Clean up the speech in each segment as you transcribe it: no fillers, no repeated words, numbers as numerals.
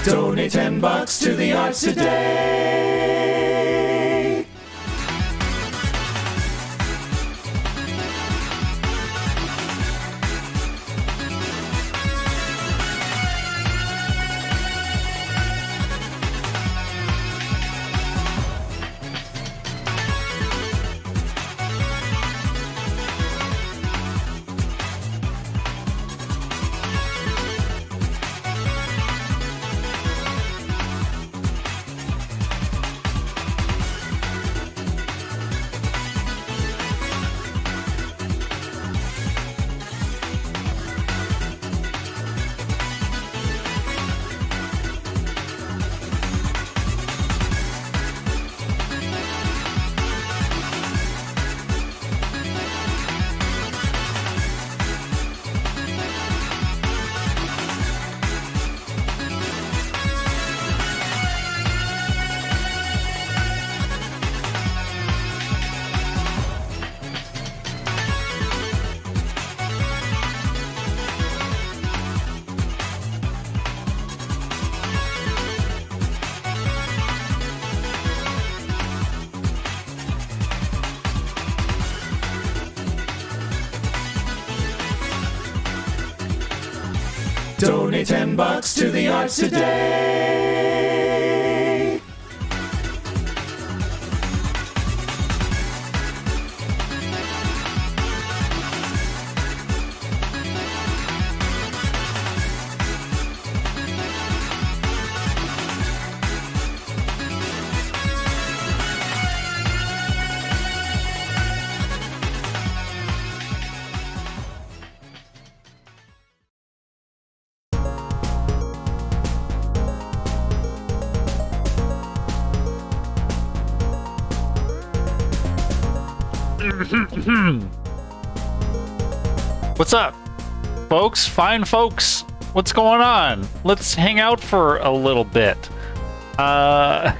Donate $10 to the arts today. Donate $10 to the arts today. What's up, folks? Fine folks. What's going on? Let's hang out for a little bit. Oh,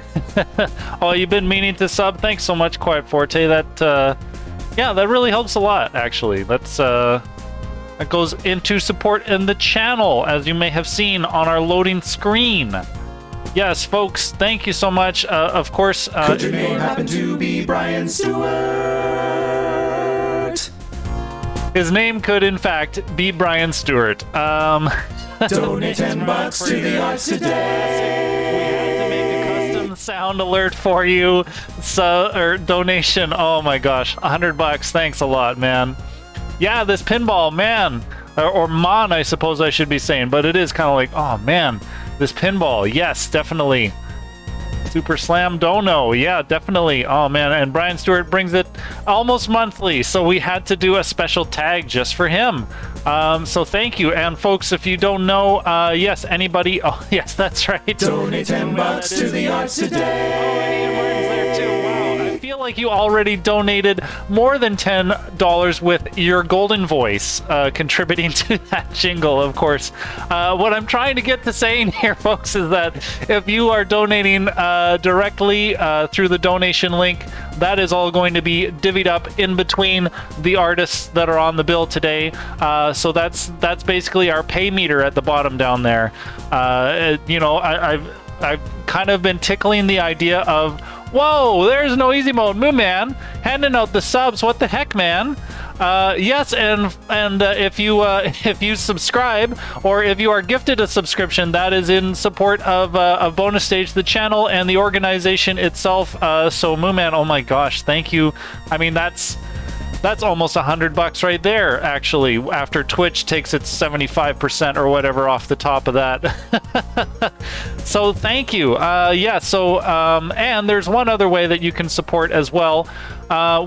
you've been meaning to sub? Thanks so much, Quiet Forte. That, yeah, that really helps a lot, actually. That's, that goes into support in the channel, as you may have seen on our loading screen. Yes, folks, thank you so much. Of course... Could your name happen to be Brian Stewart? His name could, in fact, be Brian Stewart. Donate $10 to the arts today. We have to make a custom sound alert for you. Or donation. Oh my gosh, $100. Thanks a lot, man. Yeah, this pinball, man. Or Mon, I suppose I should be saying. But it is kind of like, oh man, this pinball. Yes, definitely. Super Slam Dono, yeah, definitely. Oh man, and Brian Stewart brings it almost monthly, so we had to do a special tag just for him. So thank you. And folks, if you don't know, yes, anybody, oh yes, that's right. Donate $10 to the arts today. Oh, Ian Martin's there too. Wow, I feel like you already donated more than $10 with your golden voice contributing to that jingle, of course. What I'm trying to get to saying here, folks, is that if you are donating directly through the donation link, that is all going to be divvied up in between the artists that are on the bill today. So that's basically our pay meter at the bottom down there. You know, I've kind of been tickling the idea of, whoa, there's no easy mode, Moo Man, handing out the subs. What the heck, man? Yes, and if you subscribe, or if you are gifted a subscription, that is in support of Bonus Stage, the channel, and the organization itself. So Moo Man, oh my gosh, thank you. I mean, that's almost $100 right there, actually, after Twitch takes its 75% or whatever off the top of that. So thank you. Yeah, so, and there's one other way that you can support as well,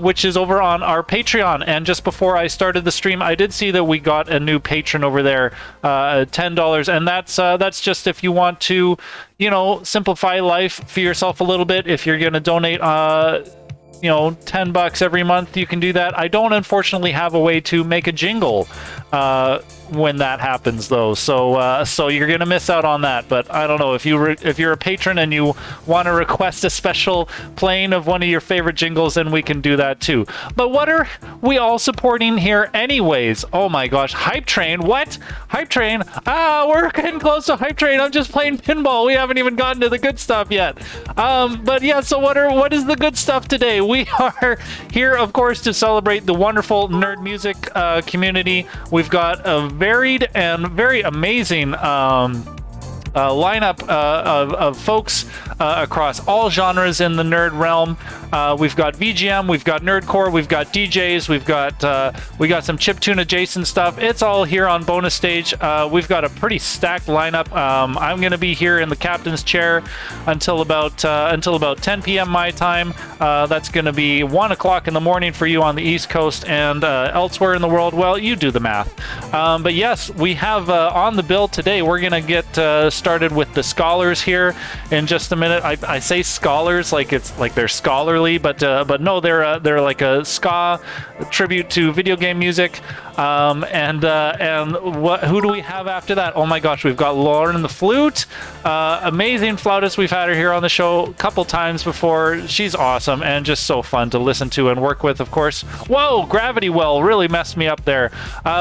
which is over on our Patreon. And just before I started the stream, I did see that we got a new patron over there, $10. And that's just if you want to, you know, simplify life for yourself a little bit. If you're going to donate, you know, $10 every month, you can do that. I don't unfortunately have a way to make a jingle when that happens, though, so you're gonna miss out on that. But I don't know, if you're a patron and you want to request a special playing of one of your favorite jingles, then we can do that too. But what are we all supporting here anyways? Oh my gosh, Hype Train. What? Hype Train? We're getting close to Hype Train. I'm just playing pinball. We haven't even gotten to the good stuff yet. But yeah, so what is the good stuff today? We are here, of course, to celebrate the wonderful nerd music community. We've got a varied and very amazing lineup of folks across all genres in the nerd realm. We've got VGM, we've got Nerdcore, we've got DJs, we got some chiptune adjacent stuff. It's all here on bonus stage. We've got a pretty stacked lineup. I'm going to be here in the captain's chair until about 10 p.m. my time. That's going to be 1 o'clock in the morning for you on the East Coast, and elsewhere in the world, well, you do the math. But yes, we have on the bill today, we're going to get started with the scholars here in just a minute. I say scholars like it's like they're scholarly, but no, they're like a ska tribute to video game music. And who do we have after that? Oh my gosh, we've got LaurentheFlute, amazing flautist. We've had her here on the show a couple times before. She's awesome and just so fun to listen to and work with, of course. Whoa, Gravity Well really messed me up there.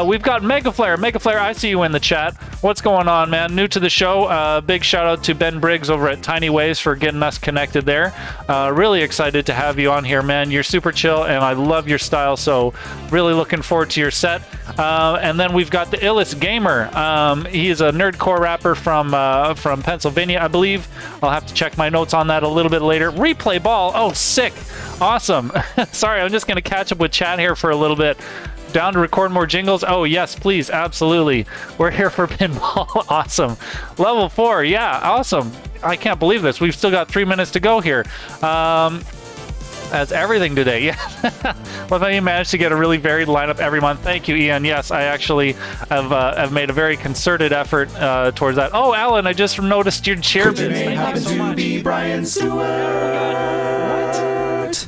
We've got Megaflare, I see you in the chat. What's going on, man? New to the show. Big shout out to Ben Briggs over at Tiny Waves for getting us connected there. Really excited to have you on here, man. You're super chill and I love your style, so really looking forward to your set. And then we've got the LaurentheFlute. He's a nerdcore rapper from Pennsylvania, I believe. I'll have to check my notes on that a little bit later. Replay Ball. Oh, sick. Awesome. Sorry, I'm just going to catch up with chat here for a little bit. Down to record more jingles? Oh, yes, please. Absolutely. We're here for pinball. Awesome. Level 4. Yeah, awesome. I can't believe this. We've still got 3 minutes to go here. That's everything today. Yeah. Well, then you managed to get a really varied lineup every month. Thank you, Ian. Yes, I actually have made a very concerted effort towards that. Oh, Alan, I just noticed your cheer bits. Thank you so much. Be Brian Stewart.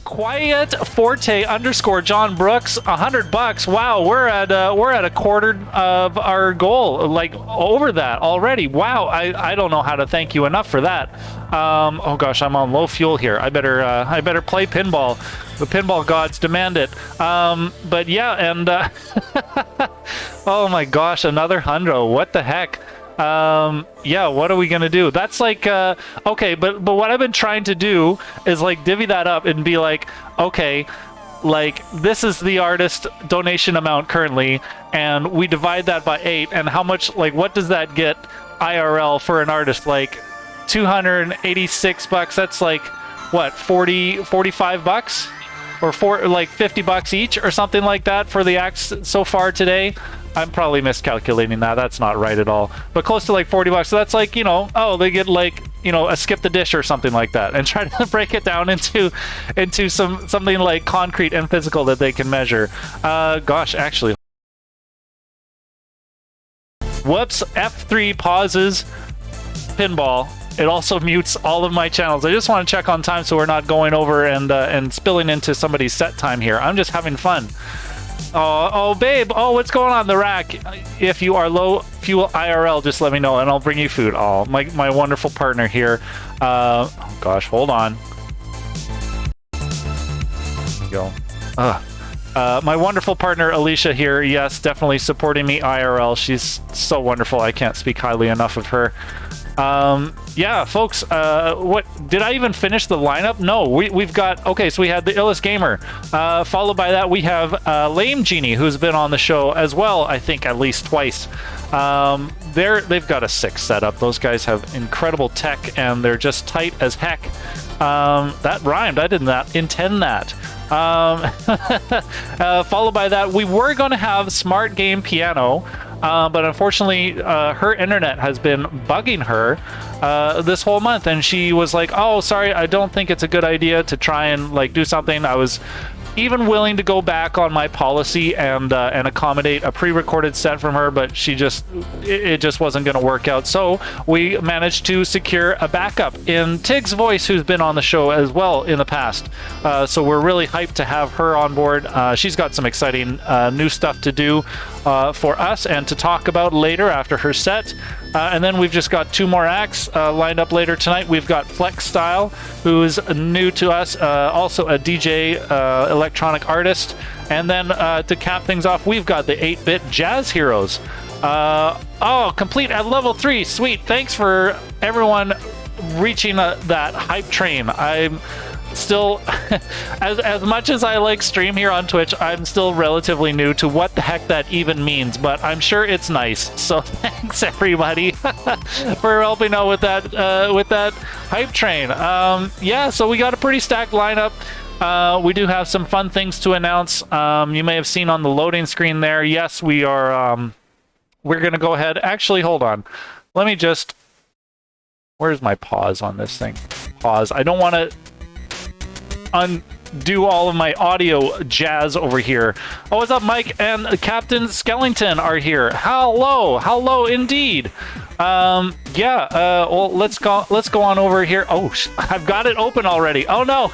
Quiet Forte _ John Brooks, $100. Wow, we're at a quarter of our goal, like over that already. Wow, I don't know how to thank you enough for that. Oh gosh, I'm on low fuel here. I better play pinball. The pinball gods demand it. But yeah, and oh my gosh, another hundo. What the heck? Yeah, what are we gonna do? That's like okay, but what I've been trying to do is like divvy that up and be like, okay, like this is the artist donation amount currently, and we divide that by 8, and how much, like, what does that get IRL for an artist? Like $286. That's like what, 45 bucks, or like $50 each or something like that for the acts so far today. I'm probably miscalculating that. That's not right at all. But close to like $40. So that's like, you know, oh, they get like, you know, a skip the dish or something like that, and try to break it down into something like concrete and physical that they can measure. Gosh, actually. Whoops, F3 pauses pinball. It also mutes all of my channels. I just want to check on time so we're not going over and spilling into somebody's set time here. I'm just having fun. Oh, babe. Oh, what's going on the rack? If you are low fuel IRL, just let me know and I'll bring you food. Oh, my wonderful partner here. Oh gosh, hold on. There you go. My wonderful partner Alicia here. Yes, definitely supporting me IRL. She's so wonderful. I can't speak highly enough of her. Yeah, folks, what did I even finish the lineup? No, we've got, okay, so we had the LaurentheFlute, followed by that we have LameGenie, who's been on the show as well, I think at least twice. They've got a sick setup. Those guys have incredible tech and they're just tight as heck. That rhymed. I did not intend that. Followed by that, we were going to have Smart Game Piano, but unfortunately, her internet has been bugging her this whole month, and she was like, "Oh, sorry, I don't think it's a good idea to try and like do something." I was even willing to go back on my policy and accommodate a pre-recorded set from her, but it just wasn't going to work out. So we managed to secure a backup in Tiggsvoice, who's been on the show as well in the past. So we're really hyped to have her on board. She's got some exciting new stuff to do for us and to talk about later after her set. And then we've just got 2 more acts lined up later tonight. We've got FlexStyle, who's new to us, also a DJ electronic artist. And then to cap things off, we've got the 8-Bit Jazz Heroes. Complete at level 3. Sweet. Thanks for everyone reaching that hype train. I'm still, as much as I like stream here on Twitch, I'm still relatively new to what the heck that even means, but I'm sure it's nice. So thanks everybody for helping out with that hype train. Yeah, so we got a pretty stacked lineup. We do have some fun things to announce. You may have seen on the loading screen there. Yes, we are. We're gonna go ahead. Actually, hold on. Let me just. Where's my pause on this thing? Pause. I don't want to undo all of my audio jazz over here. Oh, what's up, Mike and Captain Skellington are here. Hello indeed. Well, let's go on over here. Oh, I've got it open already. Oh no.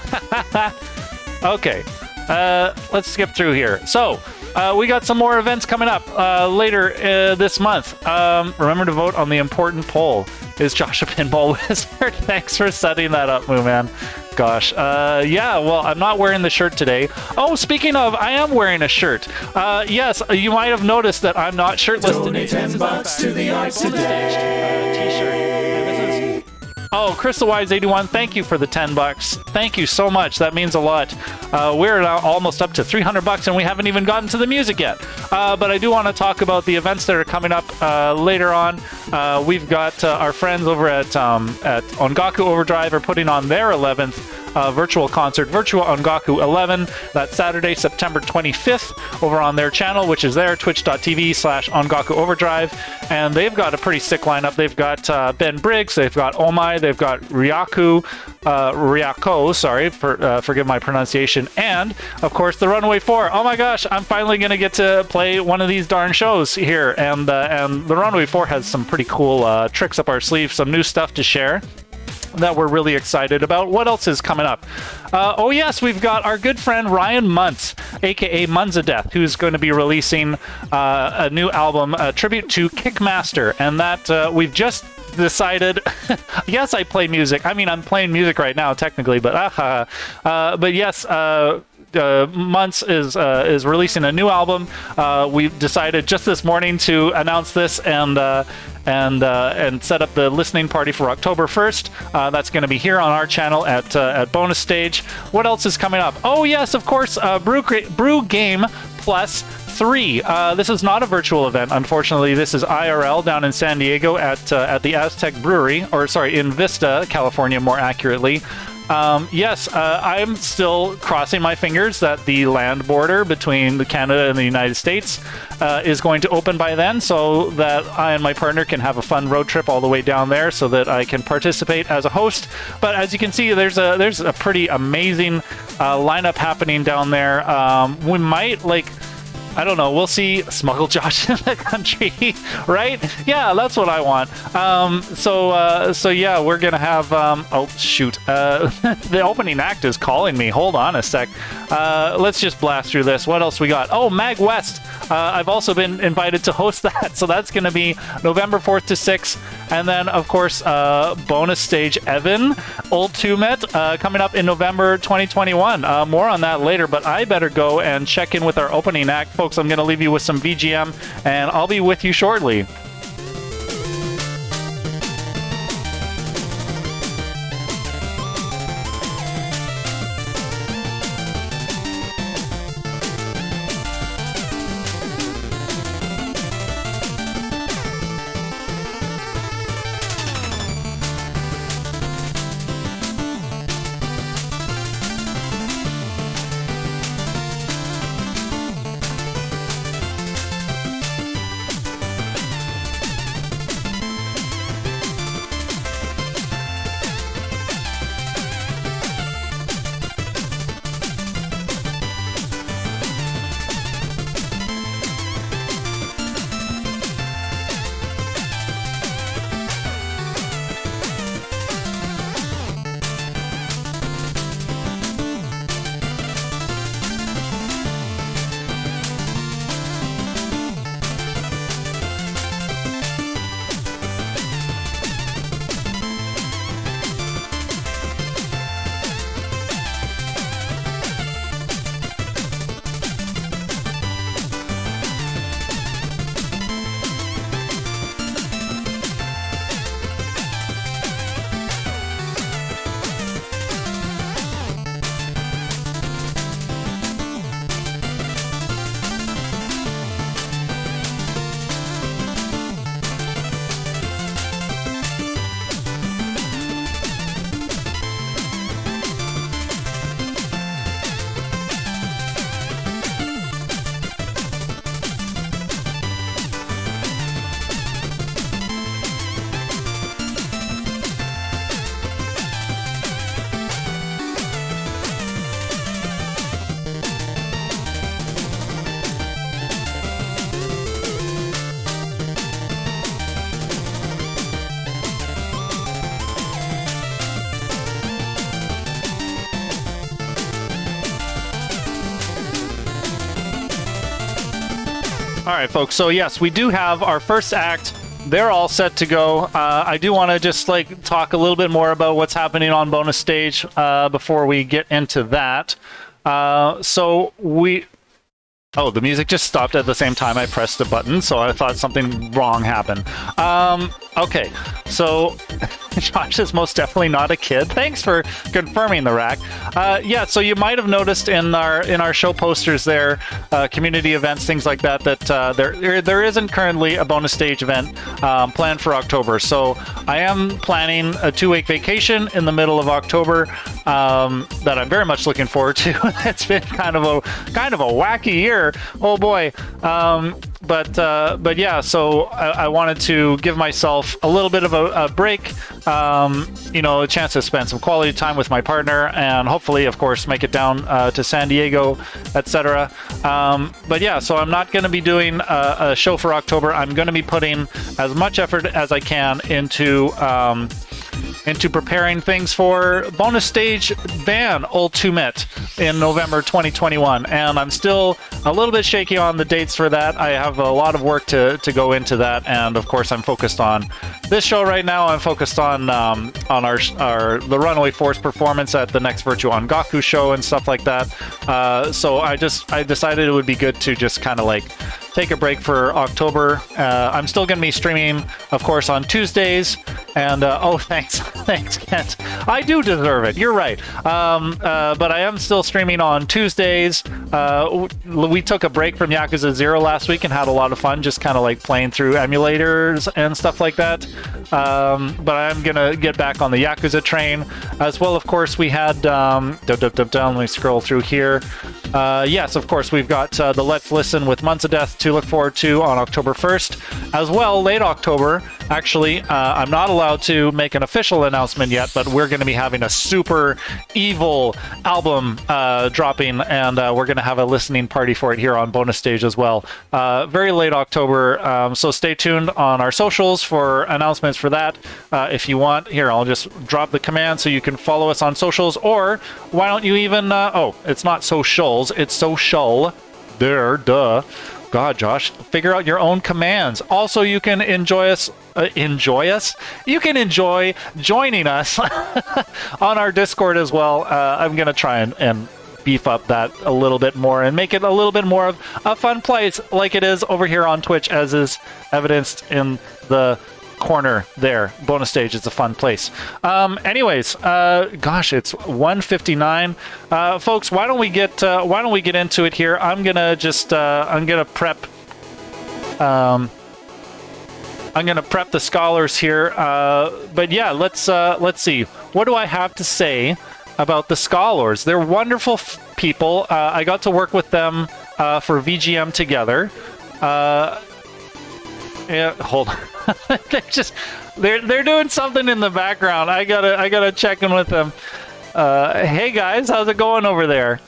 Okay, let's skip through here. So we got some more events coming up later this month. Remember to vote on the important poll. Is Josh a pinball wizard? Thanks for setting that up, Moo Man. Gosh. Yeah, well, I'm not wearing the shirt today. Oh, speaking of, I am wearing a shirt. Yes, you might have noticed that I'm not shirtless today. Donate $10 to the art today. T-shirt. Oh, CrystalWise81, thank you for the $10. Thank you so much. That means a lot. We're now almost up to $300 and we haven't even gotten to the music yet. But I do want to talk about the events that are coming up later on. We've got our friends over at Ongaku Overdrive are putting on their 11th virtual concert, Virtua Ongaku 11. That's Saturday, September 25th over on their channel, which is there, twitch.tv/Ongaku Overdrive. And they've got a pretty sick lineup. They've got Ben Briggs, they've got Omai, they've got Ryako, sorry, forgive my pronunciation, and of course the Runaway 4. Oh my gosh, I'm finally gonna get to play one of these darn shows here, and the Runaway 4 has some pretty cool tricks up our sleeve, some new stuff to share that we're really excited about. What else is coming up? Oh yes, we've got our good friend Ryan Muntz, aka Munzadeth, who's going to be releasing a new album, a tribute to Kickmaster, and that we've just decided. Yes, I play music. I mean, I'm playing music right now, technically, but yes. Muntz is releasing a new album. We decided just this morning to announce this and set up the listening party for October 1st. That's going to be here on our channel at Bonus Stage. What else is coming up? Oh yes, of course, Brew Game Plus 3. This is not a virtual event, unfortunately. This is IRL down in San Diego at the Aztec Brewery, or sorry, in Vista, California, more accurately. Yes, I'm still crossing my fingers that the land border between Canada and the United States is going to open by then, so that I and my partner can have a fun road trip all the way down there, so that I can participate as a host. But as you can see, there's a pretty amazing lineup happening down there. We might, like, I don't know, we'll see, smuggle Josh in the country, right? Yeah, that's what I want. So yeah, we're gonna have, oh shoot, the opening act is calling me. Hold on a sec. Let's just blast through this. What else we got? Oh, Mag West. I've also been invited to host that, so that's gonna be November 4th to 6th. And then, of course, Bonus Stage Evan Ultimate coming up in November 2021. More on that later, but I better go and check in with our opening act. Folks, I'm going to leave you with some VGM, and I'll be with you shortly. right, folks. So yes, we do have our first act. They're all set to go. I do want to just like talk a little bit more about what's happening on bonus stage before we get into that. Oh, the music just stopped at the same time I pressed the button, so I thought something wrong happened. Okay, so Josh is most definitely not a kid. Thanks for confirming the rack. Yeah, so you might have noticed in our show posters there, community events, things like that, there isn't currently a bonus stage event planned for October. So I am planning a 2-week vacation in the middle of October that I'm very much looking forward to. It's been kind of a wacky year. Oh boy. But yeah, so I wanted to give myself a little bit of a break, a chance to spend some quality time with my partner, and hopefully, of course, make it down to San Diego, etc. But yeah, so I'm not going to be doing a show for October. I'm going to be putting as much effort as I can into preparing things for bonus stage ban Ultimate in November 2021, and I'm still a little bit shaky on the dates for that. I have a lot of work to go into that, and of course I'm focused on this show right now. I'm focused on the Runaway Force performance at the next Virtual Gaku show and stuff like that. So I decided it would be good to just kind of like take a break for October. I'm still going to be streaming, of course, on Tuesdays. And thanks, Kent. I do deserve it. You're right. But I am still streaming on Tuesdays. We took a break from Yakuza 0 last week and had a lot of fun, just kind of like playing through emulators and stuff like that. But I'm gonna get back on the Yakuza train as well. Of course, we had let me scroll through here. Yes, of course, we've got the Let's Listen with Months of Death to look forward to on October 1st. As well, late October, actually, I'm not allowed to make an official announcement yet, but we're going to be having a super evil album dropping, and we're going to have a listening party for it here on bonus stage as well. Very late October, so stay tuned on our socials for announcements for that. If you want, here, I'll just drop the command so you can follow us on socials, or why don't you even, it's not socials, it's social. There, duh. God, Josh, figure out your own commands. Also, you can enjoy us. You can enjoy joining us on our Discord as well. I'm going to try and beef up that a little bit more and make it a little bit more of a fun place like it is over here on Twitch, as is evidenced in the corner there. Bonus stage is a fun place. Anyways, gosh, it's 1:59. Folks, why don't we get into it here? I'm gonna prep the scholars here. But yeah, let's see. What do I have to say about the scholars? They're wonderful people. I got to work with them for VGM together. Yeah, hold on. they're doing something in the background. I gotta check in with them. Hey guys, how's it going over there?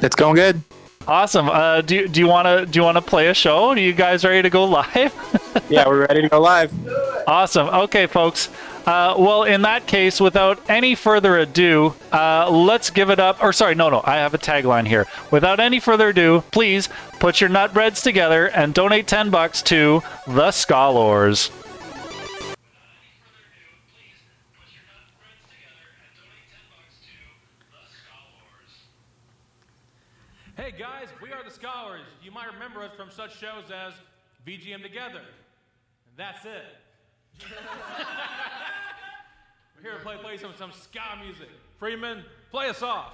It's going good. Awesome. Do you wanna play a show? Are you guys ready to go live? Yeah, we're ready to go live. Awesome. Okay, folks. Well, in that case, without any further ado, let's give it up. Or sorry, no, I have a tagline here. Without any further ado, please put your nutbreads together and donate $10 to the Scholars. Hey guys, we are the Scholars. You might remember us from such shows as VGM Together. And that's it. We're here to play some ska music. Freeman, play us off.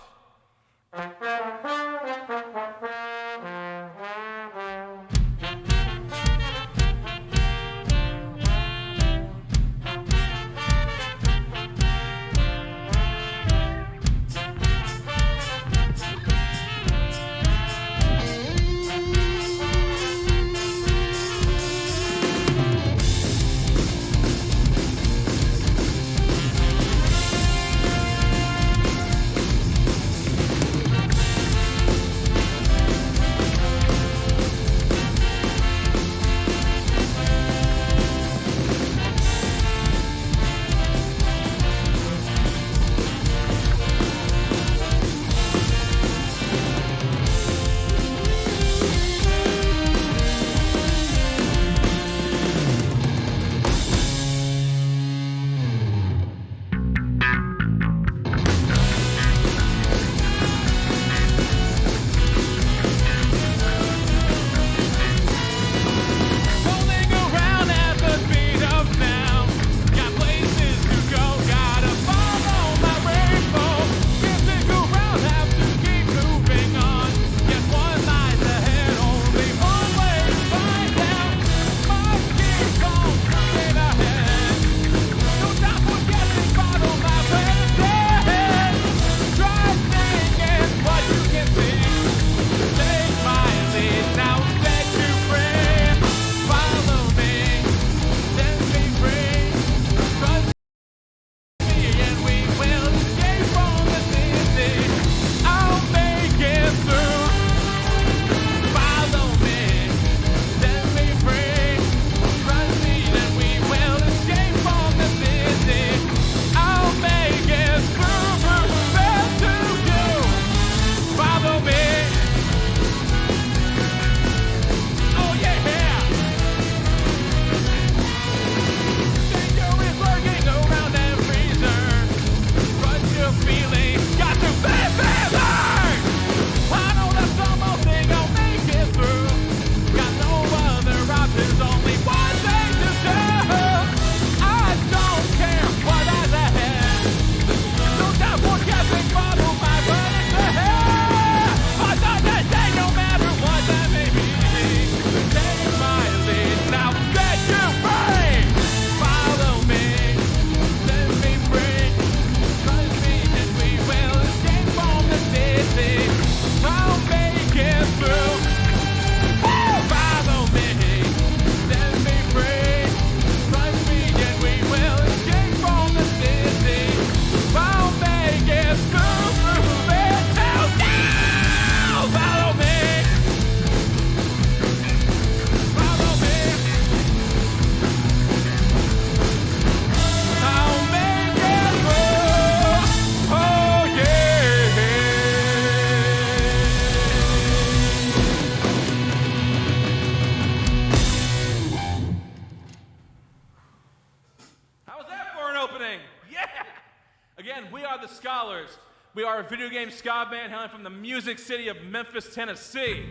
are the Scholars. We are a video game ska band hailing from the music city of Memphis, Tennessee.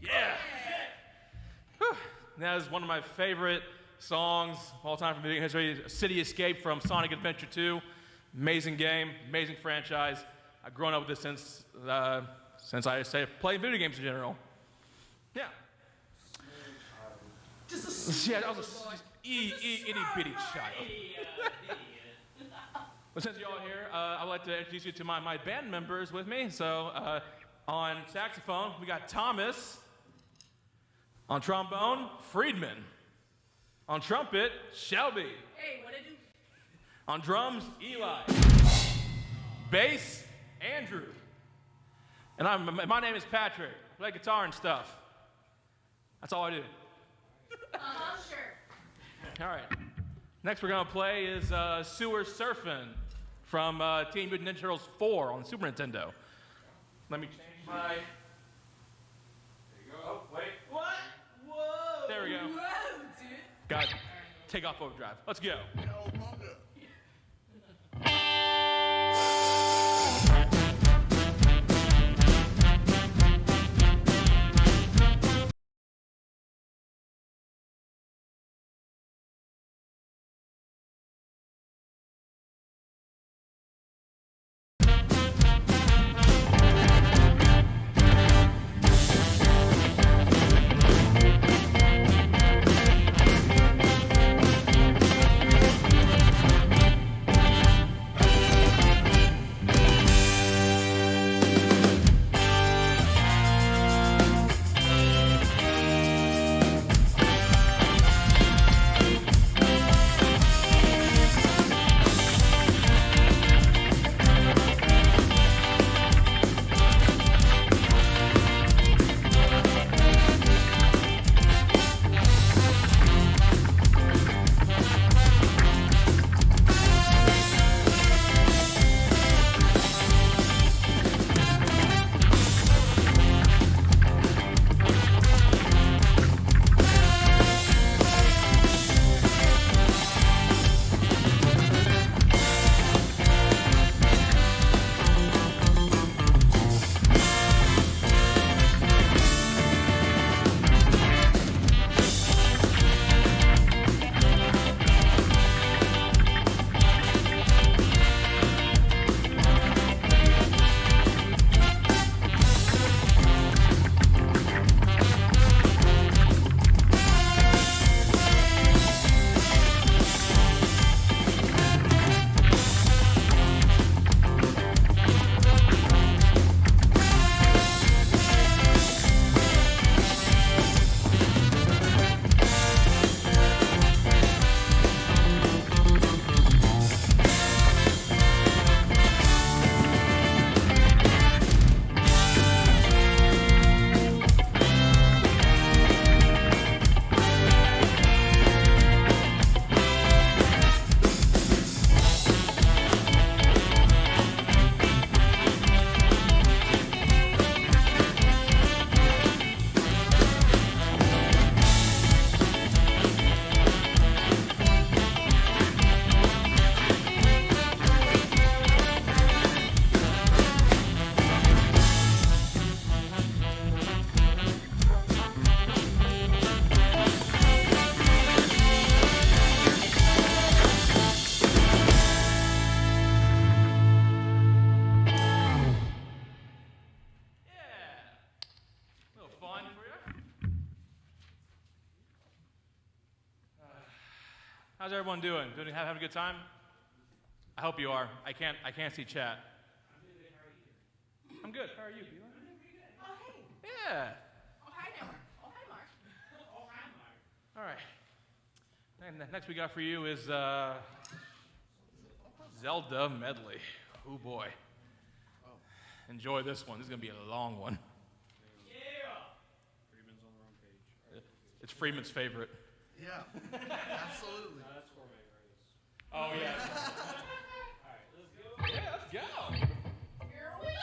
Yeah. Whew. That is one of my favorite songs of all time from video game history. City Escape from Sonic Adventure 2. Amazing game, amazing franchise. I've grown up with this since I played video games in general. Yeah. Yeah, I was a itty bitty child. But since you're all here, I would like to introduce you to my band members with me. So on saxophone, we got Thomas. On trombone, Friedman. On trumpet, Shelby. Hey, what did you? On drums, Eli. Bass, Andrew. And my name is Patrick. I play guitar and stuff. That's all I do. Sure. All right. Next we're going to play is Sewer Surfin' from Teenage Mutant Ninja Turtles 4 on the Super Nintendo. Let me change my... There you go. Oh, wait. What? Whoa. There we go. Whoa, dude. Got it. Take off overdrive. Let's go. How's everyone doing? Having a good time? I hope you are. I can't see chat. I'm good. How are you? Oh, hey. Yeah. Oh, hi, Mark. Oh, hi, Mark. Oh, hi, Mark. All right. And the next we got for you is Zelda Medley. Oh boy. Enjoy this one. This is gonna be a long one. Yeah. Freeman's on the wrong page. It's Freeman's favorite. Yeah, absolutely. That's for my race. Oh yeah. All right, let's go. Yeah, let's go. Here we go.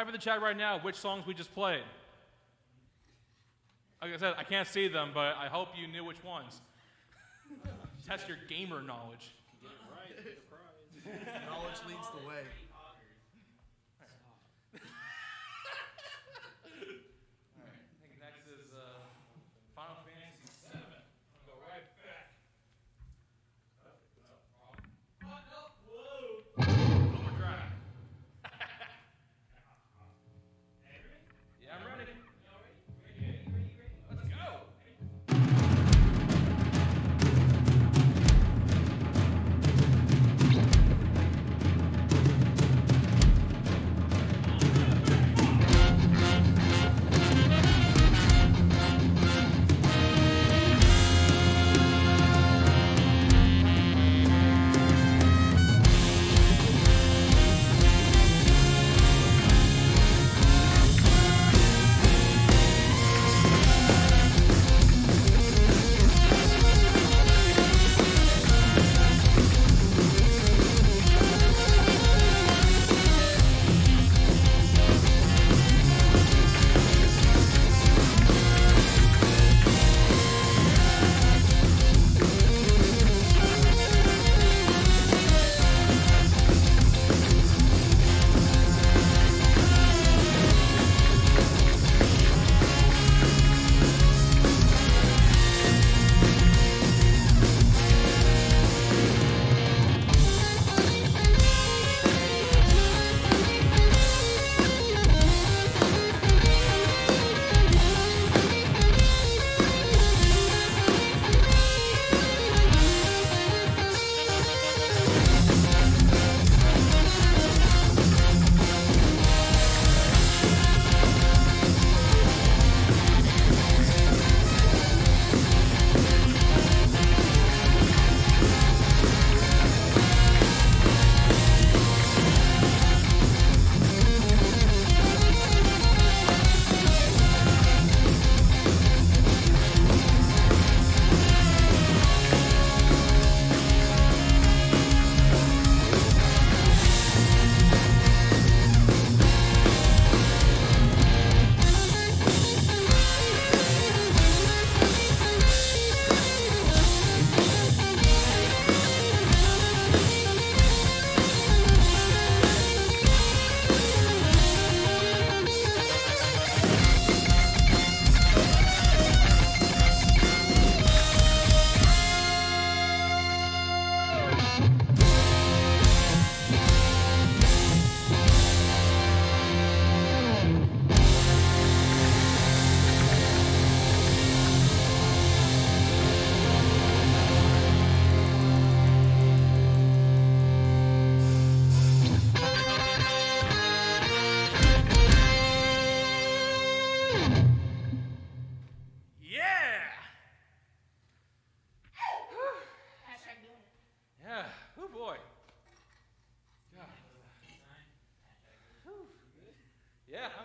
Type in the chat right now which songs we just played. Like I said, I can't see them, but I hope you knew which ones. Test your gamer knowledge. Get it right, get a prize. Knowledge leads the way. Alright, I think next is Final Fantasy VII. Go right back. Overdrive. Yeah, I'm ready. Let's go.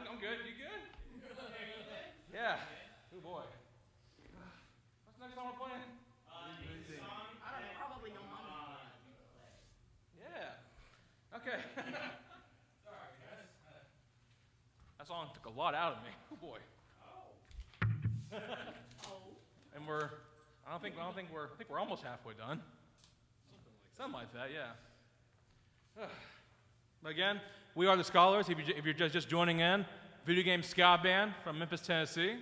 I'm good. You good? Yeah. Oh boy. What's the next song we're playing? I don't know, probably no money. Yeah. Okay. Sorry, guys. That song took a lot out of me. Oh boy. And I think we're almost halfway done. Something like that, yeah. But again, we are the Scholars. If you're just joining in, video game ska band from Memphis, Tennessee.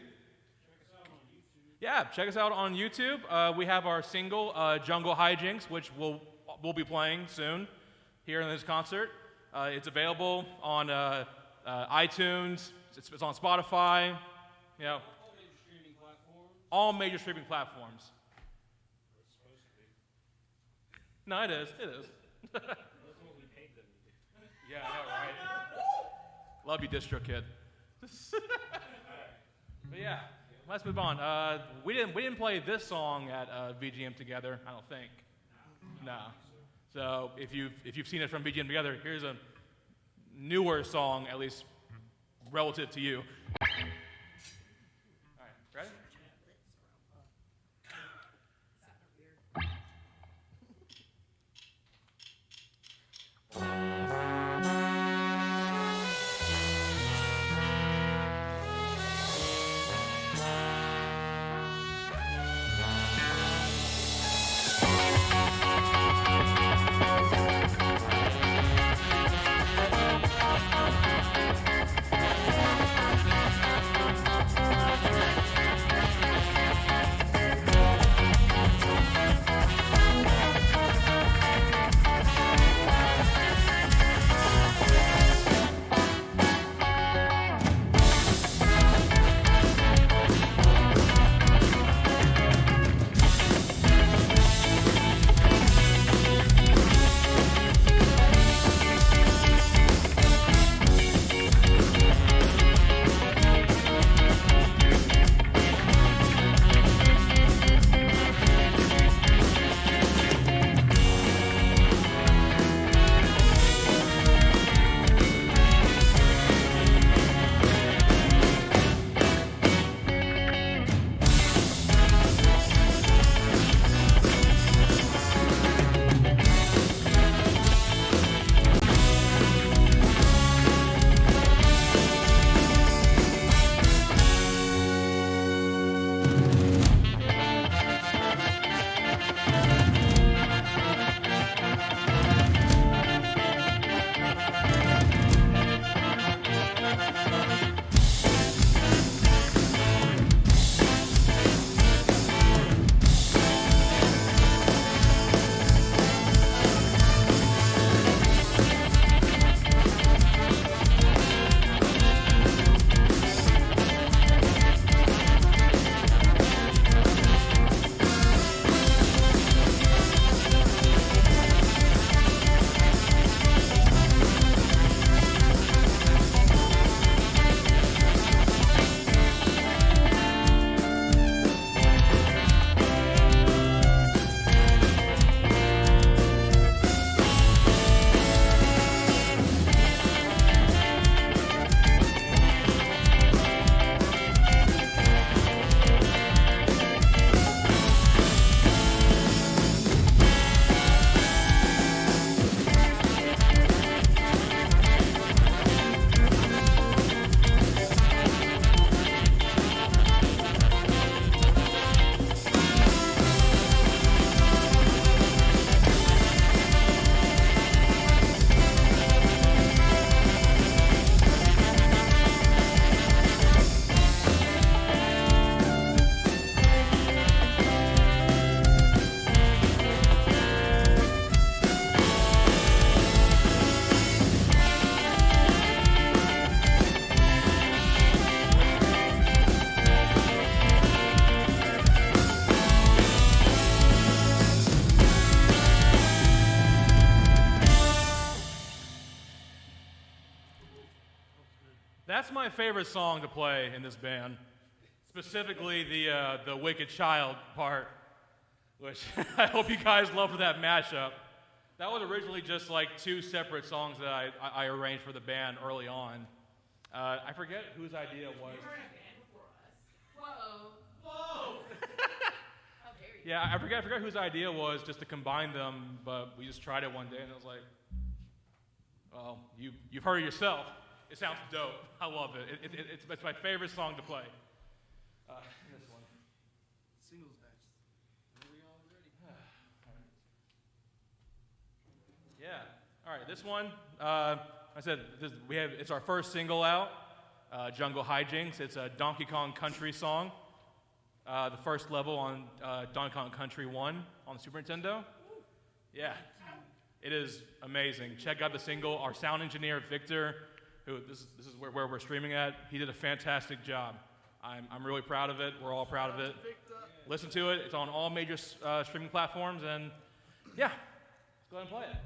Yeah, check us out on YouTube. We have our single, Jungle Hijinks, which we'll be playing soon here in this concert. It's available on iTunes. It's on Spotify. You know, all major streaming platforms. It's supposed to be. No, it is. It is. That's what we paid them to do. Yeah, I know, right? Love you, Distro Kid. But yeah, let's move on. We didn't play this song at VGM together, I don't think. No. So if you've seen it from VGM together, here's a newer song, at least relative to you. All right, ready? favorite song to play in this band, specifically the Wicked Child part, which I hope you guys love for that mashup. That was originally just like 2 separate songs that I arranged for the band early on. I forget whose idea it was. Whoa. How dare you? Yeah, I forget whose idea was just to combine them, but we just tried it one day and it was like, well, you've heard it yourself. It sounds dope. I love it. It's my favorite song to play. This one. Singles next. Yeah. All right. This one. I said it's our first single out. Jungle Hijinks. It's a Donkey Kong Country song. The first level on Donkey Kong Country 1 on the Super Nintendo. Yeah. It is amazing. Check out the single. Our sound engineer Victor, who this is where we're streaming at. He did a fantastic job. I'm really proud of it. We're all proud of it. Listen to it. It's on all major streaming platforms, and yeah, let's go ahead and play it.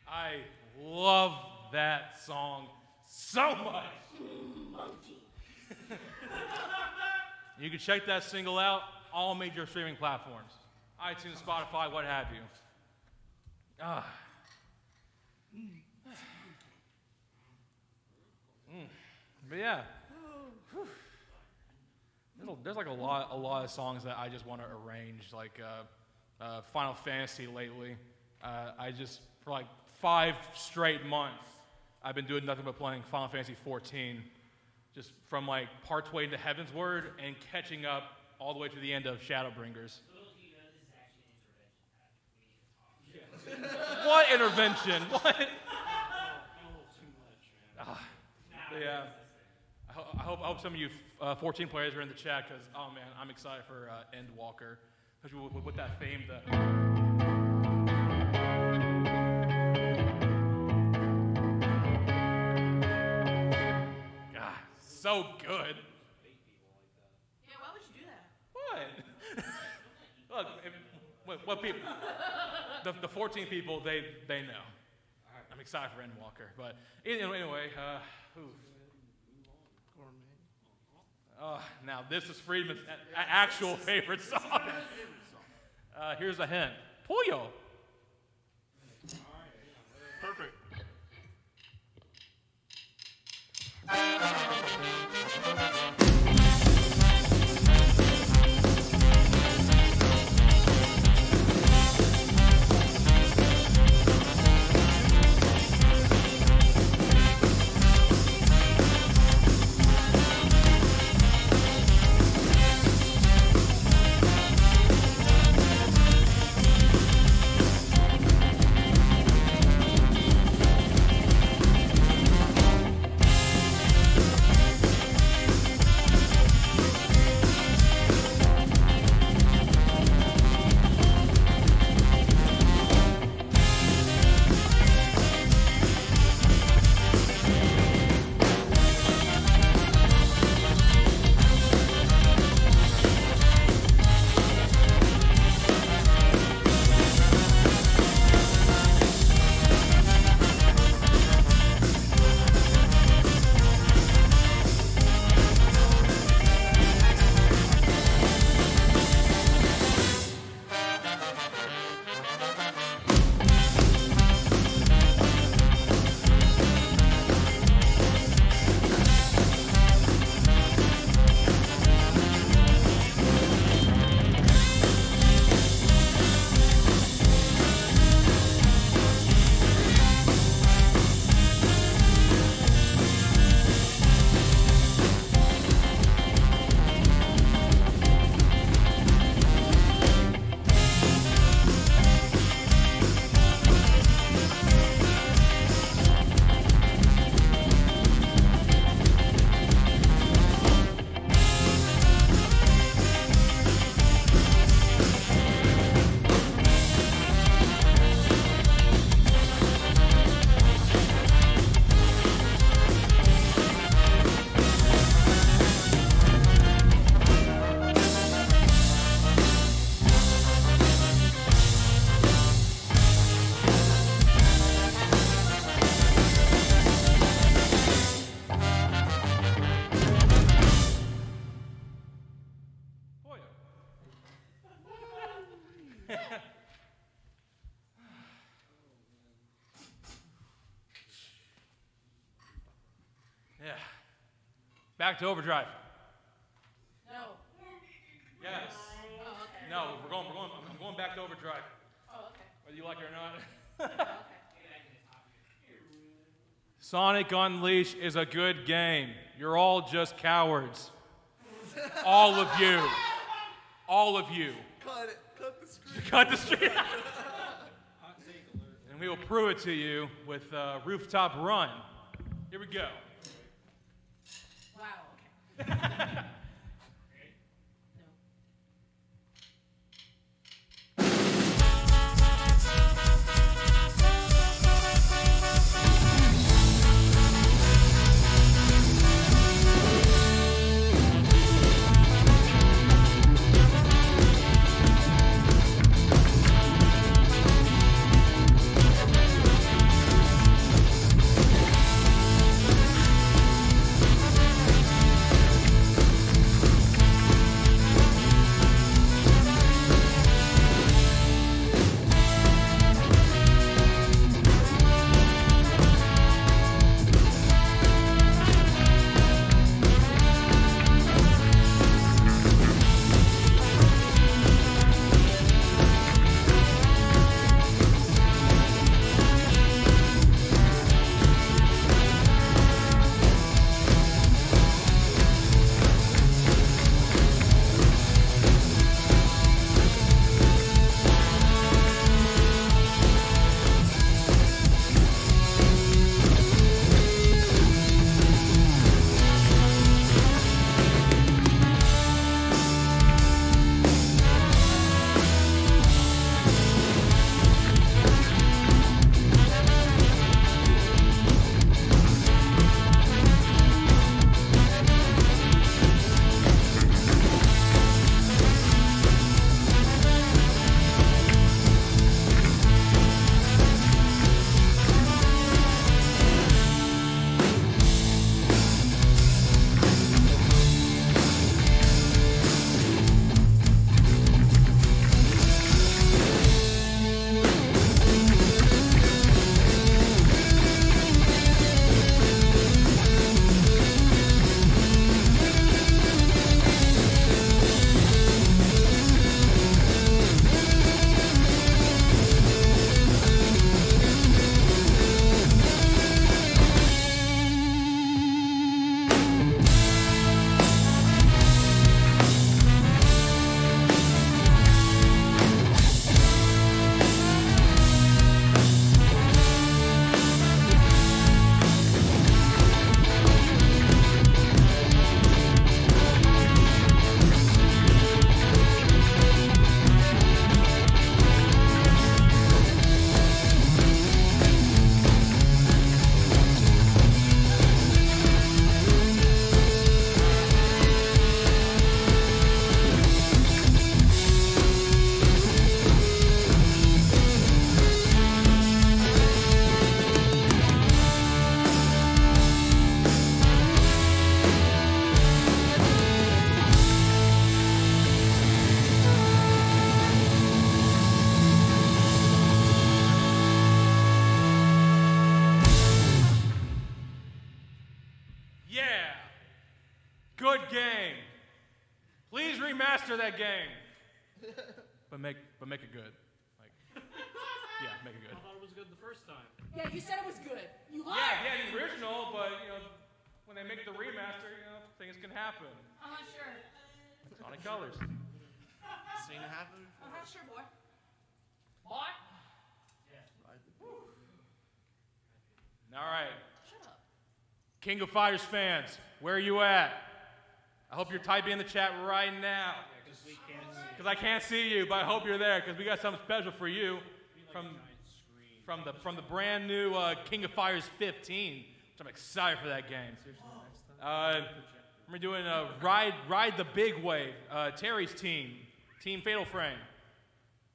I love that song so much. You can check that single out, all major streaming platforms. iTunes, Spotify, what have you. But yeah. Whew. There's like a lot of songs that I just want to arrange, like Final Fantasy lately. I just, for like 5 straight months, I've been doing nothing but playing Final Fantasy 14, just from like partway into Heaven's Word and catching up all the way to the end of Shadowbringers. Little do you know, this is actually an intervention pack. We need to talk. What intervention? What? A little too much, man. Yeah. I hope some of you 14 players are in the chat, because, oh man, I'm excited for Endwalker. Especially with that theme. God, so good. Yeah, why would you do that? What? Look, what people? The 14 people, they know. I'm excited for Endwalker. But anyway, now this is Friedman's actual favorite song. Here's a hint. Pollo. Perfect. Yeah. Back to Overdrive. No. Yes. Oh, okay. No, I'm going back to Overdrive. Oh, okay. Whether you like it or not. Oh, okay. Sonic Unleashed is a good game. You're all just cowards. All of you. All of you. Cut it. Cut the screen. Cut the street. And we will prove it to you with Rooftop Run. Here we go. Wow, okay. Good game. Please remaster that game. But make it good. Like, yeah, make it good. I thought it was good the first time. Yeah, you said it was good. You lied. Yeah, the original, but when they make the remaster, things can happen. I'm not sure. Sonic Colors. Seen it happen? I'm not sure, boy. Boy? All right. Shut up. King of Fighters fans, where are you at? I hope you're typing in the chat right now. Because we can't see. Because I can't see you, but I hope you're there, because we got something special for you from the brand new King of Fighters 15, which I'm excited for that game. We're doing a Ride the Big Wave. Terry's team, Team Fatal Frame.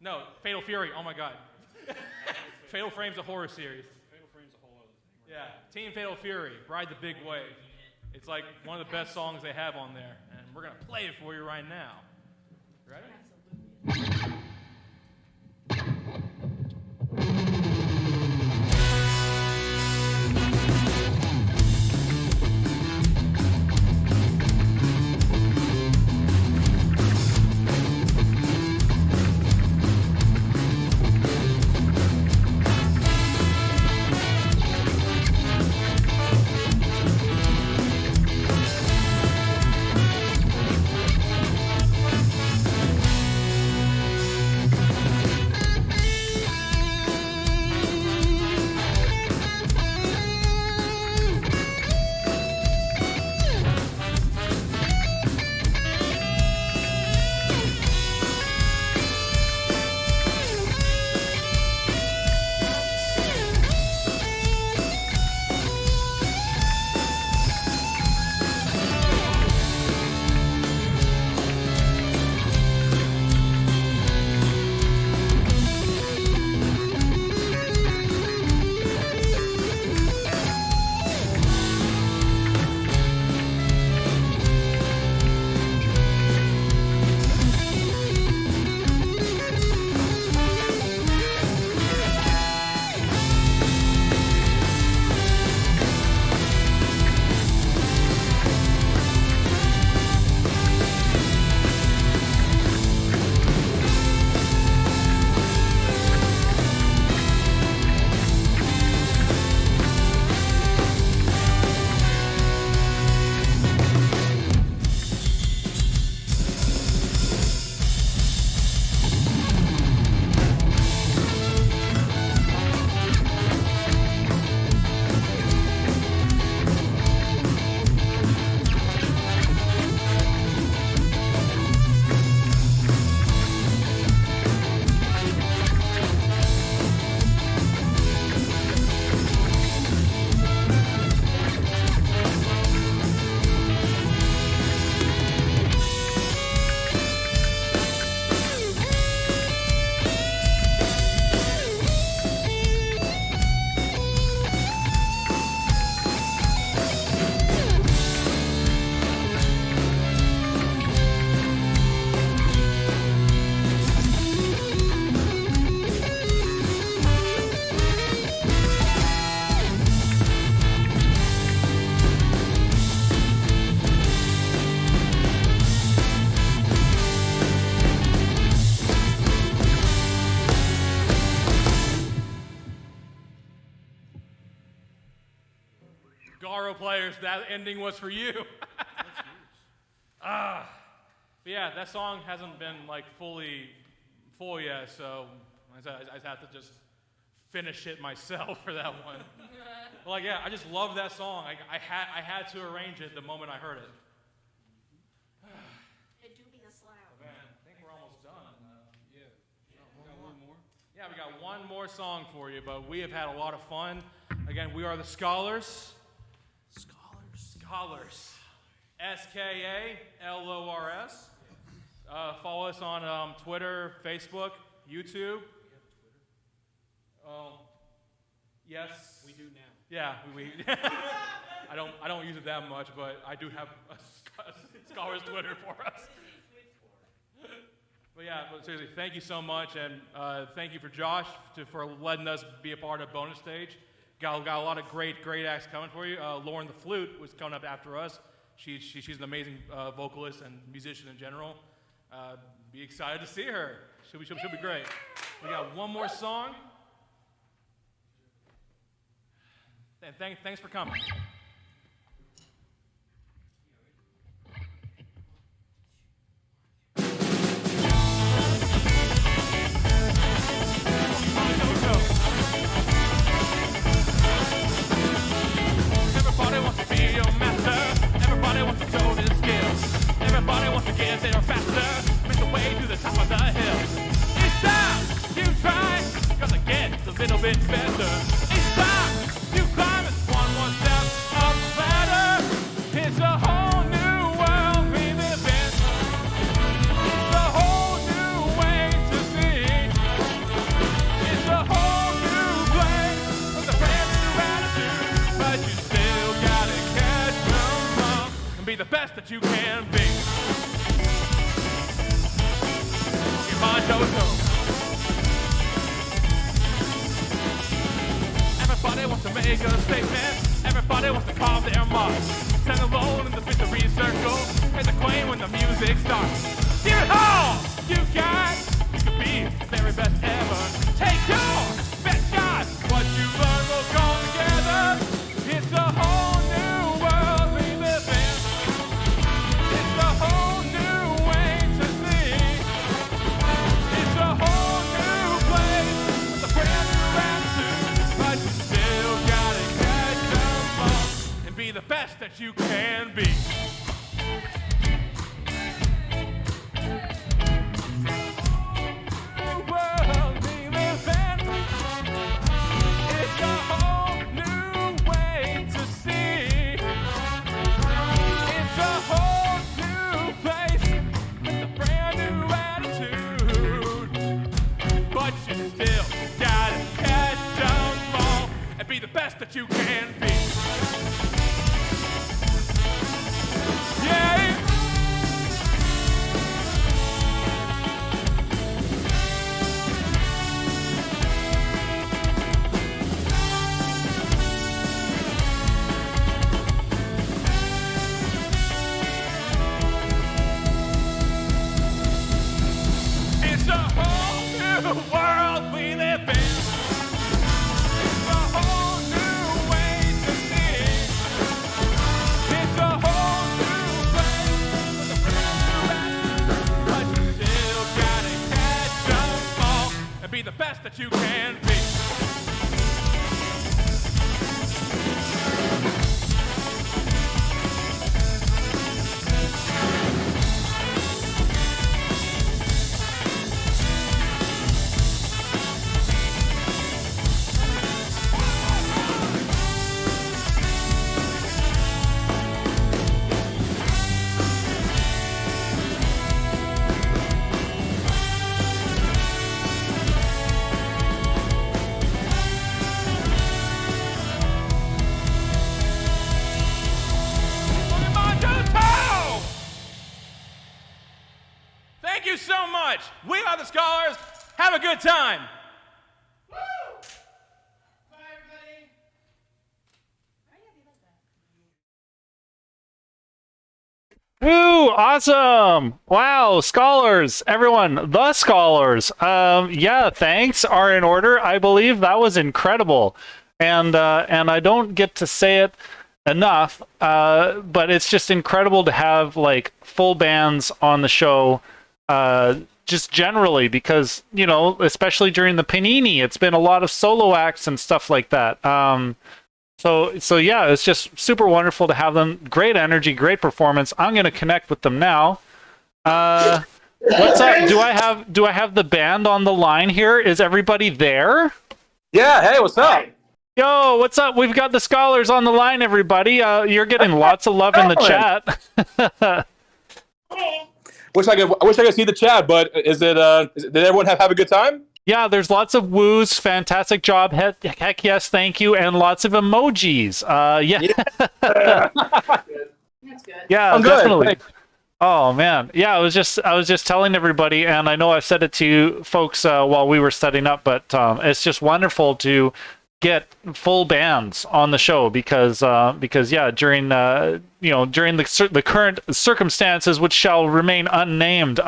No, Fatal Fury. Oh my God. Fatal Frame's a horror series. Fatal Frame's a whole other thing. Yeah, Team Fatal Fury, Ride the Big Wave. It's like one of the best songs they have on there, and we're gonna play it for you right now. Ready? Scaro players, that ending was for you. But yeah, that song hasn't been like full yet, so I just have to just finish it myself for that one. But like, yeah, I just love that song. I had to arrange it the moment I heard it. It do be a slap. Man, I think we're almost done. Got one more? Yeah, we got one more song for you, but we have had a lot of fun. Again, we are the Scholars. Scholars. SKALORS. Follow us on Twitter, Facebook, YouTube. Yes. We do now. Yeah, we I don't use it that much, but I do have a Scholars Twitter for us. But yeah, but seriously, thank you so much, and thank you for Josh for letting us be a part of bonus stage. Got a lot of great acts coming for you. LaurentheFlute was coming up after us. She's an amazing vocalist and musician in general. Be excited to see her. She'll be great. We got one more song. And thanks for coming. Everybody wants to be your master. Everybody wants to show their skills. Everybody wants to get there faster. Make the way to the top of the hill. Each time you try, gonna get a little bit better. Each time you climb, it's one more step up the ladder. It's a whole new world we live in. It's a whole new way to see. It's a whole new place with a brand new attitude. But you still gotta catch them up and be the best that you can be. Come on, Toto. Everybody wants to make a statement. Everybody wants to carve their mark. Stand alone in the victory circle. Hit the queen when the music starts. Give it all you got. You can be the very best ever. Take your best shot. What you learn will come together. It's a whole new world we live in. It's a whole new way to see. It's a whole new place with a brand new attitude. But you still gotta catch them up and be the best that you can be. New world we live in. It's a whole new way to see. It's a whole new place with a brand new attitude. But you still gotta catch them all and be the best that you can be. Yeah. It's a whole new world we live in. It's a whole new way to see. It's a whole new place with a brand new attitude. But you still gotta catch them all and be the best that you can be. Thank you so much. We are the Scholars. Have a good time. Bye, everybody. Why do you have you like that? Woo! Awesome! Wow, Scholars, everyone, the Scholars. Yeah, thanks are in order. I believe that was incredible, and I don't get to say it enough, but it's just incredible to have like full bands on the show, just generally, because especially during the Panini, it's been a lot of solo acts and stuff like that. So yeah, it's just super wonderful to have them. Great energy, great performance. I'm gonna connect with them now. What's up? Do I have the band on the line here? Is everybody there? Yeah, hey, what's up? Yo, what's up? We've got the scholars on the line, everybody. You're getting lots of love in the chat. Wish I could see the chat, but did everyone have a good time? Yeah, there's lots of woos. Fantastic job. Heck yes, thank you, and lots of emojis. Yeah. That's good. Yeah, I'm good, definitely. thanks. Oh man, yeah. I was just telling everybody, and I know I've said it to you folks while we were setting up, but it's just wonderful to get full bands on the show because yeah, during during the current circumstances, which shall remain unnamed,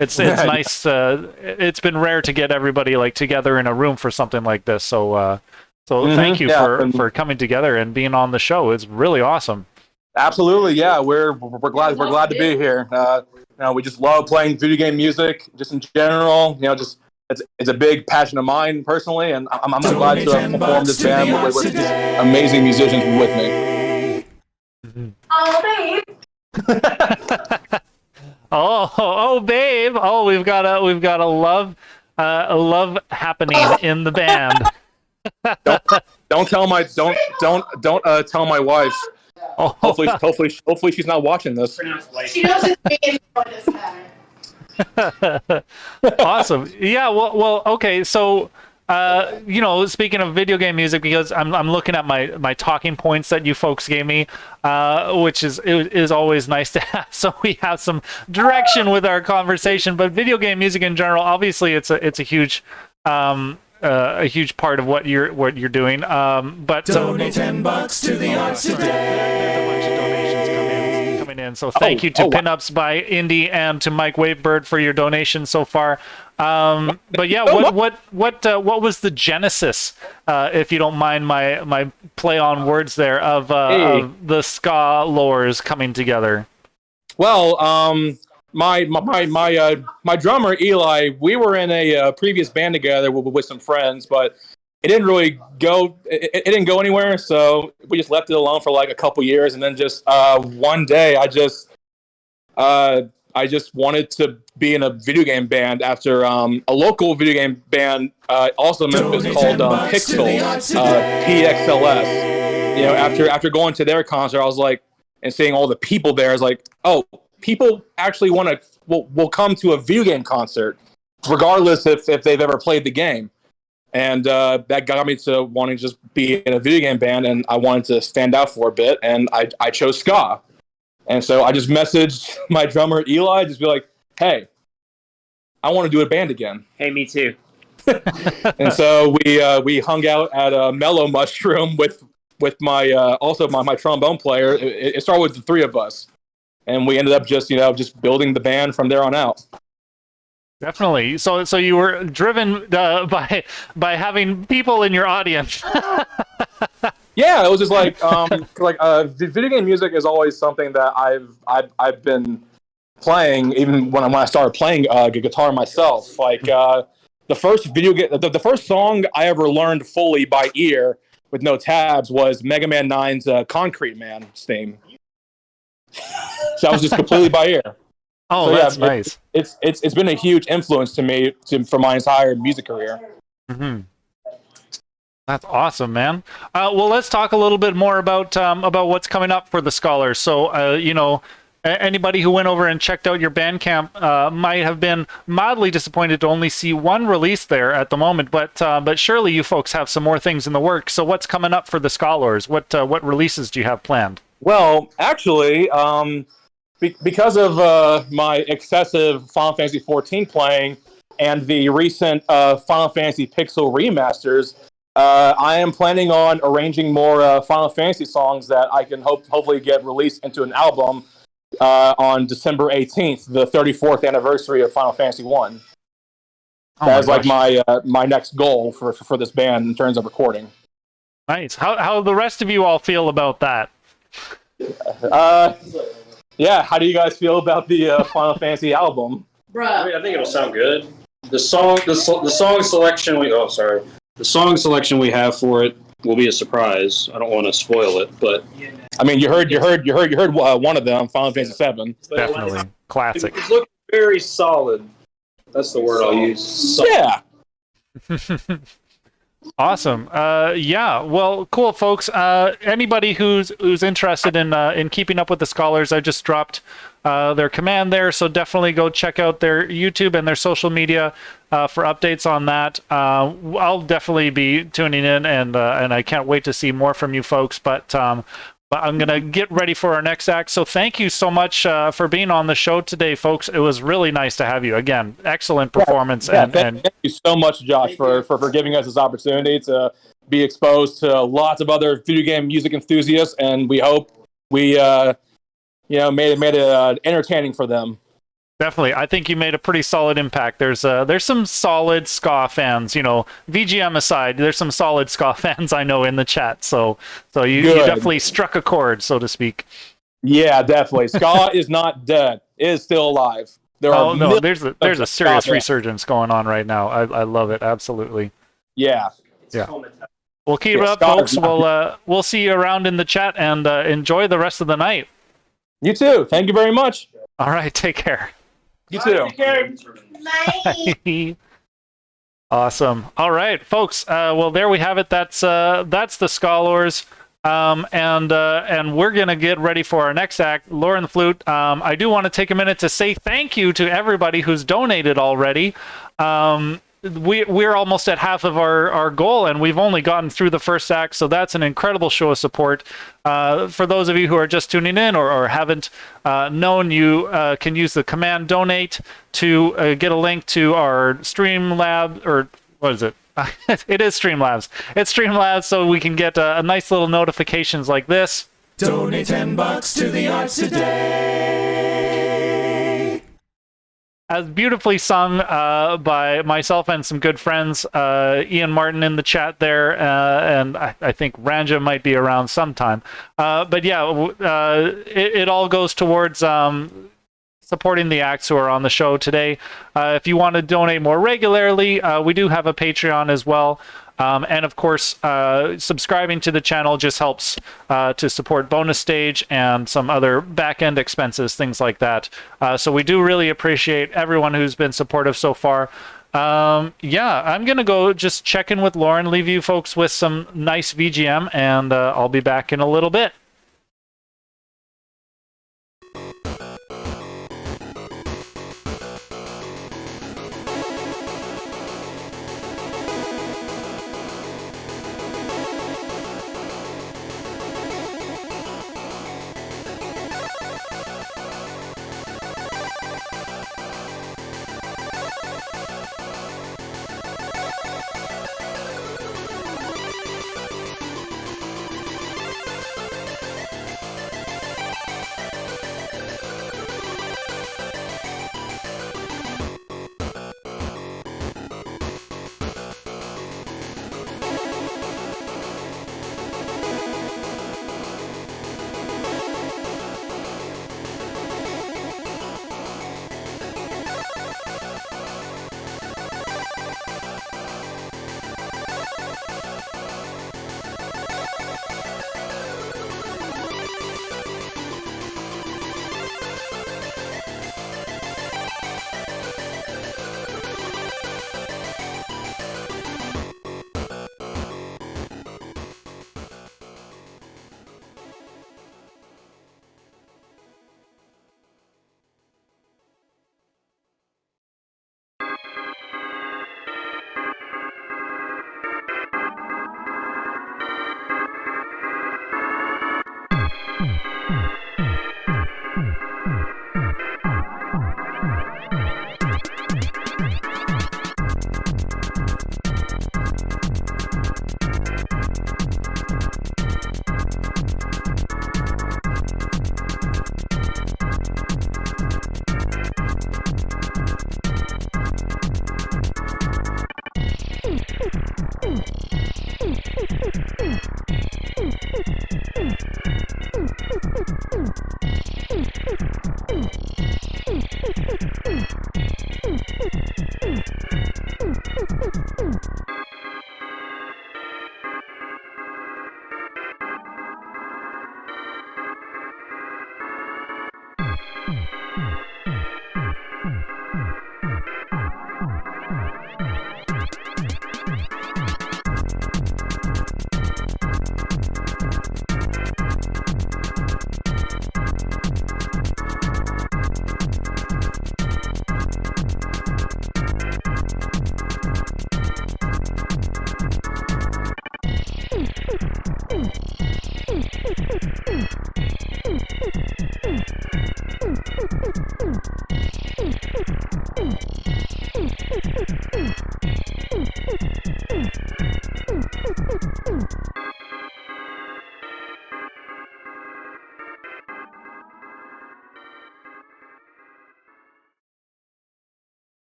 it's nice. It's been rare to get everybody like together in a room for something like this. So thank you for coming together and being on the show. It's really awesome. Absolutely, yeah. We're glad to be here. We just love playing video game music, just in general. Just it's a big passion of mine personally, and I'm glad to perform this band with these amazing musicians with me. Oh, babe. Oh, babe. Oh, we've got a love happening in the band. Don't tell my wife. Oh, Hopefully she's not watching this. She knows it's being this time. Awesome. Yeah. Well. Okay. So, speaking of video game music, because I'm looking at my talking points that you folks gave me, which is always nice to have. So we have some direction with our conversation. But video game music in general, obviously, it's a huge part of what you're doing. But Donate $10 to the arts today. There's a bunch of donations coming in. So thank you to Pinups by Indy and to Mike Wavebird for your donation so far. But yeah, what was the genesis, if you don't mind my play on words there, of the ska lores coming together? Well, my drummer Eli, we were in a previous band together with some friends, but it didn't really go. It didn't go anywhere, so we just left it alone for like a couple years, and then just one day, I just wanted to be in a video game band after a local video game band, also in Memphis, called Tiggsvoice, PXLS. After going to their concert, I was like, and seeing all the people there, I was like, oh, people actually will come to a video game concert, regardless if they've ever played the game. And that got me to wanting to just be in a video game band, and I wanted to stand out for a bit, and I chose ska. And so I just messaged my drummer Eli, just be like, hey, I want to do a band again. Hey, me too. And so we hung out at a Mellow Mushroom with my also my trombone player. It started with the three of us, and we ended up just building the band from there on out. Definitely. So you were driven by having people in your audience. Yeah, it was just like video game music is always something that I've been playing even when I started playing guitar myself. Like the first song I ever learned fully by ear with no tabs was Mega Man 9's Concrete Man theme. So I was just completely by ear. Oh, so, that's nice. It's been a huge influence to me for my entire music career. Mm-hmm. That's awesome, man. Well, let's talk a little bit more about what's coming up for the Scholars. So, anybody who went over and checked out your Bandcamp might have been mildly disappointed to only see one release there at the moment. But surely you folks have some more things in the works. So, what's coming up for the Scholars? What releases do you have planned? Well, actually, because of my excessive Final Fantasy XIV playing and the recent Final Fantasy Pixel remasters, I am planning on arranging more Final Fantasy songs that I can hopefully get released into an album on December 18th, the 34th anniversary of Final Fantasy 1. That is like my next goal for this band in terms of recording. Nice. How the rest of you all feel about that? Yeah. How do you guys feel about the Final Fantasy album? Bruh. I mean, I think it'll sound good. The song selection the song selection we have for it will be a surprise. I don't want to spoil it, but I mean, you heard one of them, Final Fantasy 7. Definitely classic. It looks very solid. That's the word I'll use. Solid. Yeah. Awesome. Yeah. Well, cool, folks. Anybody who's interested in keeping up with the scholars, I just dropped their command there, so definitely go check out their YouTube and their social media for updates on that. I'll definitely be tuning in, and I can't wait to see more from you folks. But I'm gonna get ready for our next act. So thank you so much for being on the show today, folks. It was really nice to have you again. Excellent performance. Yeah, and thank you so much, Josh, for giving us this opportunity to be exposed to lots of other video game music enthusiasts, and we hope we made it entertaining for them. Definitely. I think you made a pretty solid impact. There's some solid ska fans, VGM aside, there's some solid ska fans I know in the chat. So you definitely struck a chord, so to speak. Yeah, definitely. Ska is not dead. It is still alive. There's a serious resurgence going on right now. I love it. Absolutely. Yeah. Well, keep it up, folks. We'll see you around in the chat, and enjoy the rest of the night. You too. Thank you very much. All right. Take care. You too. Bye. Awesome. All right, folks. Well, there we have it. That's the Scholars. And we're gonna get ready for our next act, LaurentheFlute. I do want to take a minute to say thank you to everybody who's donated already. We're almost at half of our goal, and we've only gotten through the first act, so that's an incredible show of support. For those of you who are just tuning in or haven't known, you can use the command donate to get a link to our Streamlab, or what is it? It is Streamlabs. It's Streamlabs, so we can get a nice little notifications like this. Donate $10 to the arts today. As beautifully sung by myself and some good friends, Ian Martin in the chat there, and I think Ranja might be around sometime. But yeah, it all goes towards supporting the acts who are on the show today. If you want to donate more regularly, we do have a Patreon as well. And of course, subscribing to the channel just helps to support bonus stage and some other back-end expenses, things like that. So we do really appreciate everyone who's been supportive so far. Yeah, I'm going to go just check in with Lauren, leave you folks with some nice VGM, and I'll be back in a little bit.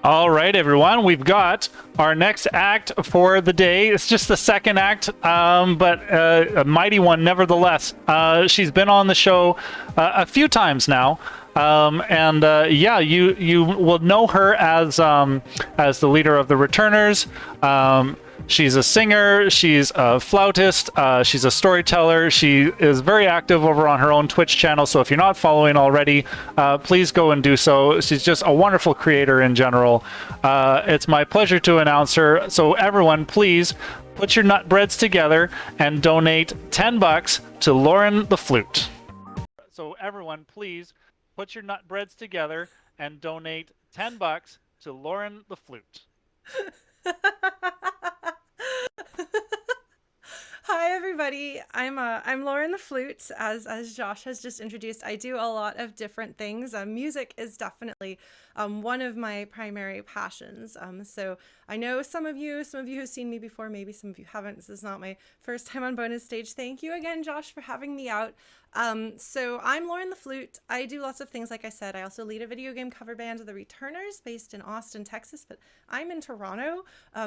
All right, everyone, we've got our next act for the day. It's just the second act, but a mighty one nevertheless. She's been on the show a few times now. Yeah, you will know her as the leader of the Returners. She's a singer, she's a flautist, she's a storyteller. She is very active over on her own Twitch channel, so if you're not following already, please go and do so. She's just a wonderful creator in general. It's my pleasure to announce her. So everyone, please put your nut breads together and donate $10 to LaurentheFlute. So everyone, please put your nut breads together and donate $10 to LaurentheFlute. Hi everybody, I'm LaurentheFlute. As Josh has just introduced, I do a lot of different things. Music is definitely one of my primary passions. So I know some of you have seen me before, maybe some of you haven't. This is not my first time on bonus stage. Thank you again, Josh, for having me out. So I'm LaurentheFlute. I do lots of things, like I said. I also lead a video game cover band, The Returners, based in Austin, Texas, but I'm in Toronto.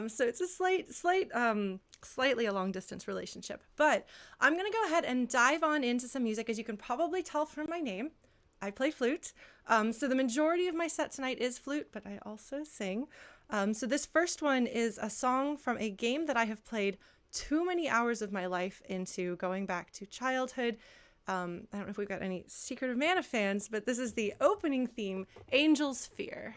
So it's a slightly a long distance relationship. But I'm going to go ahead and dive on into some music. As you can probably tell from my name, I play flute. So the majority of my set tonight is flute, but I also sing. So this first one is a song from a game that I have played too many hours of my life into, going back to childhood. I don't know if we've got any Secret of Mana fans, but this is the opening theme, Angel's Fear.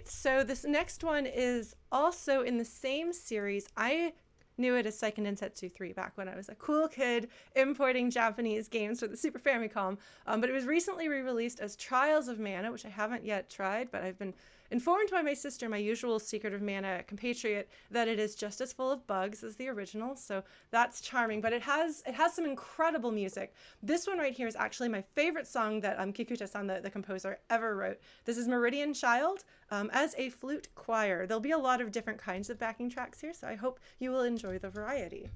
So this next one is also in the same series. I knew it as Seiken Densetsu 3 back when I was a cool kid importing Japanese games for the Super Famicom, but it was recently re-released as Trials of Mana, which I haven't yet tried, but I've been informed by my sister, my usual Secret of Mana compatriot, that it is just as full of bugs as the original, so that's charming, but it has some incredible music. This one right here is actually my favorite song that Kikuta-san, the composer, ever wrote. This is Meridian Child as a flute choir. There'll be a lot of different kinds of backing tracks here, so I hope you will enjoy the variety.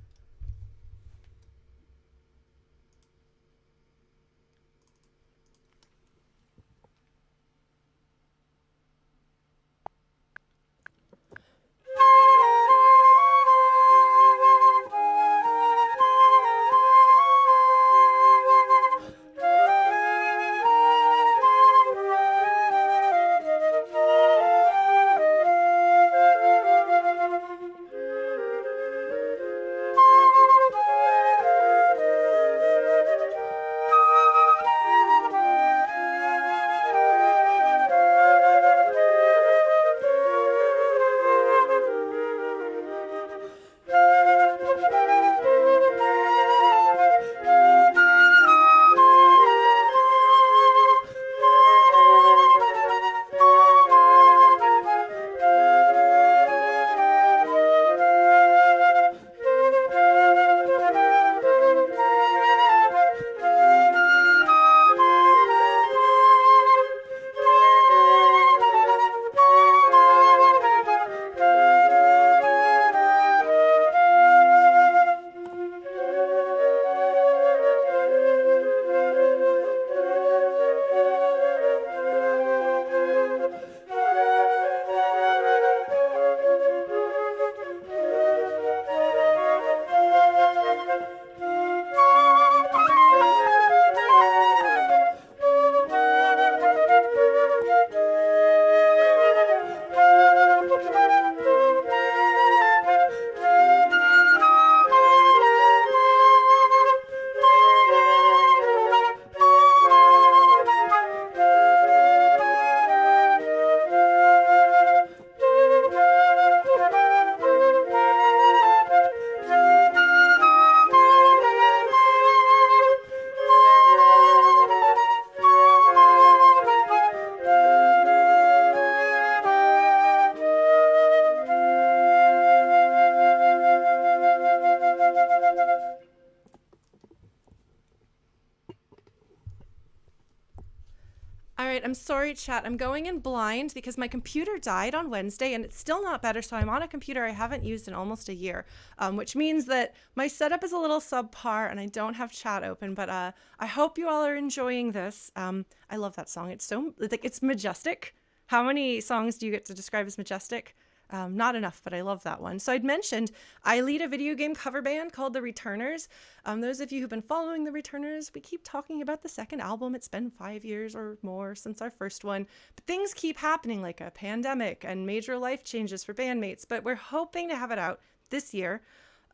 right, I'm sorry, chat. I'm going in blind because my computer died on Wednesday and it's still not better. So I'm on a computer I haven't used in almost a year, which means that my setup is a little subpar and I don't have chat open. But I hope you all are enjoying this. I love that song. It's so like it's majestic. How many songs do you get to describe as majestic? Not enough, but I love that one. So I'd mentioned I lead a video game cover band called The Returners. Those of you who've been following The Returners, we keep talking about the second album. It's been 5 years or more since our first one. But things keep happening like a pandemic and major life changes for bandmates. But we're hoping to have it out this year.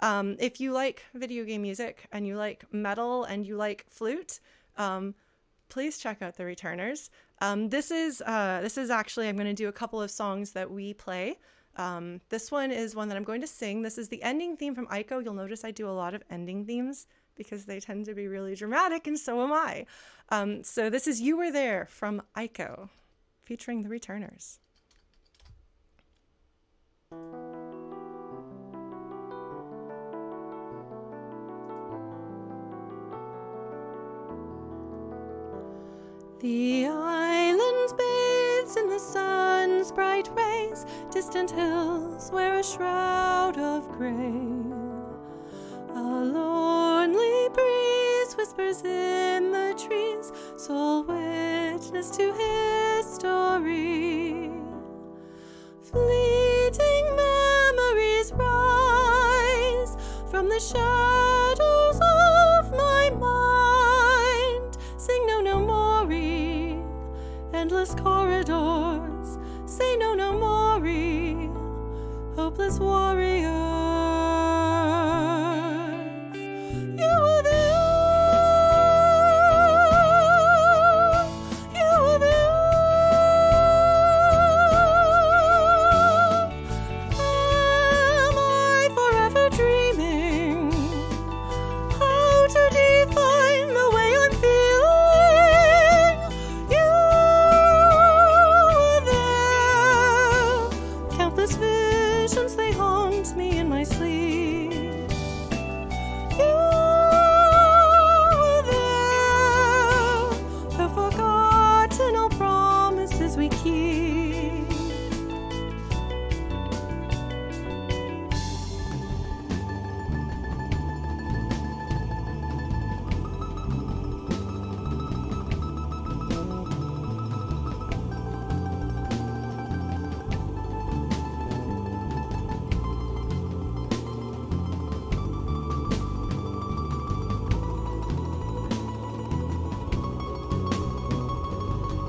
If you like video game music and you like metal and you like flute, please check out The Returners. This is actually, I'm going to do a couple of songs that we play. This one is one that I'm going to sing. This is the ending theme from Ico. You'll notice I do a lot of ending themes because they tend to be really dramatic, and so am I. So this is You Were There from Ico, featuring The Returners. The island bathes in the sun's bright rays, distant hills wear a shroud of gray. A lonely breeze whispers in the trees, sole witness to history. Fleeting memories rise from the shadows of my mind. Sing no, no more. Endless corridors, say no, no more. Hopeless warriors. You were there. You were there. Am I forever dreaming? How to define the way I'm feeling? You visions, they haunt me in my sleep. You were there, the forgotten all promises we keep.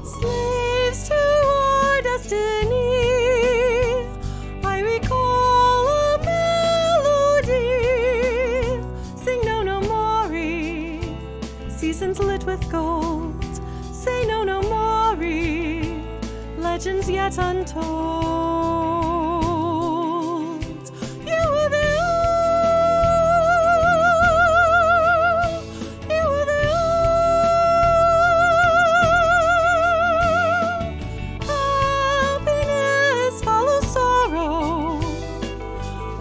Slaves to our destiny, I recall a melody. Sing no, no more. Seasons lit with gold. Say no, no more. Legends yet untold. You were there. You were there. Happiness follows sorrow.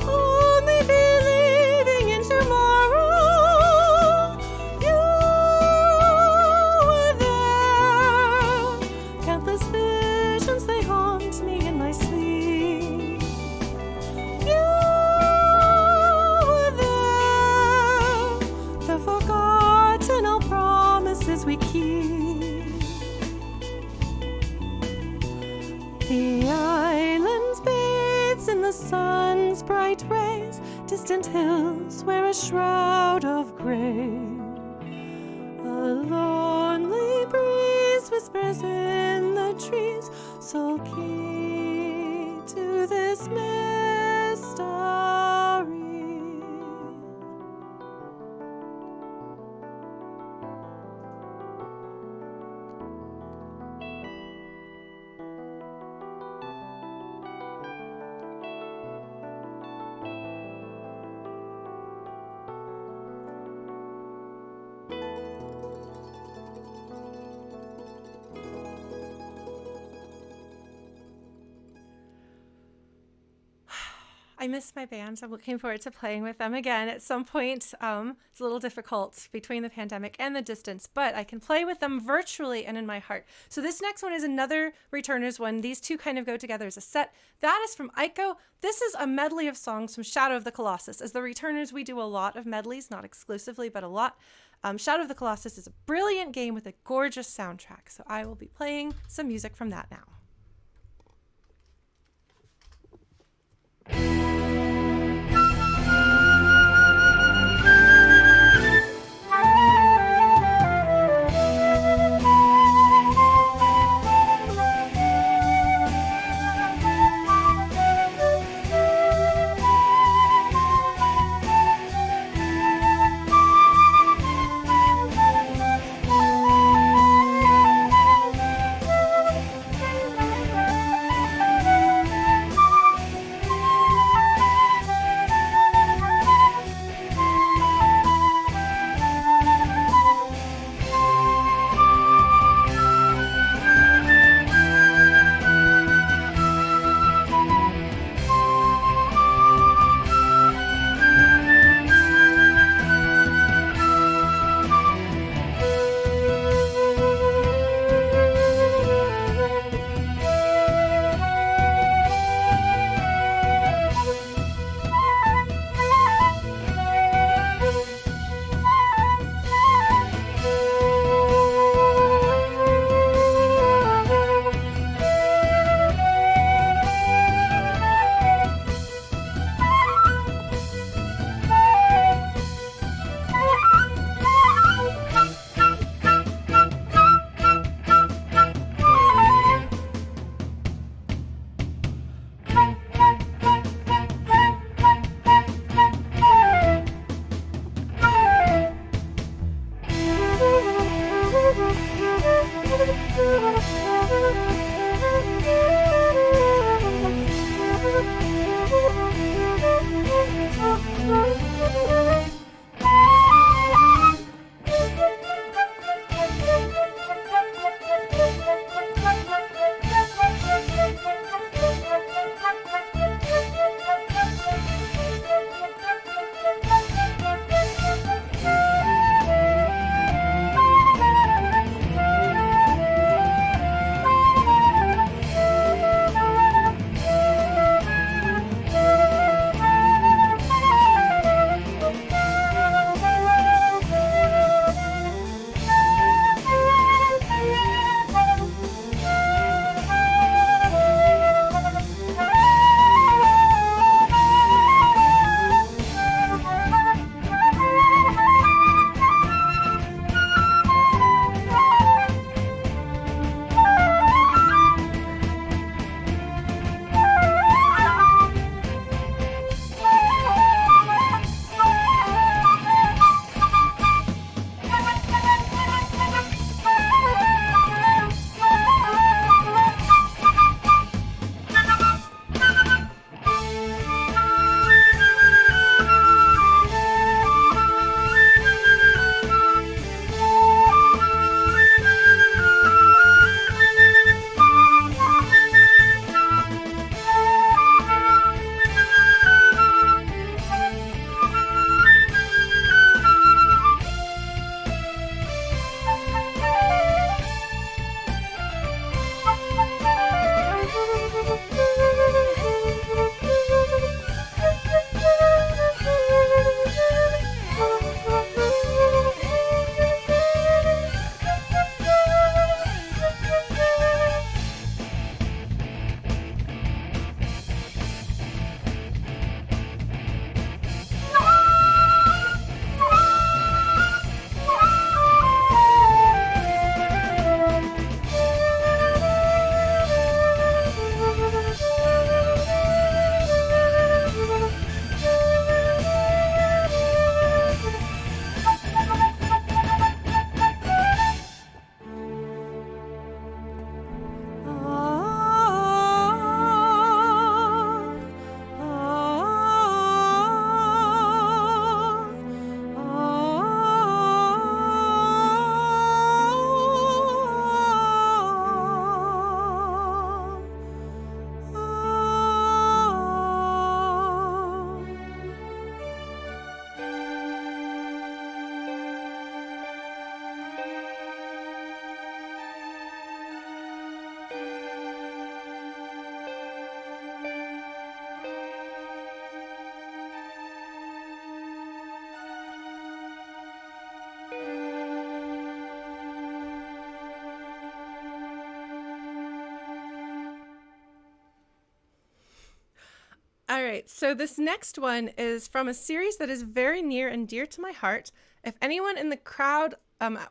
Only believing in tomorrow. You were there. Countless visions, they haunt me in my sleep. You were there. The forgotten all promises we keep. The island bathes in the sun's bright rays, distant hills wear a shroud of gray. A lonely breeze whispers in the trees, so key to this mystery. I miss my band. I'm looking forward to playing with them again at some point. It's a little difficult between the pandemic and the distance, but I can play with them virtually and in my heart. So this next one is another Returners one. These two kind of go together as a set. That is from Ico. This is a medley of songs from Shadow of the Colossus. As the Returners, we do a lot of medleys, not exclusively, but a lot. Shadow of the Colossus is a brilliant game with a gorgeous soundtrack. So I will be playing some music from that now. right, so this next one is from a series that is very near and dear to my heart. If anyone in the crowd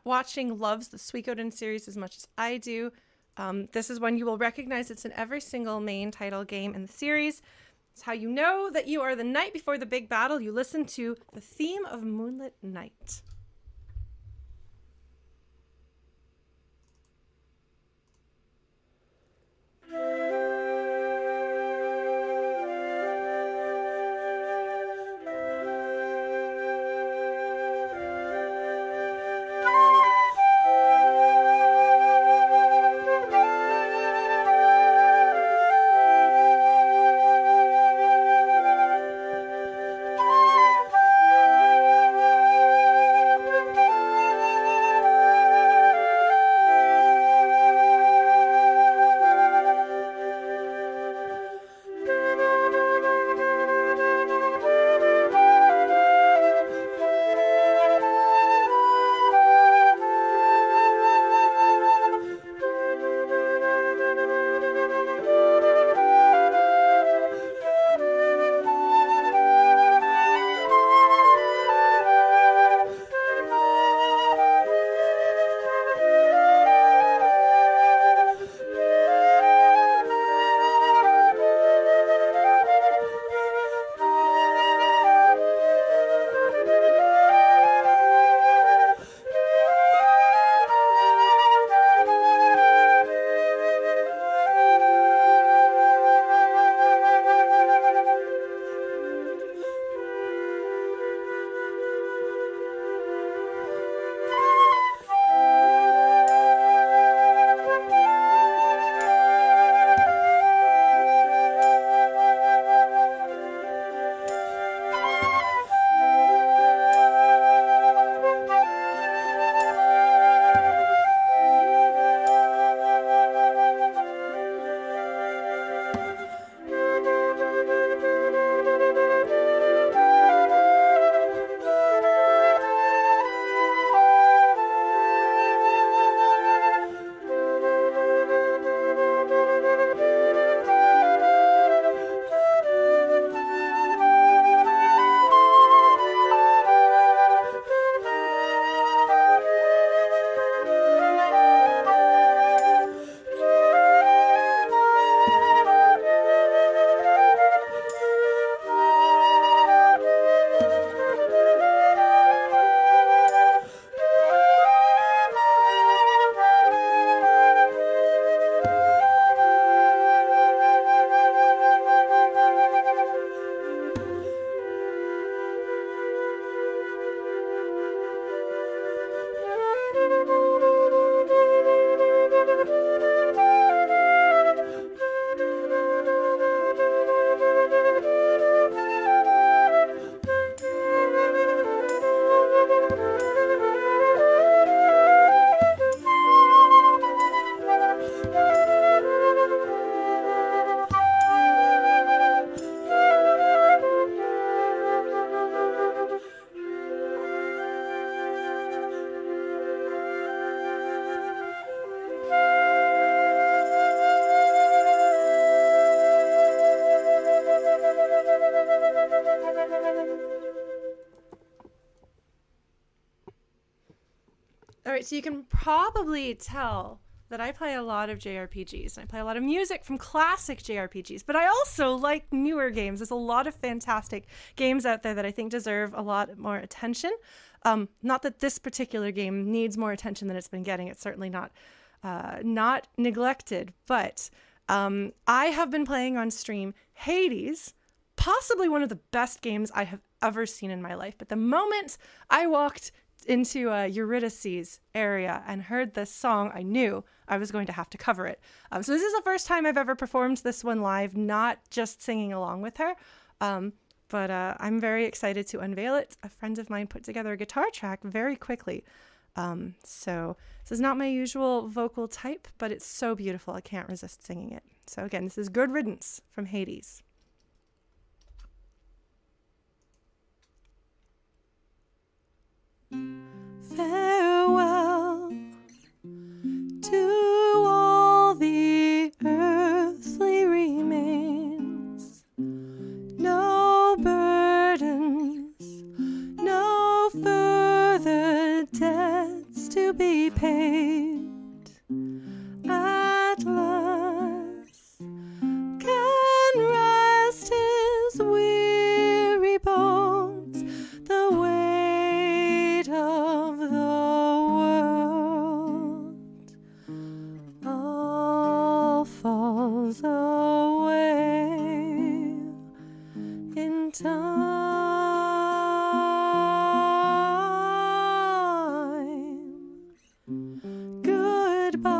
watching loves the Suikoden series as much as I do, this is one you will recognize. It's in every single main title game in the series. It's how you know that you are the night before the big battle. You listen to the theme of Moonlit Night. All right, so you can probably tell that I play a lot of JRPGs, and I play a lot of music from classic JRPGs, but I also like newer games. There's a lot of fantastic games out there that I think deserve a lot more attention. Not that this particular game needs more attention than it's been getting. It's certainly not neglected, but I have been playing on stream Hades, possibly one of the best games I have ever seen in my life. But the moment I walked into Eurydice's area and heard this song, I knew I was going to have to cover it. So this is the first time I've ever performed this one live, not just singing along with her. But I'm very excited to unveil it. A friend of mine put together a guitar track very quickly. So this is not my usual vocal type, but it's so beautiful I can't resist singing it. So again, this is Good Riddance from Hades. Farewell to all the earthly remains. No be paid. At last can rest his weary bones, the weight of the world all falls away in time. Goodbye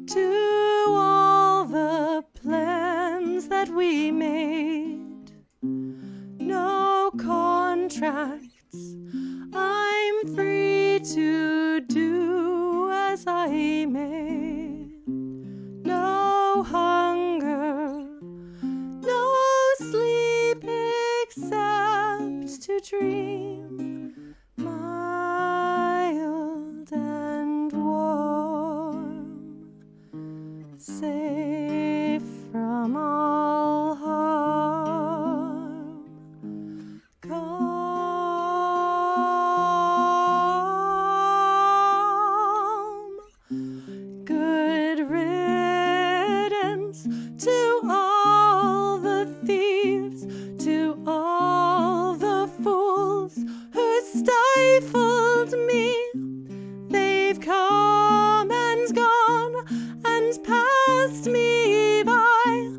to all the plans that we made. No contracts, I'm free to do as I may. No hunger, no sleep except to dream, mild and warm, safe from all harm, calm. Good riddance to all the thieves, to all the fools who stifled me. They've come and gone and passed me by.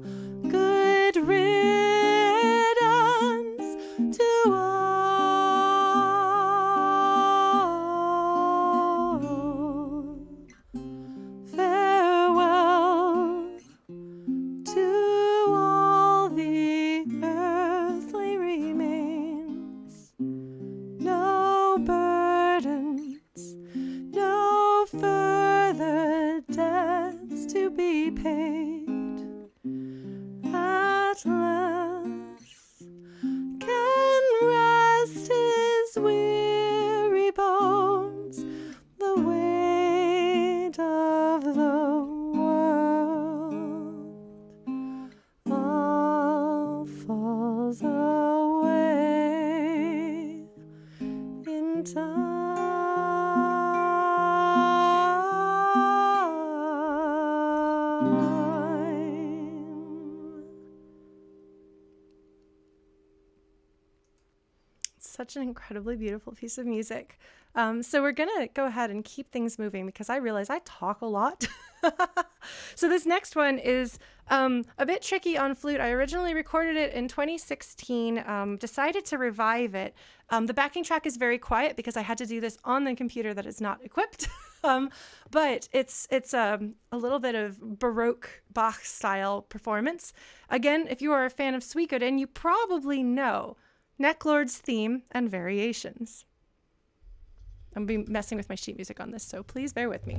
Good riddance to all. Farewell to all the earthly remains. No burdens, no further debts to be paid. At last can rest his weary bones, the weight of the world all falls away in time. Such an incredibly beautiful piece of music. So we're gonna go ahead and keep things moving because I realize I talk a lot. So this next one is a bit tricky on flute. I originally recorded it in 2016, decided to revive it. The backing track is very quiet because I had to do this on the computer that is not equipped. But it's a little bit of Baroque Bach style performance. Again, if you are a fan of Suikoden, you probably know Necklord's theme and variations. I'm going to be messing with my sheet music on this, so please bear with me.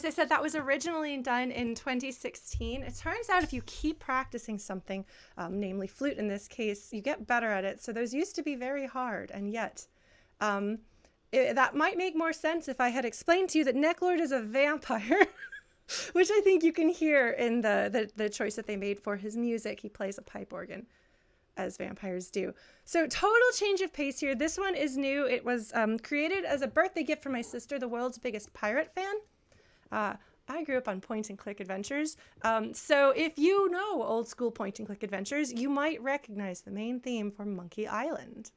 as I said, that was originally done in 2016. It turns out if you keep practicing something, namely flute in this case, you get better at it. So those used to be very hard, and yet that might make more sense if I had explained to you that Necklord is a vampire, which I think you can hear in the choice that they made for his music. He plays a pipe organ, as vampires do. So total change of pace here. This one is new. It was created as a birthday gift for my sister, the world's biggest pirate fan. I grew up on point-and-click adventures, so if you know old school point-and-click adventures, you might recognize the main theme from Monkey Island.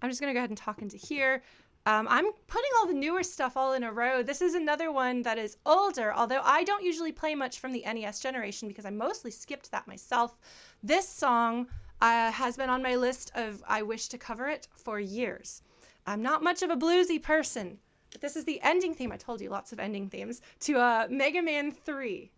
I'm just going to go ahead and talk into here. I'm putting all the newer stuff all in a row. This is another one that is older, although I don't usually play much from the NES generation because I mostly skipped that myself. This song has been on my list of I wish to cover it for years. I'm not much of a bluesy person, but this is the ending theme. I told you, lots of ending themes to Mega Man 3.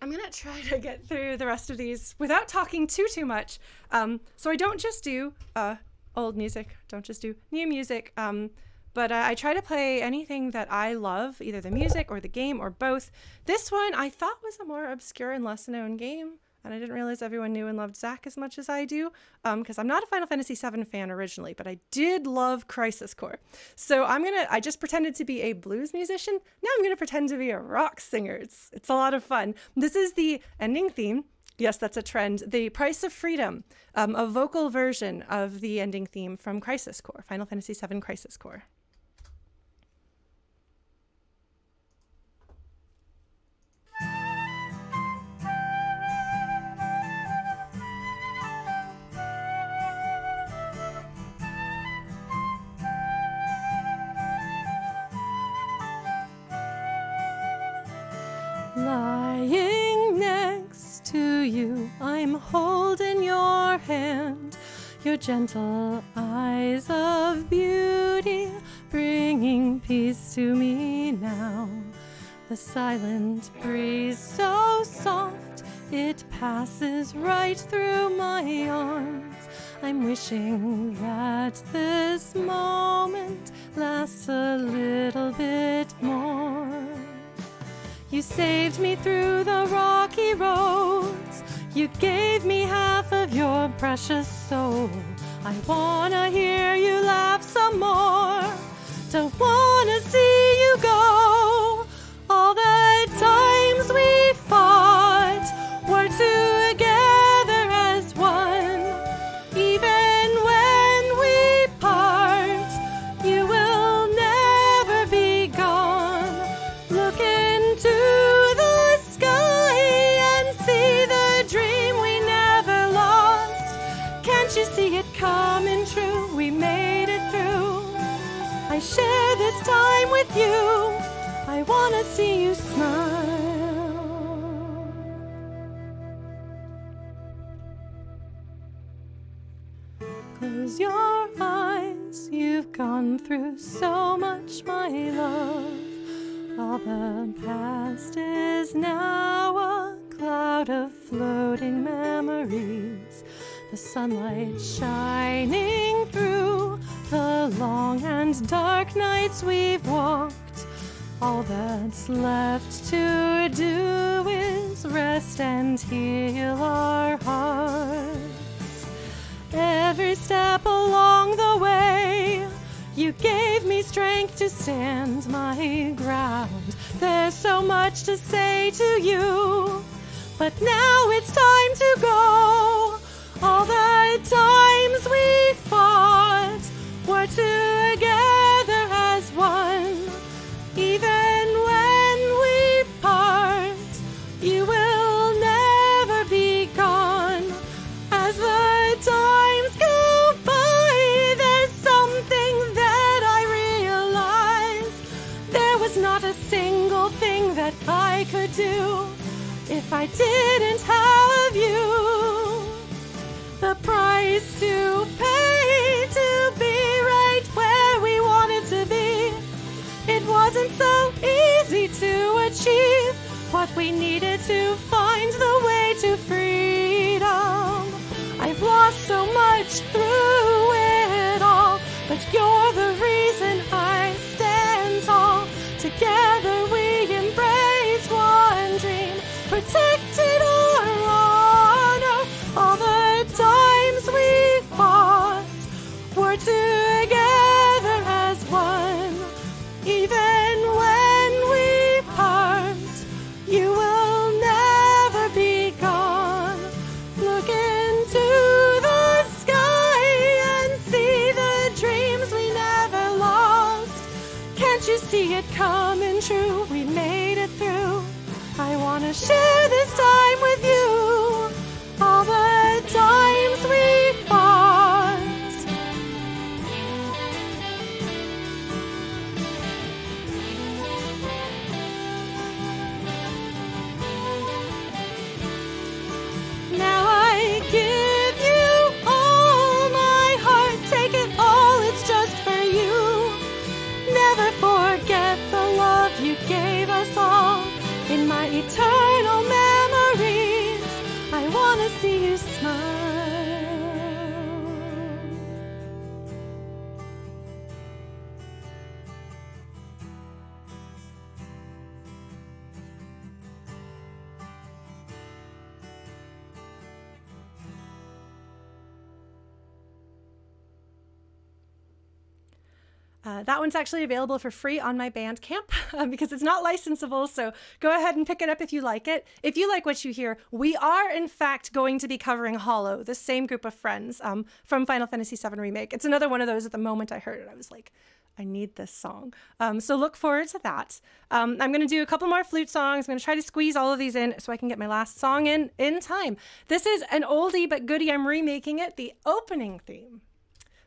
I'm gonna try to get through the rest of these without talking too much. So I don't just do old music, don't just do new music, but I try to play anything that I love, either the music or the game or both. This one I thought was a more obscure and less known game, and I didn't realize everyone knew and loved Zack as much as I do, because I'm not a Final Fantasy VII fan originally, but I did love Crisis Core. So I just pretended to be a blues musician. Now I'm gonna pretend to be a rock singer. It's a lot of fun. This is the ending theme. Yes, that's a trend. The Price of Freedom, a vocal version of the ending theme from Crisis Core, Final Fantasy VII Crisis Core. Lying next to you, I'm holding your hand, your gentle eyes of beauty, bringing peace to me now. The silent breeze so soft, it passes right through my arms. I'm wishing that this moment lasts a little bit more. You saved me through the rocky roads. You gave me half of your precious soul. I wanna hear you laugh some more. Don't wanna see you go. All the times we fought were together as one. Even when we part, you will never be gone. Look into the sky and see the dream we never lost. Can't you see it coming true? We made it through. I share this time with you. I wanna see you smile. Close your eyes, you've gone through so much, my love. All the past is now a cloud of floating memories. The sunlight shining through the long and dark nights we've walked. All that's left to do is rest and heal our hearts. Every step along the way, you gave me strength to stand my ground. There's so much to say to you, but now it's time to go. All the times we fought were together as one. Even when we part, you will never be gone. As the times go by, there's something that I realized. There was not a single thing that I could do if I didn't have you. The price to pay to be right where we wanted to be. It wasn't so easy to achieve what we needed to find the way to freedom. I've lost so much through it all, but you're the reason I stand tall. Together we embrace one dream, protected our honor. All the times we fought were together as one. Even when we part, you will never be gone. Look into the sky and see the dreams we never lost. Can't you see it coming true? We made it through. I wanna share this time with you. All the times we fought. Now I give you all my heart. Take it all, it's just for you. Never forget the love you gave us all. In my eternal memories, That one's actually available for free on my Bandcamp because it's not licensable. So go ahead and pick it up if you like it. If you like what you hear, we are in fact going to be covering Hollow, the same group of friends from Final Fantasy VII Remake. It's another one of those. At the moment I heard it, I was like, I need this song. So look forward to that. I'm going to do a couple more flute songs. I'm going to try to squeeze all of these in so I can get my last song in time. This is an oldie but goodie. I'm remaking it, the opening theme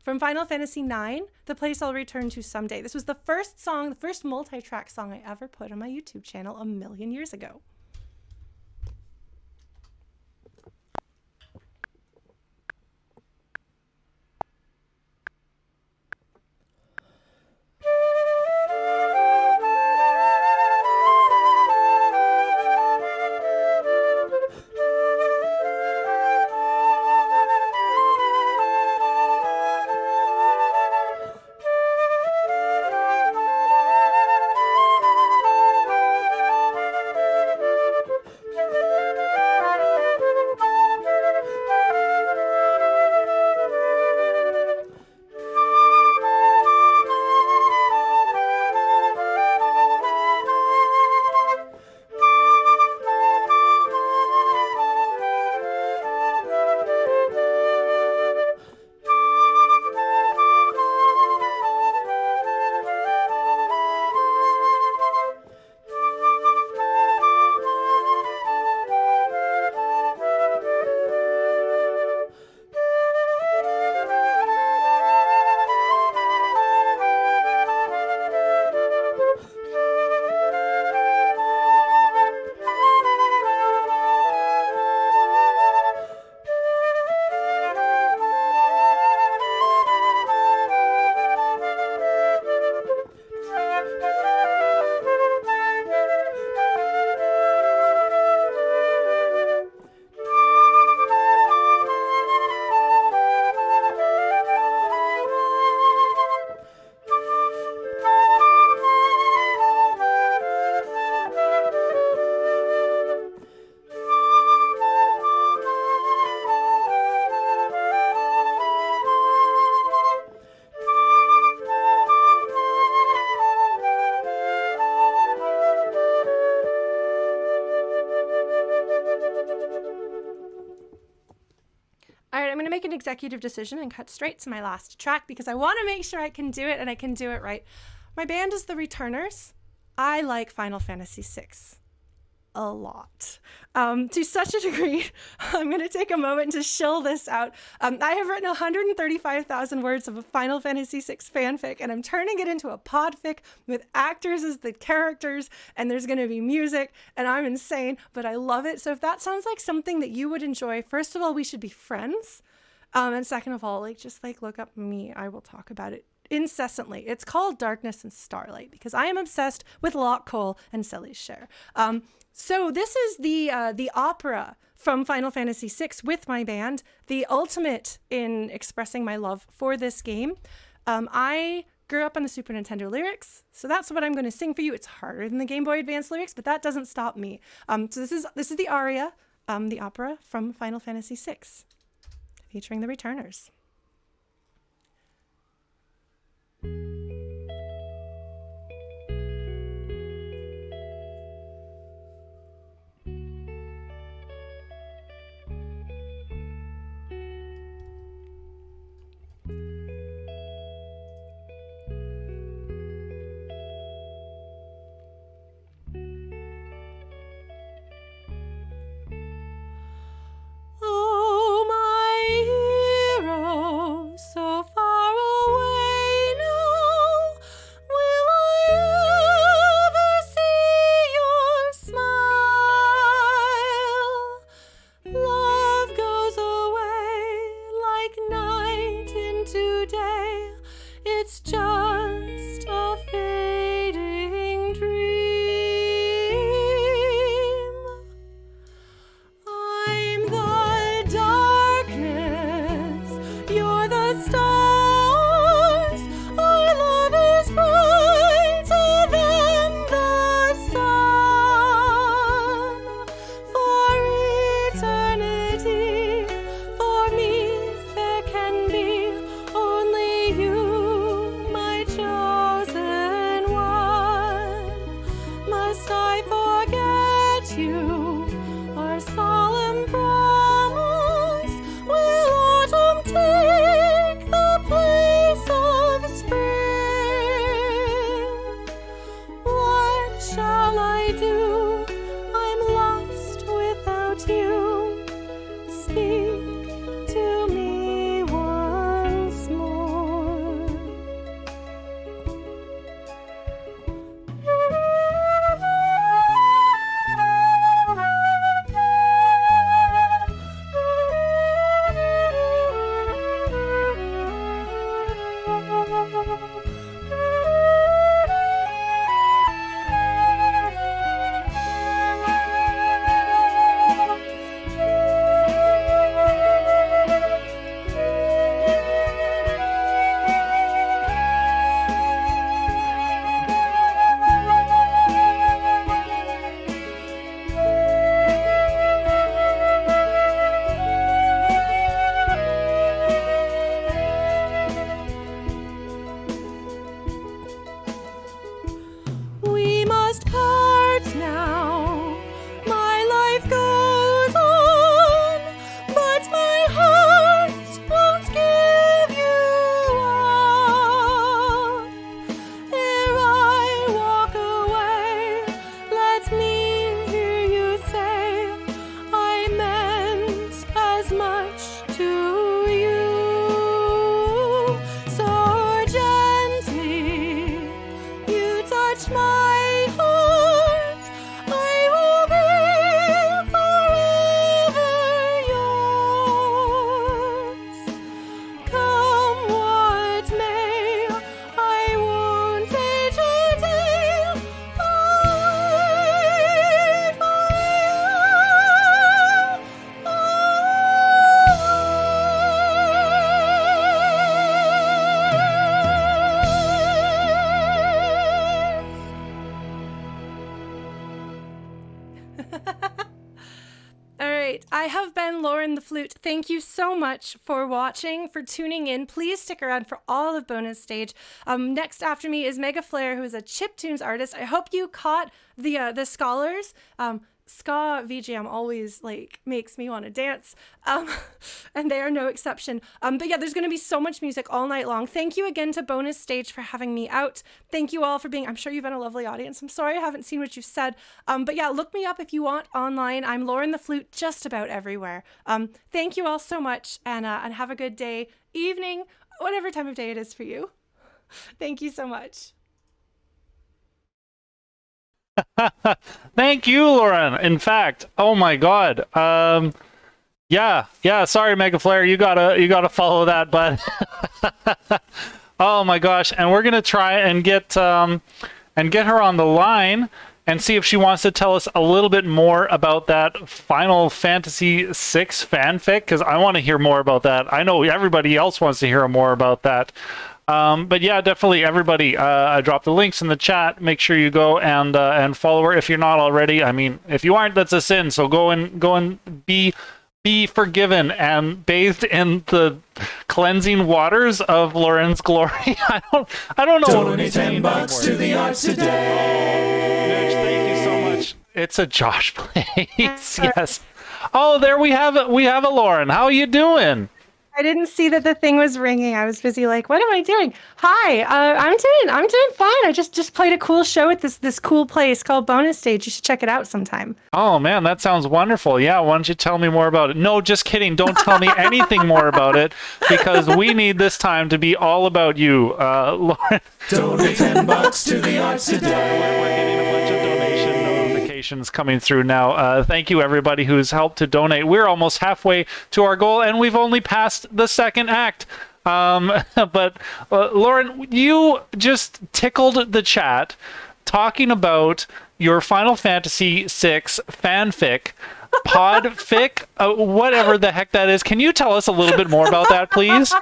from Final Fantasy IX, The Place I'll Return to Someday. This was the first song, the first multi-track song I ever put on my YouTube channel a million years ago. Make an executive decision and cut straight to my last track because I want to make sure I can do it and I can do it right. My band is the Returners. I like Final Fantasy VI a lot. To such a degree, I'm going to take a moment to shill this out. I have written 135,000 words of a Final Fantasy VI fanfic, and I'm turning it into a podfic with actors as the characters, and there's going to be music, and I'm insane, but I love it. So if that sounds like something that you would enjoy, first of all, we should be friends. And second of all, just look up me. I will talk about it incessantly. It's called Darkness and Starlight because I am obsessed with Lock Cole and Selly's Share. So this is the opera from Final Fantasy VI with my band, the ultimate in expressing my love for this game. I grew up on the Super Nintendo lyrics, so that's what I'm going to sing for you. It's harder than the Game Boy Advance lyrics, but that doesn't stop me. So this is the aria, the opera from Final Fantasy VI, featuring the Returners. Joy. I have been Lauren the Flute. Thank you so much for watching, for tuning in. Please stick around for all of bonus stage. Next after me is Mega Flare, who is a chiptunes artist. I hope you caught the scholars. Ska VJM always makes me want to dance, and they are no exception. But yeah, there's going to be so much music all night long. Thank you again to Bonus Stage for having me out. Thank you all for being, I'm sure you've been a lovely audience. I'm sorry I haven't seen what you've said. But yeah, look me up if you want online. I'm Lauren the Flute just about everywhere. Thank you all so much, and have a good day, evening, whatever time of day it is for you. Thank you so much. Thank you, Lauren. In fact, oh my God. Yeah. Sorry, Mega Flare, you gotta follow that, bud. Oh my gosh, and we're gonna try and get her on the line and see if she wants to tell us a little bit more about that Final Fantasy VI fanfic, because I want to hear more about that. I know everybody else wants to hear more about that. But yeah, definitely everybody, I dropped the links in the chat. Make sure you go and follow her if you're not already. I mean, if you aren't, that's a sin. So go and be forgiven and bathed in the cleansing waters of Lauren's glory. I don't know. Donate $10 to the arts today. Mitch, thank you so much. It's a Josh place. Yes. Oh, there we have it. We have a Lauren. How are you doing? I didn't see that the thing was ringing. I was busy what am I doing? Hi, I'm doing fine. I just played a cool show at this cool place called Bonus Stage. You should check it out sometime. Oh man, that sounds wonderful. Yeah, why don't you tell me more about it? No, just kidding. Don't tell me anything more about it, because we need this time to be all about you, Lauren. Donate $10 to the arts today. We're getting a bunch of donation notifications coming through now. Thank you everybody who's helped to donate. We're almost halfway to our goal, and we've only passed the second act. But Lauren, you just tickled the chat talking about your Final Fantasy VI fanfic, podfic, whatever the heck that is. Can you tell us a little bit more about that, please?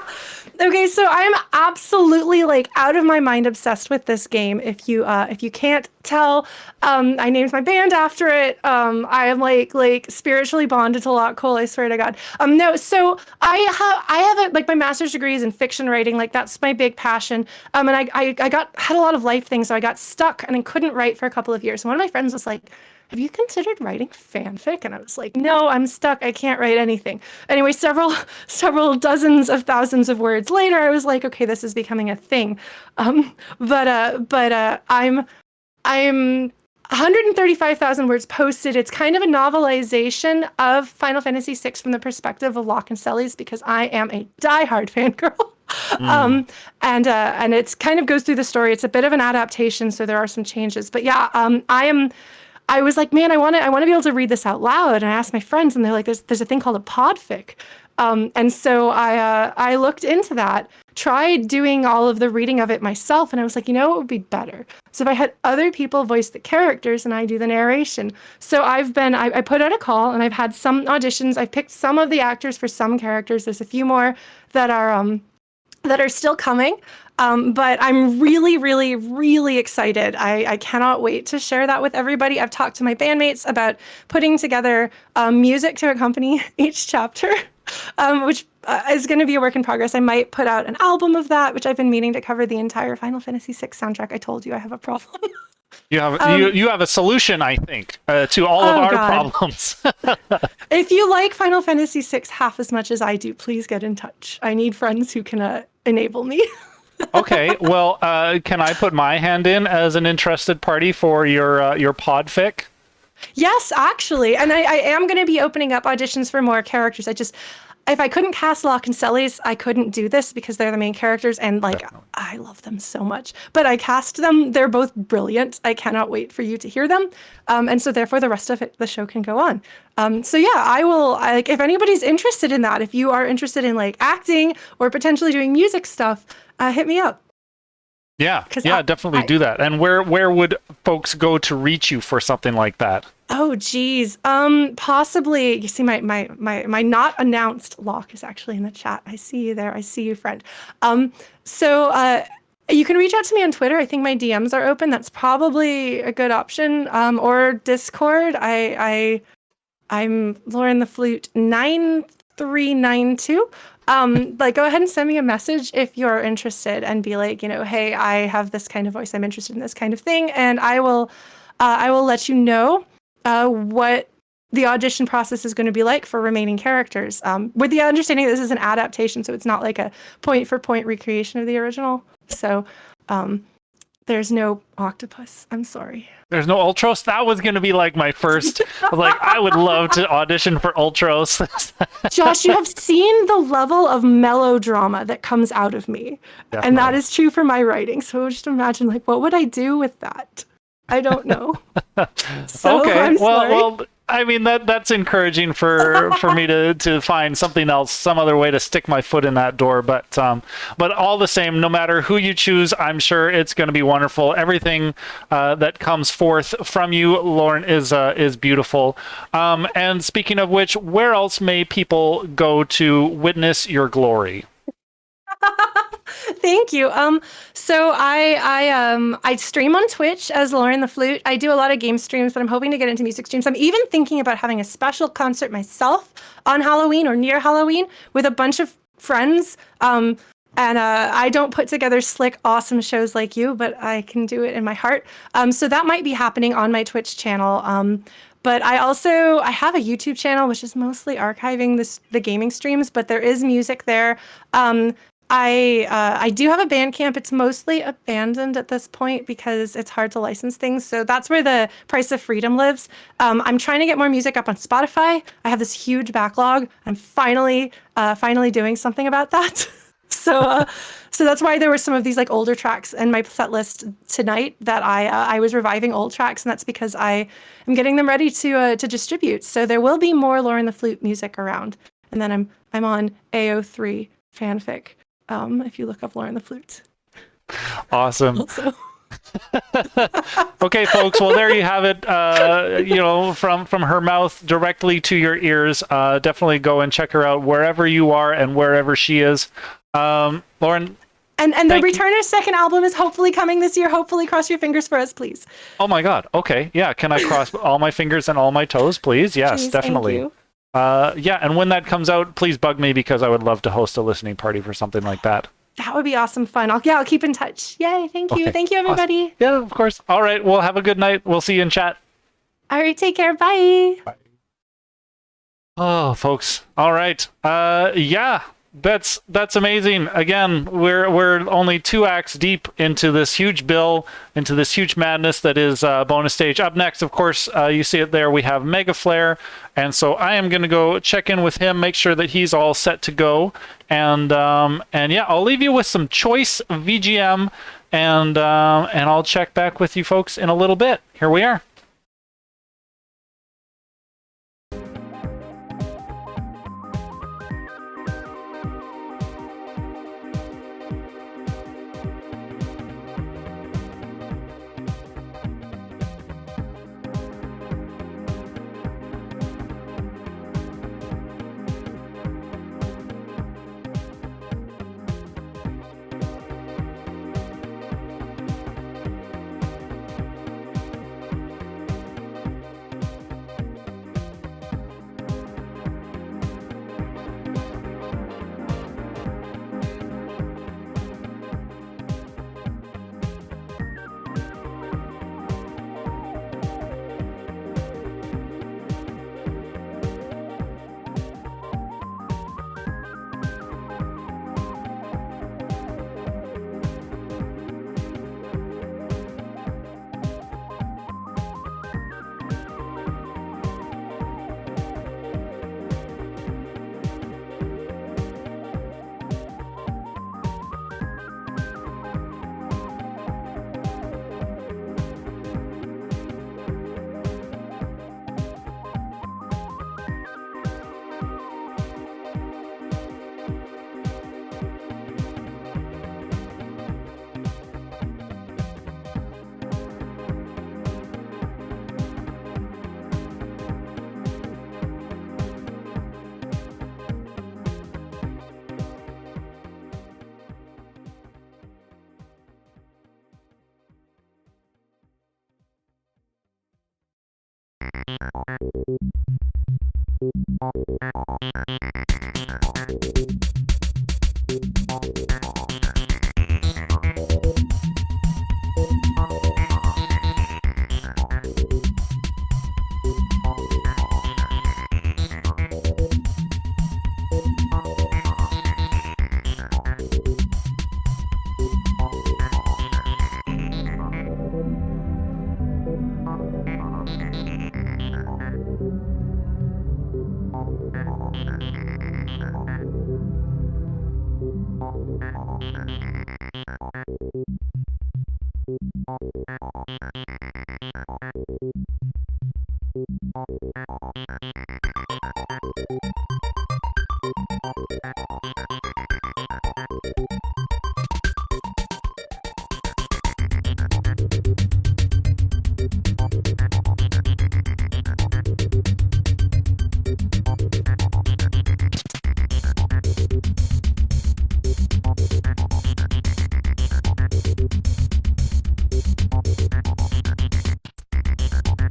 Okay, so I'm absolutely out of my mind obsessed with this game. If you can't tell, I named my band after it. I am like spiritually bonded to Lot Cole, I swear to God. No, so I have my master's degree is in fiction writing. That's my big passion. And I had a lot of life things, so I got stuck and I couldn't write for a couple of years. And one of my friends was like, have you considered writing fanfic? And I was like, no, I'm stuck. I can't write anything. Anyway, several dozens of thousands of words later, I was like, okay, this is becoming a thing. But I'm 135,000 words posted. It's kind of a novelization of Final Fantasy VI from the perspective of Locke and Sellies, because I am a diehard fangirl. And it's kind of goes through the story. It's a bit of an adaptation, so there are some changes. But yeah, I was like, man, I want to be able to read this out loud. And I asked my friends, and they're like, there's a thing called a podfic. And so I looked into that, tried doing all of the reading of it myself, and I was like, what would be better? So if I had other people voice the characters and I do the narration. So I put out a call, and I've had some auditions. I've picked some of the actors for some characters. There's a few more that are still coming. But I'm really, really, really excited. I cannot wait to share that with everybody. I've talked to my bandmates about putting together music to accompany each chapter, which is going to be a work in progress. I might put out an album of that, which I've been meaning to cover the entire Final Fantasy VI soundtrack. I told you I have a problem. You have a solution, I think, to all of our problems. If you like Final Fantasy VI half as much as I do, please get in touch. I need friends who can enable me. Okay, well, can I put my hand in as an interested party for your podfic? Yes, actually, and I am going to be opening up auditions for more characters. If I couldn't cast Locke and Sellies, I couldn't do this because they're the main characters, and I love them so much. But I cast them; they're both brilliant. I cannot wait for you to hear them, and so therefore the rest of the show can go on. So yeah, I will. If anybody's interested in that, if you are interested in acting or potentially doing music stuff, hit me up. Yeah, definitely do that. And where would folks go to reach you for something like that? Oh, geez. Possibly. You see, my not announced Locke is actually in the chat. I see you there. I see you, friend. So you can reach out to me on Twitter. I think my DMs are open. That's probably a good option. Or Discord. I'm Lauren the Flute 9392. Like, go ahead and send me a message if you're interested, and be like, hey, I have this kind of voice. I'm interested in this kind of thing, and I will let you know what the audition process is going to be like for remaining characters. With the understanding that this is an adaptation, so it's not like a point-for-point recreation of the original. So there's no octopus. I'm sorry. There's no Ultros? That was going to be like my first, like, I would love to audition for Ultros. Josh, you have seen the level of melodrama that comes out of me. Definitely. And that is true for my writing. So just imagine, like, what would I do with that? I don't know. So, okay. I'm sorry. Well, I mean, that's encouraging for me to find something else, some other way to stick my foot in that door. But all the same, no matter who you choose, I'm sure it's going to be wonderful. Everything that comes forth from you, Lauren, is beautiful. And speaking of which, where else may people go to witness your glory? Thank you. So I stream on Twitch as Lauren the Flute. I do a lot of game streams, but I'm hoping to get into music streams. I'm even thinking about having a special concert myself on Halloween or near Halloween with a bunch of friends. And I don't put together slick, awesome shows like you, but I can do it in my heart. So that might be happening on my Twitch channel. But I have a YouTube channel, which is mostly archiving the gaming streams, but there is music there. I do have a Bandcamp. It's mostly abandoned at this point because it's hard to license things. So that's where the price of freedom lives. I'm trying to get more music up on Spotify. I have this huge backlog. I'm finally doing something about that. So that's why there were some of these like older tracks in my set list tonight that I was reviving old tracks, and that's because I am getting them ready to distribute. So there will be more Lauren the Flute music around, and then I'm on AO3 fanfic. If you look up Lauren the Flute. Awesome. Also. Okay, folks. Well, there you have it. From her mouth directly to your ears. Definitely go and check her out wherever you are and wherever she is. Lauren. And the Returner's second album is hopefully coming this year. Hopefully, cross your fingers for us, please. Oh my God. Okay. Yeah. Can I cross all my fingers and all my toes, please? Yes, Please, definitely. Thank you. Yeah, and when that comes out, please bug me because I would love to host a listening party for something like that. That would be awesome fun. I'll keep in touch. Yay, thank you. Okay. Thank you, everybody. Awesome. Yeah, of course. All right, well, have a good night. We'll see you in chat. All right, take care. Bye. Oh, folks. All right. Yeah, that's amazing. Again, we're only 2 acts deep into this huge bill, into this huge madness that is bonus stage. Up next, of course, you see it there. We have Mega Flare, and so I am going to go check in with him, make sure that he's all set to go, and yeah, I'll leave you with some choice VGM, and I'll check back with you folks in a little bit. Here we are.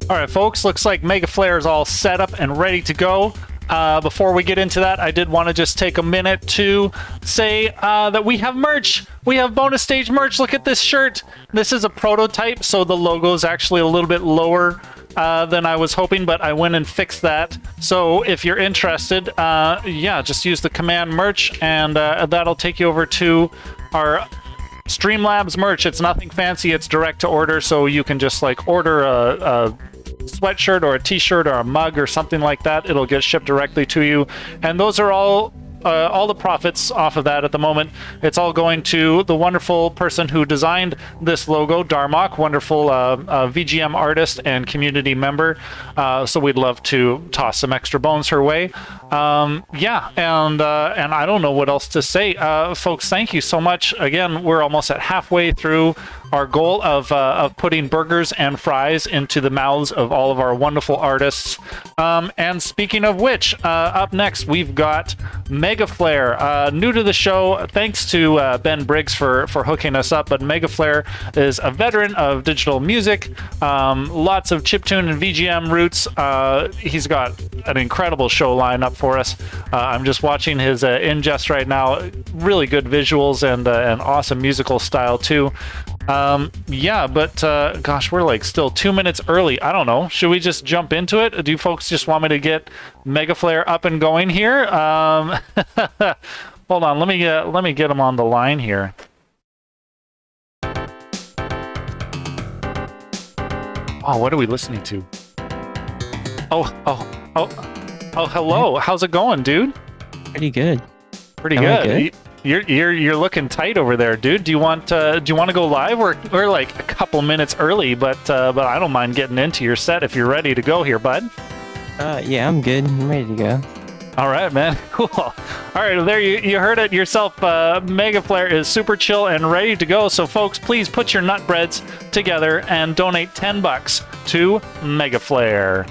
All right, folks, looks like Mega Flare is all set up and ready to go. Before we get into that, I did want to just take a minute to say that we have merch. We have bonus stage merch. Look at this shirt. This is a prototype, so the logo is actually a little bit lower than I was hoping, but I went and fixed that. So if you're interested, yeah, just use the command merch, and that'll take you over to our Streamlabs merch. It's nothing fancy. It's direct to order, so you can just like order a sweatshirt or a t-shirt or a mug or something like that. It'll get shipped directly to you, and those are all the profits off of that at the moment. It's all going to the wonderful person who designed this logo, Darmok, wonderful VGM artist and community member. So we'd love to toss some extra bones her way. Yeah, and I don't know what else to say. Folks, thank you so much. Again, we're almost at halfway through our goal of putting burgers and fries into the mouths of all of our wonderful artists. And speaking of which, up next we've got Mega Flare, new to the show. Thanks to Ben Briggs for hooking us up. But Mega Flare is a veteran of digital music, lots of chiptune and VGM roots. He's got an incredible show lineup for us. I'm just watching his ingest right now. Really good visuals and an awesome musical style too. Yeah, but gosh, we're like still 2 minutes early. I don't know. Should we just jump into it? Do you folks just want me to get Mega Flare up and going here? Hold on, let me get him on the line here. Oh, what are we listening to? Oh, hello. How's it going, dude? Pretty good. Pretty Am I good. You're looking tight over there, dude. Do you want to go live? We're like a couple minutes early, but I don't mind getting into your set if you're ready to go here, bud. Yeah, I'm good. I'm ready to go. All right, man. Cool. All right, there you heard it yourself. Mega Flare is super chill and ready to go. So, folks, please put your nut breads together and donate $10 to Mega Flare.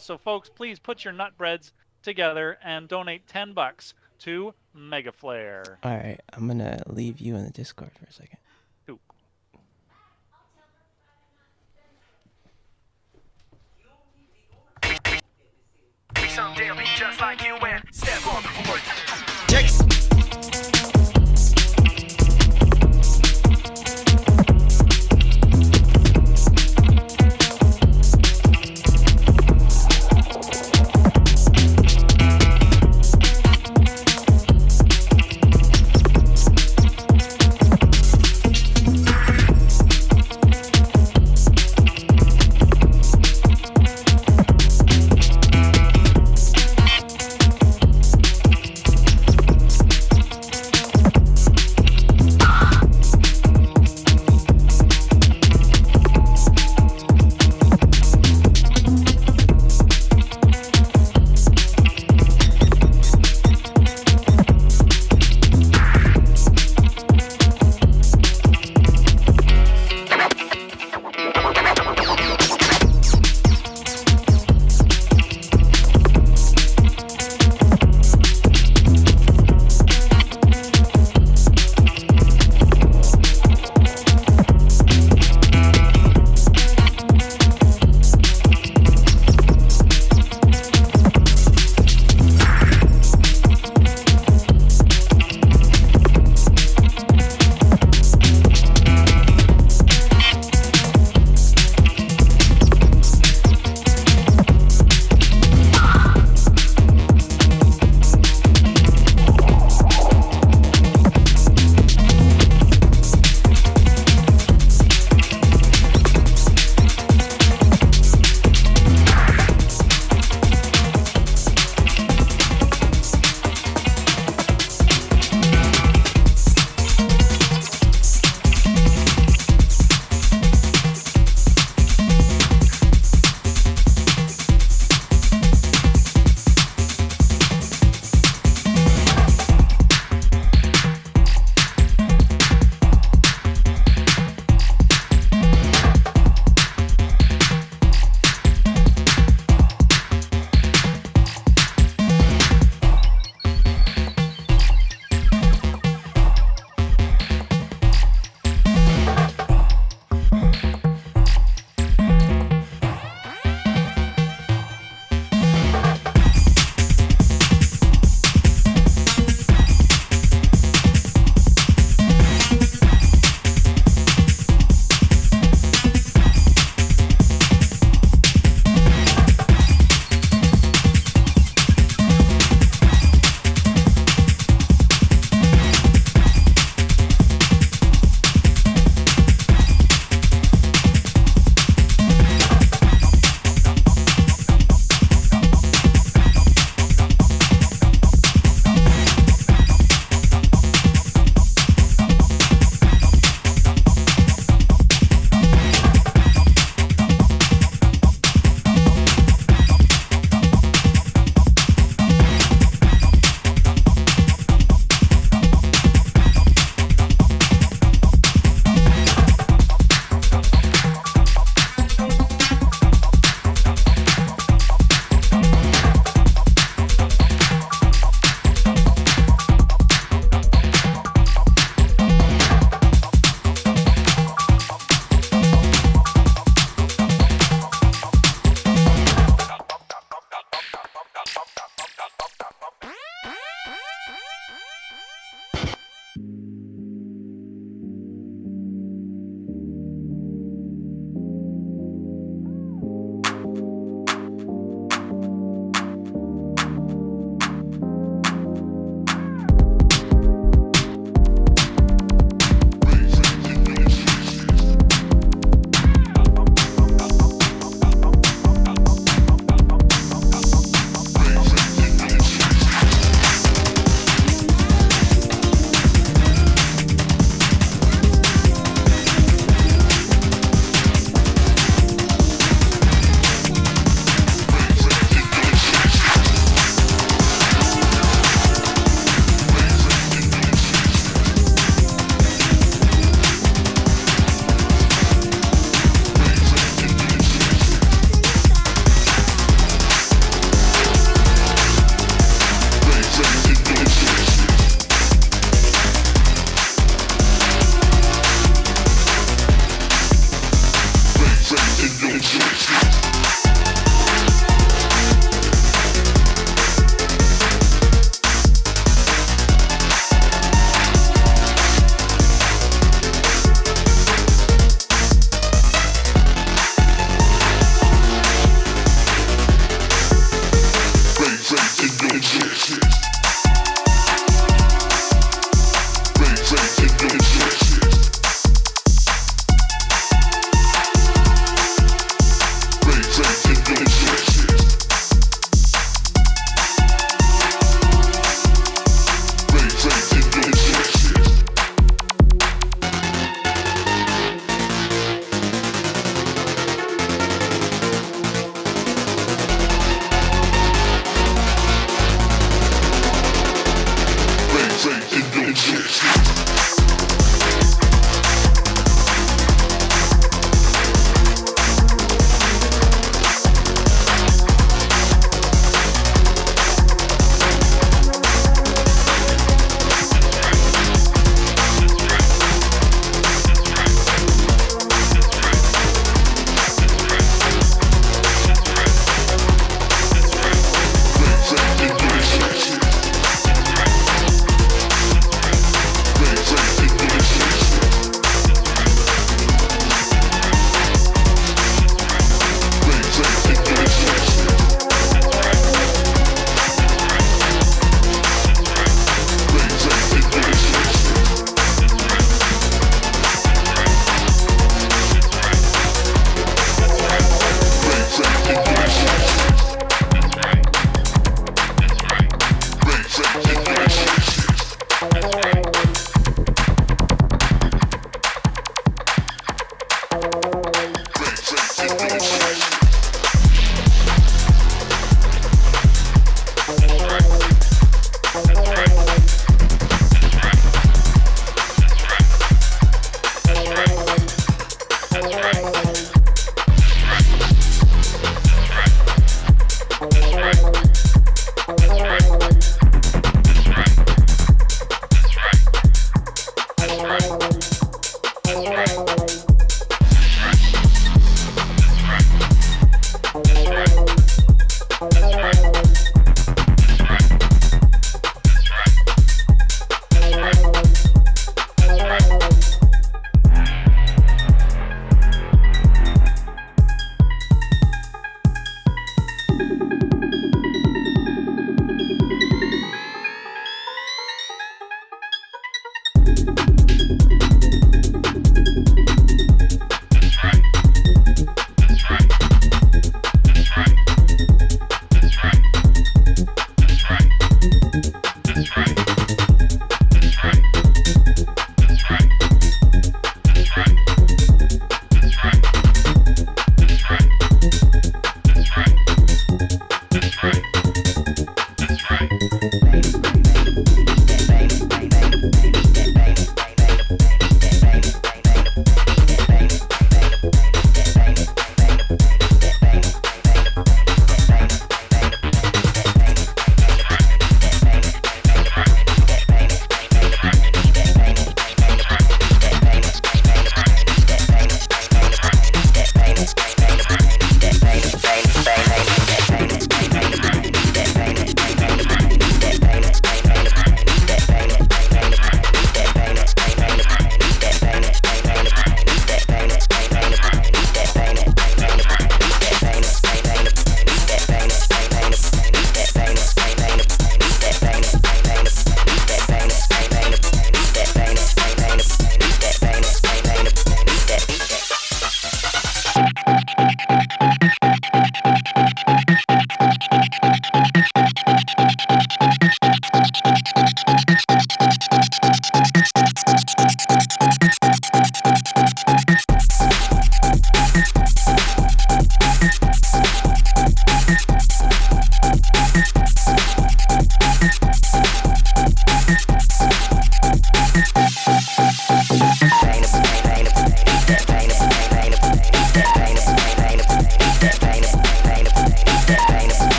So, folks, please put your nut breads together and donate $10 to Mega Flare. All right, I'm gonna leave you in the Discord for a second. Ooh. Someday I'll be just like you and step on the board.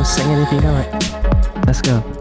Sing it if you know it. Let's go.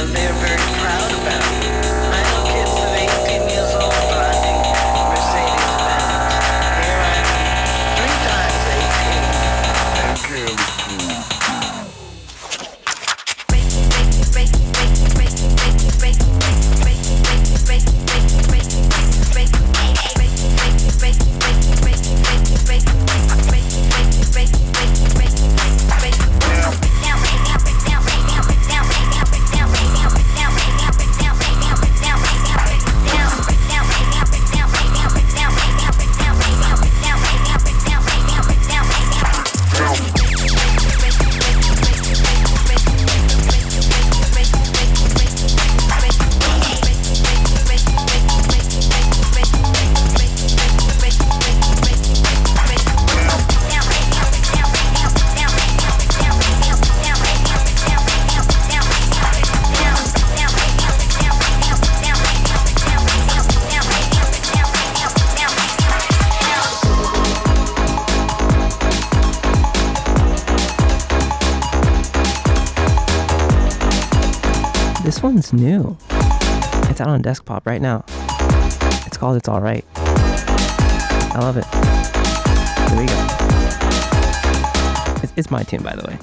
Proud about it. I know kids that are 18 years old driving Mercedes This one's new. It's out on Desktop right now. It's called It's Alright. I love it. Here we go. It's my tune, by the way.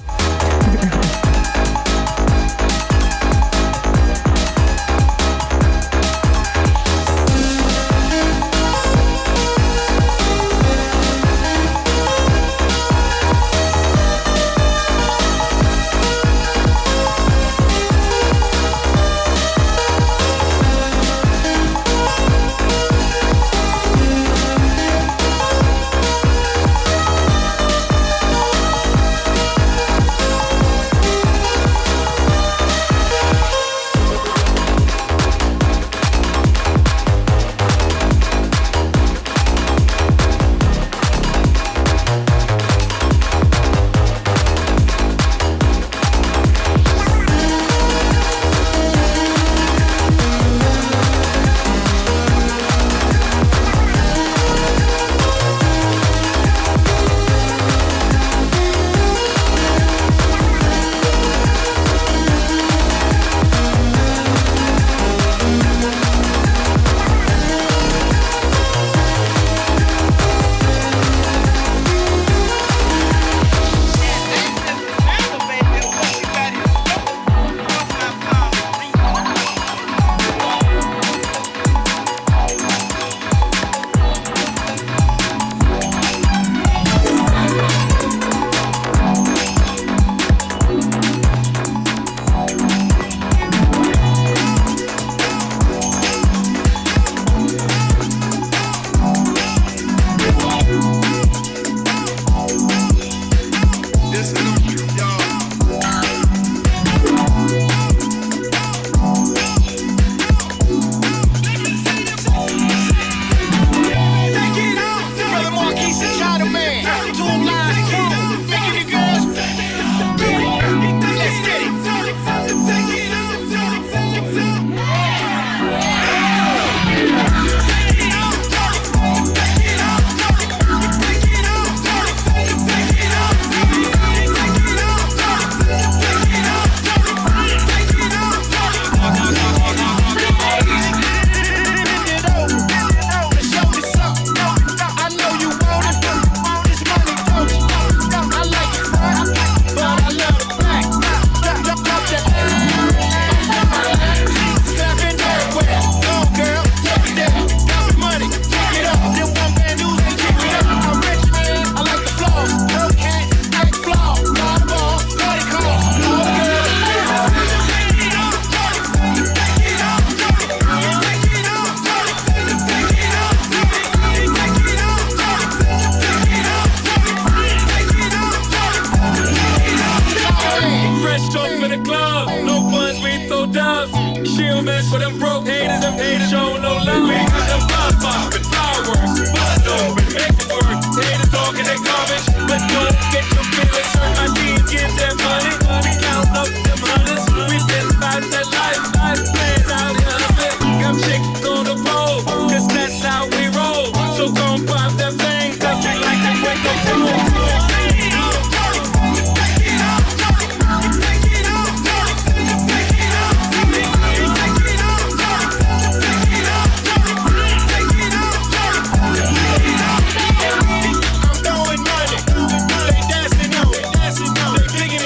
Digging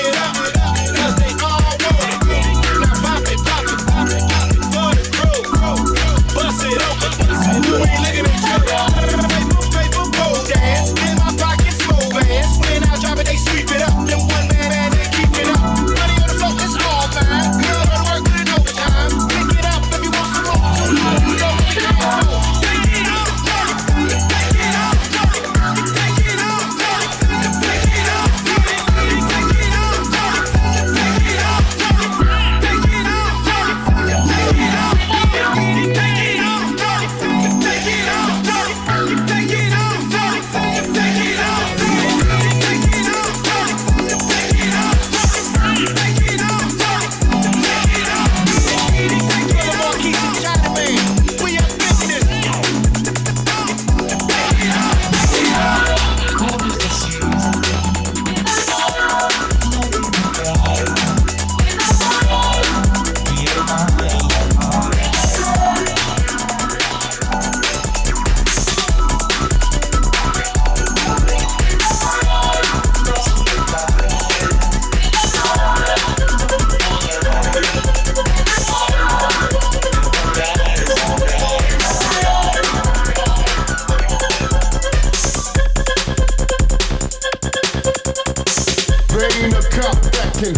cop that can.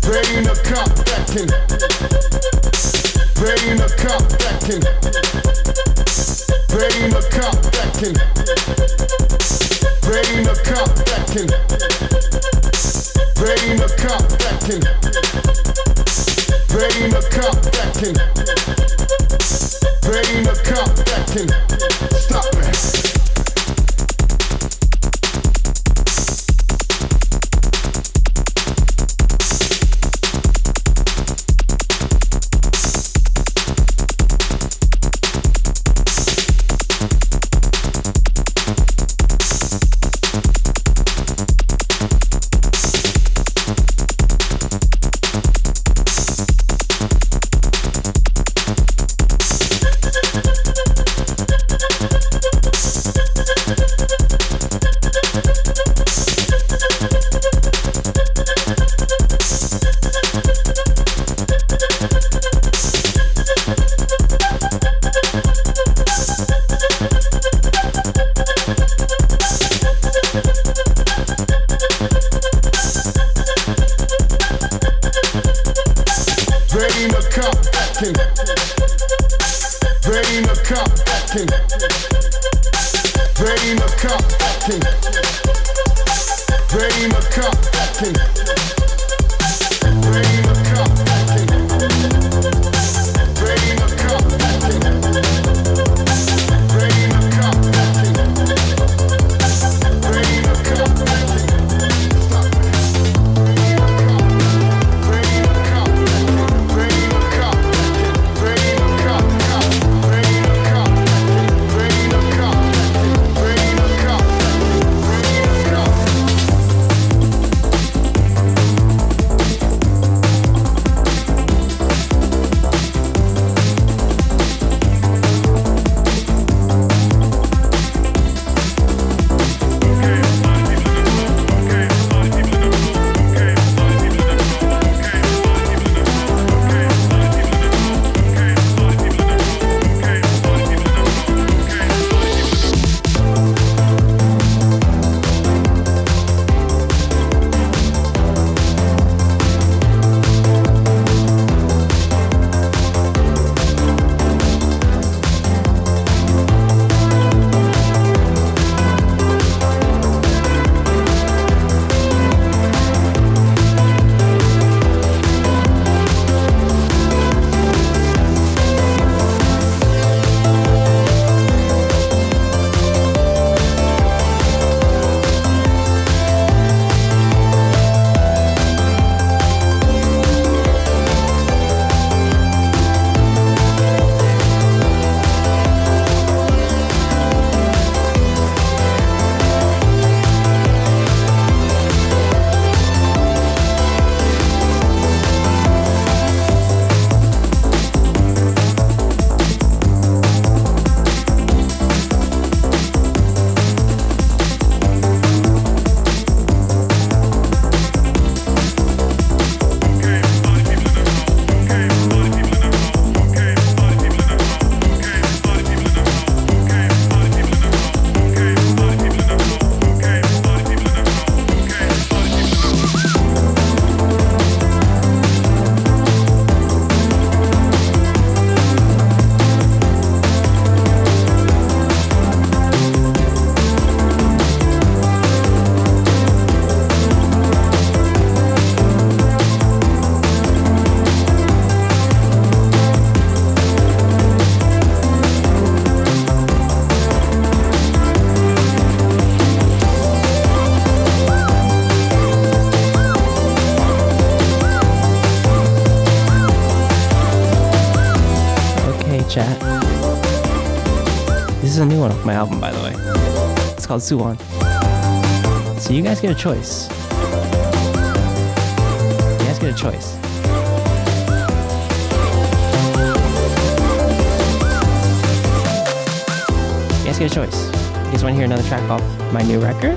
There ain't a cop that can. There ain't a cop that can. There ain't a cop that can. There ain't a cop that can. There ain't a cop that can. There ain't a cop that can. There ain't a cop that can. Stop me. chat. This is a new one off my album, by the way. It's called Suwon. So you guys get a choice. You guys get a choice. You guys get a choice. You guys want to hear another track off my new record?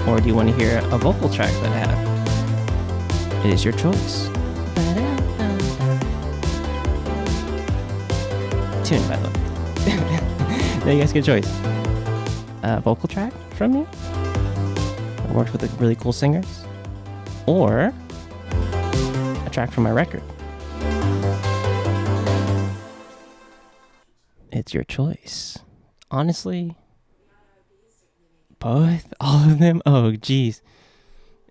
Or do you want to hear a vocal track that I have? It is your choice. Tune, by the way. Now you guys get a choice. Vocal track from me. I worked with really cool singers. or a track from my record. It's your choice. Honestly, both, all of them. Oh, geez.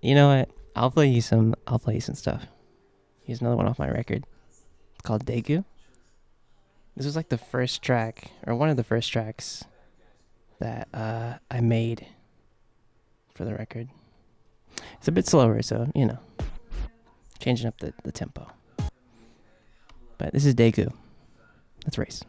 You know what? I'll play you some stuff. Here's another one off my record. It's called Daegu. This was like the first track, or one of the first tracks that I made for the record. It's a bit slower, so, you know, changing up the tempo. But this is Daegu. Let's race.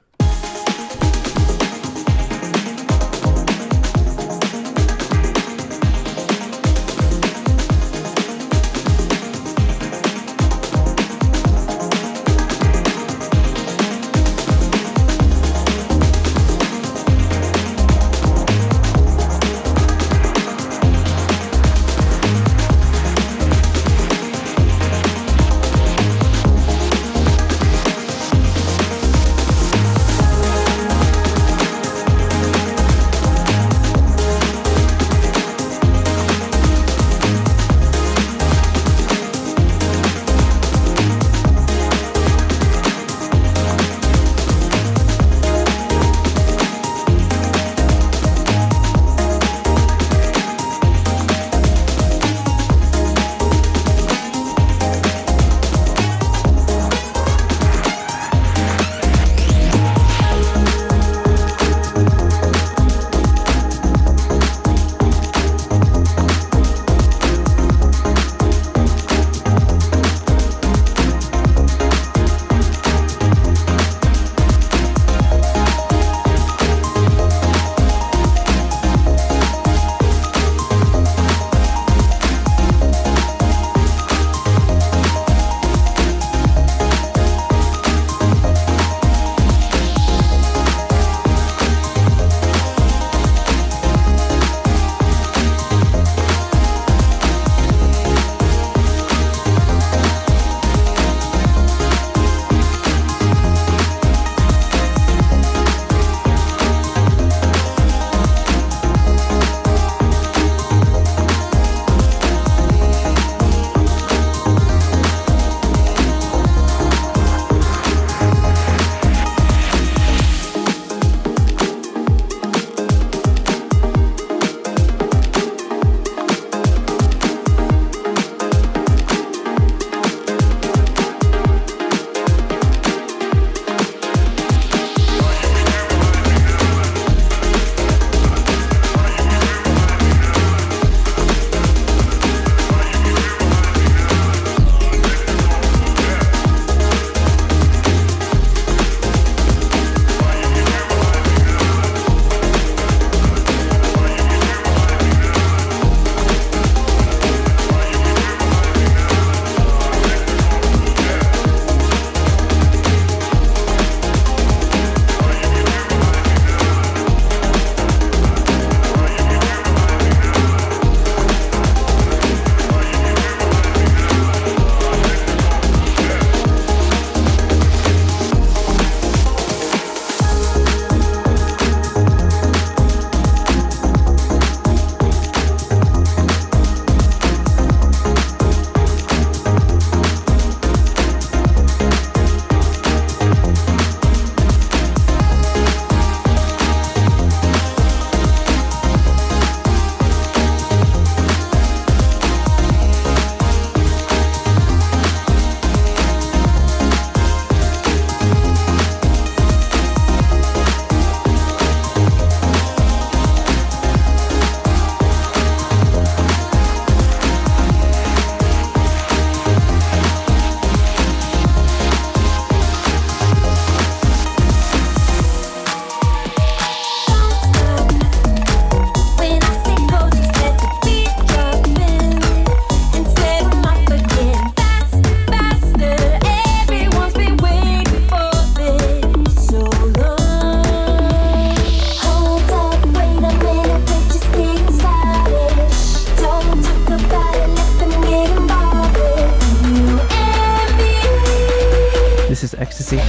This is Ecstasy,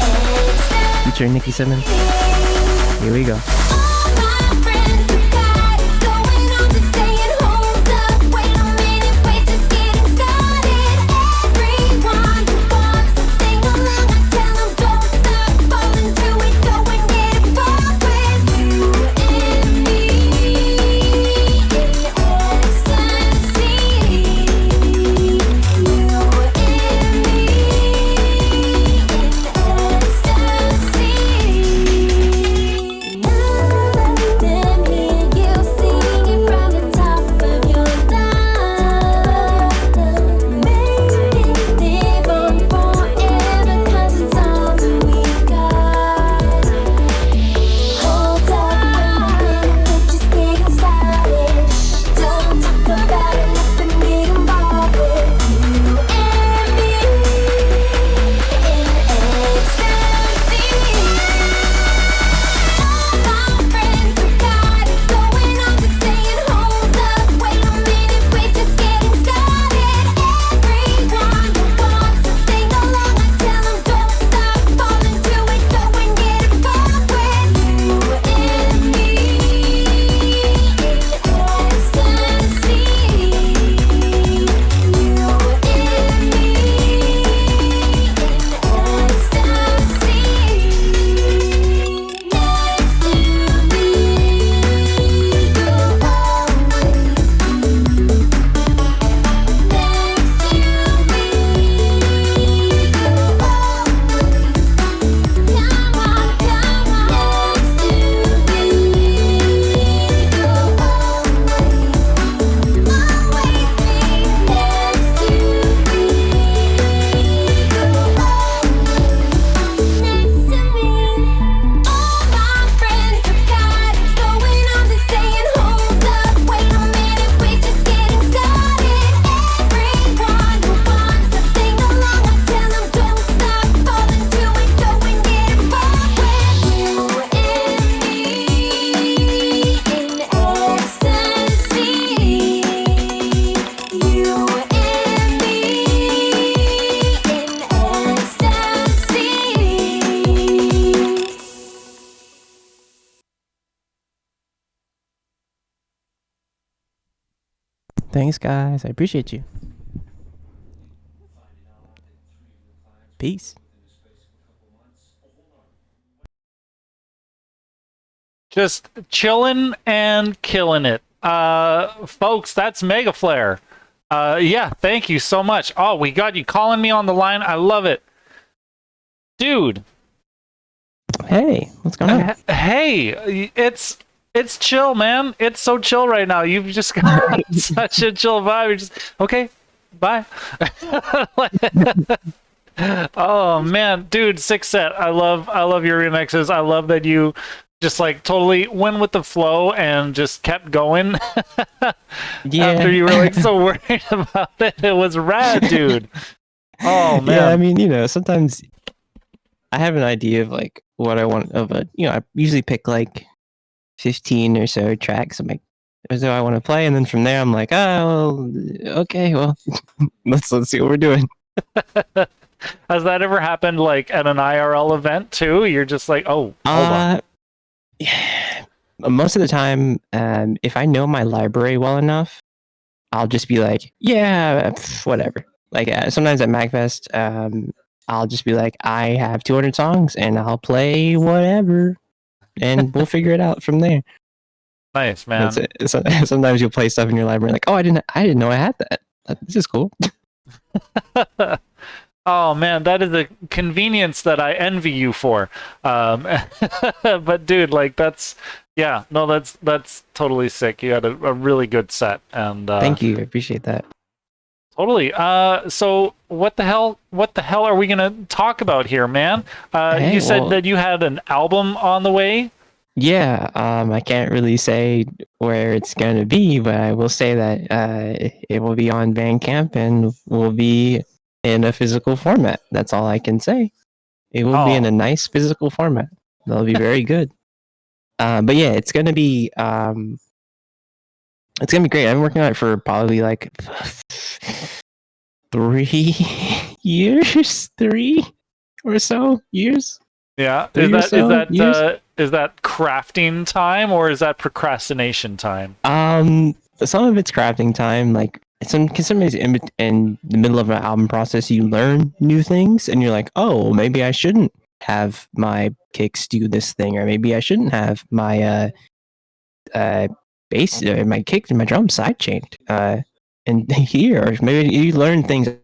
featuring Nikki Simmons. Here we go. Going on to saying, hold up, wait a minute, we're just getting started. Thanks, guys. I appreciate you. Peace. Just chilling and killing it. Folks, that's Mega Flare. Yeah, thank you so much. Oh, we got you calling me on the line. I love it. Dude. Hey, what's going on? Hey, it's chill, man. It's so chill right now. You've just got such a chill vibe. You're just okay, bye. Oh man, dude, sick set. I love your remixes. I love that you just like totally went with the flow and just kept going. Yeah. After you were like so worried about it. It was rad, dude. Oh man. Yeah, I mean, you know, sometimes I have an idea of like what I want of a, you know, I usually pick like 15 or so tracks. I'm like, as though I want to play, and then from there I'm like, oh, well, okay, well, let's see what we're doing. Has that ever happened like at an IRL event too? You're just like, oh, hold on. Yeah. Most of the time, if I know my library well enough, I'll just be like, yeah, whatever. Like sometimes at MagFest, I'll just be like, I have 200 songs and I'll play whatever, and we'll figure it out from there. Nice, man. That's it. So, sometimes you'll play stuff in your library like, oh, I didn't know I had that. This is cool. Oh man, that is a convenience that I envy you for. But dude, like that's totally sick. You had a really good set, and Thank you, I appreciate that. totally. So what the hell are we gonna talk about here, man? Hey, you said well, that you had an album on the way. Yeah, I can't really say where it's going to be, but I will say that it will be on Bandcamp and will be in a physical format. That's all I can say. It will be in a nice physical format. That'll be very good. But yeah, it's going to be great. I've been working on it for probably like 3 years, 3 or so years. Yeah, Is that crafting time or is that procrastination time? Some of it's crafting time. Like sometimes in the middle of an album process, you learn new things, and you're like, oh, maybe I shouldn't have my kicks do this thing, or maybe I shouldn't have my bass, or my kick and my drum sidechained. And here, or maybe you learn things in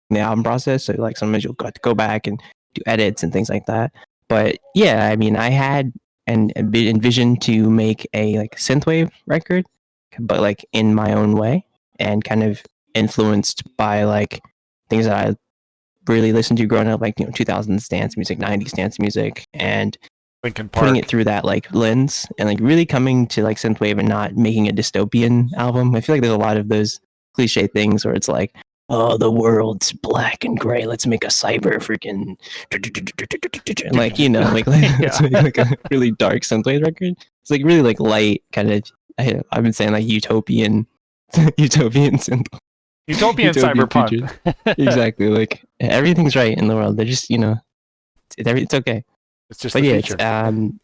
the album process. So like sometimes you'll have to go back and do edits and things like that. But yeah, I mean, I had envisioned to make a like synthwave record, but like in my own way, and kind of influenced by like things that I really listened to growing up, like 2000s dance music, 90s dance music, and putting it through that like lens, and like really coming to like synthwave and not making a dystopian album. I feel like there's a lot of those cliche things where it's like, oh, the world's black and gray. Let's make a cyber freaking like let's make like a really dark synthwave record. It's like really like light kind of. I've been saying like utopian synth. Utopian cyberpunk. Features. Exactly. Like everything's right in the world. They're just it's okay. It's just. But yeah,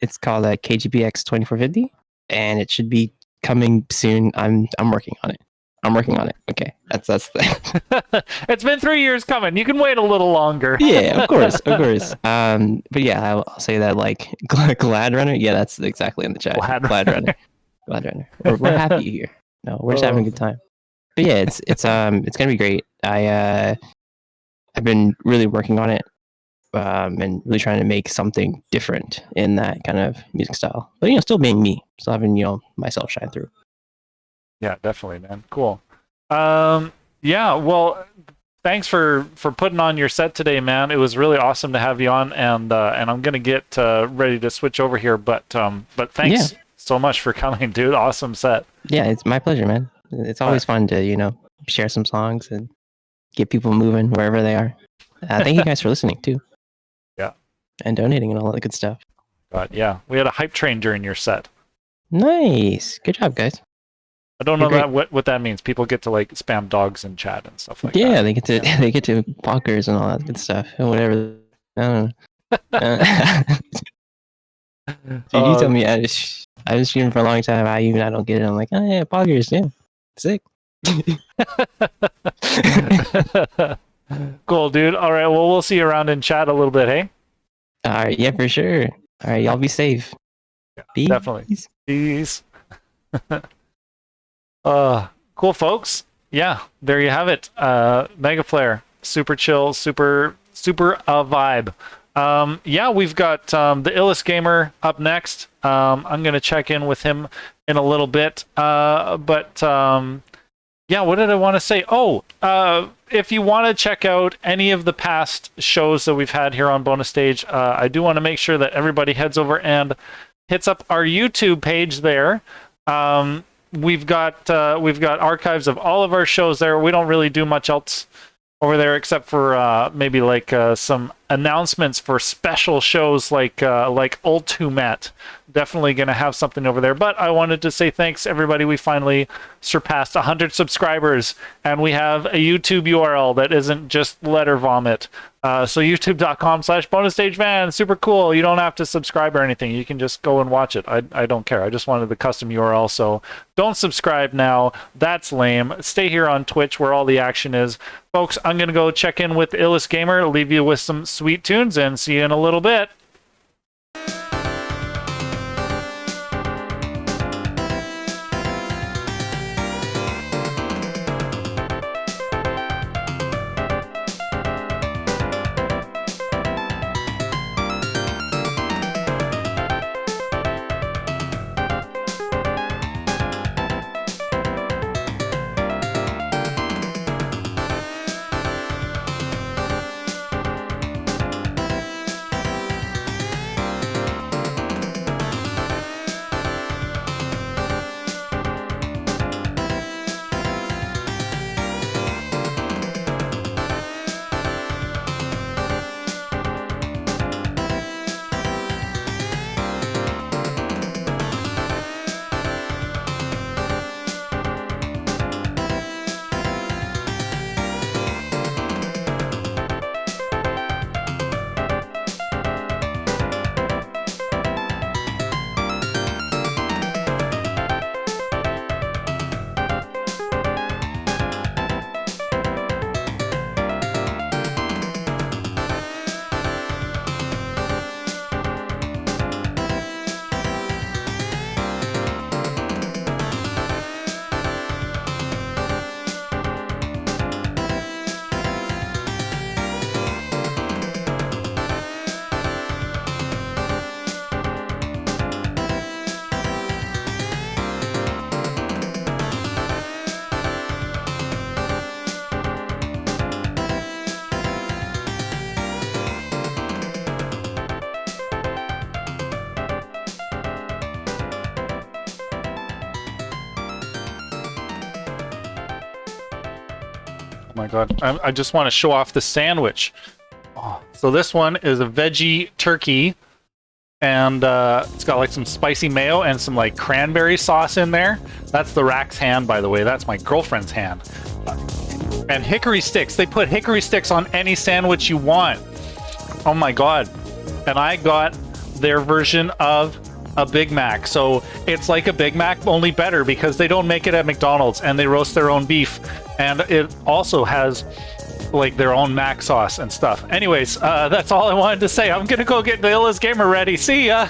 it's called KGPX 2450, and it should be coming soon. I'm working on it. Okay, that's the. It's been 3 years coming. You can wait a little longer. Yeah, of course. But yeah, I'll say that like Glad Runner. Yeah, that's exactly in the chat. Glad Runner. We're happy here. No, we're just having a good time. But yeah, it's gonna be great. I've been really working on it, and really trying to make something different in that kind of music style. But still being me, still having myself shine through. Yeah, definitely, man. Cool. Yeah, well, thanks for putting on your set today, man. It was really awesome to have you on, and I'm gonna get ready to switch over here, but thanks so much for coming, dude. Awesome set. Yeah, it's my pleasure, man. It's always fun to share some songs and get people moving wherever they are. Thank you guys for listening too. Yeah, and donating and all that good stuff. But yeah, we had a hype train during your set. Nice, good job, guys. I don't know what that means. People get to like spam dogs in chat and stuff like that. Yeah, they get to bonkers and all that good stuff and whatever. I don't know. Dude, you tell me I was shooting for a long time. I don't get it. I'm like, oh yeah, poggers, yeah, sick. Cool, dude. All right, well, we'll see you around in chat a little bit, hey? All right, yeah, for sure. All right, y'all be safe. Peace. Definitely. Peace. Cool, folks. Yeah, there you have it. Mega Flare, super chill, super vibe. Yeah, we've got the LaurentheFlute up next. I'm gonna check in with him in a little bit. Yeah, what did I want to say? Oh, if you want to check out any of the past shows that we've had here on Bonus Stage, I do want to make sure that everybody heads over and hits up our YouTube page there. We've got archives of all of our shows there. We don't really do much else over there except for maybe like some announcements for special shows like Ultimate. Definitely gonna have something over there. But I wanted to say thanks, everybody. We finally surpassed 100 subscribers, and we have a YouTube URL that isn't just letter vomit. So youtube.com/bonusstageman. Super cool. You don't have to subscribe or anything. You can just go and watch it. I don't care. I just wanted the custom URL. So don't subscribe now. That's lame. Stay here on Twitch where all the action is. Folks, I'm going to go check in with iLLestGamer, leave you with some sweet tunes, and see you in a little bit. My God, I just want to show off the sandwich. Oh, so this one is a veggie turkey, and it's got like some spicy mayo and some like cranberry sauce in there. That's the rack's hand, by the way. That's my girlfriend's hand. And hickory sticks. They put hickory sticks on any sandwich you want. Oh my God. And I got their version of a Big Mac. So it's like a Big Mac, only better, because they don't make it at McDonald's and they roast their own beef. And it also has like their own mac sauce and stuff. Anyways, that's all I wanted to say. I'm gonna go get the LaurentheFlute ready. See ya.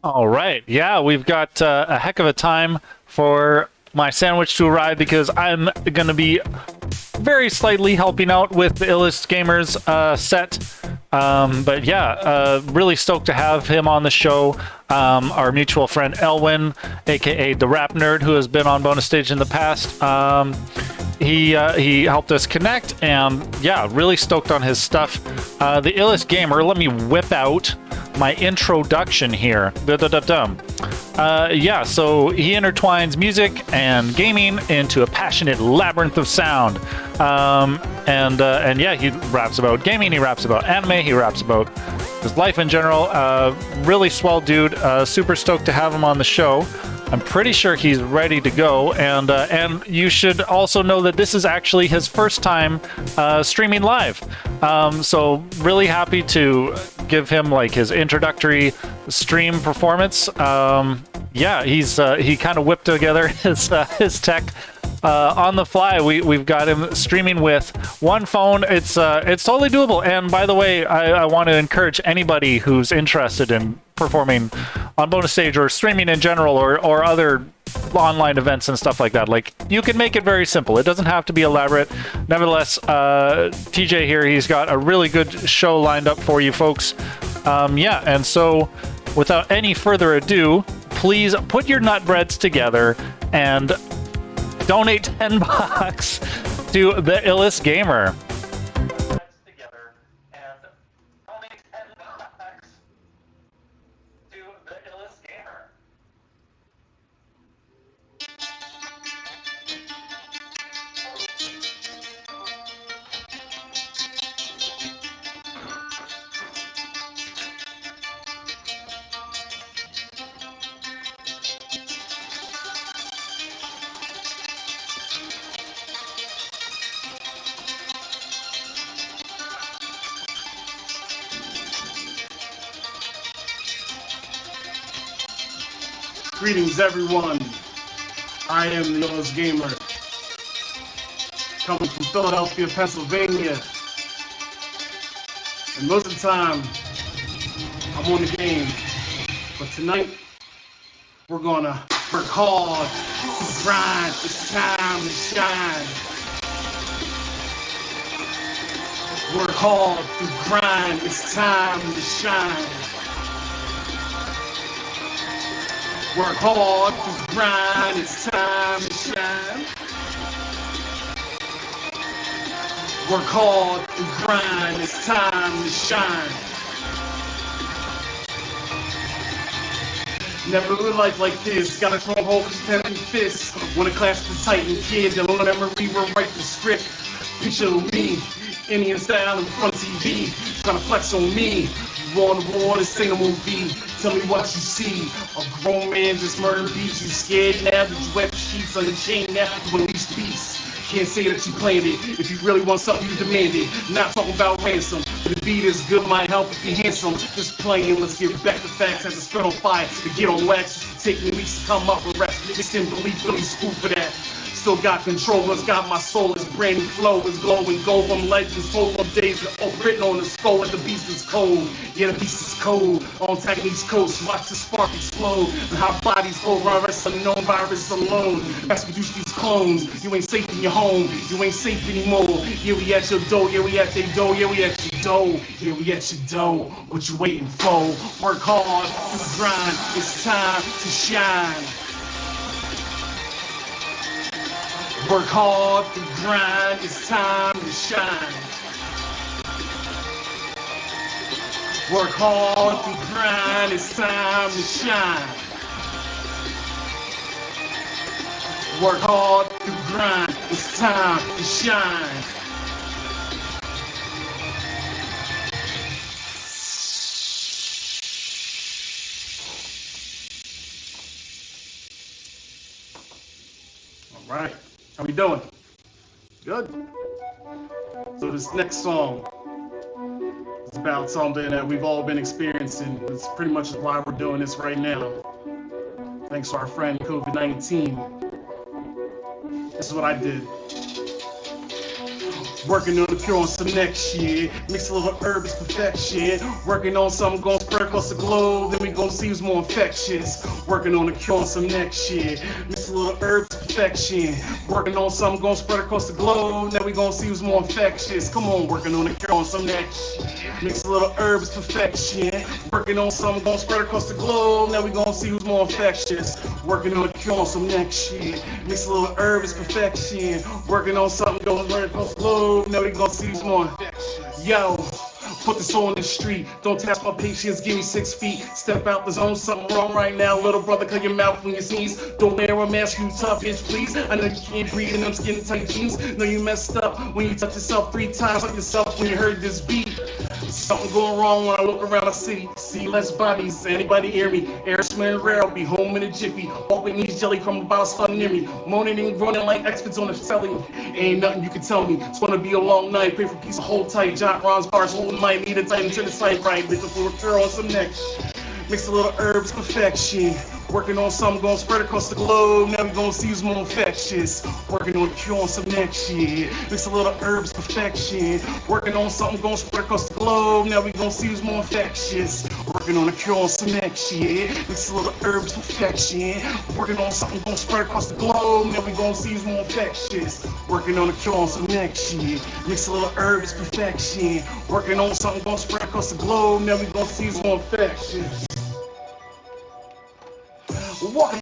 All right. Yeah, we've got a heck of a time for my sandwich to arrive because I'm going to be very slightly helping out with the LaurentheGamer's set. But yeah, really stoked to have him on the show. Our mutual friend Elwin, aka the Rap Nerd, who has been on Bonus Stage in the past. He helped us connect, and yeah, really stoked on his stuff. The LaurentheGamer, let me whip out my introduction here. Yeah, so he intertwines music and gaming into a passionate labyrinth of sound. And yeah, he raps about gaming, he raps about anime, he raps about his life in general. Really swell dude. Super stoked to have him on the show. I'm pretty sure he's ready to go, and you should also know that this is actually his first time streaming live. So really happy to give him like his introductory stream performance. Yeah, he kind of whipped together his tech on the fly. We've got him streaming with one phone. It's totally doable. And by the way, I want to encourage anybody who's interested in performing on Bonus Stage or streaming in general or other online events and stuff like that. Like, you can make it very simple. It doesn't have to be elaborate. Nevertheless, TJ here, he's got a really good show lined up for you folks. Yeah, and so without any further ado, please put your nut breads together and donate $10 to the LaurentheGamer. Greetings, everyone. I am the LaurentheGamer, coming from Philadelphia, Pennsylvania. And most of the time, I'm on the game. But tonight, we're gonna work hard, grind. It's time to shine. Work hard to grind. It's time to shine. Work hard to grind, it's time to shine. Work hard to grind, it's time to shine. Never lived life like this, got a strong hold with pen and fist. Wanna clash the Titan kid, the memory will write the script. Picture me, Indian style in front TV, trying to flex on me. You on the board, this ain't a movie. Tell me what you see. A grown man just murder beats. You scared now? Did you wet sheets on the chain now? You unleash beast. Can't say that you planned it. If you really want something, you demand it. Not talking about ransom. But the beat is good, might help if you're handsome. Just playing, let's get back to facts. Has to spit on fire to get on wax. Just to take me weeks to come up with rest. Just didn't believe Billy Scoop for that. Still got control, it's got my soul, it's brand new flow, it's glowing gold from legends, told from days written on the skull like the beast is cold. Yeah, the beast is cold, on East Coast, watch the spark explode, and how bodies hold virus, unknown virus alone. That's produce these clones, you ain't safe in your home, you ain't safe anymore. Yeah, we at your door, yeah, we at their door, yeah, we at your door, yeah, we at your door. What you waiting for? Work hard, to grind, it's time to shine. Work hard to grind, it's time to shine. Work hard to grind, it's time to shine. Work hard to grind, it's time to shine. All right. How we doing? Good? So this next song is about something that we've all been experiencing. It's pretty much why we're doing this right now. Thanks to our friend COVID-19. This is what I did. Working on the cure on some next shit. Mix a little herbs perfection. Working on something gonna spread across the globe. Then we gonna see who's more infectious. Working on the cure on some next shit. Mix a little herbs perfection. Working on something gonna spread across the globe. Then we gonna see who's more infectious. Come on, working on the cure on some next shit. Mix a little herbs perfection. Working on something gonna spread across the globe. Now we gonna see who's more infectious. Working on the cure on some next shit. Mix a little herbs perfection. Working on something gonna spread across the globe. Now we gonna see who's more infectious. Yo. Put this on the street. Don't test my patience, give me 6 feet. Step out the zone, something wrong right now. Little brother, cut your mouth when you sneeze. Don't wear a mask, you tough bitch, please. I know you can't breathe in them skin tight jeans. Know you messed up when you touch yourself 3 times like yourself when you heard this beat. Something going wrong when I look around the city. See less bodies, anybody hear me? Air smelling rare, I'll be home in a jiffy. Open these jelly from the bottle starting near me. Moaning and groaning like experts on the telly. Ain't nothing you can tell me. It's gonna be a long night. Pray for peace, hold tight. Jot Ron's bars, hold might. Need a tight into the sight right. Looking for a girl on some next. Mix a little herbs perfection. Working on something gonna spread across the globe. Now we gonna see who's more infectious. Working on the cure on some next shit. Mix a little herbs perfection. Working on something gonna spread across the globe. Now we gonna see who's more infectious. Working on the cure on some next shit. Mix a little herbs perfection. Working on something gonna spread across the globe. Now we gonna see who's more infectious. Working on the cure on some next shit. Mix a little herbs perfection. Working on something gonna spread across the globe. Now we gonna see who's more infectious. Walking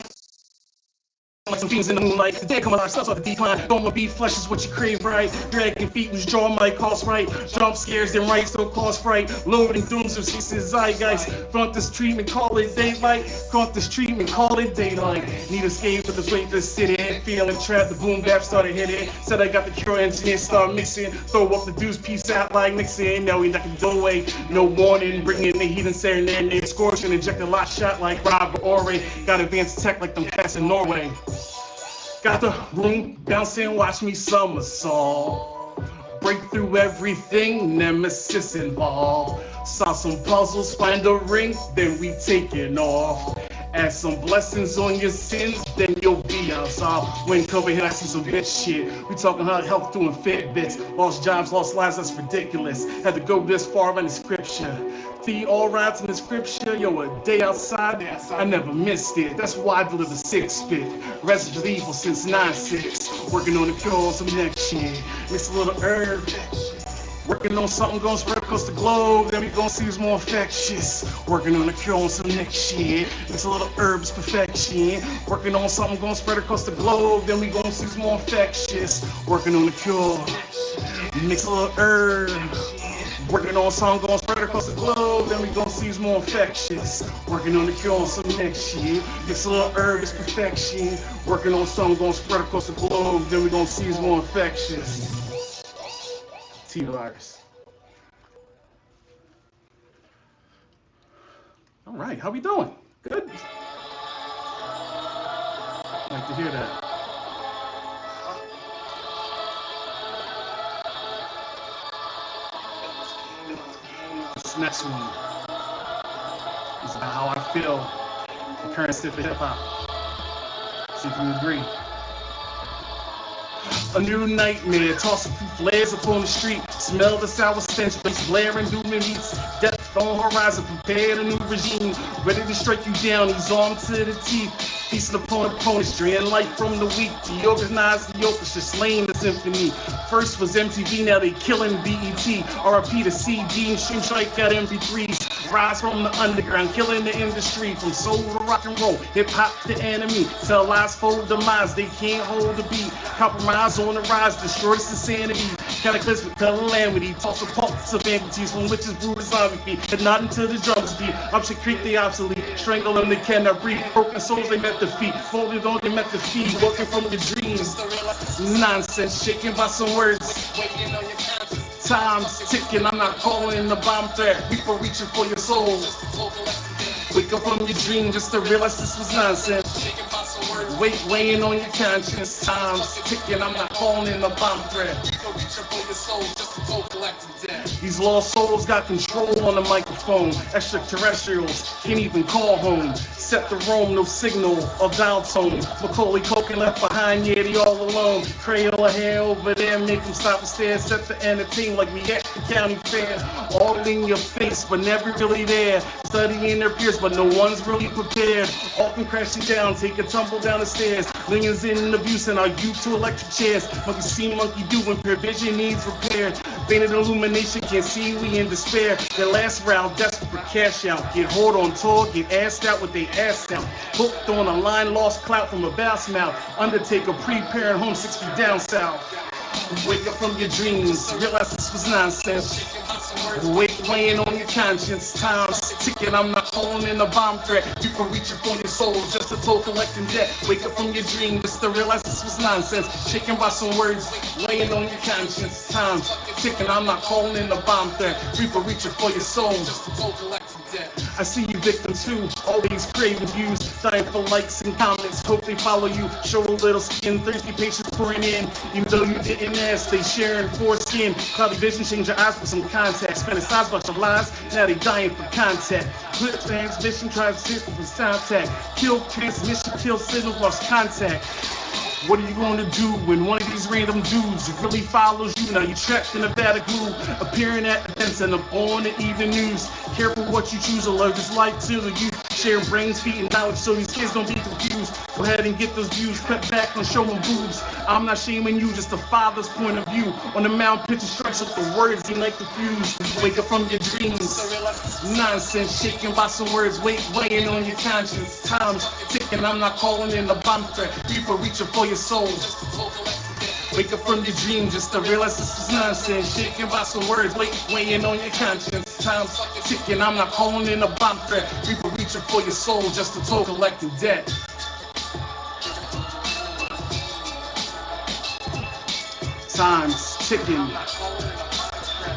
like some fiends in the moonlight. The day come alive, starts off the decline. Don't want beef, flesh is what you crave, right? Dragging feet whose jaw might cost right. Jump scares, then right, still cause fright. Loading dooms of ceases zeitgeist. Front this treatment, call it daylight. Front this treatment, call it daylight. Need escape for this weight to sit in. Feeling trapped, the boom bap started hitting. Said I got the cure, engineer start mixing. Throw up the deuce, piece out like Nixon. Now we knocking doorway, no warning. Bring in the heat and serenade. They scorching, inject a lot shot like Rob Ore. Got advanced tech like them cats in Norway. Got the room bouncing, watch me somersault. Break through everything, nemesis involved. Saw some puzzles, find a ring, then we taking off. Add some blessings on your sins, then you'll be absolved. When cover hit, I see some bitch shit. We talking about health doing Fitbits. Lost jobs, lost lives, that's ridiculous. Had to go this far in the scripture. The all rides in the scripture, yo, a day outside, I never missed it. That's why I deliver 6-bit. Resident evil since 9-6. Working on the cure on some next shit. Mix a little herb. Working on something gonna spread across the globe, then we gonna see who's more infectious. Working on the cure on some next shit. Mix a little herbs perfection. Working on something gonna spread across the globe, then we gonna see who's more infectious. Working on the cure. Mix a little herb. Working on something gonna spread across the globe, then we gonna see who's more infectious. Working on the cure on some next shit. Mix a little herbs perfection. Working on something gonna spread across the globe, then we gonna see who's more infectious. T-virus. All right, how we doing? Good? I'd like to hear that. This next one is about how I feel the current state of hip-hop. See if you agree. A new nightmare, tossing through flares upon the street. Smell the sour stench, bass blaring, human meats. Death on horizon, prepare a new regime. Ready to strike you down, he's armed to the teeth. Feasting upon opponents, draining life from the weak. Deorganized the orchestra, slaying the symphony. First was MTV, now they killing BET. RIP to CD and Stream Strike at MP3s. Rise from the underground, killing the industry. From soul to rock and roll, hip-hop to enemy. Tell lies for demise, they can't hold the beat. Compromise on the rise, destroys insanity. Cataclysmic calamity, toss apart of amputees from witches, brew discography. And not until the drums beat. Up should creep the obsolete. Strangle them, they cannot breathe. Broken souls, they met defeat. Folded on, they met defeat. Working from your dreams. Nonsense, shaken by some words. Time's ticking, I'm not calling the bomb threat. People reaching for your soul. Wake up from your dream just to realize this was nonsense. weight weighing on your conscience. Time's ticking, I'm not calling in a bomb threat. These lost souls got control on the microphone. Extraterrestrials can't even call home. Set the roam, no signal or dial tone. Macaulay Culkin left behind, yeah, they all alone. Crayola hair over there, make them stop and stare. Set the entertain like we at the county fair. All in your face, but never really there. Studying their peers, but no one's really prepared. Often crashing down, take a tumble down the stairs. Millions in abuse and our youth to electric chairs. Monkey see, monkey do when provision needs repair. Painted illumination, can't see, we in despair. The last round, desperate for cash out. Get hold on tour, get assed out with they ass out. Hooked on a line, lost clout from a bass mouth. Undertaker, preparing home 6 feet down south. Wake up from your dreams, realize this was nonsense. Weight weighing on your conscience, time's ticking, I'm not calling in a bomb threat. You can reach up on your soul, just a total collecting debt. Wake up from your dream, just to realize this was nonsense. Shaken by some words, weighing on your conscience, time's ticking, I'm not calling in a bomb threat. Reaper reaching for your soul, just a total collecting debt. I see you victim too, always craving views, dying for likes and comments, hope they follow you. Show a little skin, thirsty patience pouring in, even though you didn't ask, they sharing foreskin. Cloudy vision, change your eyes for some contact. Fantasize about your lies, now they dying for contact. Flip transmission, tries to sit with contact. Kill transmission, kill signal, lost contact. What are you going to do when one of these random dudes really follows you? Now you're trapped in a vat of glue, appearing at events and up on the evening news. Careful what you choose, alert this light to the youth. Share brains, feet, and knowledge so these kids don't be confused. Go ahead and get those views, cut back and show them boobs. I'm not shaming you, just the father's point of view. On the mound, picture strikes with the words he like to fuse. Wake up from your dreams. Nonsense, shaken by some words, weighing on your conscience. Time's ticking, I'm not calling in a bomb threat. People reaching for your soul. Wake up from your dreams just to realize this is nonsense. Shaken by some words, weighing on your conscience. Time's ticking, I'm not calling in a bomb threat. People reaching for your soul just to total collective debt. Time's ticking.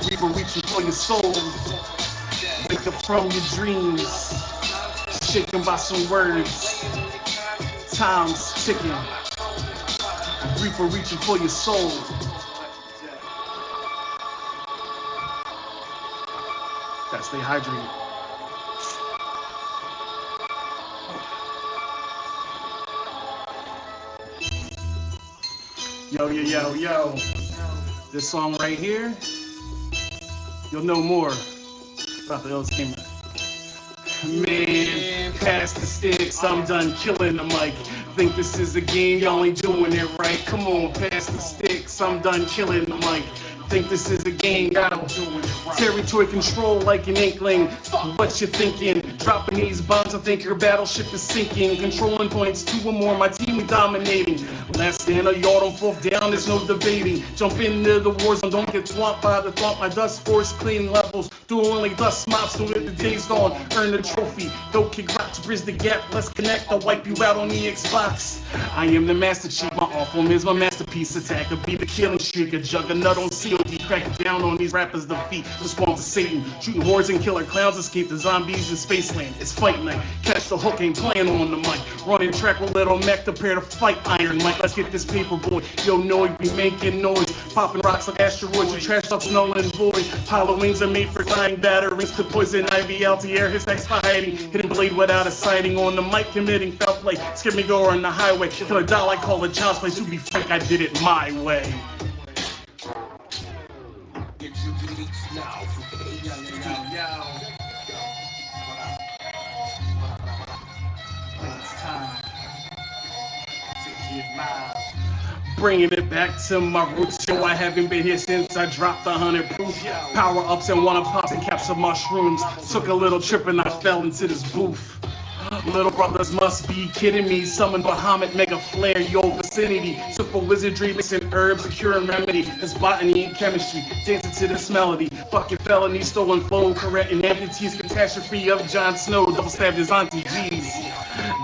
People reaching for your soul. Wake up from your dreams. Shaken by some words. Time's ticking. Reaper reaching for your soul. Gotta stay hydrated. Yo. This song right here, you'll know more about the LLestGamer. Man, pass the sticks, I'm done killing the mic. Think this is a game, y'all ain't doing it right. Come on, pass the sticks, I'm done killing the mic. Think this is a game, got 'em doing it right. Territory control like an inkling. What you thinking? Dropping these bombs, I think your battleship is sinking. Controlling points, 2 or more, my team we dominating. Last stand of yard on 4th down, there's no debating. Jump into the war zone, don't get swamped by the thought. My dust force clean levels, doing like dust mops, so if the day's gone, earn the trophy. Don't kick rocks, bridge the gap, let's connect, I'll wipe you out on the Xbox. I am the Master Chief, my art form is my masterpiece. Attacker be the killing streak, a juggernaut on COD, cracking down on these rappers' defeat. Respawn to Satan, shooting hordes and killer clowns, escape the zombies in Spaceland. It's fight night, catch the hook, ain't playing on the mic. Running track with little Mac, prepare to fight Iron Mike. Let's get this paper boy, yo, know he be making noise. Popping rocks like asteroids, you trash talks null and void. Hollow wings are made for dying batteries to poison Ivy Altair, his ex for hiding. Hidden blade without a sighting on the mic, committing foul play. Skip me go on the highway, kill a doll I call a child's play. To be frank, I did it my way. Bringing it back to my roots, yo, I haven't been here since I dropped 100 proof. Power ups and wanna pop and capture mushrooms. Took a little trip and I fell into this booth. Little brothers must be kidding me. Summoned Bahamut, mega flare, yo vicinity. Took for wizardry, mixing herbs, a cure and remedy. It's botany and chemistry, dancing to this melody. Fucking felony, stolen flow, correcting amputees, catastrophe of Jon Snow. Double stabbed his auntie, G's.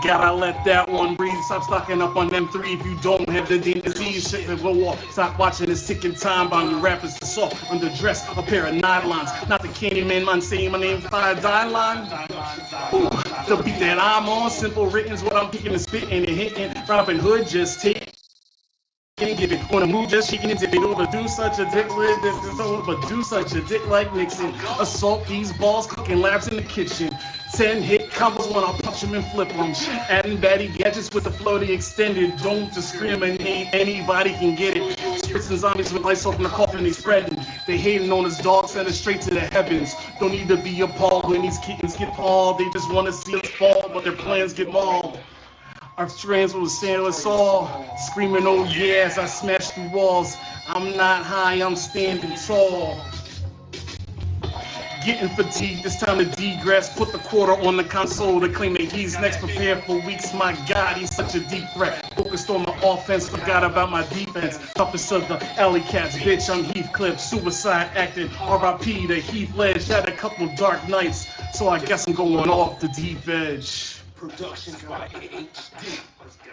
Gotta let that one breathe. Stop stocking up on them 3 if you don't have the damn disease. Shit that will walk. Stop watching this ticking time bomb. You rappers to soft, underdressed, a pair of nylons. Not the Candyman man saying my name, fire die line. Ooh, the beat that I'm on, simple written's what I'm kicking and spitting and hitting. Robin Hood just take. Can't give it on a move, just shaking it, dip it over. Do such a dick like this, overdo such a dick like Nixon. Assault these balls, cooking labs in the kitchen. 10 hit combos when I punch them and flip them. Adding baddie gadgets with the floaty extended. Don't discriminate, anybody can get it. Spirits and zombies with lights off in the coffin, they spreading. They hating on us dogs, send us straight to the heavens. Don't need to be appalled when these kittens get pawed. They just want to see us fall, but their plans get mauled. Our strands will stand us all, screaming, oh yes, I smashed through walls. I'm not high, I'm standing tall. Getting fatigued, it's time to degress. Put the quarter on the console to claim that he's next. Prepared for weeks, my God, he's such a deep threat. Focused on the offense, forgot about my defense. Toughest of the alley cats, bitch, I'm Heathcliff. Suicide acting, RIP to Heath Ledge. Had a couple dark nights, so I guess I'm going off the deep edge. Production by HD. Let's go.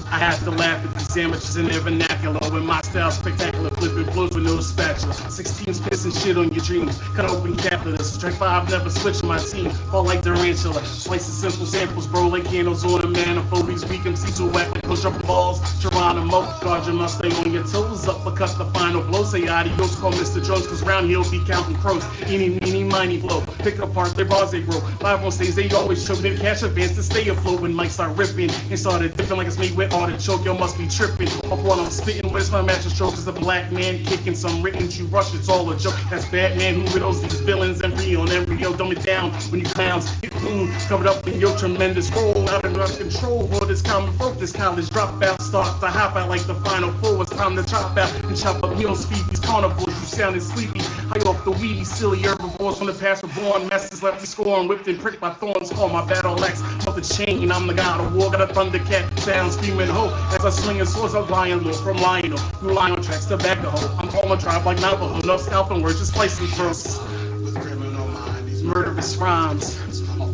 I have to laugh at these amateurs in their vernacular. With my style spectacular, flipping blows with no spatula. 16's pissing shit on your dreams. Cut open capitalists. Strike 5, never switch my team. Fall like tarantula. Slice of simple samples, bro, like candles on a manifold. These weak MCs who whack like push-up balls. Geronimo, guard your must stay on your toes. Uppercut the final blow. Say adios, call Mr. Jones, cause round he'll be counting crows. Eeny, meeny, miny blow. Pick apart their bars, they grow. Live on stage, they always choke. They cash advance to stay afloat when mics start ripping. And started dipping like it's made with artichoke. Yo, must be tripping off what I'm spitting. Where's my match stroke? Is a black man kicking some written you rush. It's all a joke. That's Batman who riddles these villains. Embryo on embryo, dumb it down when you clowns get clean, covered up in your tremendous role. Out of control for this common folk. This college dropout starts to hop out like the final four. It's time to chop out and chop up meals. Feed these carnivores. You sounded sleepy. High off the weedy, silly herbivores from the past were born. Masters left me scoring, whipped and pricked by thorns. Call my battle axe of the chain. I'm the god of war. Got a thundercat sound screaming ho. As I swing a sword of lion lore from Lionel. New Lionel tracks to back the hoe. I'm calling tribe like Navajo. No scalping words, just slicing throats. With criminal mind, these Murderous rhymes.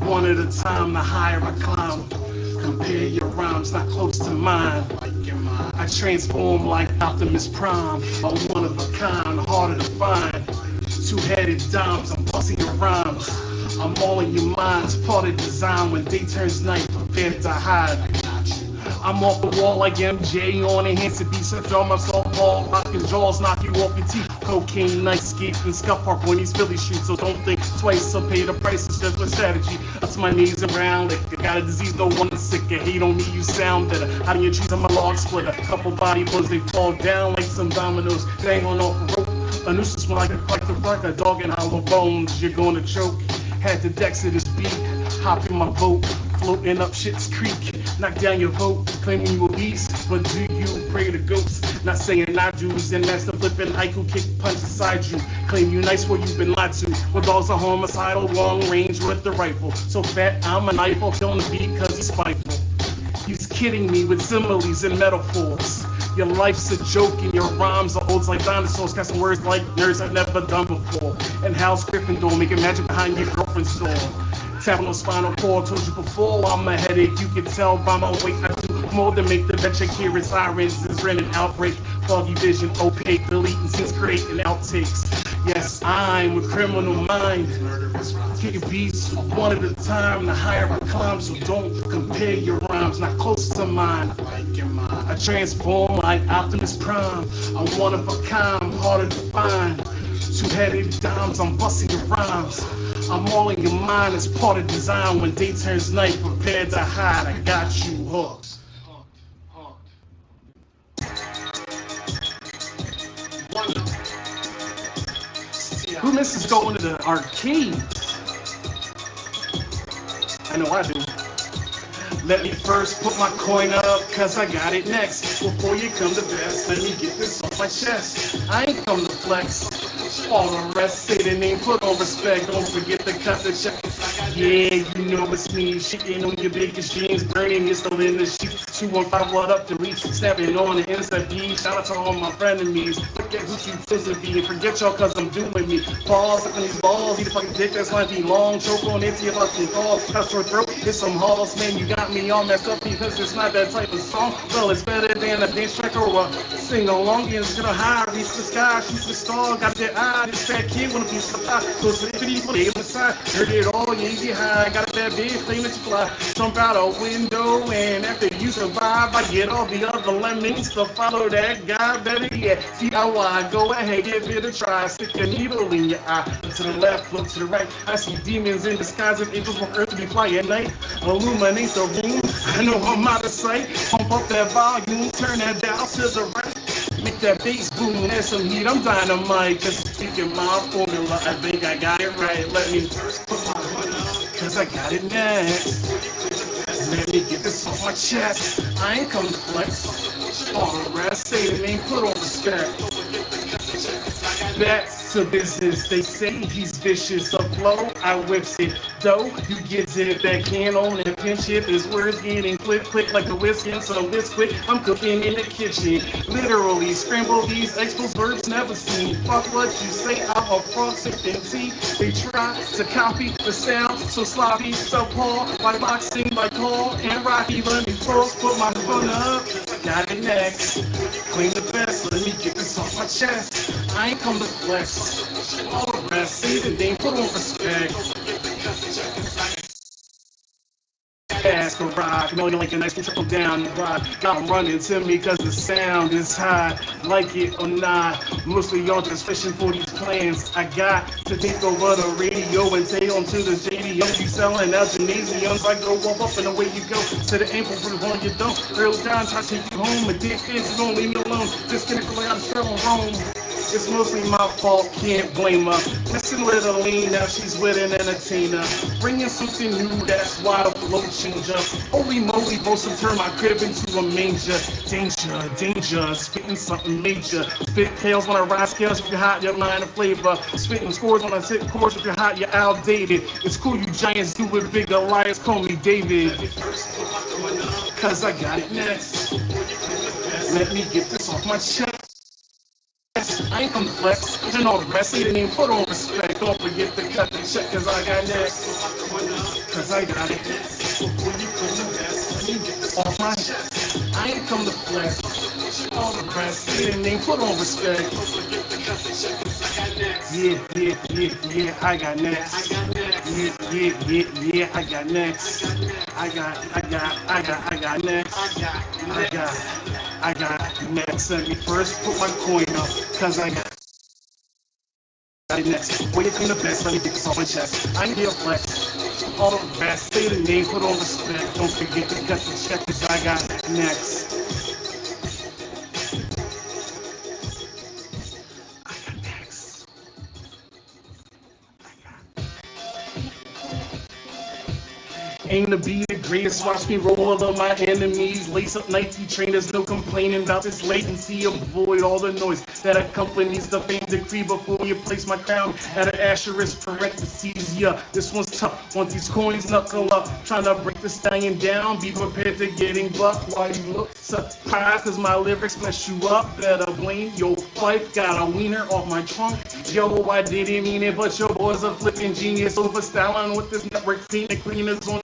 One at a time, the higher I climb. Compare your rhymes, not close to mine. I transform like Optimus Prime. I'm one of a kind, harder to find. Two-headed dimes, I'm busting your rhymes. I'm all in your minds, part of design. When day turns night, prepare to hide. I'm off the wall like MJ on enhanced beats. I draw my softball, rocking jaws, knock you off your teeth. Cocaine, night skate, and scuff park on these Philly streets. So don't think twice or pay the price. It's just a strategy. Up to my knees around. Like I got a disease, no one is sick. I hate on me, you sound better. Out of your trees, I'm a log splitter. Couple body blows, they fall down like some dominoes. Dangling off a rope. A nuisance when I can fight the rock. A dog in hollow bones, you're gonna choke. Had the decks of this beat. Hop in my boat. Floating up Shit's Creek, knock down your vote, claiming you a beast, but do you pray to ghosts? Not saying I do's, and that's the flipping haiku kick punch inside you. Claim you nice where you've been lied to, with dogs are homicidal, long range with the rifle. So fat, I'm a knife, I'll kill the beat cause he's spiteful. He's kidding me with similes and metaphors. Your life's a joke and your rhymes are old like dinosaurs. Got some words like nerds I've never done before. And House Gryffindor making magic behind your girlfriend's door. Tapping on spinal cord, told you before I'm a headache. You can tell by my weight I do more than make the venture hear sirens. Is an outbreak, foggy vision, opaque, deleting scenes, creating outtakes. Yes, I'm a criminal mind. Kick beats one at a time, the higher I climb. So don't compare your rhymes, not close to mine. I transform like Optimus Prime. I'm one of a kind, harder to find. Two-headed dimes, I'm busting your rhymes. I'm all in your mind, it's part of design. When day turns night, prepared to hide. I got you hooked. Who misses going to the arcade? I know I do. Let me first put my coin up, cause I got it next. Before you come to best, let me get this off my chest. I ain't come to flex. All the rest, say the name, put on respect. Don't forget to cut the check. Yeah, you know it's me. Shitting on your biggest dreams, burning, you're still in the sheets. 215, what up to reach? Snapping on the Insta beat. Shout out to all my frenemies. Forget who you supposed to be. Forget y'all cause I'm doing me. Balls, sucking these balls. Eat a fucking dick that's like be long. Choke on it till you fucking call. Cut your throat. Hit some halls. Man, you got me all messed up because it's not that type of song. Well, it's better than a dance track or a sing along. And it's gonna high. Reach the sky. Shoot the star. Got that eye. This fat kid wanna be so high. So sleepy for the other side. Heard it all. Yeah, you get high. Got that big flame that you fly. Jump out a window. And after you survive, I get all the other lemons to follow that guy. Better yet, see how I go ahead, give it a try. Stick a needle in your eye. Look to the left, look to the right. I see demons in disguise and angels on earth to be fly at night. Illuminate the room. I know I'm out of sight. Pump up that volume, turn that down to the right. Make that bass boom, add some heat. I'm dynamite. Just speaking my formula. I think I got it right. Let me put my one up, cause I got it next. Let me get this off my chest. I ain't come to flex. All the rest, say the name, put on respect. Back to business, they say he's vicious. A flow, I whips it. Dough, you get it. That can on that pinch it. His words getting click, click like a whiskey. So this quick, I'm cooking in the kitchen. Literally, scramble these exposed verbs never seen. Fuck what you say, I'm a frog sipping tea. They try to copy the sound, so sloppy, so Paul, like boxing, like Paul and Rocky. Let me first put my gun up. Got it next. Claim the best, let me get this off my chest. I ain't come to flex. All the rest, say the name, put on respect. Ask a rock, knowing like a nice trickle down the rock. Got 'em running to me cause the sound is high. Like it or not, mostly y'all just fishing for these plans. I got to take over the radio and take on to the JDM. You selling out gymnasiums, I go up and away you go. To the ankle for the one you don't. Early time, try to take you home. Addicted, you don't leave me alone. Disconnect like I'm still Rome. It's mostly my fault, can't blame her. Listen with a lean, now she's with an entertainer. Bringing something new, that's why the flow change up. Holy moly, supposed to turn my crib into a manger. Danger, danger, spitting something major. Spit tails on a ride scales if you're hot, you're line of flavor. Spitting scores on a tip course if you're hot, you're outdated. It's cool, you giants do it big, Elias, call me David. Cause I got it next. Let me get this off my chest. I ain't come to flex, and all the rest, say the name, put on respect. Don't forget to cut the check, cause I got next. Cause I got it. Before you put the best, let me get this off my chest. I ain't come to flex, all the rest, say the name, put on respect. Yeah, yeah, yeah, yeah, I got next. Yeah, yeah, yeah, yeah, I got next. I got next. I got next. Let me first put my coin up, cause I got it next. Wait till the best, let me get this off my chest. I ain't here flex. All the rest, say the name, put on respect. Don't forget to cut the check, cause I got next. Aim to be the greatest, watch me roll over my enemies. Lace up Nike trainers, no complaining about this latency. Avoid all the noise that accompanies the fame decree before you place my crown at an asterisk parentheses. Yeah, this one's tough. Want these coins, knuckle up. Trying to break the stallion down, be prepared to getting bucked while you look surprised cause my lyrics mess you up. Better blame your wife, got a wiener off my trunk. Yo, I didn't mean it, but your boy's a flipping genius. Over styling with this network cleaners on.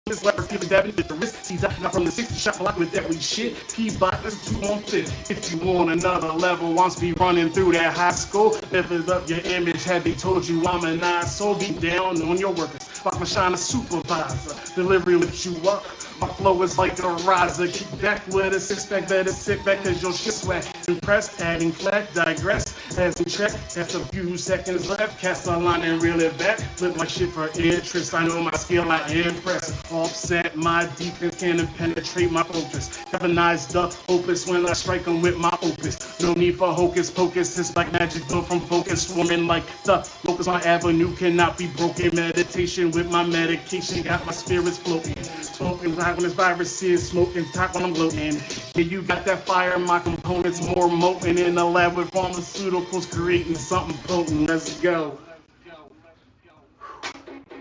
This leper feeling dabbing with the wrist. He's out now from the 60 shot block with every shit. P-Bot, this is 2-on-5. If you want another level, wants to be running through that high school. Lift up your image, had they told you I'm a nice soul. Be down on your workers. Like my shine supervisor. Delivery lifts you up. My flow is like a riser. Kick back with a six-pack, better sit back cause your shit swag. Impress, adding flat, digress. As we check, that's a few seconds left. Cast a line and reel it back. Flip my shit for interest. I know my skill, I impress. Offset my defense, can't penetrate my focus. Galvanize the opus when I strike them with my opus. No need for hocus pocus. It's like magic built from focus. Swarming like the locust. My avenue cannot be broken. Meditation with my medication. Got my spirits floating. Smoking hot when this virus is smoking hot when I'm gloating. Yeah, you got that fire, my components more molten in the lab with pharmaceuticals creating something potent. Let's go.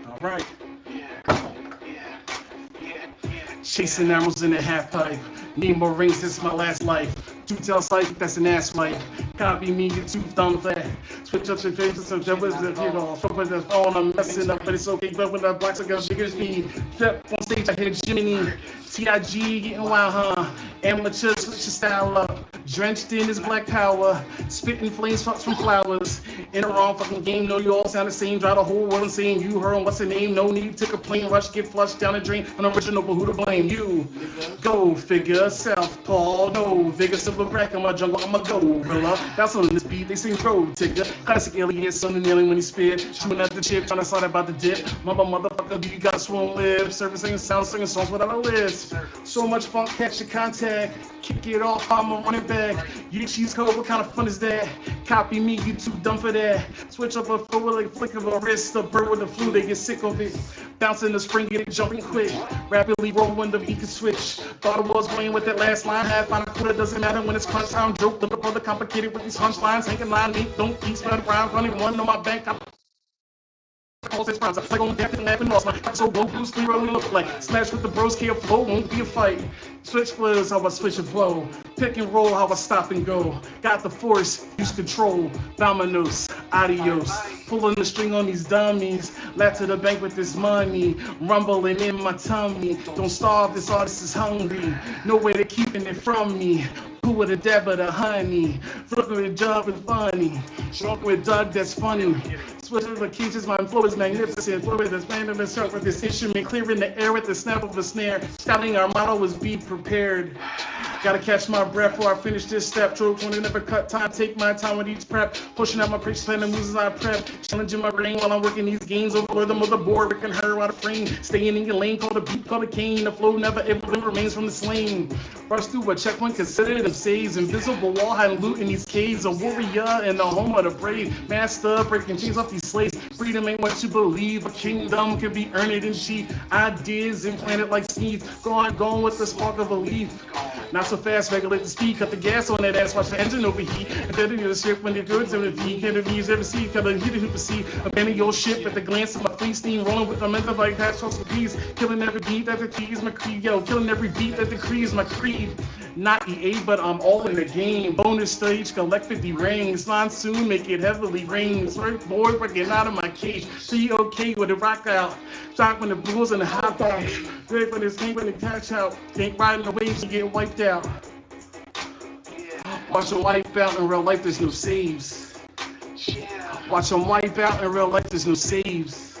All right. Chasing arrows in a half pipe. Need more rings, this is my last life. Do tell psychic, that's an ass wipe. Copy me, get too dumb flat. Switch up your faces, so that was the, you know, fuck with the phone, I'm messing up, but it's okay. But when the blacks are got bigger than me, step on stage, I hit Jiminy. T.I.G. getting wild, huh? Amateur, switch your style up. Drenched in his black power. Spitting flames, fucks from flowers. In the wrong fucking game, know you all sound the same. Drive the whole world insane. You heard what's the name? No need, took a plane rush, get flushed down the drain. Unoriginal, but who to blame? You. Go figure, Southpaw, no vigor, silver crack in my jungle, I'm a gorilla. That's on this beat, they sing road tigger. Classic alien, son and alien when he spit. Chewing at the chip, trying to slide about the dip. Motherfucker, do you got swollen lips? Servicing sounds, singing songs without a list. So much funk, catch your contact. Kick it off, I'm a running back. You cheese code, what kind of fun is that? Copy me, you too dumb for that. Switch up a forward like flick of a wrist. A bird with the flu, they get sick of it. Bounce in the spring, get it jumping quick. Rapidly roll when the beat can switch. Thought I was playing with that last line. Half on a quarter, doesn't matter when it's crunch time. Joke, look up the complicated with these punch lines. Hanging line, me, don't keep spelling rhymes. Running one on my bank. Calls his crimes. I play on death and laughing lost my so low blue screen really look like smash with the bros care flow won't be a fight. Switch flows how I switch and flow. Pick and roll how I stop and go. Got the force, use control. Dominos, adios. Pulling the string on these dummies. Laugh to the bank with this money. Rumbling in my tummy. Don't starve, this artist is hungry. No way to keeping it from me. Who with a dab of the honey? Flipping with Doug and funny. Drunk with Doug, that's funny. Switch of the keys, my flow is magnificent. Flow with this random and start with this instrument. Clearing the air with the snap of a snare. Scouting our motto is be prepared. Gotta catch my breath before I finish this step. Trope when I never cut time, take my time with each prep. Pushing out my preach plan and moves as I prep. Challenging my brain while I'm working these games over the motherboard. Ripping her out of frame. Staying in your lane, call the beat, call the cane. The flow never ever remains from the slain. Rush through a checkpoint, consider them saves. Invisible wall hiding loot in these caves. A warrior in the home of the brave. Master breaking chains off these slaves. Freedom ain't what you believe. A kingdom can be earned and cheap. Ideas implanted like seeds. Going with the spark of a leaf. Not so fast, regulate the speed. Cut the gas on that ass, watch the engine overheat. And then you the ship when the goods in the V. Can't reviews every seat. Cut the heat of the sea. Abandon your ship at the glance of my free steam. Rolling with the mental like patch trucks with peas. Killing every beat that decrees my creed. Yo, killing every beat that decrees my creed. Not EA, but I'm all in the game. Bonus stage, collect 50 rings. Monsoon, make it heavily rain. Surfboard, breaking out of my cage. See, okay with the rock out. Shock when the blues and the hot dogs. Ready for this game when they catch out. Think riding the waves and get wiped out. Watch them wipe out in real life, there's no saves. Watch them wipe out in real life, there's no saves.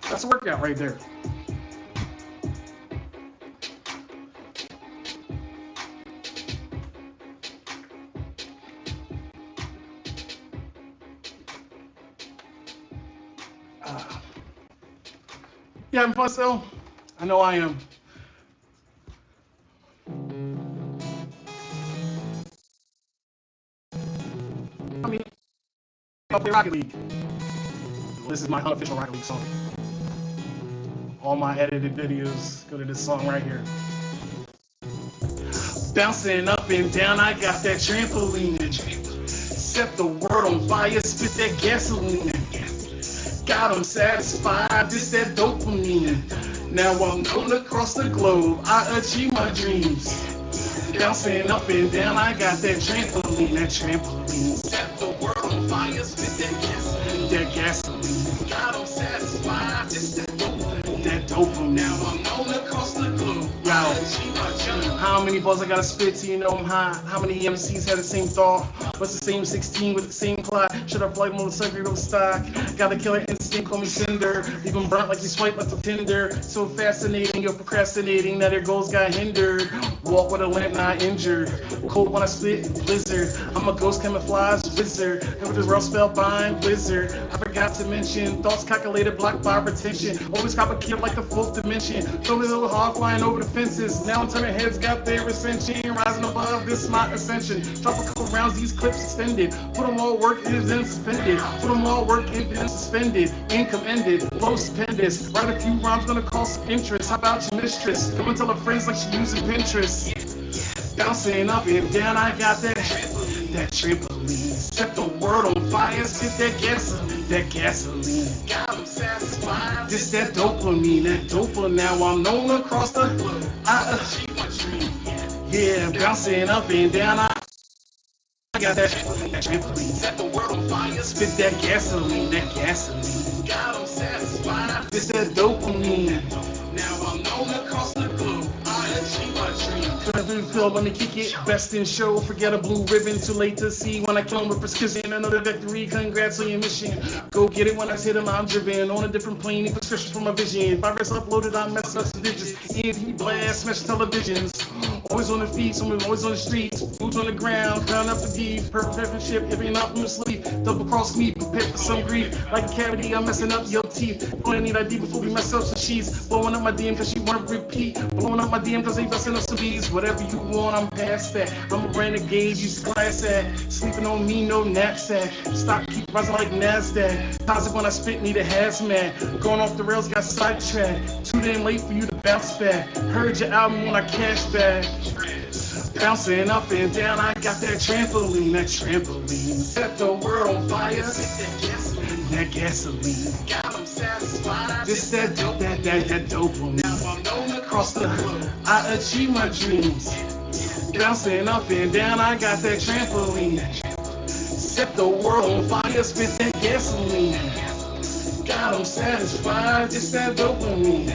That's a workout right there. You having fun still? I know I am. I mean, I'll play Rocket League. This is my unofficial Rocket League song. All my edited videos go to this song right here. Bouncing up and down, I got that trampoline. Set the world on fire, spit that gasoline. Got 'em satisfied, this that dopamine. Now I'm known across the globe, I achieve my dreams. Bouncing up and down, I got that trampoline. Set the world on fire, spit that gasoline. Got 'em satisfied, this that dopamine. Now I'm known across the globe, I achieve my dreams. How many balls I gotta spit till you know I'm high? How many MCs had the same thought? What's the same 16 with the same plot? Should I flight mode circular stock? Got a killer instinct, call me Cinder. Leave 'em burnt like you swipe like a Tinder. So fascinating, you're procrastinating, now their goals got hindered. Walk with a lamp, not injured. Cold when I spit, blizzard. I'm a ghost camouflage wizard. Never just rough spell bind wizard. I forgot to mention, thoughts calculated, blocked by retention. Always cop a kill like the fourth dimension. Throw me a little hard flying over the fences. Now I'm turning heads, got their ascension. Rising above, this my ascension. Drop a couple rounds, these clips extended. Put them all work in then suspended. Put them all work in then suspended. Incomended, low stupendous. Write a few rhymes, gonna cost some interest. How about your mistress? Come and tell her friends like she using Pinterest. Bouncing up and down, I got that. that trampoline. Set the world on fire, spit that gasoline, that gasoline. Got 'em satisfied. This that dopamine, that dopamine. Now I'm known across the globe. I achieve my dream. Yeah, bouncing up and down. I got that trampoline. Set the world on fire, spit that gasoline, that gasoline. Got 'em satisfied. This that dopamine. Now I'm known across the globe. I achieve my dream. Let me kick it, best in show. Forget a blue ribbon, too late to see. When I kill him with precision, another victory. Congrats on your mission. Go get it when I hit him, I'm driven. On a different plane, need prescription for my vision. Virus uploaded, I mess up some digits. EMP blast, smash televisions. Always on the feet, someone always on the streets. Boots on the ground, crown up the deep. Perfect ship, if you're not from sleep. Double cross me, prepare for some grief. Like a cavity, I'm messing up your teeth. Gonna need ID before we mess up some sheets. Blowing up my DM cause she won't repeat. Blowing up my DM cause they busting up some beats. Whatever you want, I'm past that. I'm a renegade, use glass at. Sleeping on me, no knapsack. Stock keep rising like NASDAQ. Toxic when I spit, need a hazmat. Going off the rails, got sidetracked. Too damn late for you to bounce back. Heard your album when I cash back. Bouncing up and down, I got that trampoline, that trampoline. Set the world on fire, that gasoline. Got 'em satisfied. This that dopamine. Now I'm known across the globe. I achieve my dreams. Bouncing up and down, I got that trampoline. Set the world on fire, spit that gasoline. Got 'em satisfied. This that dopamine.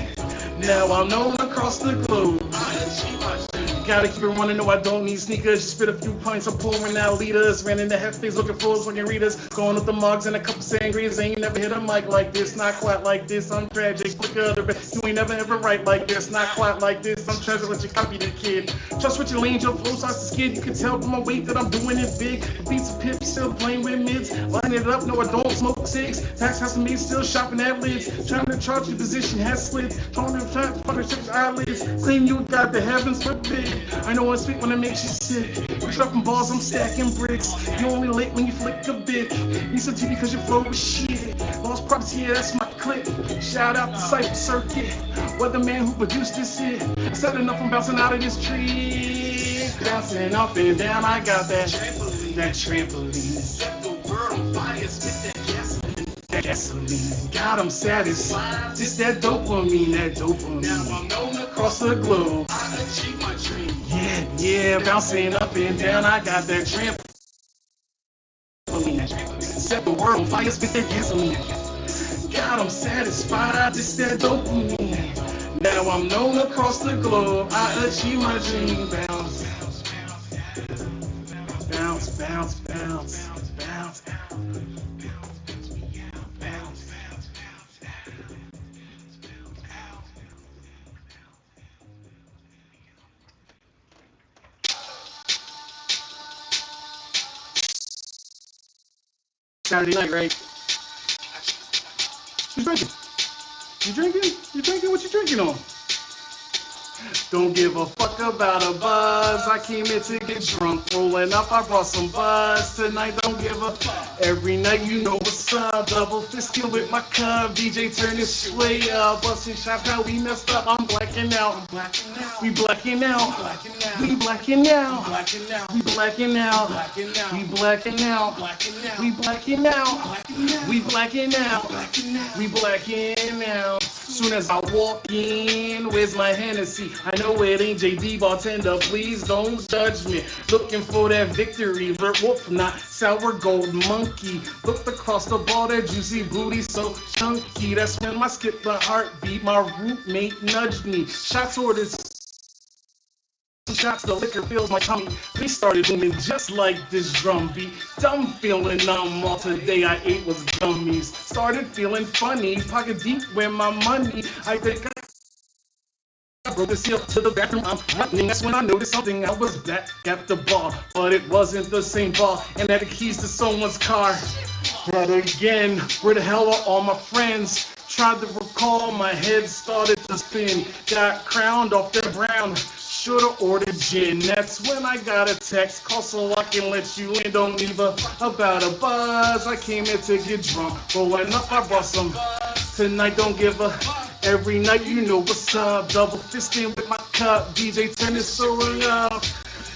Now I'm known across the globe. I achieve my dreams. Gotta keep it running, no I don't need sneakers. Just spit a few pints, I'm pouring out liters. Ran in the hefties looking for fucking readers. Going up the mugs and a couple sangrias. Ain't never hit a mic like this, not quite like this. I'm tragic, flicker of the best. You ain't never ever write like this, not quite like this. I'm treasure what you copied the kid. Trust what you lean, your flow starts to skid. You can tell from my weight that I'm doing it big. The beats of pip, still playing with mids. Line it up, no I don't smoke cigs. Tax has to me, still shopping at lids. Trying to charge your position has slits. Trying to fucking ship eyelids. Claim you got the heavens for big. I know I speak when it makes you sick. I'm dropping balls, I'm stacking bricks. You only late when you flick a bit. Need some tea because your flow was shit. Lost property, yeah, that's my clip. Shout out to Cypher Circuit. What the man who produced this hit. I said enough, I'm bouncing out of this tree. Bouncing up and down, I got that trampoline. Set the world on fire, spit that gasoline. Got 'em satisfied. This that dopamine, that dopamine. Now I'm known across the globe. I achieve my dream. Yeah, bouncing up and down. I got that trampoline. Set the world on fire, spit that gasoline. Got 'em satisfied. This that dopamine. Now I'm known across the globe. I achieve my dream. Bounce, bounce, bounce, bounce, bounce. Saturday night, right? You drinking? You drinking? You drinking? What you drinking on? Don't give a fuck about a buzz. I came here to get drunk. Rolling up, I brought some buzz. Tonight, don't give a fuck. Every night, you know what's up. Double fisting with my cup. DJ turn this way up. Busting shots, how we messed up. I'm blacking out. We blacking out. We blacking out. We blacking out. We blacking out. We blacking out. We blacking out. We blacking out. Soon as I walk in, where's my Hennessy? I know it ain't JD, bartender, please don't judge me. Looking for that victory, vert wolf, not sour gold monkey. Looked across the bar, that juicy booty so chunky. That's when my skip the heartbeat, my roommate nudged me. Shots ordered. Shots, the liquor fills my tummy. They started booming just like this drum beat. Dumb feeling numb, all today I ate was gummies. Started feeling funny, pocket deep where my money. I think I broke the seal to the bathroom, I'm running. That's when I noticed something, I was back at the bar. But it wasn't the same bar, and had the keys to someone's car. But again, where the hell are all my friends? Tried to recall, my head started to spin. Got crowned off that brown. Should've ordered gin. That's when I got a text. Call so I can let you in. Don't leave about a buzz. I came here to get drunk. Rolling up, I brought some. Tonight, don't give a. Every night you know what's up. Double fisting with my cup. DJ turn this so up.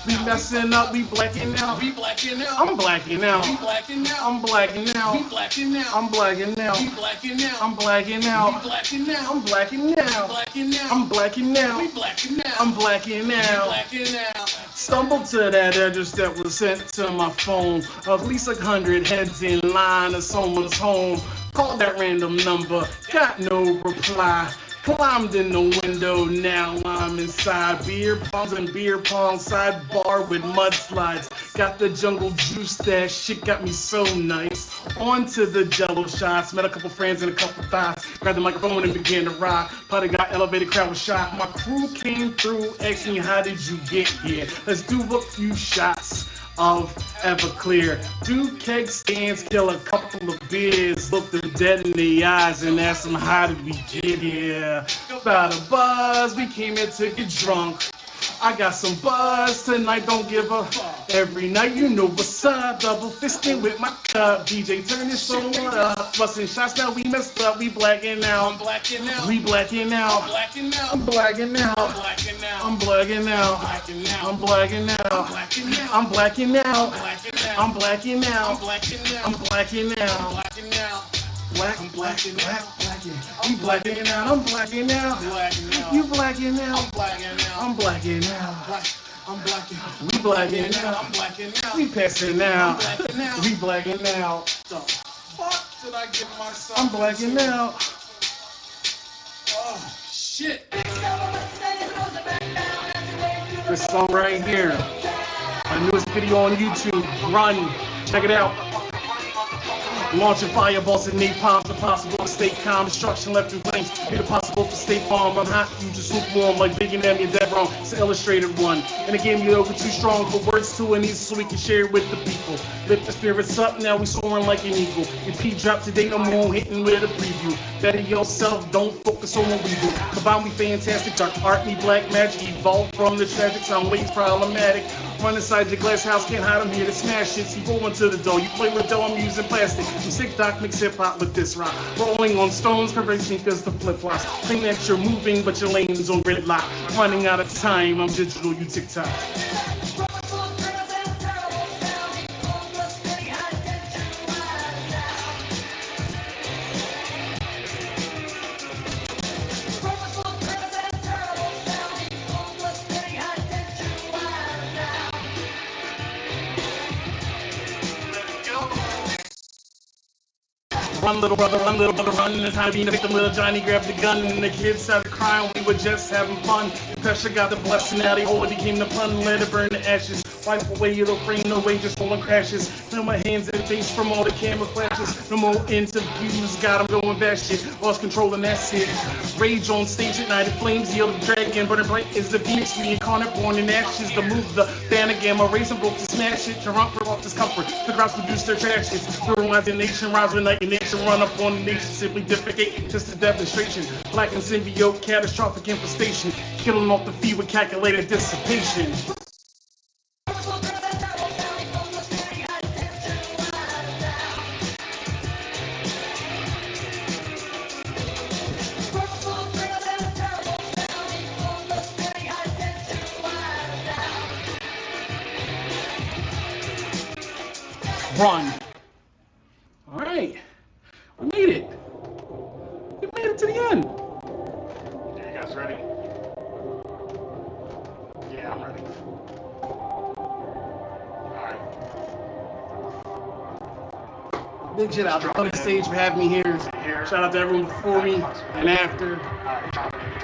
We messing up, we blacking out. We blacking out. I'm blacking out. We blacking out. I'm blacking out. We blacking out. I'm blacking out. We blacking out. I'm blacking out. We blacking out. I'm blacking out. Blacking out. I'm blacking out. We blacking out. I'm blacking out. Blacking out. Stumbled to that address that was sent to my phone. At least 100 heads in line of someone's home. Called that random number, got no reply. Climbed in the window, now I'm inside. Beer pongs and beer pong, sidebar with mudslides. Got the jungle juice, that shit got me so nice. On to the jello shots, met a couple friends and a couple thoughts. Grabbed the microphone and began to rock. Party got elevated, crowd was shot. My crew came through, asked me how did you get here? Let's do a few shots of Everclear. 2 keg stands, kill a couple of beers, look them dead in the eyes and ask them how did we get here? About a buzz, we came here to get drunk. I got some buzz tonight, don't give a. Every night you know what's up. Double fisting with my cup. DJ turn this song up. Busting shots now, we messed up. We blacking out. I'm blacking out. We blacking out. I'm blacking out. I'm blacking out. I'm blacking out. I'm blacking out. I'm blacking out. I'm blacking out. I'm blacking out. Black, I'm blacking out, I'm blacking out, I'm blacking out, you blacking out, I'm blacking out, I'm blacking out, we blacking out, I'm blacking out, we passing out, we blacking out. The fuck did I get myself? I'm blacking out. Oh shit. This song right here, my newest video on YouTube, Run, check it out. Launching fireballs and napalms, impossible to stay calm. Destruction left in flames, made it possible to stay calm. I'm hot, you just lukewarm like Big and Emmy and dead wrong. It's an illustrated one, and the game you over too strong for words too and easy so we can share it with the people. Lift the spirits up, now we soaring like an eagle. Your P drop today, no more hitting with a preview. Better yourself, don't focus on what we do. Combine we fantastic, dark art, me black magic, evolved from the tragic sound waves problematic. Run inside your glass house, can't hide, I'm here to smash it. See, rolling to the door, you play with dough, I'm using plastic. You sick doc, mix hip hop with this rock. Rolling on stones, conversing because the flip flops. Think that you're moving, but your lane is on gridlock. Running out of time, I'm digital, you TikTok. Run, little brother, run. It's time to be the victim. Little Johnny grabbed the gun and the kids started crying. We were just having fun. The pressure got the blessing. Now they hold it became the pun. Let it burn the ashes. Wipe away your little frame, no way, just rolling crashes. Feel my hands and face from all the camera flashes. No more interviews, got 'em going bad shit. Lost control and that's it. Rage on stage at night, it flames, yell the dragon. Burning bright is the phoenix, reincarnate, born in ashes. To move the banner gamma, raising broke to smash it. Drunk for off discomfort, the crowds produce their trashes. Fertilize the nation, rise with night, your nation run up on the nation. Simply defecate, just a demonstration. Black and symbiote, catastrophic infestation. Killing off the feet with calculated dissipation. Run. All right, we made it. We made it to the end. You guys ready? Yeah, I'm ready. All right. Big shout out to Funny Stage for having me here. Shout out to everyone before me and after.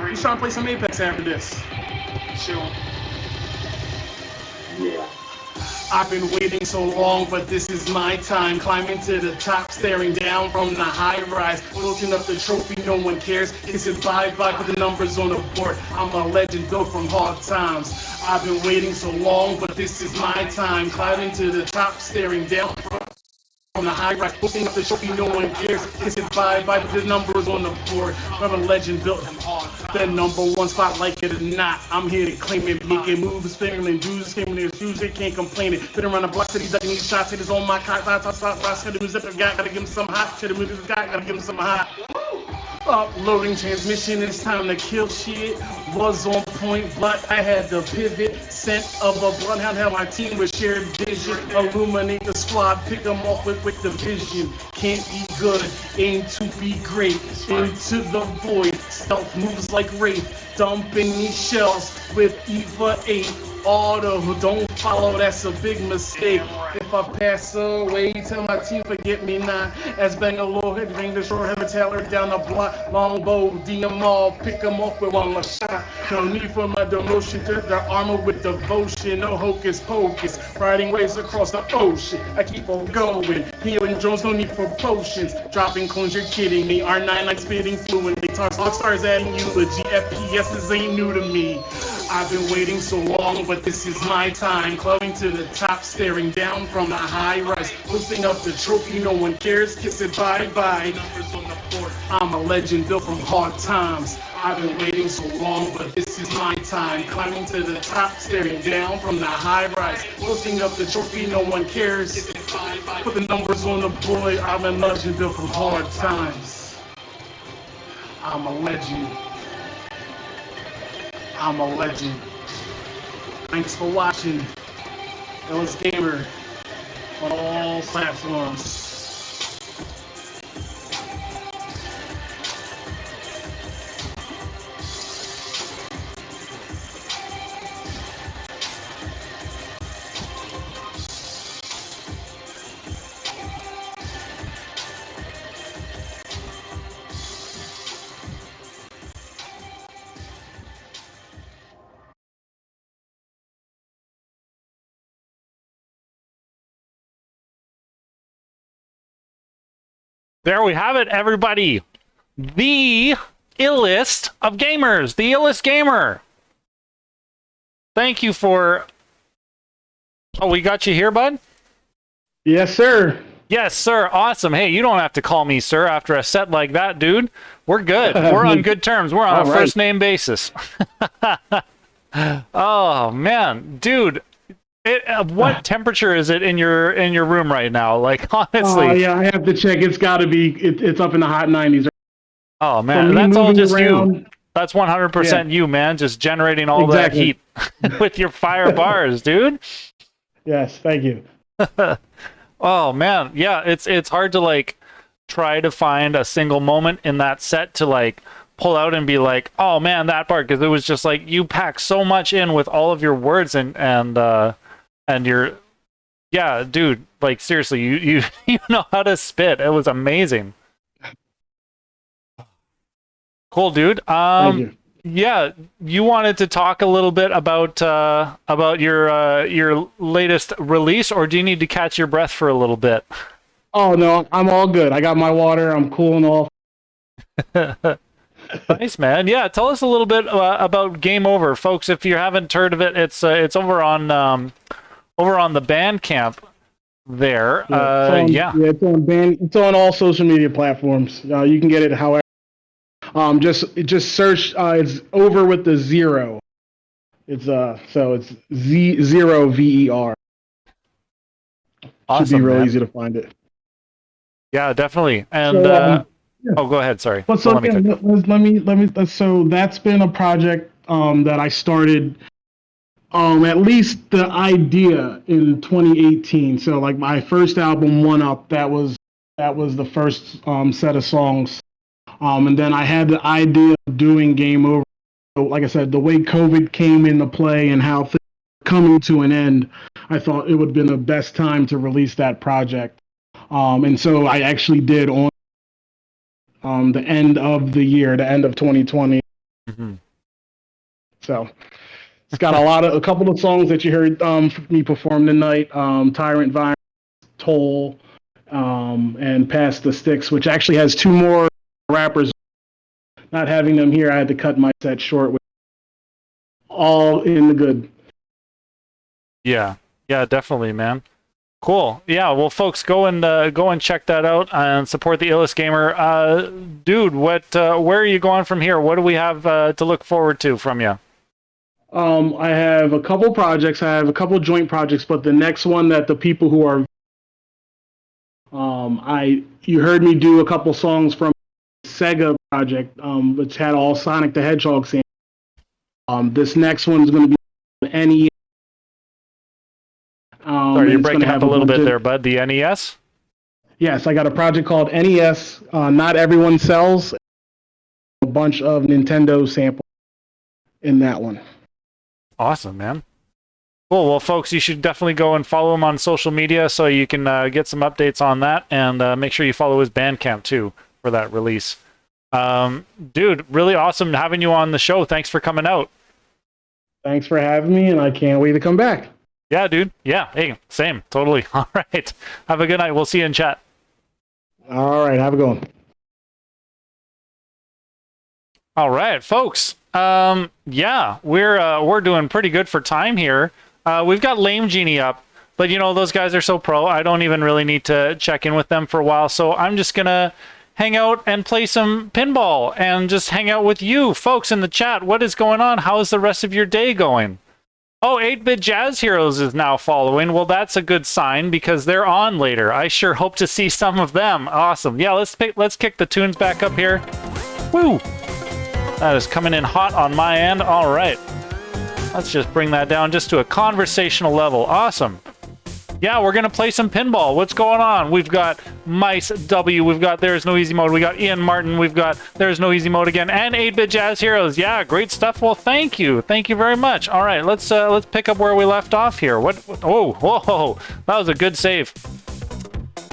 He's trying to play some Apex after this. Chill. Yeah. I've been waiting so long, but this is my time. Climbing to the top, staring down from the high rise. Looking up the trophy, no one cares. It's a bye-bye for the numbers on the board. I'm a legend, built from hard times. I've been waiting so long, but this is my time. Climbing to the top, staring down from the high rise. Looking up the trophy, no one cares. It's a bye-bye for the numbers on the board. I'm a legend, built from hard. The #1 spot, like it or not. I'm here to claim it, making moves, spinning dudes, skimming their shoes, they can't complain it. Been around the block, city, ducking these shots, hitters on my cock, top, rock, gotta give him some hot, shit, the movie, gotta give him some hot. Uploading transmission, it's time to kill shit. Was on point, but I had to pivot. Scent of a bloodhound, how my team was shared vision. Illuminate the squad, pick them off with the vision. Can't be good, aim to be great. Into the void, stealth moves like Wraith. Dumping these shells with Eva 8. Auto, don't follow, that's a big mistake. If I pass away, tell my team forget me not. As Bangalore, head ring the shore, have a tailor down the block. Longbow, DM all, pick them off with one less shot. No need for my demotion to their armor with devotion. No hocus pocus, riding waves across the ocean. I keep on going, healing drones, no need for potions. Dropping clones, you're kidding me. R9 like spitting fluently. Stars adding eulogy, FPSs ain't new to me. I've been waiting so long, but this is my time. Climbing to the top, staring down from the high rise. Lifting up the trophy, no one cares, kiss it bye-bye. I'm a legend built from hard times. I've been waiting so long, but this is my time. Climbing to the top, staring down from the high rise. Lifting up the trophy, no one cares. Put the numbers on the board, I'm a legend built from hard times. I'm a legend. I'm a legend. Thanks for watching LLestGamer on all platforms. There we have it, everybody. The illest of gamers, the LaurentheFlute. Thank you for... Oh, we got you here, bud? Yes, sir. Yes, sir. Awesome. Hey, you don't have to call me sir after a set like that, dude. We're good. We're on good terms. We're on a first name basis. Oh, man. Dude. What temperature is it in your room right now? Like, honestly. Oh, yeah, I have to check. It's got to be, it's up in the hot 90s. Oh, man, that's all just around, you. That's 100% you, man, just generating all that heat with your fire bars, dude. Yes, thank you. Oh, man, yeah, it's hard to, like, try to find a single moment in that set to, like, pull out and be like, oh, man, that part, because it was just, like, you pack so much in with all of your words and you're, yeah, dude, like, seriously, you know how to spit. It was amazing. Cool, dude. Thank you. Yeah, you wanted to talk a little bit about your latest release, or do you need to catch your breath for a little bit? Oh, no, I'm all good. I got my water. I'm cooling off. Nice, man. Yeah, tell us a little bit about Game Over, folks. If you haven't heard of it, it's over on the Bandcamp there. It's on all social media platforms. You can get it however. Just search. It's over with the 0. It's so it's Z0VER. Awesome, should be real man. easy to find it. Yeah, definitely. And oh, go ahead. Sorry. But so let me. So that's been a project that I started. At least the idea in 2018. So like my first album, One Up, that was the first set of songs. And then I had the idea of doing Game Over. So, like I said, the way COVID came into play and how things were coming to an end, I thought it would have been the best time to release that project. And so I actually did on the end of the year, the end of 2020. Mm-hmm. So it's got a couple of songs that you heard me perform tonight. Tyrant Virus, Toll, and Pass the Sticks, which actually has 2 more rappers. Not having them here, I had to cut my set short with all in the good. Yeah, definitely, man. Cool. Yeah, well, folks, go and check that out and support the LaurentheFlute. Dude, where are you going from here? What do we have to look forward to from you? I have a couple projects. I have a couple joint projects, but the next one that the people who are you heard me do a couple songs from Sega project, which had all Sonic the Hedgehog samples. This next one's going to be NES. Sorry, you're breaking up a little bit there, bud. The NES? Yes, I got a project called NES. Not Everyone Sells. A bunch of Nintendo samples in that one. Awesome, man. Cool. Well, folks, you should definitely go and follow him on social media so you can get some updates on that, and make sure you follow his Bandcamp too for that release. Dude, really awesome having you on the show. Thanks for coming out. Thanks for having me, and I can't wait to come back. Yeah, dude. Yeah. Hey, same. Totally. All right. Have a good night. We'll see you in chat. All right. Have a good one. All right, folks. Yeah, we're doing pretty good for time here. We've got LameGenie up, but you know, those guys are so pro, I don't even really need to check in with them for a while. So I'm just gonna hang out and play some pinball and just hang out with you folks in the chat. What is going on? How's the rest of your day going? Oh, 8-Bit Jazz Heroes is now following. Well, that's a good sign because they're on later. I sure hope to see some of them. Awesome. Yeah, let's kick the tunes back up here. Woo! That is coming in hot on my end. All right. Let's just bring that down just to a conversational level. Awesome. Yeah, we're going to play some pinball. What's going on? We've got Mice W. We've got There's No Easy Mode. We got Ian Martin. We've got There's No Easy Mode again. And 8-Bit Jazz Heroes. Yeah, great stuff. Well, thank you. Thank you very much. All right, let's pick up where we left off here. Oh, whoa. That was a good save.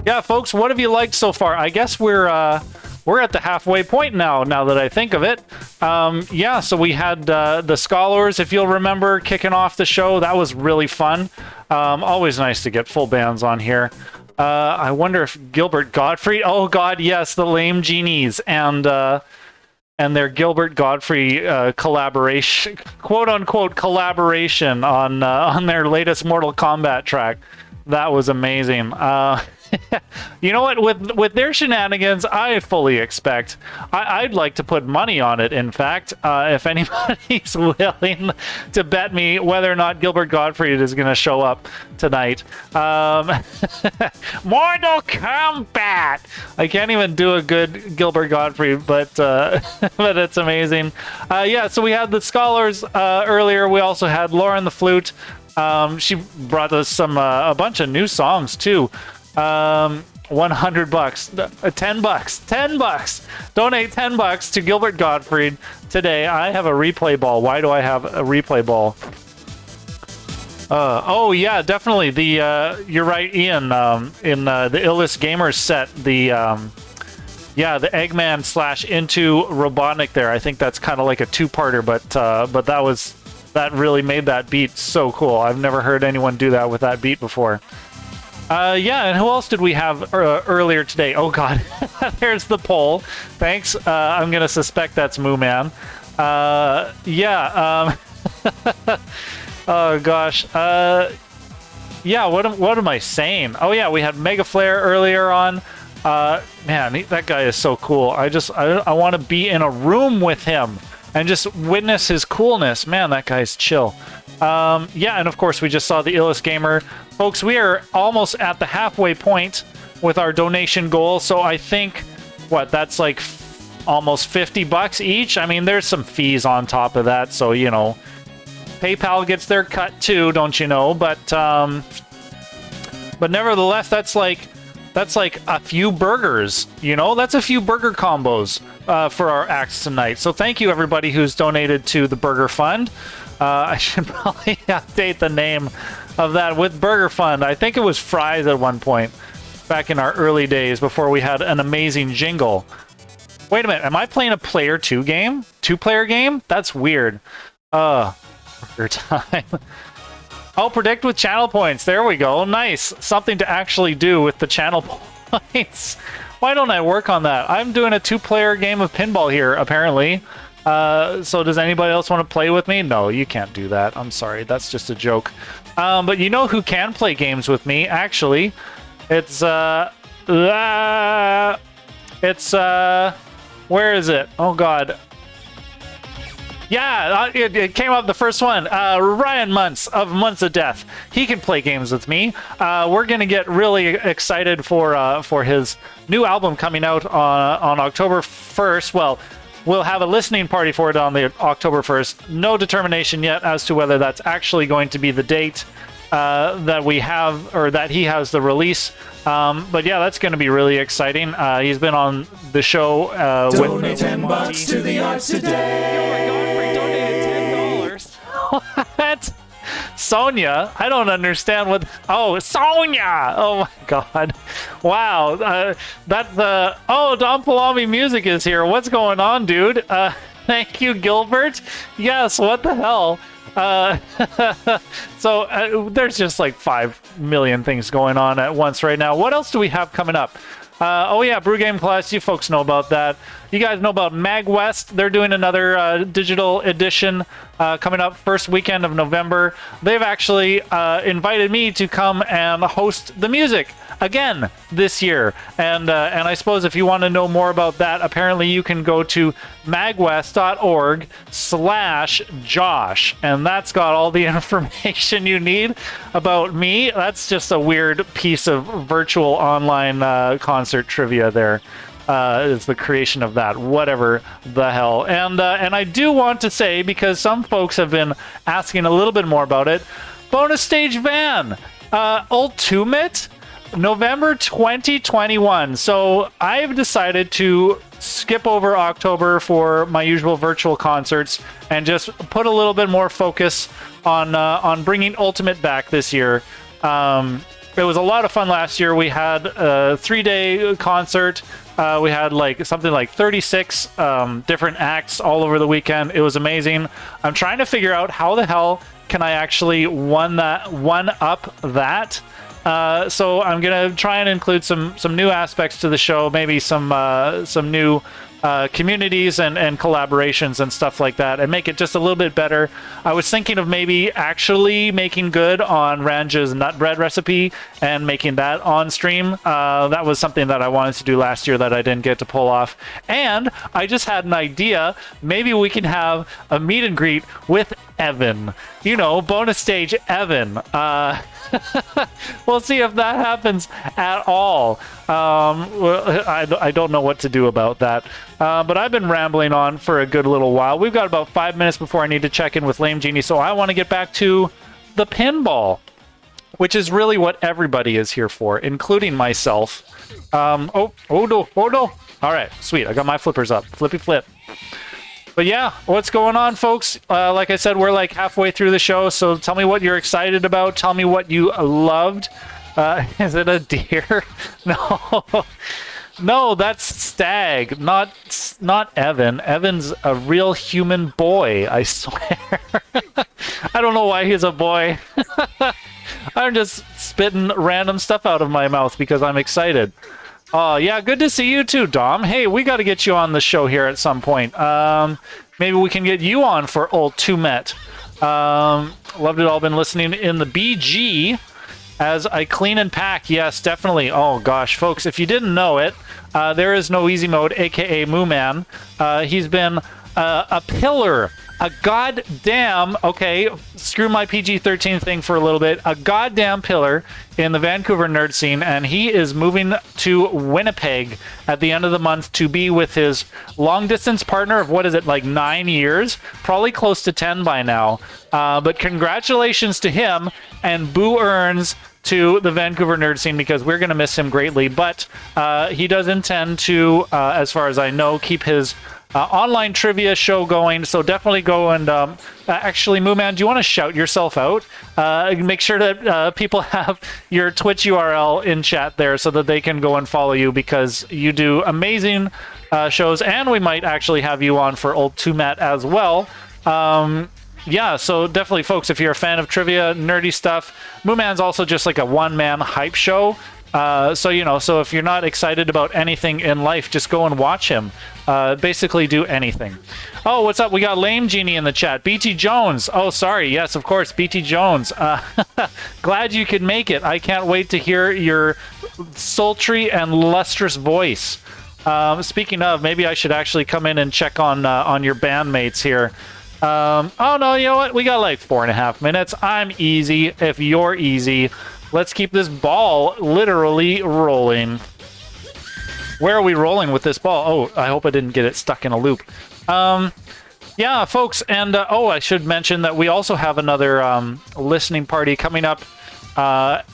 Yeah, folks, what have you liked so far? I guess we're at the halfway point now that I think of it. Yeah, so we had the Scholars, if you'll remember, kicking off the show. That was really fun. Always nice to get full bands on here. I wonder if Gilbert Gottfried... Oh, God, yes, the LameGenies and their Gilbert Gottfried collaboration, quote-unquote collaboration on their latest Mortal Kombat track. That was amazing. You know what? With their shenanigans, I fully expect. I'd like to put money on it, in fact, if anybody's willing to bet me whether or not Gilbert Gottfried is going to show up tonight. Mortal Kombat! I can't even do a good Gilbert Gottfried, but but it's amazing. Yeah, so we had the Scholars earlier. We also had LaurentheFlute. She brought us a bunch of new songs, too. $100, $10. Donate $10 to Gilbert Gottfried today. I have a replay ball. Why do I have a replay ball? Oh yeah, definitely. You're right, Ian. In the LaurentheGamer set, the Eggman / Into Robotnik there. I think that's kind of like a two-parter, but that really made that beat so cool. I've never heard anyone do that with that beat before. Yeah, and who else did we have earlier today? Oh, God. There's the poll. Thanks. I'm going to suspect that's Moo Man. Yeah. Oh, gosh. Yeah, what am I saying? Oh, yeah, we had Mega Flare earlier on. Man, that guy is so cool. I want to be in a room with him and just witness his coolness. Man, that guy's chill. Yeah, and of course, we just saw the LaurentheGamer. Folks, we are almost at the halfway point with our donation goal, so I think, that's like almost $50 each? I mean, there's some fees on top of that, so, you know, PayPal gets their cut too, don't you know? But nevertheless, that's like a few burgers, you know? That's a few burger combos for our acts tonight. So thank you, everybody who's donated to the Burger Fund. I should probably update the name of that with Burger Fund. I think it was Fries at one point, back in our early days, before we had an amazing jingle. Wait a minute, am I playing a player 2 game? 2-player game? That's weird. Burger time. Oh, predict with channel points. There we go. Nice. Something to actually do with the channel points. Why don't I work on that? I'm doing a 2-player game of pinball here, apparently. So does anybody else want to play with me? No, you can't do that. I'm sorry. That's just a joke. But you know who can play games with me, actually? It's, where is it? Oh, God. Yeah, it came up the first one. Ryan Muntz of Months of Death. He can play games with me. We're gonna get really excited for his new album coming out on October 1st. Well, we'll have a listening party for it on the October 1st. No determination yet as to whether that's actually going to be the date that we have, or that he has the release. But yeah, that's going to be really exciting. He's been on the show Donate $10 to the arts today. Oh my God, for donating $10. What? Sonia? I don't understand what... Oh, Sonia! Oh my God. Wow. Oh, Don Palami Music is here. What's going on, dude? Thank you, Gilbert. Yes, what the hell? So there's just like 5 million things going on at once right now. What else do we have coming up? Oh yeah, Brew Game Plus. You folks know about that. You guys know about MagWest. They're doing another digital edition coming up first weekend of November. They've actually invited me to come and host the music again this year. And I suppose if you want to know more about that, apparently you can go to magwest.org/Josh. And that's got all the information you need about me. That's just a weird piece of virtual online concert trivia there. Is the creation of that, whatever the hell. And I do want to say, because some folks have been asking a little bit more about it, bonus stage van, Ultimate, November 2021. So I've decided to skip over October for my usual virtual concerts and just put a little bit more focus on bringing Ultimate back this year. It was a lot of fun last year. We had a 3-day concert. We had something like 36 different acts all over the weekend. It was amazing. I'm trying to figure out how the hell can I actually one up that. So I'm gonna try and include some new aspects to the show, maybe some new communities and collaborations and stuff like that, and make it just a little bit better. I was thinking of maybe actually making good on Ranja's nut bread recipe and making that on stream. That was something that I wanted to do last year that I didn't get to pull off. And I just had an idea. Maybe we can have a meet and greet with Evan. You know, bonus stage Evan. We'll see if that happens at all. I don't know what to do about that. But I've been rambling on for a good little while. We've got about 5 minutes before I need to check in with LameGenie, so I want to get back to the pinball, which is really what everybody is here for, including myself. Oh no. All right, sweet. I got my flippers up. Flippy flip. But yeah, what's going on, folks? Like I said, we're like halfway through the show, so tell me what you're excited about. Tell me what you loved. Is it a deer? No. No, that's Stag, not Evan. Evan's a real human boy, I swear. I don't know why he's a boy. I'm just spitting random stuff out of my mouth because I'm excited. Yeah, good to see you too, Dom. Hey, we got to get you on the show here at some point. Maybe we can get you on for Ultimate. Loved it all. Been listening in the BG as I clean and pack. Yes, definitely. Oh gosh, folks, if you didn't know it, there is no easy mode, aka Moo Man. He's been a pillar, a goddamn, okay, screw my PG-13 thing for a little bit, a goddamn pillar in the Vancouver nerd scene, and he is moving to Winnipeg at the end of the month to be with his long-distance partner of, what is it, like 9 years? Probably close to 10 by now. But congratulations to him, and Boo Earns to the Vancouver nerd scene, because we're going to miss him greatly. But he does intend to, as far as I know, keep his online trivia show going, so definitely go and actually, Moo Man, do you want to shout yourself out? Make sure that people have your Twitch URL in chat there so that they can go and follow you, because you do amazing shows, and we might actually have you on for Ultimate as well. Yeah, so definitely, folks, if you're a fan of trivia, nerdy stuff, Moo Man's also just like a one-man hype show. So, you know, so if you're not excited about anything in life, just go and watch him. Basically do anything. Oh, what's up? We got LameGenie in the chat. BT Jones. Oh, sorry. Yes, of course, BT Jones. Glad you could make it. I can't wait to hear your sultry and lustrous voice. Speaking of, maybe I should actually come in and check on your bandmates here. Oh no, you know what? We got like 4.5 minutes. I'm easy. If you're easy, let's keep this ball literally rolling. Where are we rolling with this ball? Oh, I hope I didn't get it stuck in a loop. Yeah, folks, and I should mention that we also have another listening party coming up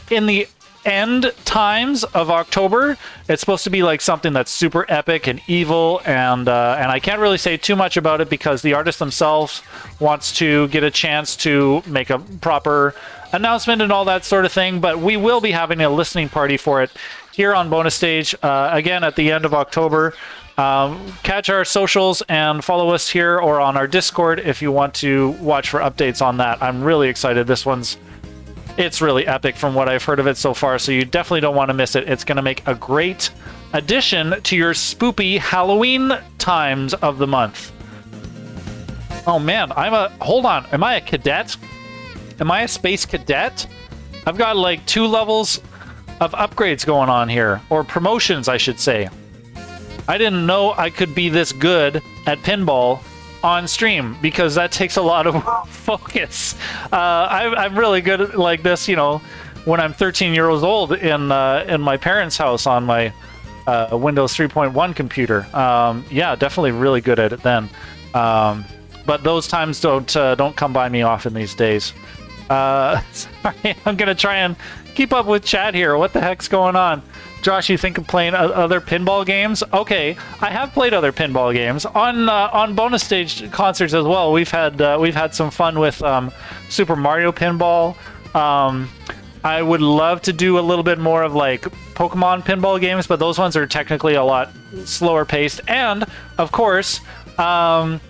in the end times of October. It's supposed to be like something that's super epic and evil, and I can't really say too much about it because the artist themselves wants to get a chance to make a proper announcement and all that sort of thing. But we will be having a listening party for it here on Bonus Stage again at the end of October. Catch our socials and follow us here or on our Discord if you want to watch for updates on that. I'm really excited. It's really epic from what I've heard of it so far, so you definitely don't want to miss it. It's going to make a great addition to your spoopy Halloween times of the month. Oh man, hold on. Am I a cadet? Am I a space cadet? I've got like 2 levels of upgrades going on here, or promotions, I should say. I didn't know I could be this good at pinball on stream because that takes a lot of focus. I'm really good at like this, you know, when I'm 13 years old in my parents' house on my Windows 3.1 computer. Yeah, definitely really good at it then. But those times don't come by me often these days. Sorry, I'm gonna try and keep up with chat here. What the heck's going on? Josh, you think of playing other pinball games? Okay, I have played other pinball games on bonus stage concerts as well. We've had some fun with Super Mario Pinball. I would love to do a little bit more of like Pokemon pinball games, but those ones are technically a lot slower paced. And of course, well,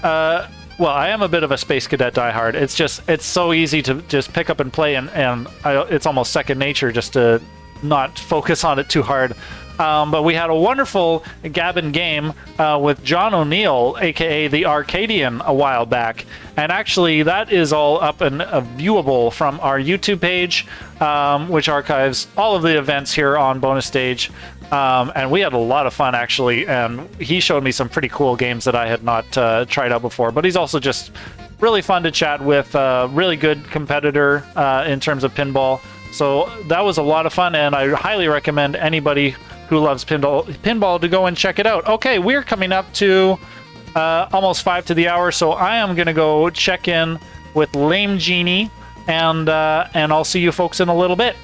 I am a bit of a Space Cadet diehard. It's so easy to just pick up and play, and it's almost second nature just to not focus on it too hard. But we had a wonderful Gabbin game with John O'Neill, aka the Arcadian, a while back, and actually that is all up and viewable from our YouTube page, which archives all of the events here on Bonus Stage. And we had a lot of fun actually, and he showed me some pretty cool games that I had not tried out before. But he's also just really fun to chat with, really good competitor in terms of pinball. So that was a lot of fun, and I highly recommend anybody who loves pinball to go and check it out. Okay, we're coming up to almost 5 to the hour, so I am going to go check in with LameGenie, and I'll see you folks in a little bit.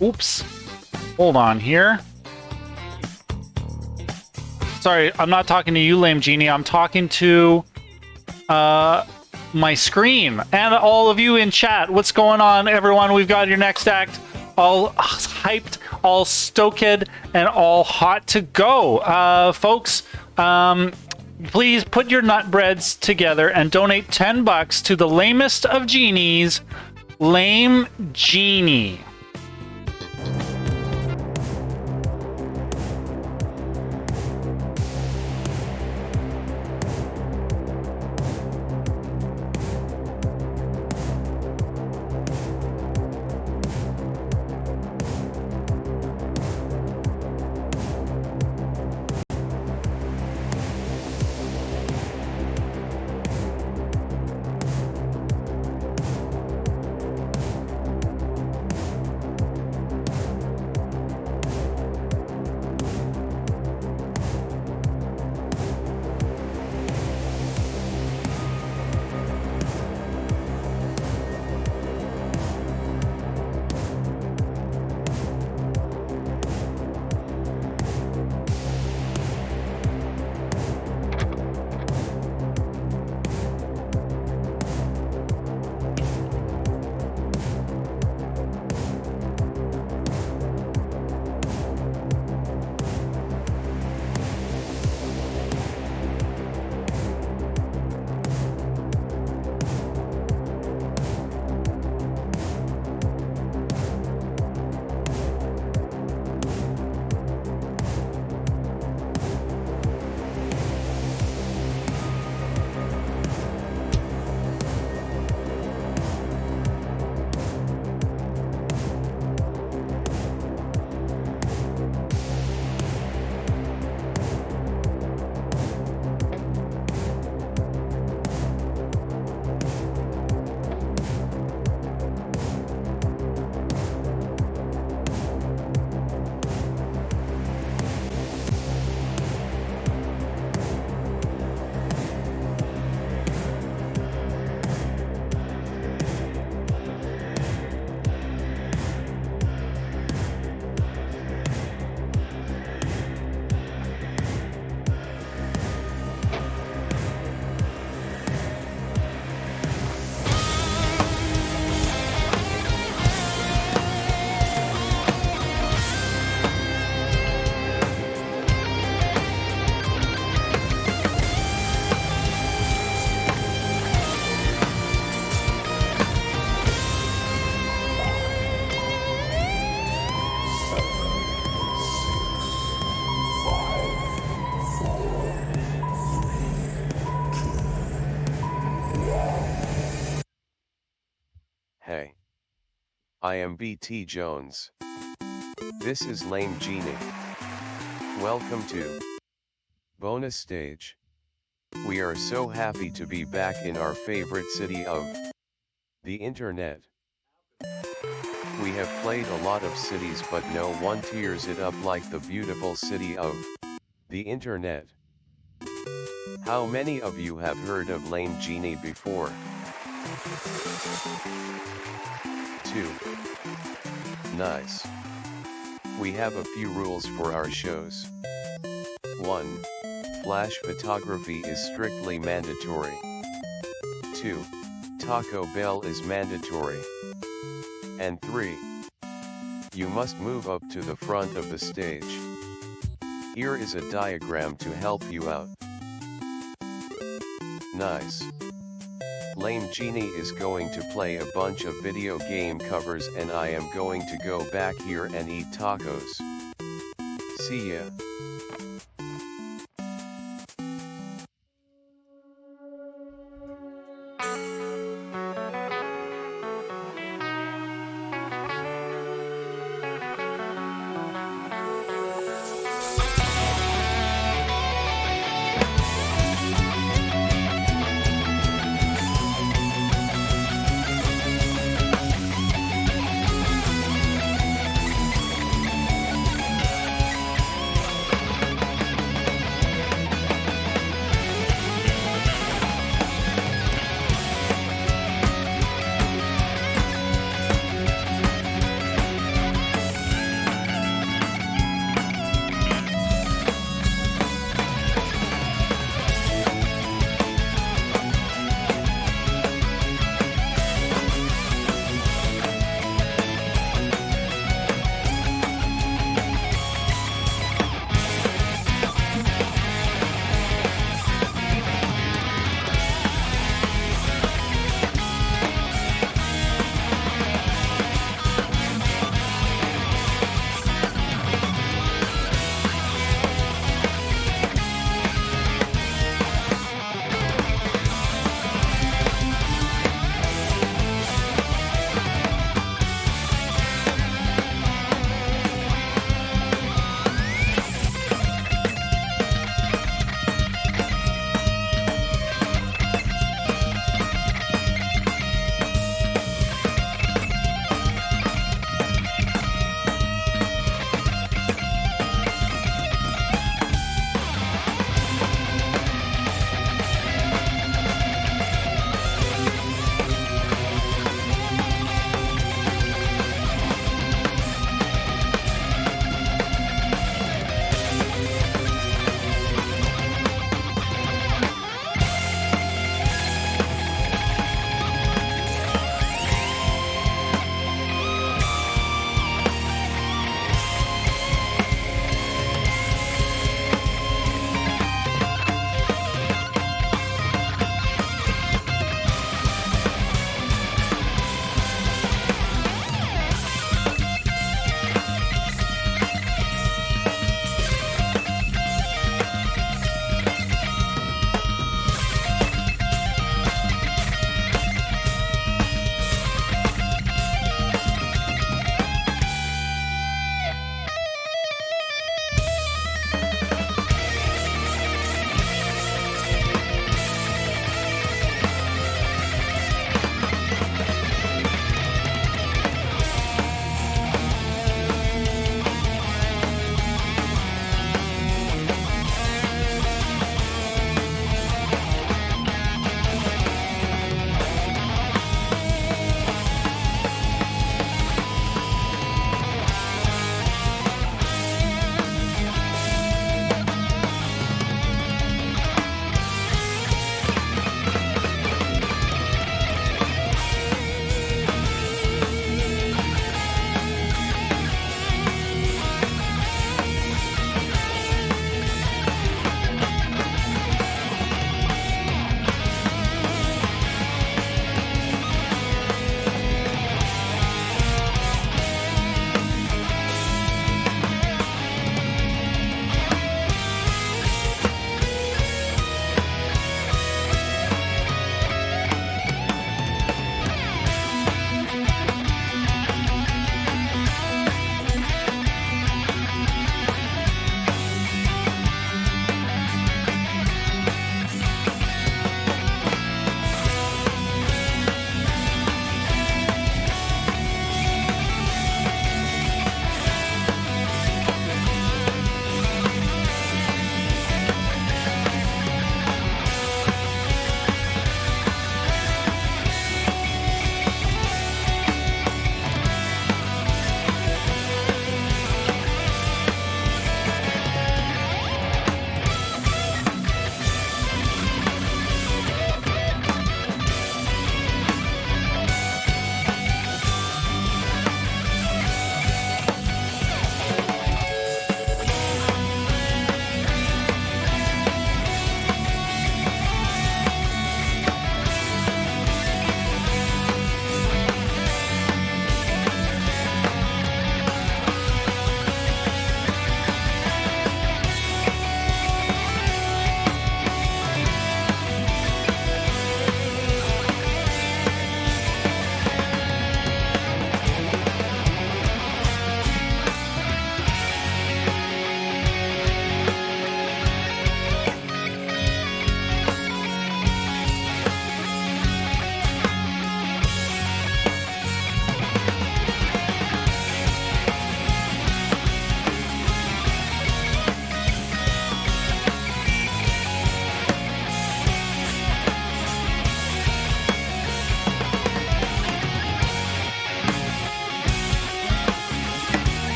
Oops. Hold on here. Sorry, I'm not talking to you, LameGenie. I'm talking to my screen and all of you in chat. What's going on, everyone? We've got your next act all hyped, all stoked, and all hot to go. Folks, please put your nut breads together and donate $10 to the lamest of genies, LameGenie. Hey. I am BT Jones. This is LameGenie. Welcome to Bonus Stage. We are so happy to be back in our favorite city of the internet. We have played a lot of cities, but no one tears it up like the beautiful city of the internet. How many of you have heard of LameGenie before? 2. Nice. We have a few rules for our shows. 1. Flash photography is strictly mandatory. 2. Taco Bell is mandatory. And 3. You must move up to the front of the stage. Here is a diagram to help you out. Nice. LameGenie is going to play a bunch of video game covers, and I am going to go back here and eat tacos. See ya.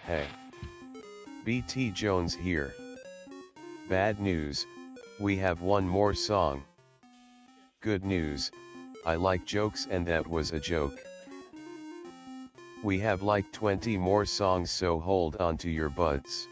Hey. BT Jones here. Bad news, we have one more song. Good news, I like jokes and that was a joke. We have like 20 more songs, so hold on to your butts.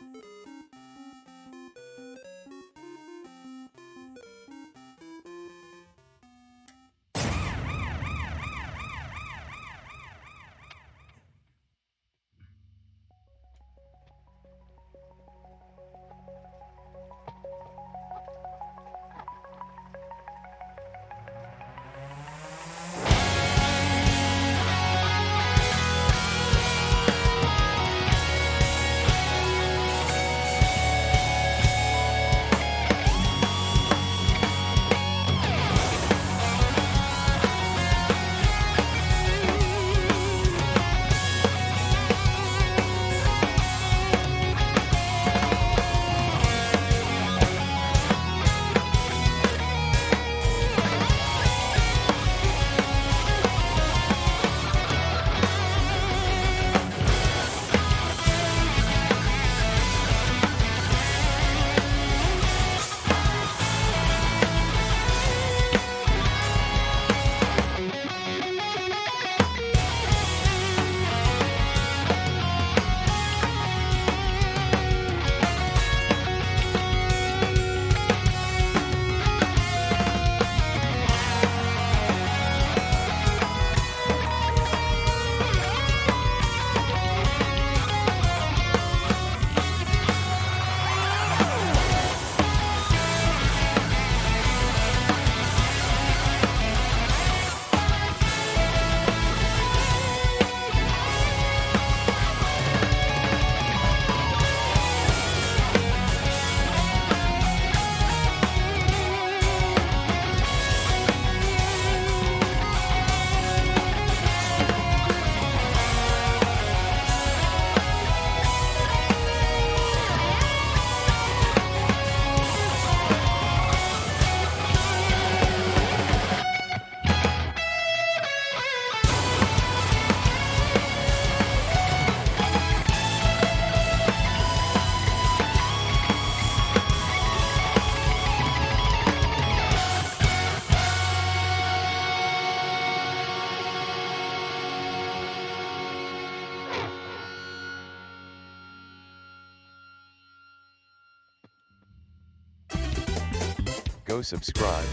Go subscribe.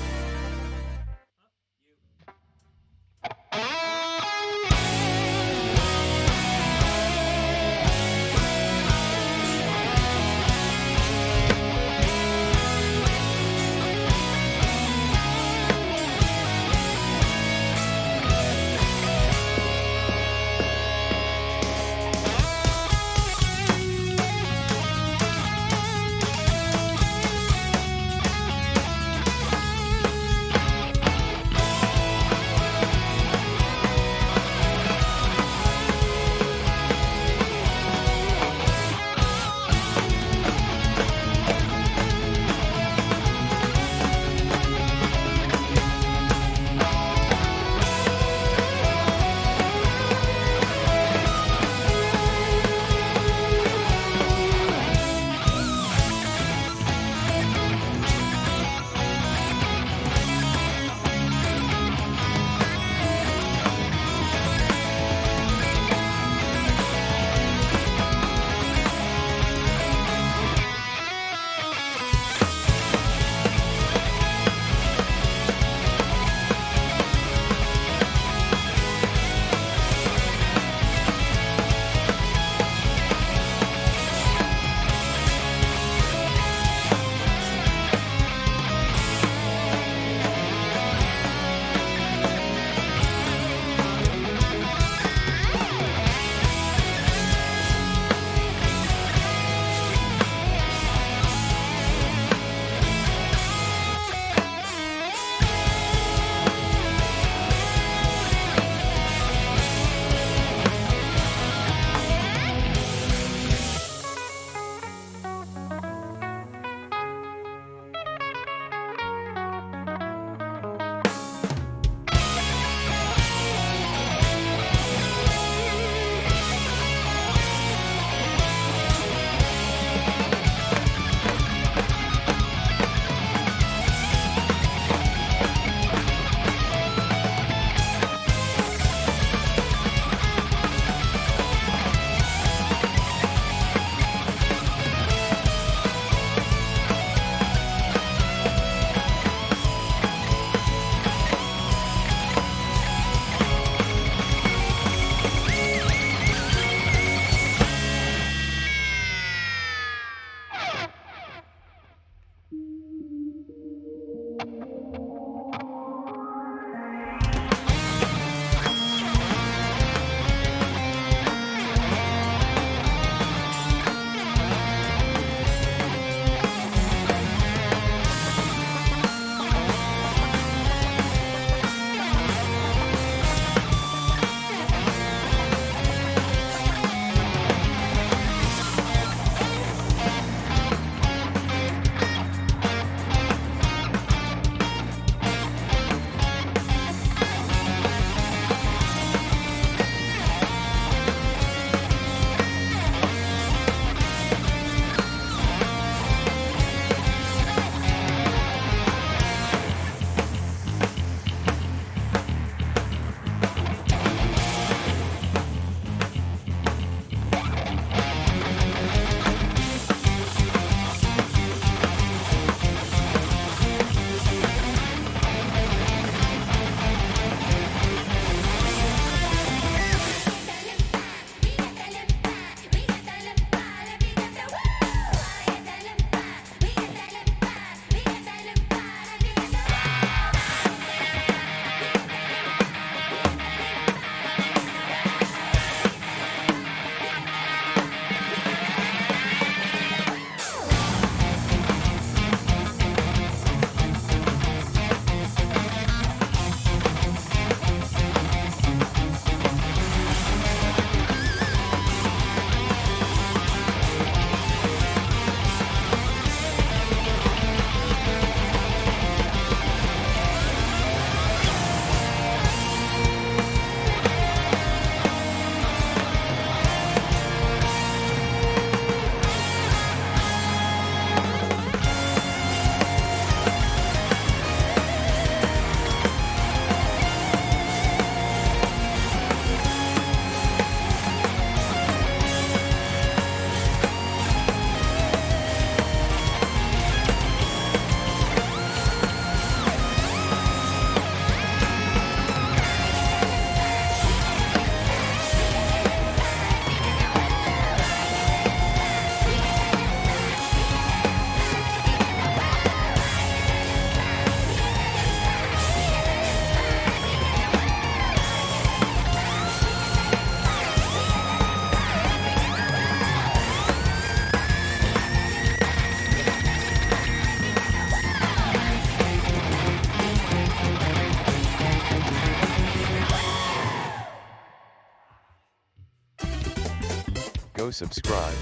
Go subscribe.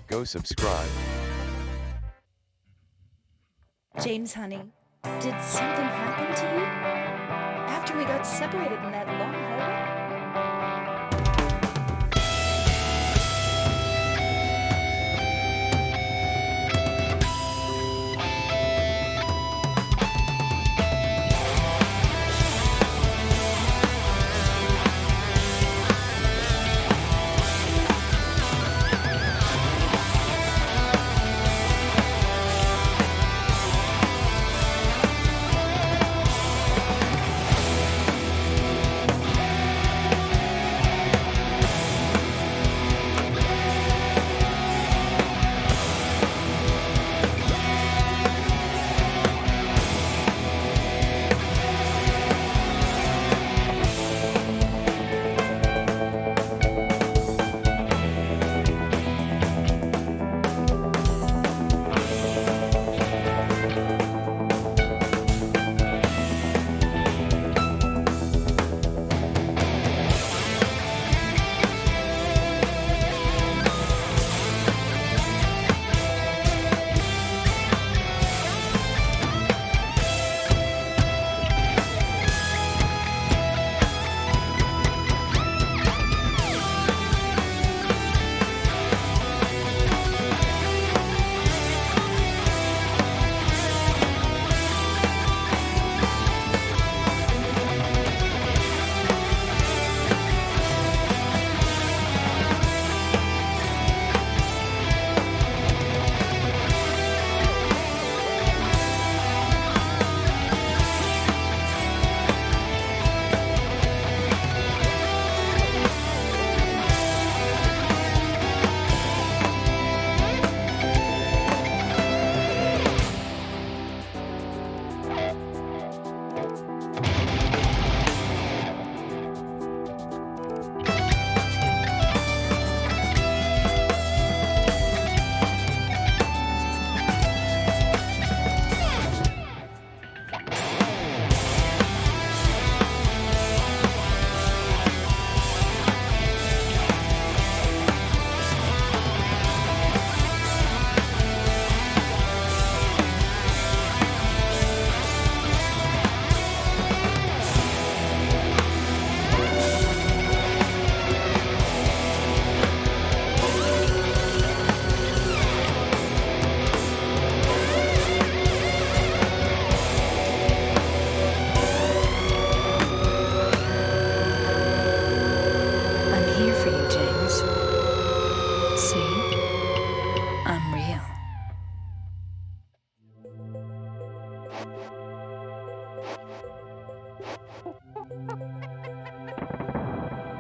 Go subscribe. James, honey, did something happen to you? After we got separated in that long hallway?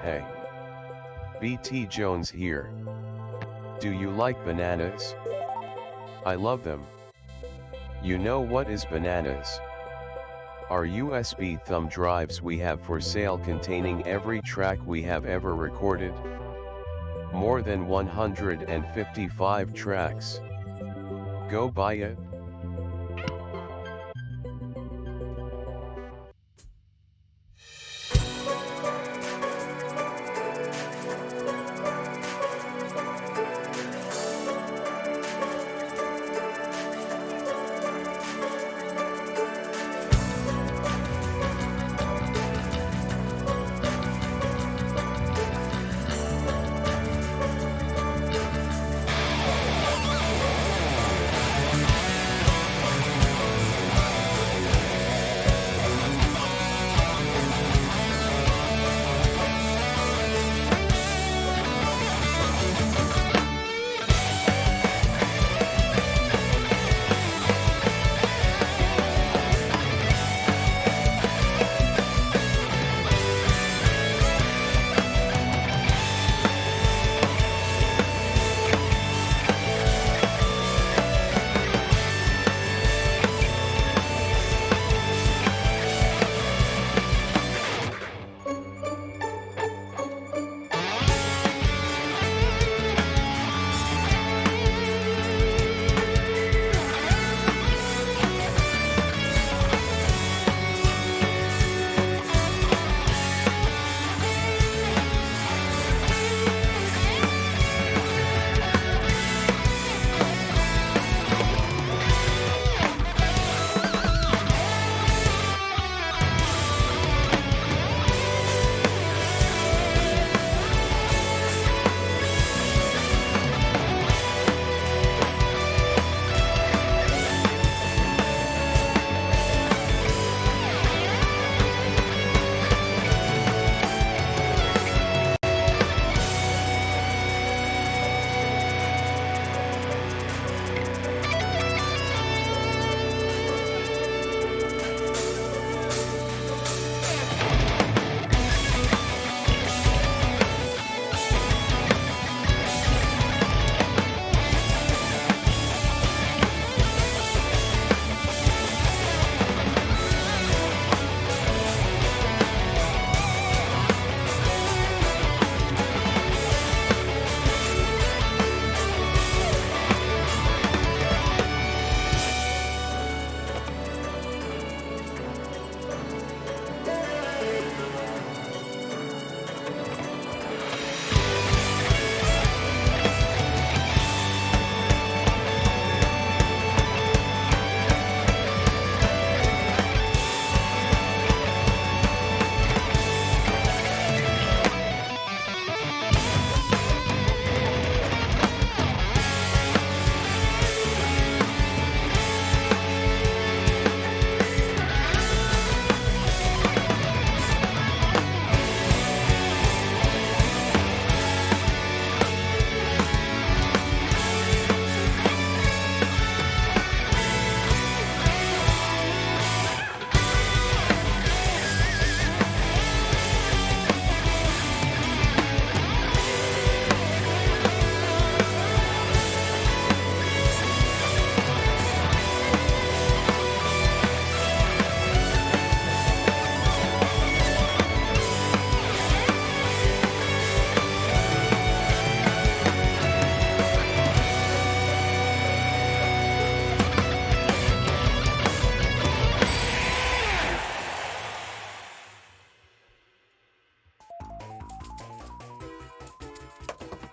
Hey. BT Jones here. Do you like bananas? I love them. You know what is bananas? Are USB thumb drives we have for sale containing every track we have ever recorded. More than 155 tracks. Go buy it.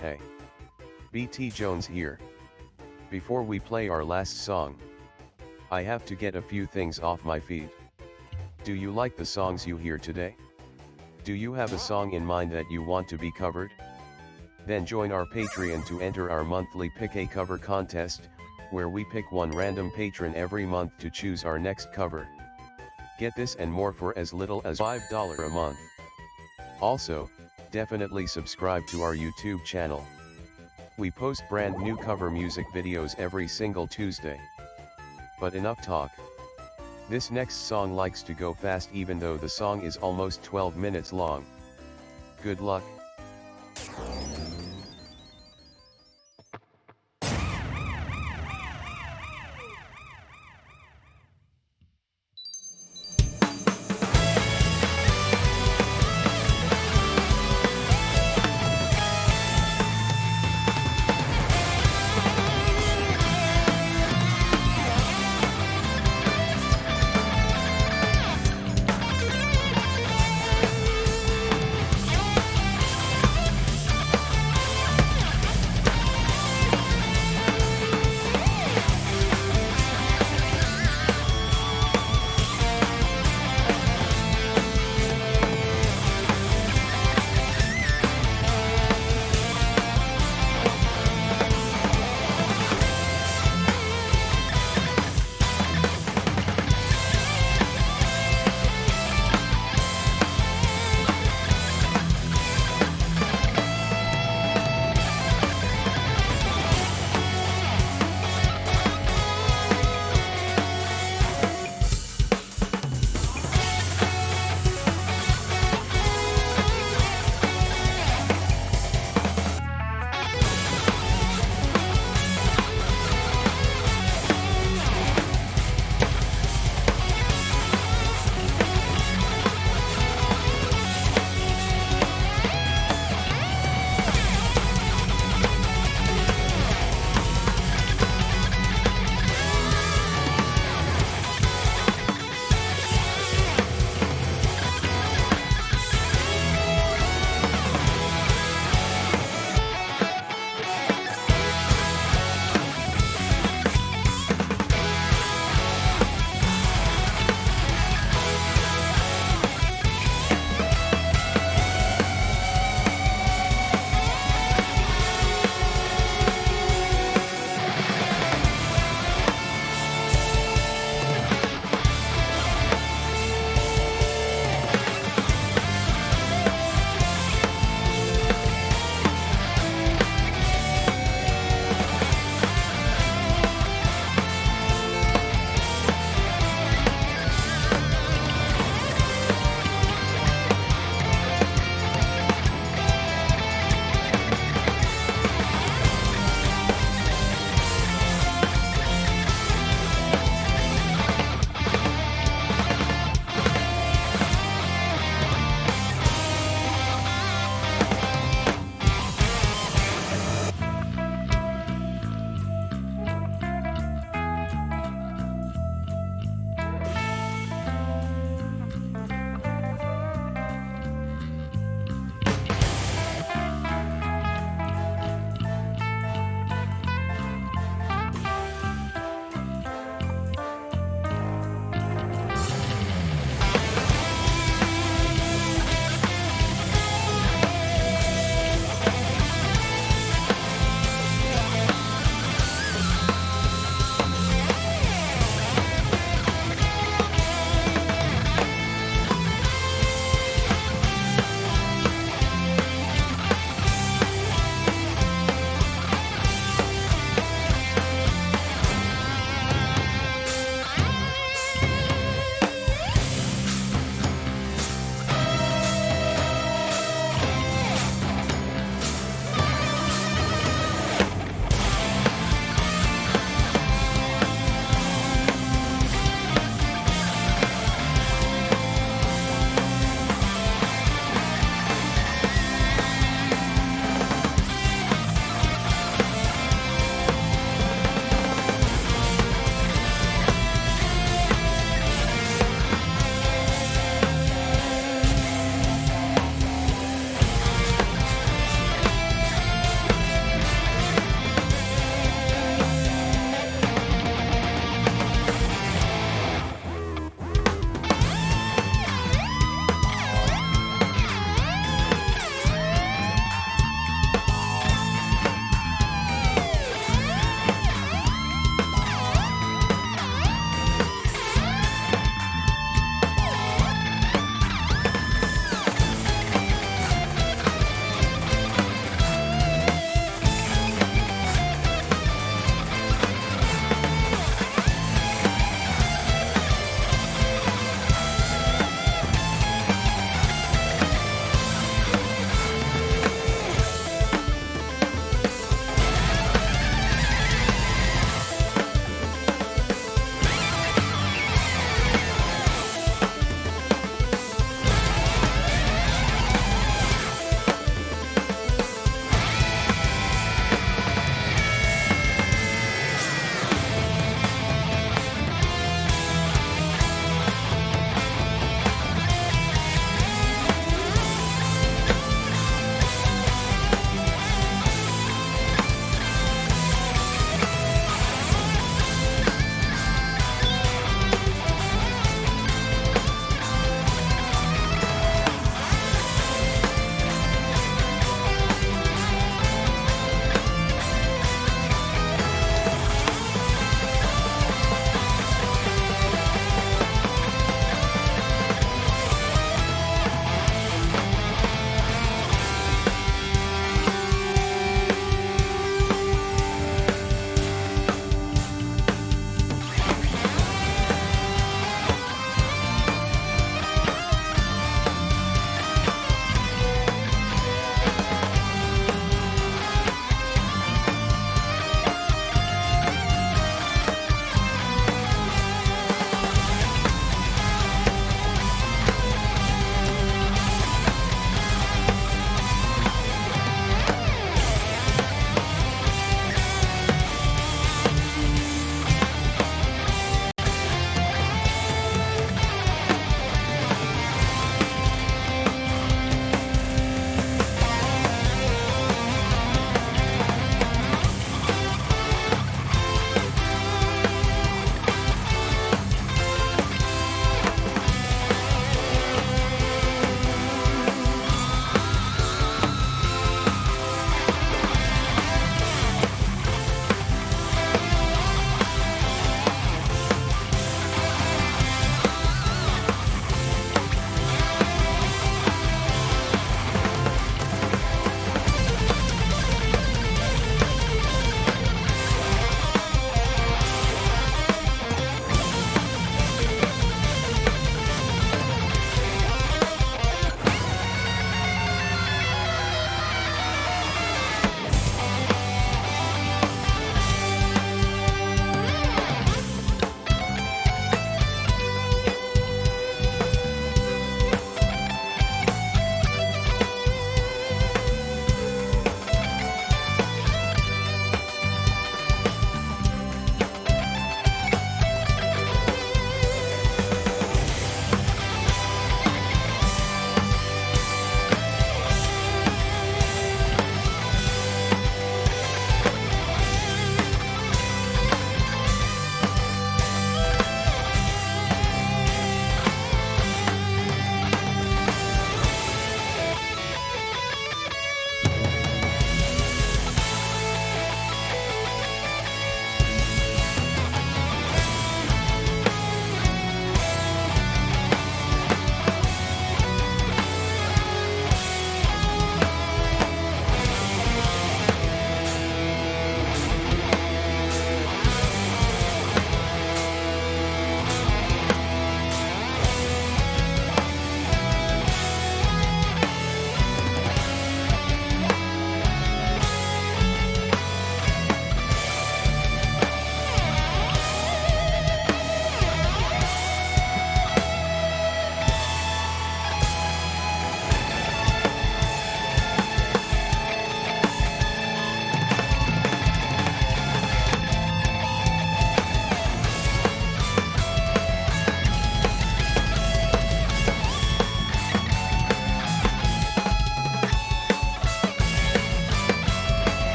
Hey. BT Jones here. Before we play our last song, I have to get a few things off my feed. Do you like the songs you hear today? Do you have a song in mind that you want to be covered? Then join our Patreon to enter our monthly Pick a Cover contest, where we pick one random patron every month to choose our next cover. Get this and more for as little as $5 a month. Also, definitely subscribe to our YouTube channel. We post brand new cover music videos every single Tuesday. But enough talk. This next song likes to go fast even though the song is almost 12 minutes long. Good luck.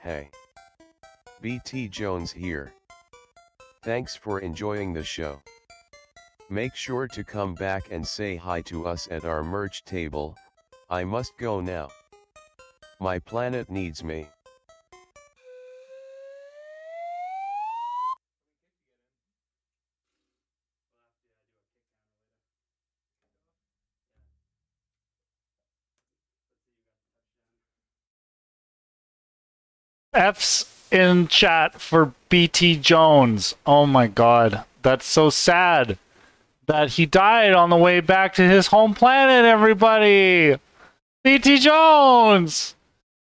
Hey. BT Jones here. Thanks for enjoying the show. Make sure to come back and say hi to us at our merch table. I must go now. My planet needs me. F's in chat for BT Jones. Oh my god. That's so sad that he died on the way back to his home planet, everybody. BT Jones.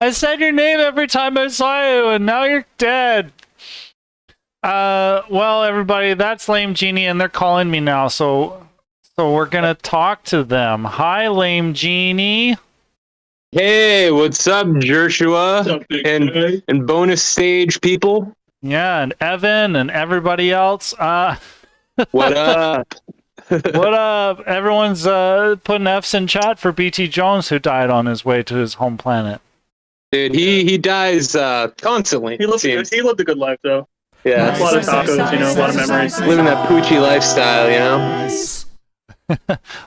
I said your name every time I saw you, and now you're dead. Well, everybody, that's LameGenie, and they're calling me now, so we're gonna talk to them. Hi, LameGenie. Hey, what's up, Joshua? And bonus stage people? Yeah, and Evan and everybody else. What up? What up? Everyone's putting F's in chat for BT Jones, who died on his way to his home planet. Dude, he dies constantly. He lived a good life, though. Yeah. A lot of tacos, a lot of memories. Living that Poochie lifestyle, you know?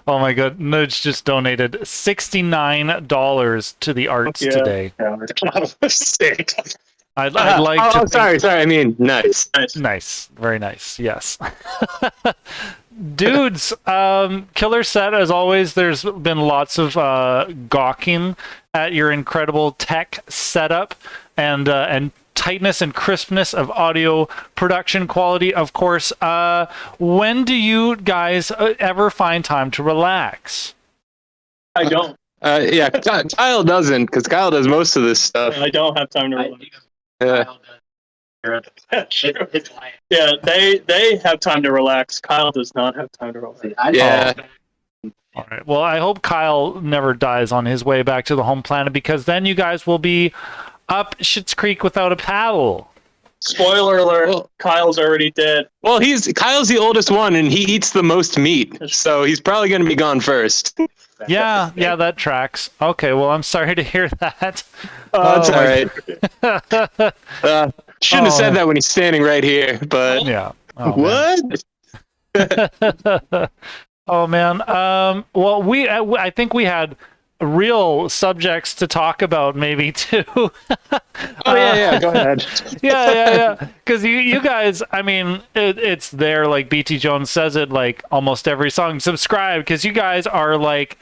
Oh my god, Nudge just donated $69 to the arts today. Sick. I'd like to. Sorry. I mean, nice. Nice. Very nice. Yes. Dudes, killer set as always. There's been lots of gawking at your incredible tech setup and tightness and crispness of audio production quality. Of course, when do you guys ever find time to relax? I don't. Yeah, Kyle doesn't, because Kyle does most of this stuff. I don't have time to relax. Yeah. Yeah, they have time to relax. Kyle does not have time to relax. Yeah. All right. Well, I hope Kyle never dies on his way back to the home planet, because then you guys will be up Schitt's Creek without a paddle. Spoiler alert, Kyle's already dead. Well, Kyle's the oldest one, and he eats the most meat, so he's probably going to be gone first. Yeah, that tracks. Okay, well, I'm sorry to hear that. That's all right. Shouldn't have said that when he's standing right here, but... Yeah. What? Oh, man. Well, I think we had real subjects to talk about, maybe, too. Yeah, go ahead. Yeah. Because you guys, I mean, it's there, like BT Jones says it, like, almost every song. Subscribe, because you guys are, like,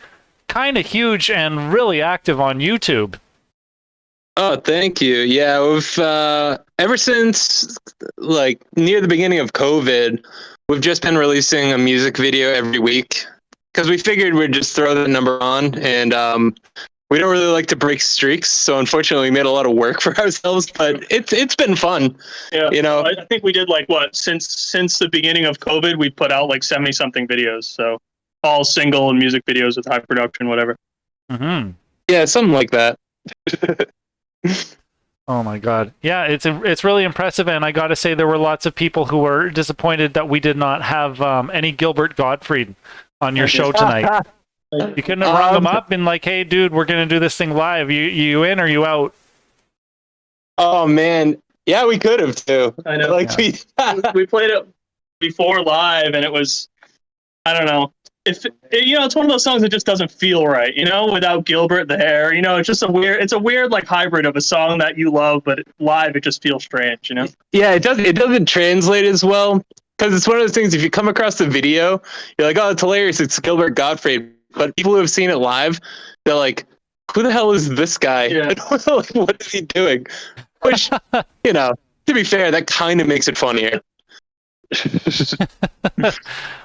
kind of huge and really active on YouTube. Oh, thank you. Yeah, we've ever since like near the beginning of COVID, we've just been releasing a music video every week because we figured we'd just throw the number on, and we don't really like to break streaks, so unfortunately we made a lot of work for ourselves, but it's been fun. Yeah, you know. I think we did like what since the beginning of COVID, we put out like 70 something videos, so all single and music videos with high production, whatever. Mm-hmm. Yeah, something like that. Oh my god. Yeah, it's really impressive, and I gotta say there were lots of people who were disappointed that we did not have any Gilbert Gottfried on your show tonight. You couldn't have rung them up and like, hey dude, we're gonna do this thing live. You in or you out? Oh man. Yeah, we could have too. I know. Like we played it before live, and it was, I don't know. It's one of those songs that just doesn't feel right, without Gilbert there. It's just a weird like hybrid of a song that you love, but live it just feels strange, Yeah, it doesn't translate as well, because it's one of those things, if you come across the video, you're like, oh, it's hilarious, it's Gilbert Gottfried, but people who have seen it live, they're like, who the hell is this guy? Yeah. Like, what is he doing? Which, to be fair, that kind of makes it funnier.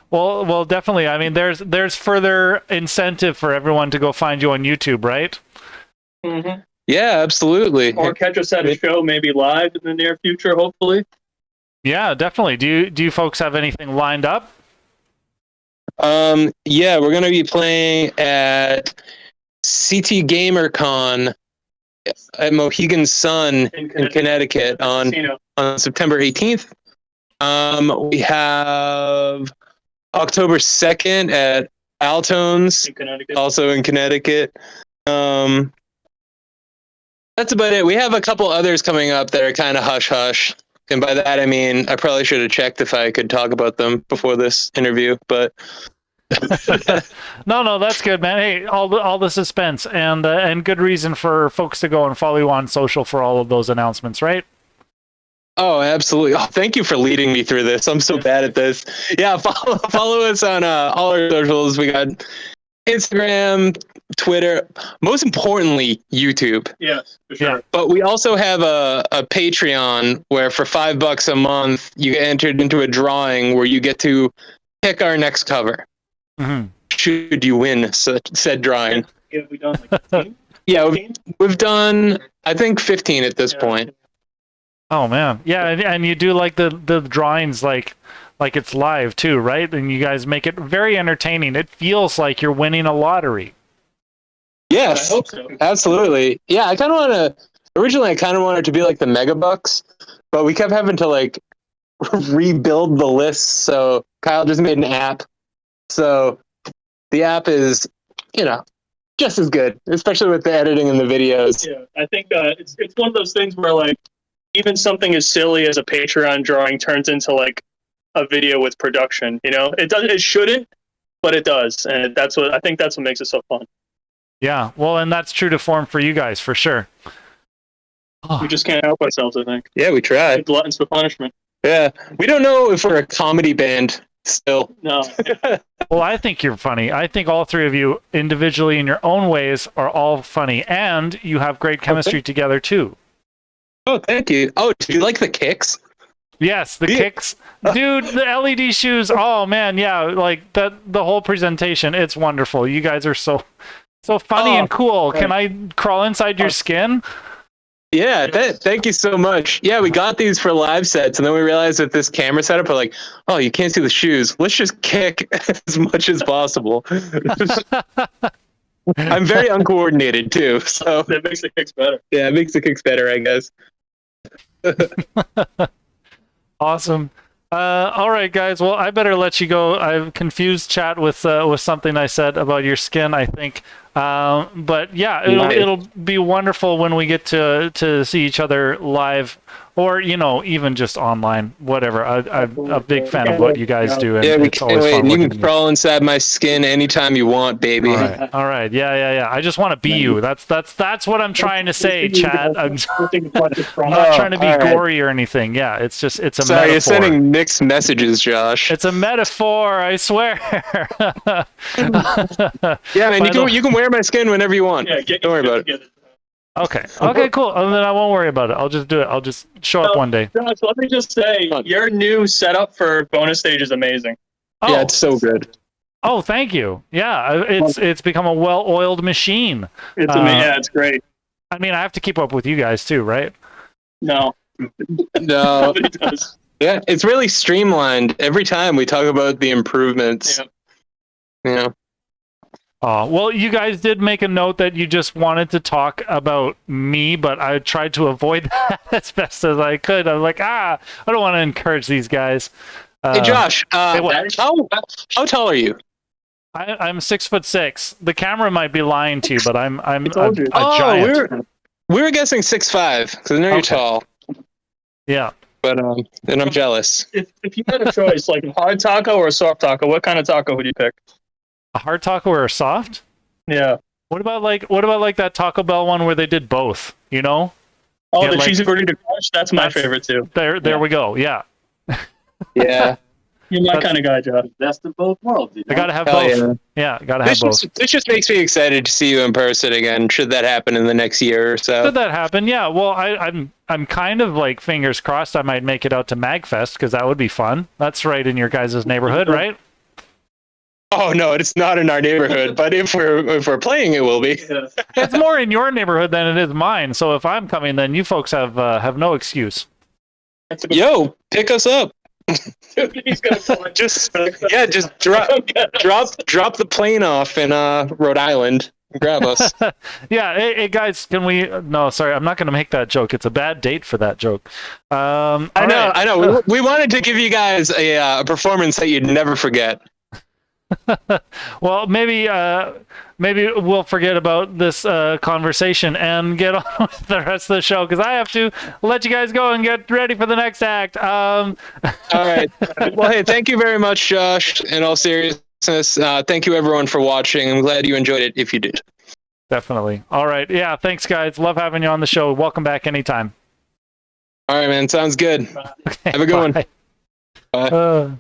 Well, definitely. I mean, there's further incentive for everyone to go find you on YouTube, right? Mm-hmm. Yeah, absolutely. Or catch us at a show, maybe live in the near future, hopefully. Yeah, definitely. Do you folks have anything lined up? Yeah, we're gonna be playing at CT GamerCon at Mohegan Sun in Connecticut on September 18th. We have October 2nd at Altones, also in Connecticut. That's about it. We have a couple others coming up that are kind of hush hush. And by that, I mean, I probably should have checked if I could talk about them before this interview, but No, that's good, man. Hey, all the suspense and good reason for folks to go and follow you on social for all of those announcements, right? oh, absolutely. Oh, thank you for leading me through this. I'm so bad at this. Yeah, follow us on all our socials. We got Instagram, Twitter, most importantly, YouTube. Yes, for sure. But we also have a Patreon where for $5 a month, you get entered into a drawing where you get to pick our next cover. Mm-hmm. Should you win said drawing? Yeah, we done like 15? Yeah, we've done, I think, 15 at this point. Oh man, yeah, and you do like the drawings like it's live too, right? And you guys make it very entertaining. It feels like you're winning a lottery. Yes, I hope so. Absolutely. Yeah, I kind of want to. Originally, I kind of wanted it to be like the Megabucks, but we kept having to like rebuild the list. So Kyle just made an app. So the app is, just as good, especially with the editing and the videos. Yeah, I think it's one of those things where like even something as silly as a Patreon drawing turns into like a video with production. It shouldn't, but it does, and that's what makes it so fun. Yeah, well, and that's true to form for you guys for sure. We just can't help ourselves, I think. Yeah, we try. Gluttons for punishment. Yeah, we don't know if we're a comedy band still. No. Well, I think you're funny. I think all three of you individually in your own ways are all funny, and you have great chemistry together too. Oh, thank you. Oh, do you like the kicks? Yes, the kicks. Dude, the LED shoes. Oh man, yeah, like that the whole presentation, it's wonderful. You guys are so funny and cool. Can I crawl inside your skin? Yeah, thank you so much. Yeah, we got these for live sets, and then we realized with this camera setup, we're like, oh, you can't see the shoes. Let's just kick as much as possible. I'm very uncoordinated too, so that makes the kicks better. Yeah, it makes the kicks better, I guess. Awesome. All right, guys. Well, I better let you go. I've confused chat with something I said about your skin, I think. But yeah, it'll be wonderful when we get to see each other live, or even just online, whatever. I'm a big fan of what you guys do, and yeah, we it's can't always wait. fun. And you looking can at crawl inside my skin anytime you want, baby. All right. Yeah. I just want to be you. That's what I'm trying to say, chat. I'm not trying to be gory or anything. Yeah, it's a Sorry, metaphor. you're sending mixed messages, Josh. It's a metaphor, I swear. Yeah, man, you can wear my skin whenever you want. Yeah, don't worry about it. Okay, cool. Then I won't worry about it. I'll just do it. I'll just show up one day. Josh, let me just say, your new setup for bonus stage is amazing. Oh. Yeah, it's so good. Oh, thank you. Yeah, it's become a well-oiled machine. It's amazing. Yeah, it's great. I mean, I have to keep up with you guys too, right? No. Nobody does. Yeah, it's really streamlined. Every time we talk about the improvements. Yeah. Well, you guys did make a note that you just wanted to talk about me, but I tried to avoid that as best as I could. I was like, I don't want to encourage these guys. Hey, Josh, how tall are you? I'm 6'6". The camera might be lying to you, but I'm a giant. We were guessing 6'5", because I know you're tall. Yeah. But then I'm jealous. If you had a choice, like a hard taco or a soft taco, what kind of taco would you pick? A hard taco or a soft? Yeah. What about like that Taco Bell one where they did both? Oh, the cheesy burrito crunch. That's my favorite too. There we go. Yeah. Yeah. You're my kind of guy, Josh. Best of both worlds. I gotta have both. Yeah, gotta have both. This just makes me excited to see you in person again. Should that happen in the next year or so? Should that happen? Yeah. Well, I'm kind of like fingers crossed I might make it out to MagFest because that would be fun. That's right in your guys' neighborhood, right? Oh no, it's not in our neighborhood. But if we're playing, it will be. It's more in your neighborhood than it is mine. So if I'm coming, then you folks have no excuse. Yo, pick us up. He's gonna just drop the plane off in Rhode Island. Grab us. Yeah, hey guys, can we? No, sorry, I'm not going to make that joke. It's a bad date for that joke. I know. We wanted to give you guys a performance that you'd never forget. Well, maybe we'll forget about this conversation and get on with the rest of the show, because I have to let you guys go and get ready for the next act. All right. Well, hey, thank you very much, Josh. In all seriousness, thank you everyone for watching. I'm glad you enjoyed it. If you did, Definitely. All right. Yeah. Thanks, guys. Love having you on the show. Welcome back anytime. all right, man. Sounds good. Have a good one. Bye.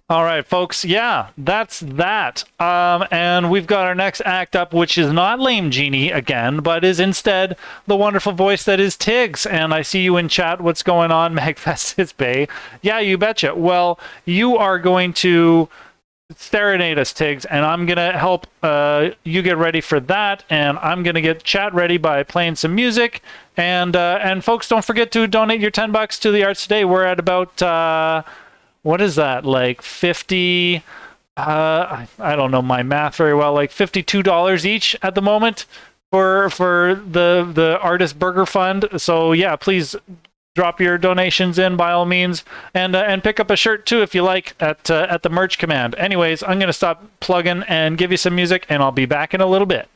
All right, folks. Yeah, that's that. And we've got our next act up, which is not LameGenie again, but is instead the wonderful voice that is Tiggs. And I see you in chat. What's going on, Magfest is Bay? Yeah, you betcha. Well, you are going to serenade us, Tiggs, and I'm going to help you get ready for that. And I'm going to get chat ready by playing some music. And folks, don't forget to donate your $10 to the Arts Today. We're at about... what is that, like 50 I don't know my math very well, like $52 each at the moment for the Artist Burger Fund. So yeah, please drop your donations in by all means, and pick up a shirt too if you like at the merch command. Anyways, I'm gonna stop plugging and give you some music, and I'll be back in a little bit.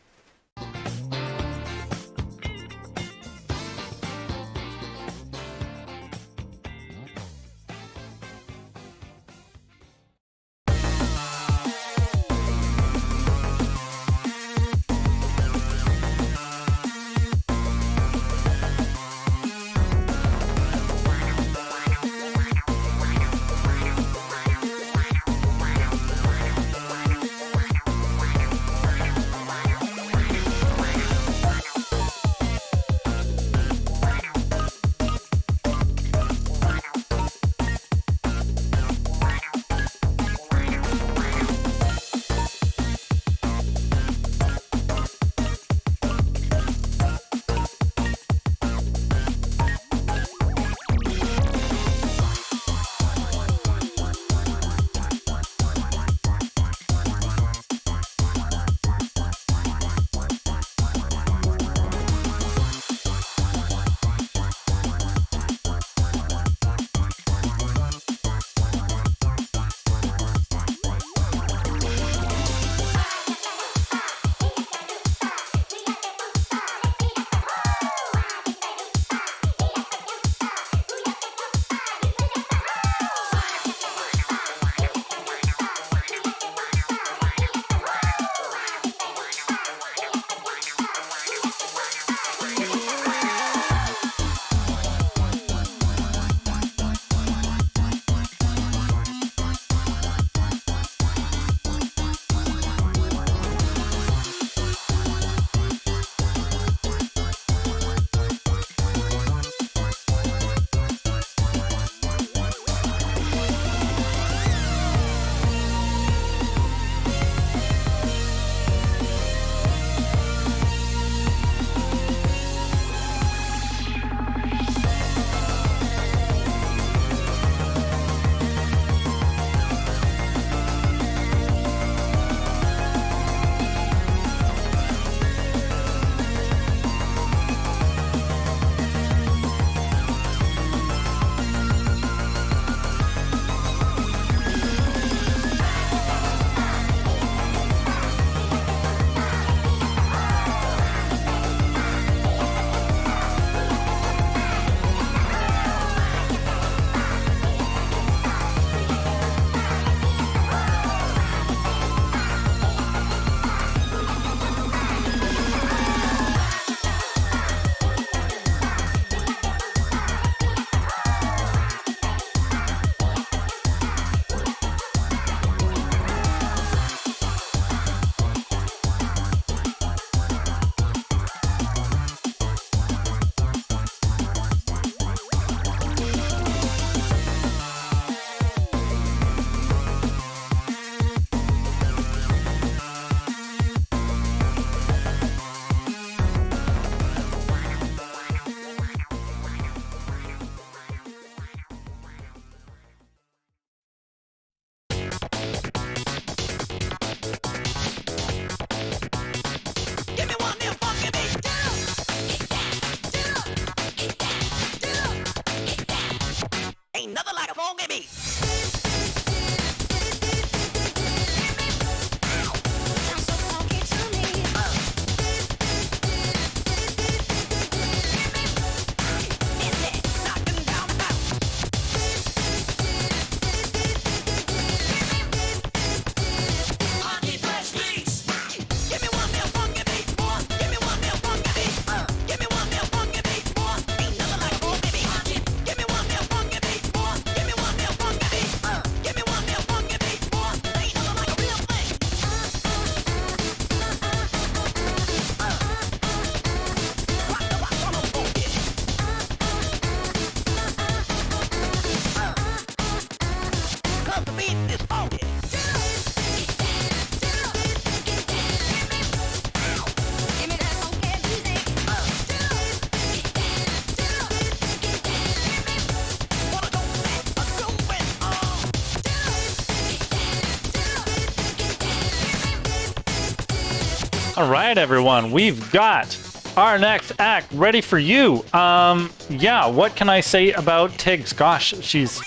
All right, everyone, we've got our next act ready for you. Yeah, what can I say about Tiggs? Gosh, she's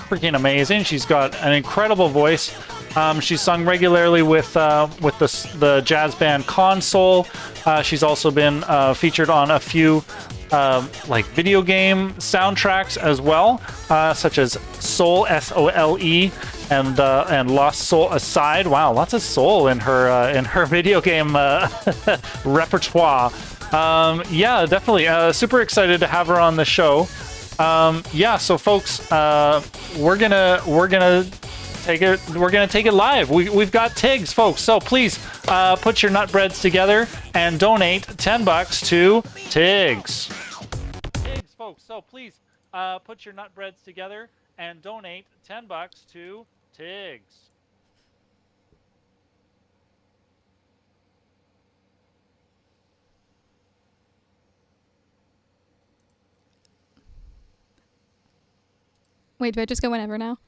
freaking amazing. She's got an incredible voice. She's sung regularly with the jazz band Console. She's also been featured on a few like video game soundtracks as well, such as Soul, S-O-L-E, and Lost Soul Aside. Wow, lots of soul in her video game repertoire. Yeah, definitely. Super excited to have her on the show. Yeah, so folks, we're gonna take it live. We've got Tiggs, folks. So please put your nutbreads together and donate $10 to Tiggs. Tiggs, folks. So please put your nutbreads together and donate $10 to Tiggs. Wait, do I just go whenever now?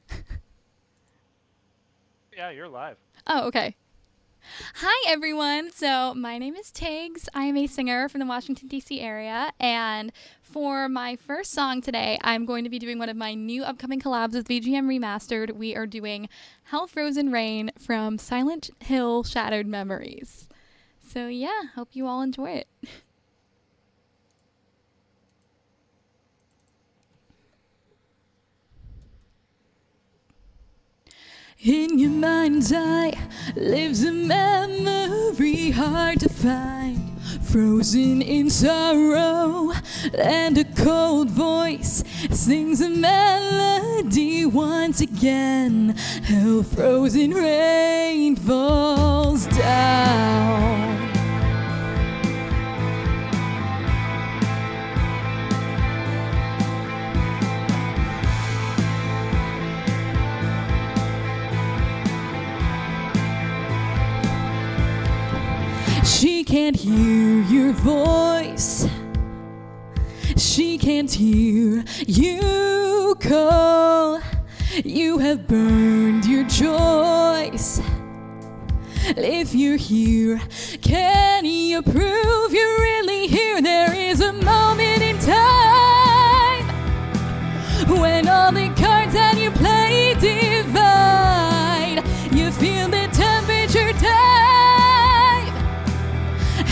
Yeah, you're live. Oh, okay. Hi, everyone. So my name is Tiggs. I am a singer from the Washington, D.C. area. And for my first song today, I'm going to be doing one of my new upcoming collabs with VGM Remastered. We are doing Hell Frozen Rain from Silent Hill Shattered Memories. So yeah, hope you all enjoy it. In your mind's eye lives a memory hard to find, frozen in sorrow, and a cold voice sings a melody once again. Hell frozen rain falls down. She can't hear your voice. She can't hear you call. You have burned your choice. If you're here, can you prove you're really here? There is a moment in time when all the cards that you play divide. You feel the temperature dive,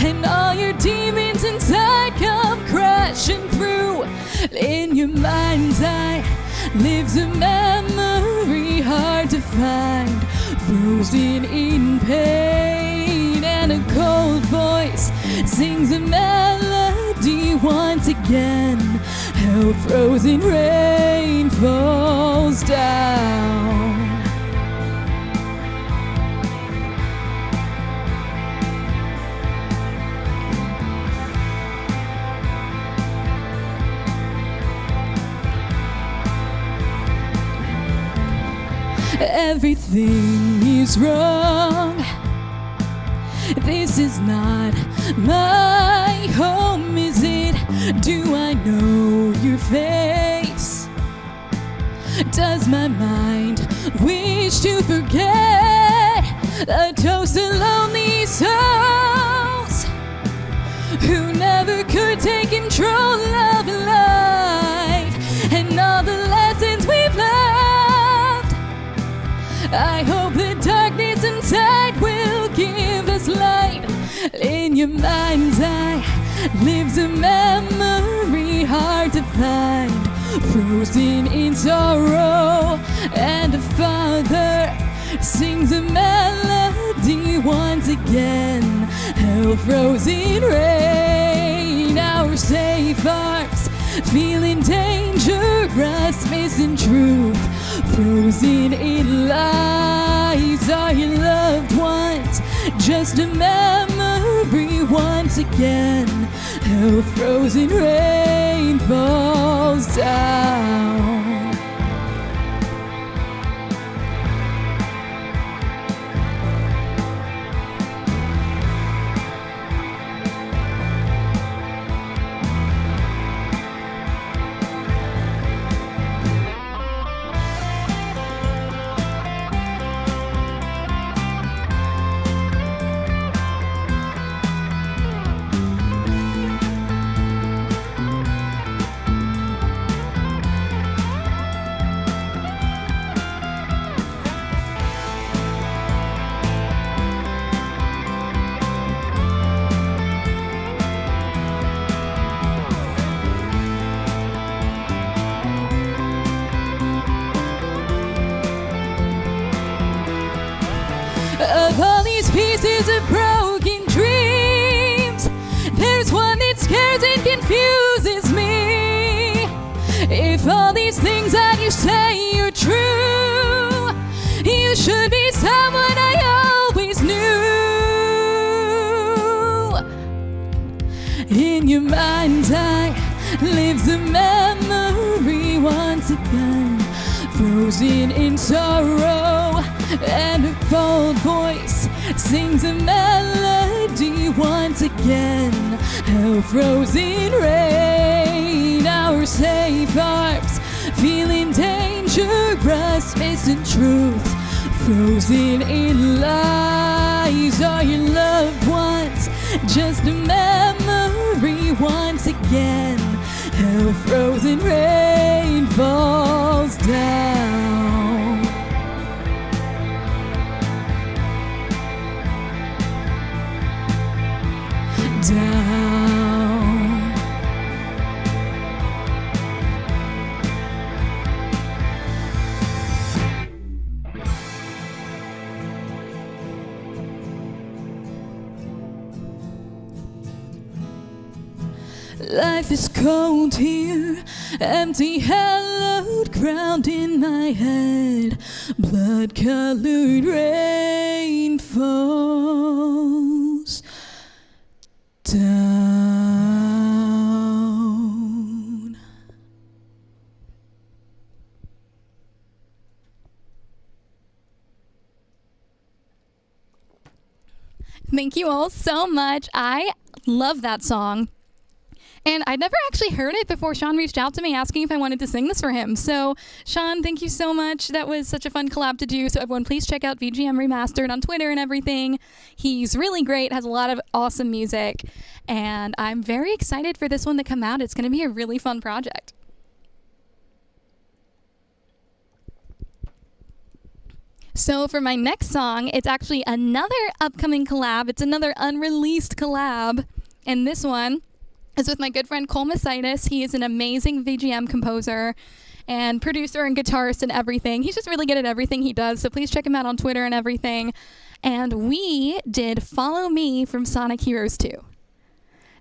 and all your demons inside come crashing through. In your mind's eye lives a memory hard to find, frozen in pain, and a cold voice sings a melody once again. Hell frozen rain falls down. Everything is wrong. This is not my home, is it? Do I know your face? Does my mind wish to forget a toast to lonely souls who never could take control of life and all the lessons we've learned? I hope the darkness inside will give us light. In your mind's eye lives a memory hard to find, frozen in sorrow, and a father sings a melody once again. Hell frozen rain, our safe arms feeling dangerous, missing truth, frozen in lies. Are your loved ones just a memory once again? Hell frozen rain falls down. pieces of broken dreams. There's one that scares and confuses me. If all these things that you say are true, you should be someone I always knew. In your mind's eye lives a memory once again, frozen in sorrow, and a bold voice sings a melody once again. How frozen rain, our safe arms feeling dangerous, missing truth, frozen in lies. Are your loved ones just a memory once again? How frozen rain falls down. Down. Life is cold here, empty, hallowed ground in my head. Blood-colored rain falls down. Thank you all so much. I love that song. And I'd never actually heard it before Sean reached out to me asking if I wanted to sing this for him. So, Sean, thank you so much. That was such a fun collab to do. So everyone, please check out VGM Remastered on Twitter and everything. He's really great, has a lot of awesome music. And I'm very excited for this one to come out. It's going to be a really fun project. So for my next song, it's actually another upcoming collab. It's another unreleased collab. And this one is with my good friend Cole Masitis. He is an amazing VGM composer and producer and guitarist and everything. He's just really good at everything he does, so please check him out on Twitter and everything. And we did Follow Me from Sonic Heroes 2.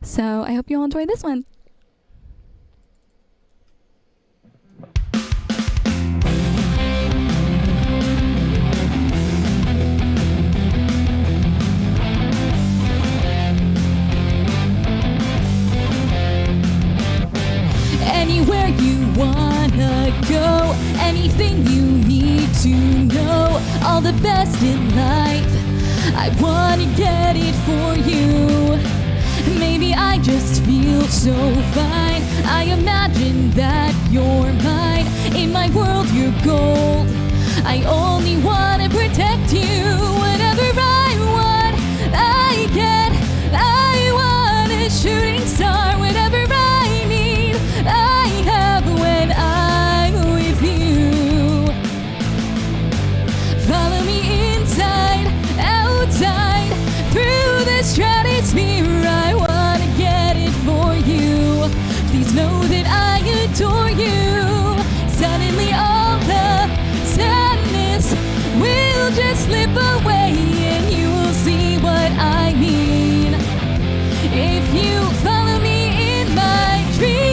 So I hope you all enjoy this one. Anywhere you wanna go, anything you need to know, all the best in life, I wanna get it for you. Maybe I just feel so fine, I imagine that you're mine. In my world you're gold, I only wanna protect you. Whatever I want, I get. I want a shooting star. Whatever I need, I have when I'm with you. Follow me inside, outside, through the stratosphere. I wanna get it for you. Please know that I adore you. Suddenly all the sadness will just slip away, and you will see what I mean. If you follow me in my dreams.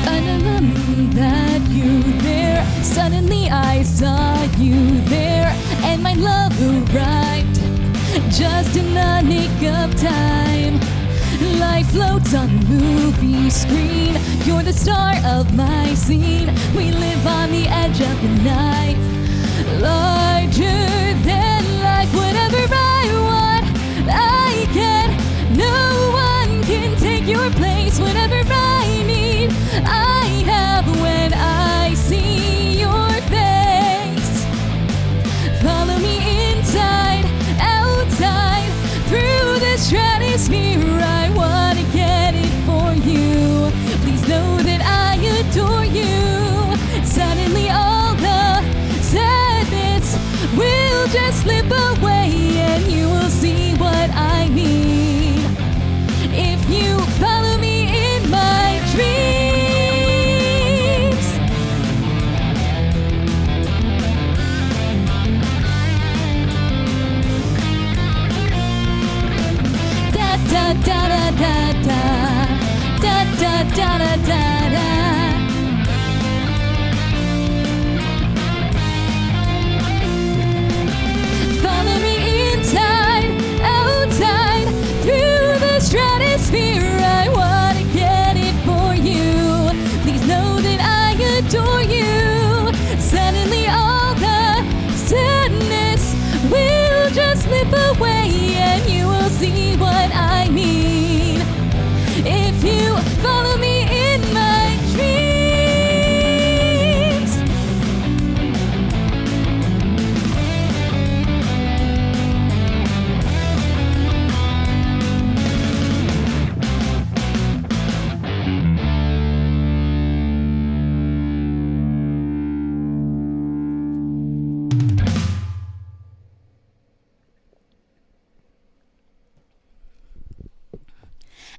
I remember that you there. Suddenly I saw you there, and my love arrived just in the nick of time. Life floats on a movie screen. You're the star of my scene. We live on the edge of the knife. Larger than life. Whatever I want, I get. No one can take your place. Whatever I need, I have when I see your face. Follow me inside, outside, through the stratosphere. I wanna get it for you. Please know that I adore you. Suddenly all the sadness will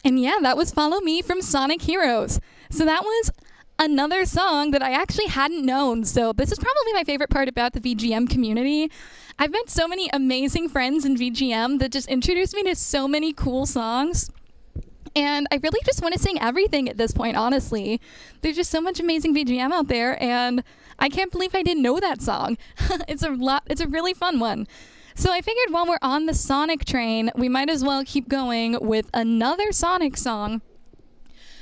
And yeah, that was Follow Me from Sonic Heroes. So that was another song that I actually hadn't known. So this is probably my favorite part about the VGM community. I've met so many amazing friends in VGM that just introduced me to so many cool songs. And I really just want to sing everything at this point, honestly. There's just so much amazing VGM out there, and I can't believe I didn't know that song. It's a really fun one. So I figured while we're on the Sonic train, we might as well keep going with another Sonic song.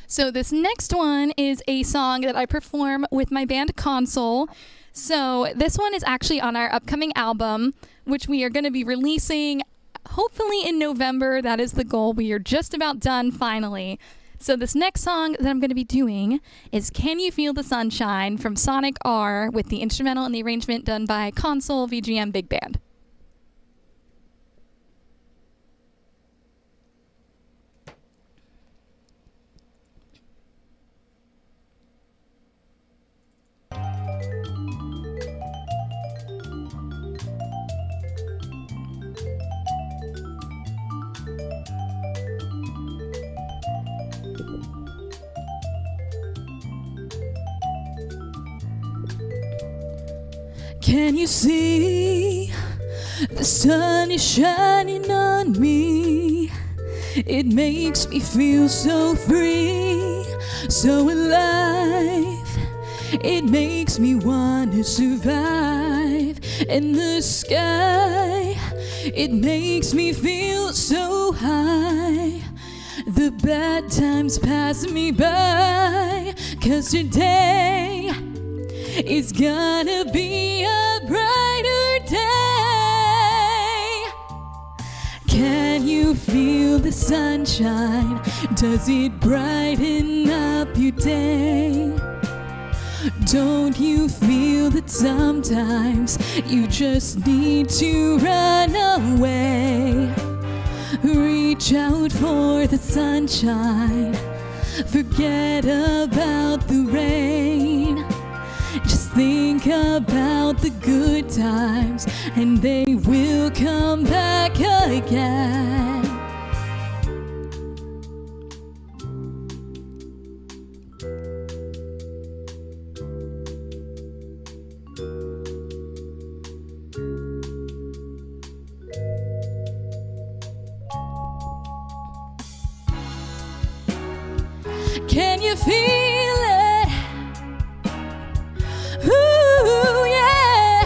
So this next one is a song that I perform with my band Console. So this one is actually on our upcoming album, which we are going to be releasing hopefully in November. That is the goal. We are just about done finally. So this next song that I'm going to be doing is Can You Feel the Sunshine from Sonic R, with the instrumental and the arrangement done by Console VGM Big Band. Can you see the sun is shining on me? It makes me feel so free, so alive. It makes me want to survive. And the sky, it makes me feel so high. The bad times pass me by, 'cause today it's gonna be a brighter day. Can you feel the sunshine? Does it brighten up your day? Don't you feel that sometimes you just need to run away? Reach out for the sunshine. Forget about the rain. Just think about the good times, and they will come back again. Can you feel it? Ooh, yeah.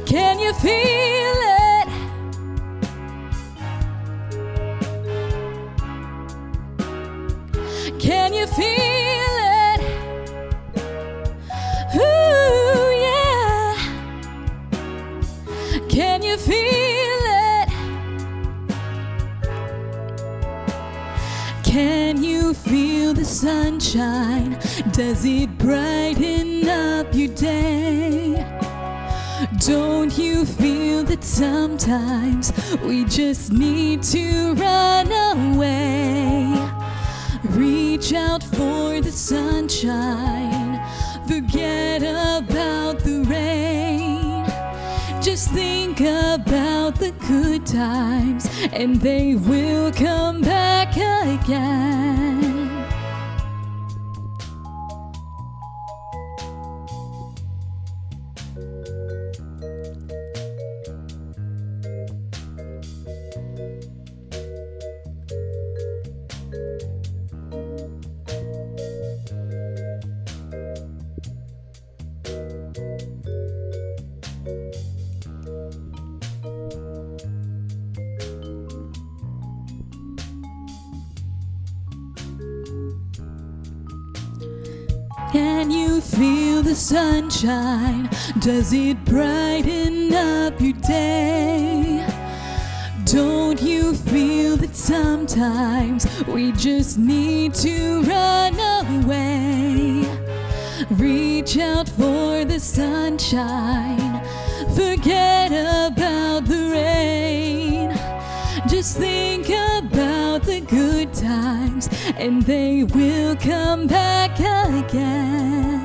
Can you feel it? Can you feel it? Ooh, yeah. Can you feel it? Can you feel the sunshine? Does it brighten up your day? Don't you feel that sometimes we just need to run away? Reach out for the sunshine. Forget about the rain. Just think about the good times, and they will come back again. Can you feel the sunshine? Does it brighten up your day? Don't you feel that sometimes we just need to run away? Reach out for the sunshine. Forget about the rain. Just think about the good times, and they will come back again.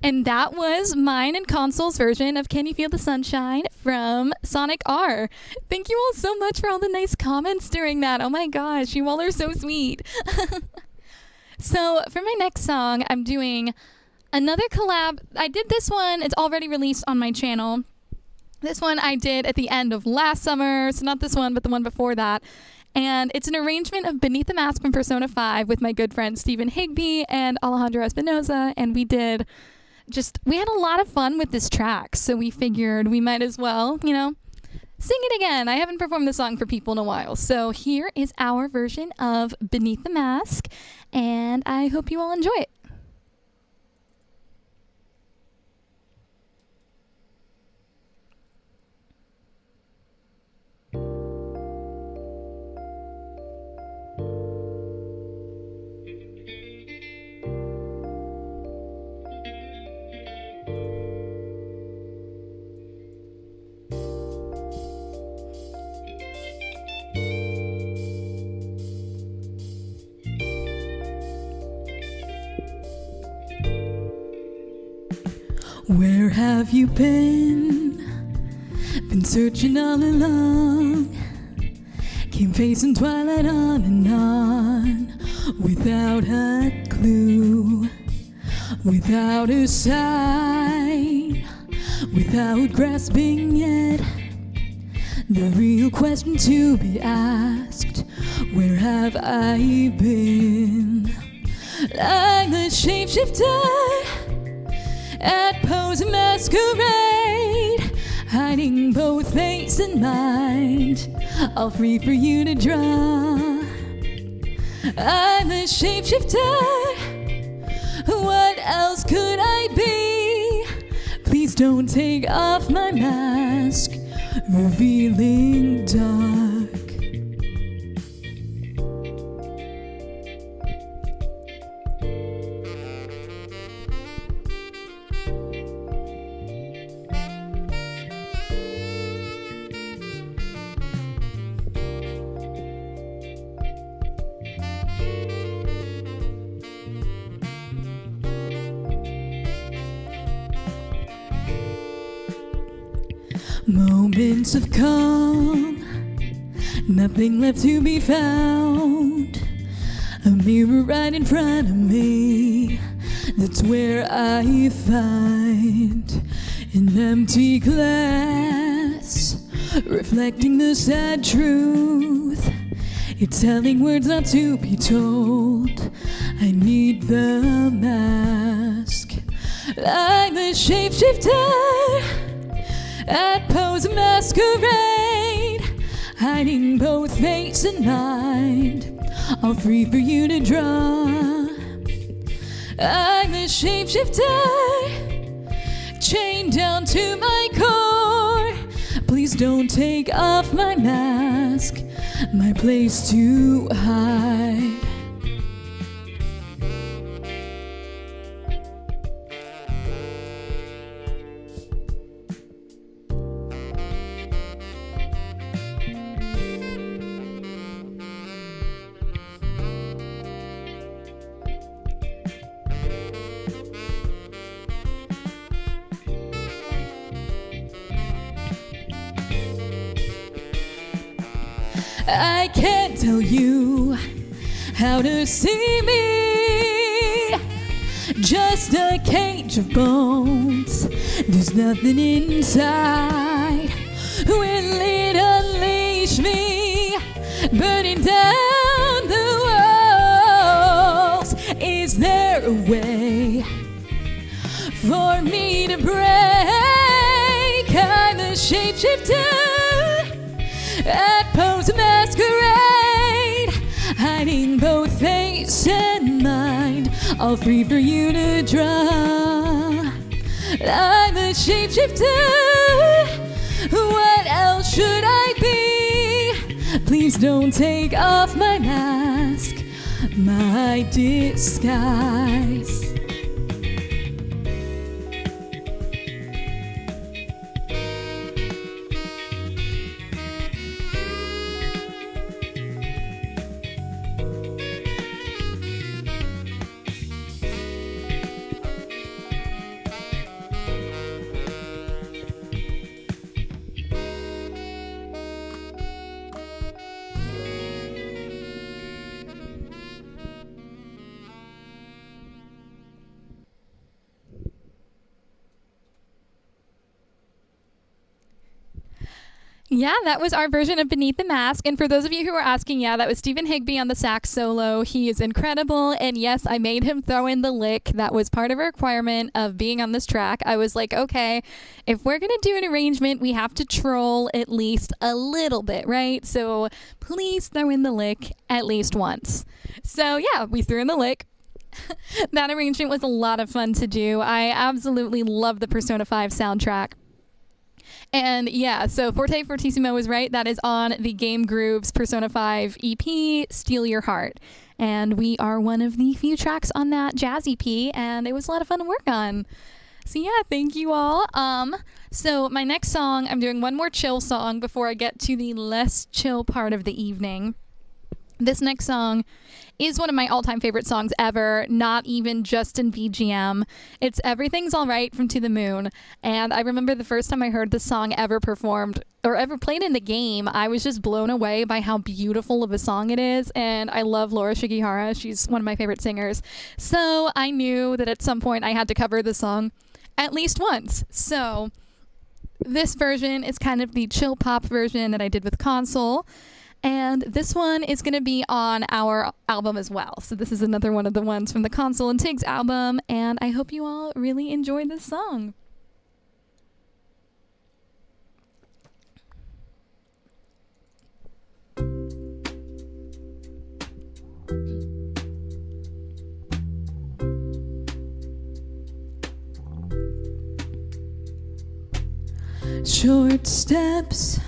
And that was mine and Console's version of Can You Feel the Sunshine from Sonic R. Thank you all so much for all the nice comments during that. Oh my gosh, you all are so sweet. So for my next song, I'm doing another collab. I did this one. It's already released on my channel. This one I did at the end of last summer. So not this one, but the one before that. And it's an arrangement of Beneath the Mask from Persona 5 with my good friend Stephen Higby and Alejandro Espinosa. And we had a lot of fun with this track. So we figured we might as well, sing it again. I haven't performed the song for people in a while. So here is our version of Beneath the Mask. And I hope you all enjoy it. Where have you been? Been searching all along. Came facing twilight on and on, without a clue, without a sign, without grasping yet the real question to be asked. Where have I been? Like the shapeshifter at pose and masquerade, hiding both face and mind, all free for you to draw. I'm the shapeshifter, what else could I be? Please don't take off my mask, revealing dark. Moments of calm, nothing left to be found. A mirror right in front of me, that's where I find an empty glass, reflecting the sad truth. It's telling words not to be told. I need the mask, like the shapeshifter at pose and masquerade, hiding both face and mind, all free for you to draw. I'm the shapeshifter, chained down to my core. Please don't take off my mask, my place to hide. I can't tell you how to see me, just a cage of bones, there's nothing inside. Will it unleash me, burning down the walls? Is there a way for me to break? I'm the shapeshifter at pose and masquerade, hiding both face and mind, all free for you to draw. I'm the shapeshifter, what else should I be? Please don't take off my mask, my disguise. Yeah, that was our version of Beneath the Mask. And for those of you who are asking, yeah, that was Stephen Higby on the sax solo. He is incredible. And yes, I made him throw in the lick. That was part of a requirement of being on this track. I was like, okay, if we're going to do an arrangement, we have to troll at least a little bit, right? So please throw in the lick at least once. So yeah, we threw in the lick. That arrangement was a lot of fun to do. I absolutely love the Persona 5 soundtrack. And yeah, so Forte Fortissimo is right. That is on the Game Groove's Persona 5 EP, Steal Your Heart. And we are one of the few tracks on that jazz EP, and it was a lot of fun to work on. So yeah, thank you all. So my next song, I'm doing one more chill song before I get to the less chill part of the evening. This next song is one of my all-time favorite songs ever, not even just in BGM. It's Everything's Alright from To the Moon. And I remember the first time I heard this song ever performed or ever played in the game, I was just blown away by how beautiful of a song it is. And I love Laura Shigihara. She's one of my favorite singers. So I knew that at some point I had to cover the song at least once. So this version is kind of the chill pop version that I did with Console. And this one is going to be on our album as well. So this is another one of the ones from the Console and Tiggs album. And I hope you all really enjoy this song. Short steps,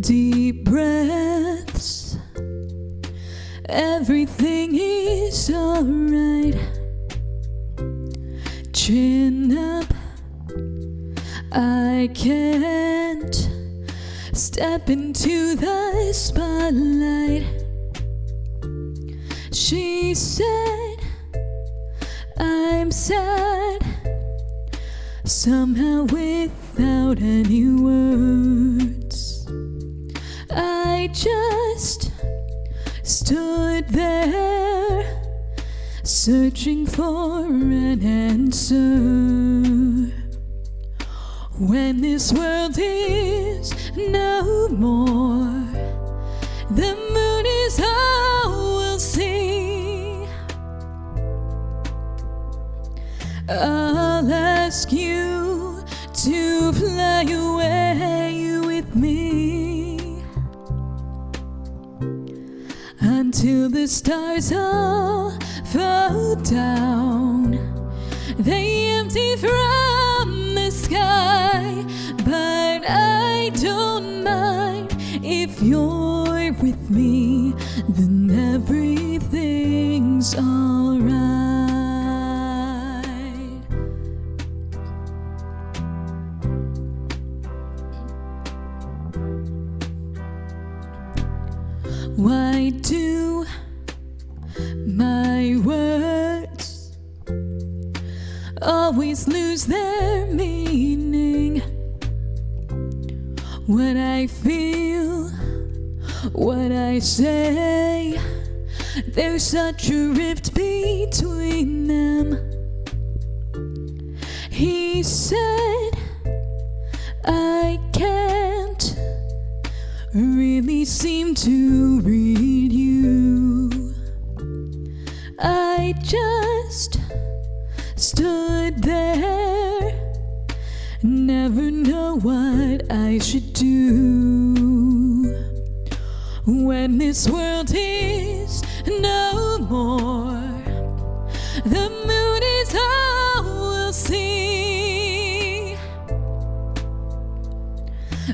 deep breaths, everything is alright. Chin up, I can't step into the spotlight. She said, I'm sad, somehow without any words. I just stood there, searching for an answer. When this world is no more, the moon is all we'll see. I'll ask you to fly away with me until the stars all fall down. They empty from the sky, but I don't mind. If you're with me, then everything's alright. Why do my words always lose their meaning? What I feel, what I say, there's such a rift between them. He said, I can't really seem to read you. I just stood there, never know what I should do. When this world is no more, the moon is all we'll see.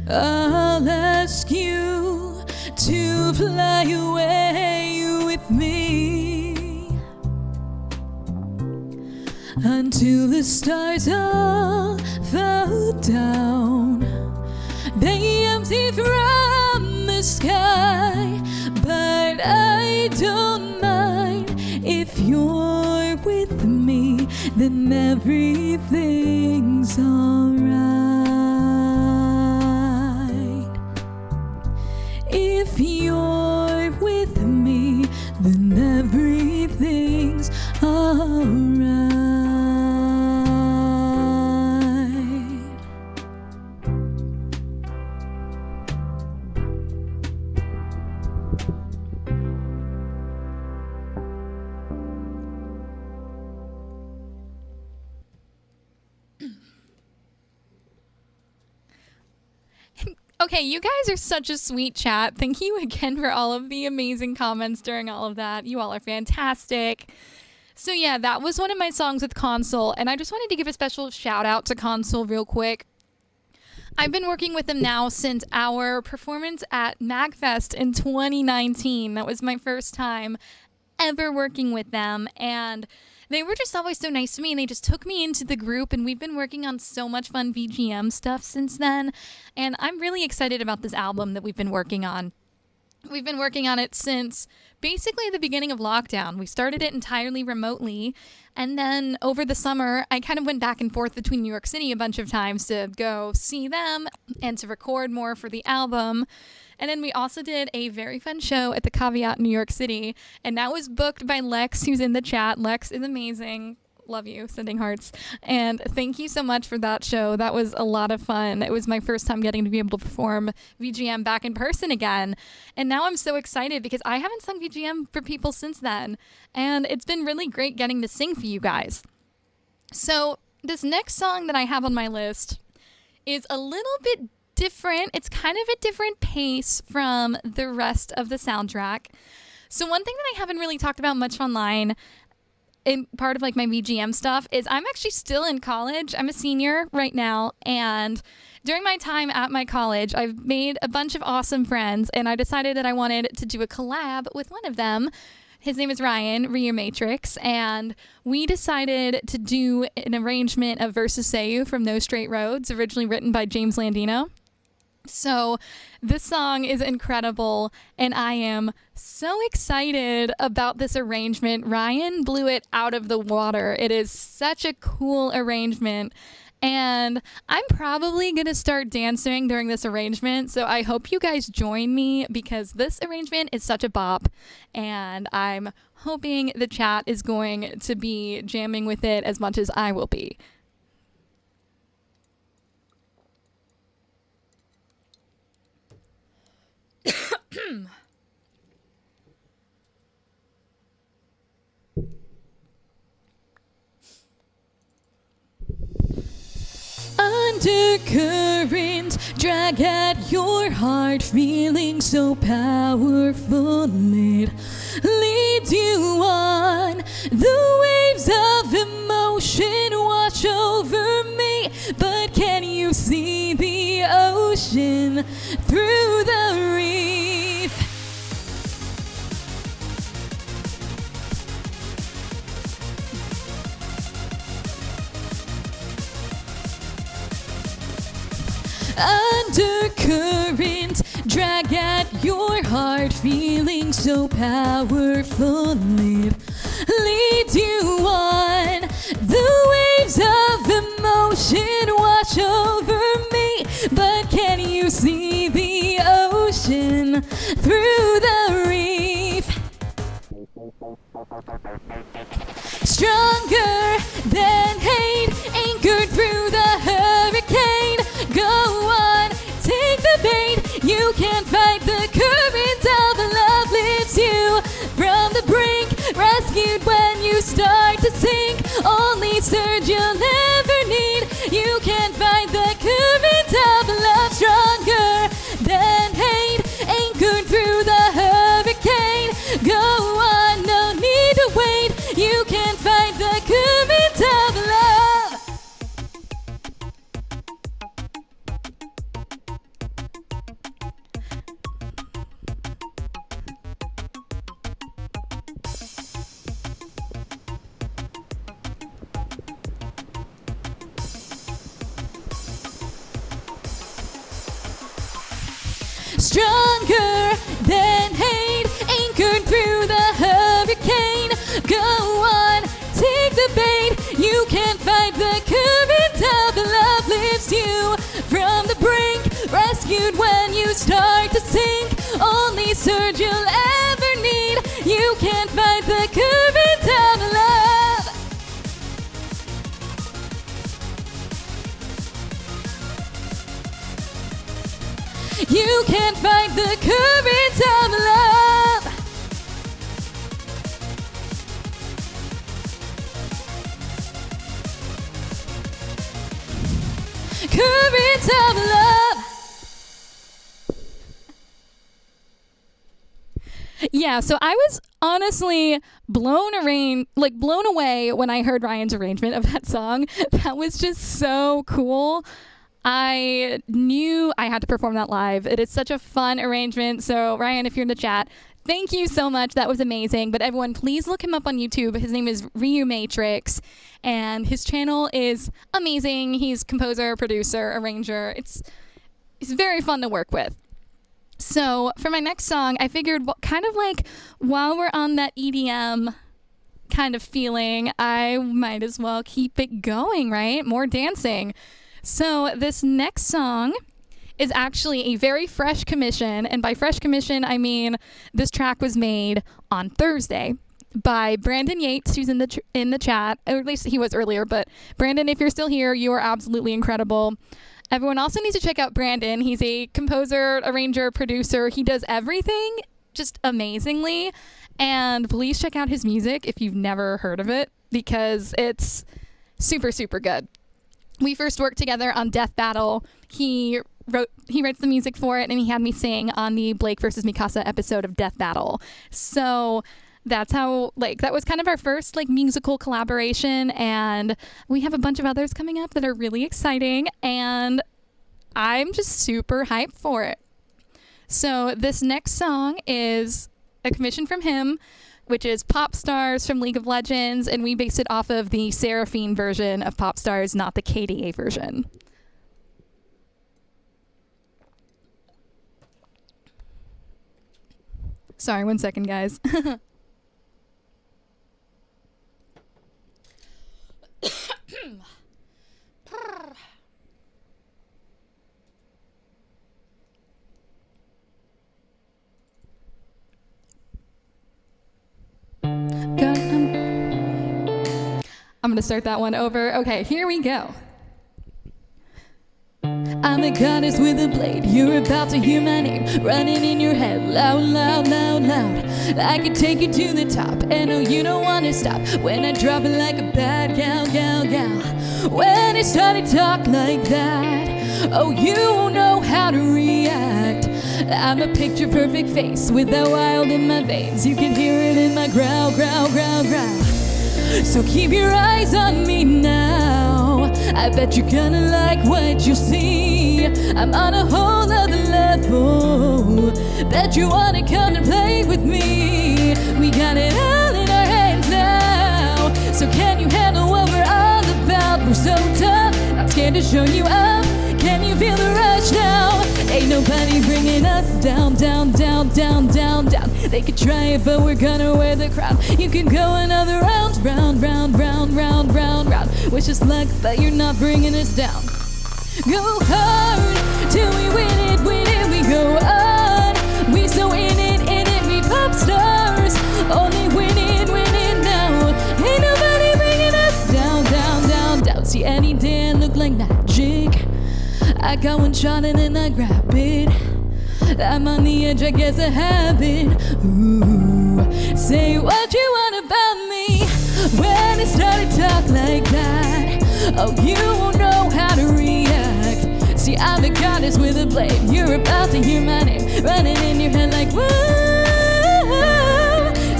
I'll ask you to fly away with me until the stars all fall down. They empty from the sky, but I don't mind. If you're with me, then everything's alright. If you're with me, then everything's alright. Okay, you guys are such a sweet chat. Thank you again for all of the amazing comments during all of that. You all are fantastic. So yeah, that was one of my songs with Console, and I just wanted to give a special shout out to Console real quick. I've been working with them now since our performance at MagFest in 2019. That was my first time ever working with them, and they were just always so nice to me, and they just took me into the group, and we've been working on so much fun VGM stuff since then, and I'm really excited about this album that we've been working on. We've been working on it since basically the beginning of lockdown. We started it entirely remotely, and then over the summer, I kind of went back and forth between New York City a bunch of times to go see them and to record more for the album. And then we also did a very fun show at the Caveat in New York City, and that was booked by Lex, who's in the chat. Lex is amazing. Love you, sending hearts. And thank you so much for that show. That was a lot of fun. It was my first time getting to be able to perform VGM back in person again. And now I'm so excited because I haven't sung VGM for people since then. And it's been really great getting to sing for you guys. So this next song that I have on my list is a little bit different. It's kind of a different pace from the rest of the soundtrack. So one thing that I haven't really talked about much online in part of like my VGM stuff is I'm actually still in college. I'm a senior right now, and during my time at my college, I've made a bunch of awesome friends, and I decided that I wanted to do a collab with one of them. His name is Ryan, Ryu Matrix, and we decided to do an arrangement of Versus Seiyu from No Straight Roads, originally written by James Landino. So this song is incredible, and I am so excited about this arrangement. Ryan blew it out of the water. It is such a cool arrangement, and I'm probably going to start dancing during this arrangement, so I hope you guys join me because this arrangement is such a bop, and I'm hoping the chat is going to be jamming with it as much as I will be. Undercurrents drag at your heart, feeling so powerful it leads you on. The waves of emotion wash over me, but can you see the ocean through the reef? Undercurrents drag at your heart, feeling so powerful it leads you on. The waves of emotion wash over me, but can you see the ocean through the reef? Stronger than hate, anchored through the hurricane. Go on, take the bait. You can't fight the current of love lifts you from the brink. Rescued when you start to sink. Only surge you'll ever need. You can't fight the current of love. Stronger than hate, anchored through the hurricane. Go on, no need to wait. You can't fight the current of love. Stronger than hate, anchored through the hurricane. Go on, take the bait. You can't fight the current of love lifts you from the brink. Rescued when you start to sink. Only surge you'll ever need. You can't fight the current of love. You can't fight the current of love. secrets of love. Yeah, so I was honestly blown away when I heard Ryan's arrangement of that song. That was just so cool. I knew I had to perform that live. It is such a fun arrangement. So Ryan, if you're in the chat, thank you so much. That was amazing. But everyone, please look him up on YouTube. His name is Ryu Matrix, and his channel is amazing. He's composer, producer, arranger. It's very fun to work with. So for my next song, I figured while we're on that EDM kind of feeling, I might as well keep it going, right? More dancing. So this next song is actually a very fresh commission. And by fresh commission, I mean this track was made on Thursday by Brandon Yates, who's in the chat, or at least he was earlier. But Brandon, if you're still here, you are absolutely incredible. Everyone also needs to check out Brandon. He's a composer, arranger, producer. He does everything just amazingly. And please check out his music if you've never heard of it, because it's super, super good. We first worked together on Death Battle. He writes the music for it, and he had me sing on the Blake versus Mikasa episode of Death Battle. So that's how, that was kind of our first, musical collaboration, and we have a bunch of others coming up that are really exciting, and I'm just super hyped for it. So this next song is a commission from him, which is Pop Stars from League of Legends, and we based it off of the Seraphine version of Pop Stars, not the KDA version. Sorry, 1 second, guys. I'm gonna start that one over. Okay, here we go. I'm a goddess with a blade. You're about to hear my name running in your head, loud, loud, loud, loud. I can take you to the top, and no, you don't want to stop. When I drop it like a bad gal, gal, gal. When I start to talk like that, oh, you won't know how to react. I'm a picture perfect face with that wild in my veins. You can hear it in my growl, growl, growl, growl. So keep your eyes on me now. I bet you're gonna like what you see. I'm on a whole other level. Bet you wanna come and play with me. We got it all in our hands now. So can you handle what we're all about? We're so tough, not scared to show you up. Can you feel the rush now? Ain't nobody bringing us down, down, down, down, down, down. They could try it, but we're gonna wear the crown. You can go another round, round, round, round, round, round, round. Wish us luck, but you're not bringing us down. Go hard till we win it, we go on. We so in it, we pop stars. Only win it now. Ain't nobody bringing us down, down, down, down. See, any day I look like magic. I got one shot and then I grab it. I'm on the edge, I guess a habit. Ooh, say what you want about me. When it started to talk like that, oh, you won't know how to react. See, I'm a goddess with a blade. You're about to hear my name running in your head like whoa.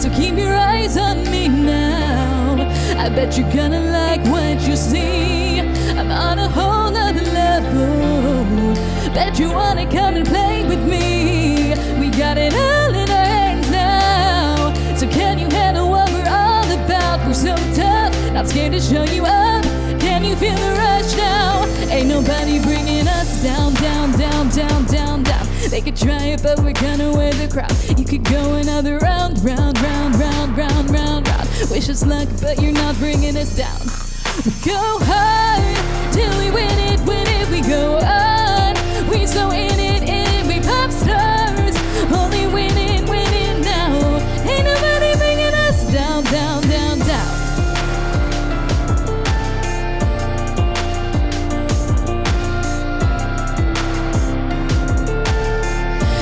So keep your eyes on me now. I bet you're gonna like what you see. I'm on a whole other level. Bet you wanna come and play with me. We got it all in our hands now. So can you handle what we're all about? We're so tough, not scared to show you up. Can you feel the rush now? Ain't nobody bringing us down, down, down, down, down, down. They could try it, but we're gonna wear the crown. You could go another round, round, round, round, round, round, round. Wish us luck, but you're not bringing us down. We go hard till we win it, we go on. We so in it, we pop stars. Only win it now. Ain't nobody bringing us down, down, down, down.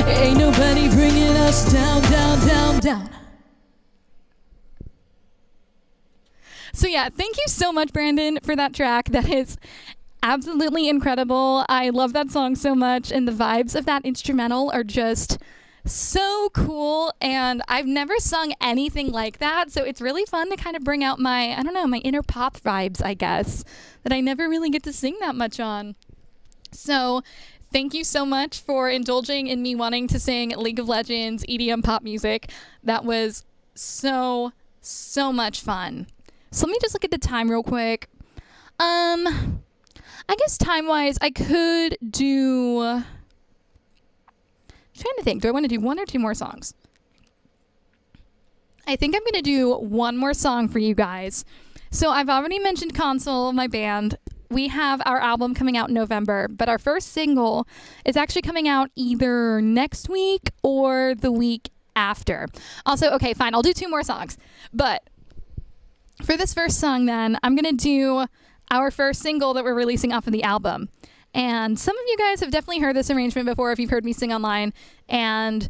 Ain't nobody bringing us down, down, down, down. So yeah, thank you so much, Brandon, for that track. That is absolutely incredible. I love that song so much, and the vibes of that instrumental are just so cool, and I've never sung anything like that, so it's really fun to kind of bring out my, I don't know, my inner pop vibes, I guess, that I never really get to sing that much on. So thank you so much for indulging in me wanting to sing League of Legends EDM pop music. That was so much fun. So let me just look at the time real quick. I guess time-wise, I could do... I'm trying to think. Do I want to do one or two more songs? I think I'm going to do one more song for you guys. So I've already mentioned Console, my band. We have our album coming out in November, but our first single is actually coming out either next week or the week after. Also, okay, fine. I'll do two more songs. But for this first song then, I'm going to do our first single that we're releasing off of the album. And some of you guys have definitely heard this arrangement before if you've heard me sing online. And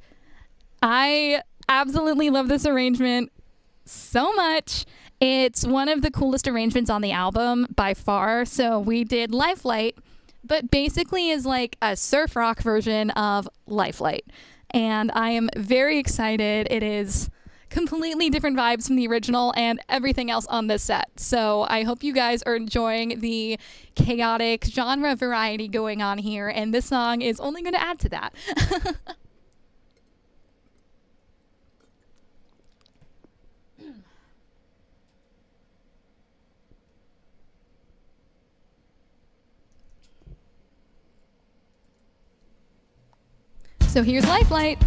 I absolutely love this arrangement so much. It's one of the coolest arrangements on the album by far. So we did Lifelight, but basically is like a surf rock version of Lifelight. And I am very excited. It is completely different vibes from the original and everything else on this set. So I hope you guys are enjoying the chaotic genre variety going on here, and this song is only going to add to that. So here's Lifelight.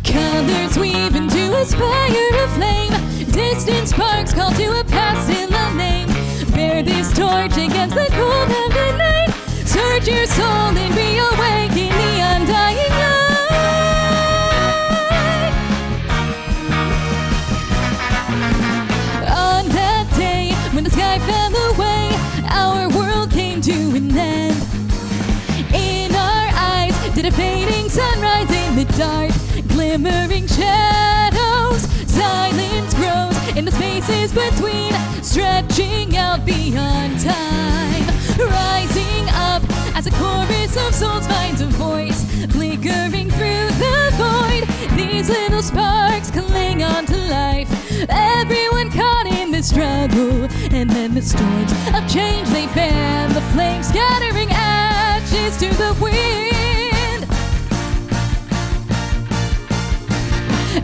Colors weave into a spire of flame. Distant sparks call to a past in the name. Bear this torch against the cold of the night. Search your soul and be awake in the undying light. On that day when the sky fell away, our world came to an end. In our eyes did a fading sunrise in the dark. Glimmering shadows, silence grows in the spaces between, stretching out beyond time. Rising up as a chorus of souls finds a voice, flickering through the void. These little sparks cling on to life, everyone caught in the struggle. And then the storms of change they fan, the flames scattering ashes to the wind.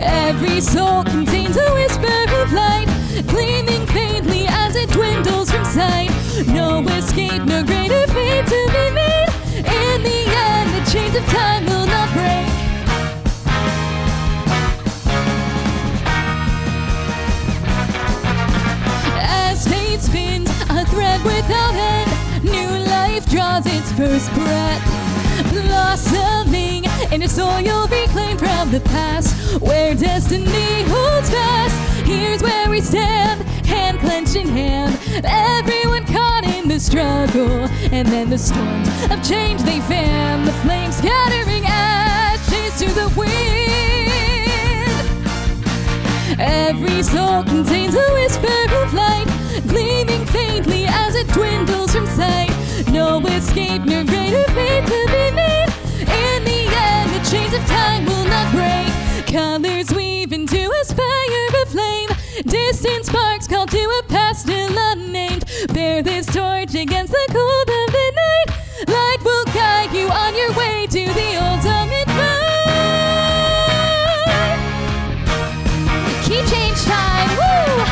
Every soul contains a whisper of light, gleaming faintly as it dwindles from sight. No escape, no greater fate to be made. In the end, the chains of time will not break. As fate spins a thread without end, new life draws its first breath. Blossoming in a soil reclaimed from the past, where destiny holds fast. Here's where we stand, hand clenched in hand, everyone caught in the struggle. And then the storms of change they fan, the flames scattering ashes to the wind. Every soul contains a whisper of light, gleaming faintly as it dwindles from sight. No escape, no greater fate to be made. In the end, the chains of time will not break. Colors weave into a spire of flame. Distant sparks call to a past still unnamed. Bear this torch against the cold of the night. Light will guide you on your way to the ultimate fight. Key change time, woo!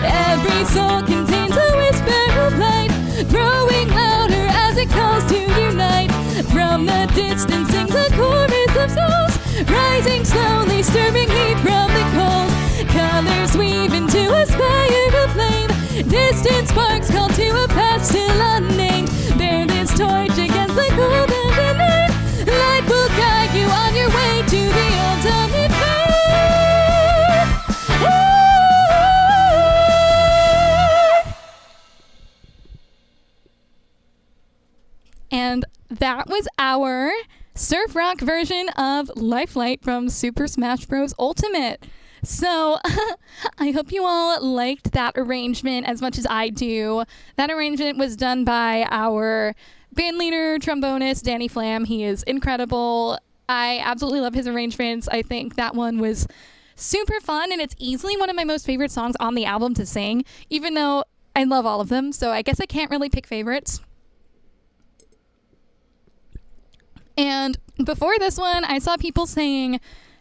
Every soul contains a whisper of light, growing louder as it calls to unite. From the distance sings a chorus of souls, rising slowly, stirring heat from the coals. Colors weave into a spire of flame. Distant sparks call to a past still unnamed. Bear this torch against the cold of the night. Light will guide you on your way to the ultimate fight. And that was our surf rock version of Lifelight from Super Smash Bros. Ultimate. So I hope you all liked that arrangement as much as I do. That arrangement was done by our band leader, trombonist, Danny Flam. He is incredible. I absolutely love his arrangements. I think that one was super fun, and it's easily one of my most favorite songs on the album to sing, even though I love all of them, so I guess I can't really pick favorites. And before this one, I saw people saying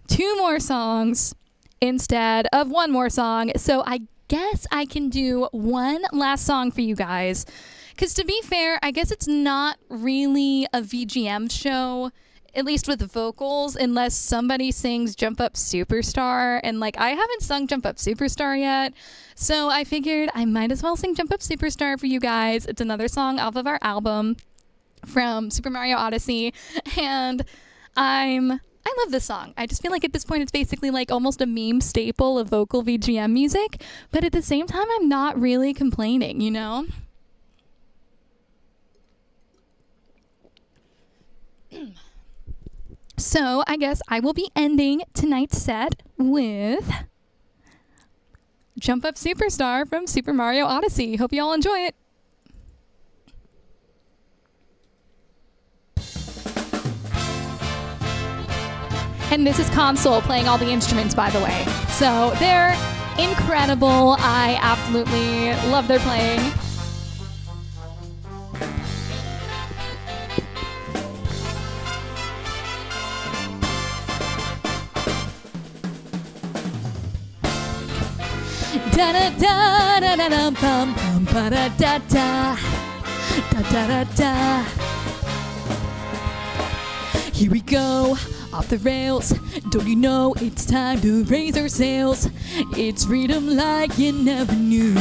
2 more songs instead of 1 more song, so I guess I can do one last song for you guys. Because to be fair, I guess it's not really a VGM show, at least with the vocals, unless somebody sings Jump Up Superstar, and like I haven't sung Jump Up Superstar yet, so I figured I might as well sing Jump Up Superstar for you guys. It's another song off of our album from Super Mario Odyssey, and I love this song. I just feel like at this point it's basically like almost a meme staple of vocal VGM music, but at the same time I'm not really complaining, you know? So I guess I will be ending tonight's set with Jump Up Superstar from Super Mario Odyssey. Hope you all enjoy it. And this is Console playing all the instruments, by the way. So they're incredible. I absolutely love their playing. Da da da da da da bum bum ba da da da da da da da. Here we go, off the rails. Don't you know it's time to raise our sails? It's freedom like you never knew.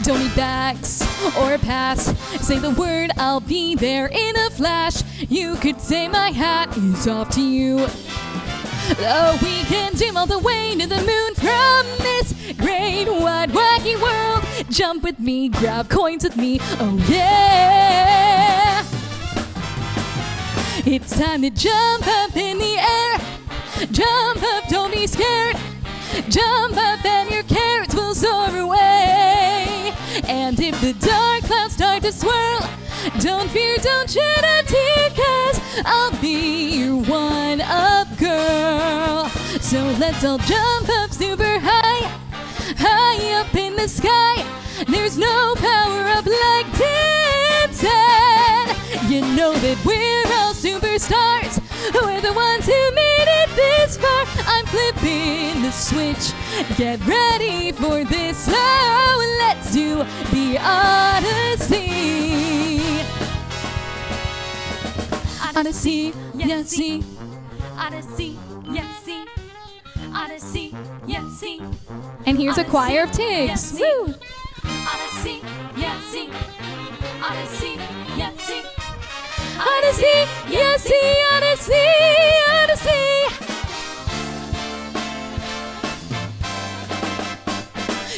Don't need bags or a pass. Say the word, I'll be there in a flash. You could say my hat is off to you. Oh, we can zoom all the way to the moon from this great wide wacky world. Jump with me, grab coins with me, oh yeah. It's time to jump up in the air. Jump up, don't be scared. Jump up and your carrots will soar away. And if the dark clouds start to swirl, don't fear, don't shed a tear, 'cause I'll be your one-up girl. So let's all jump up super high, high up in the sky. There's no power up like dancing. You know that we're all superstars. We're the ones who made it this far. I'm flipping the switch. Get ready for this. So let's do the Odyssey. Odyssey, yes, see. Odyssey, yes, see. Odyssey, yes, see. And here's a choir of Tiggs. Woo! Odyssey, yes, see. Odyssey, yes, see. Odyssey, yes, see. Odyssey, Odyssey.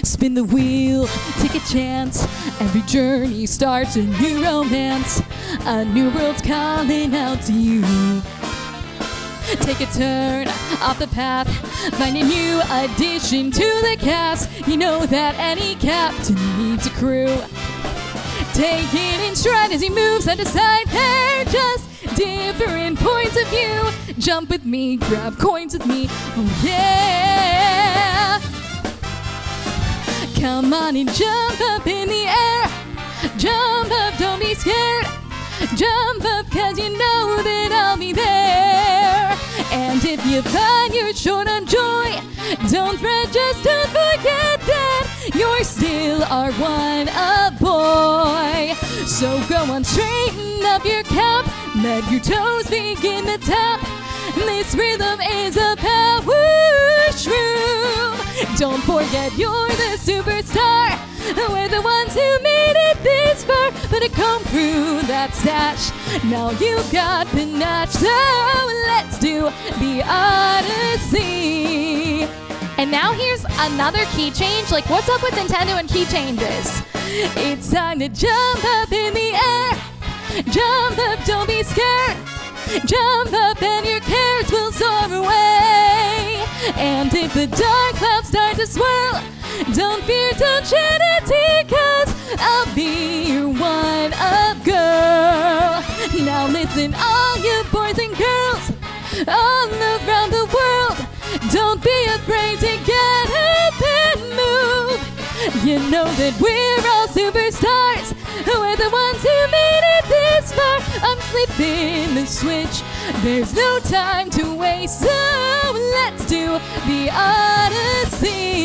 Spin the wheel, take a chance. Every journey starts a new romance. A new world's calling out to you. Take a turn off the path. Find a new addition to the cast. You know that any captain needs a crew. Take it in stride as he moves side to side. They're just different points of view. Jump with me, grab coins with me. Oh yeah. Come on and jump up in the air. Jump up, don't be scared. Jump up, 'cause you know that I'll be there. And if you find you're short on joy, don't fret, just don't forget that you're still our one-up boy. So go on, straighten up your cap. Let your toes begin to tap. This rhythm is a power shroom. Don't forget you're the superstar. We're the ones who made it this far. But to comb through that stash, now you've got panache. So let's do the Odyssey. And now here's another key change. Like, what's up with Nintendo and key changes? It's time to jump up in the air. Jump up, don't be scared. Jump up and your carrots will soar away. And if the dark clouds start to swirl, don't fear, don't shed a tear, 'cause I'll be your one-up girl. Now listen, all you boys and girls all around the world, don't be afraid to get up and move. You know that we're all superstars, we're the ones who made it this far. I'm flipping the switch, there's no time to waste, so let's do the Odyssey.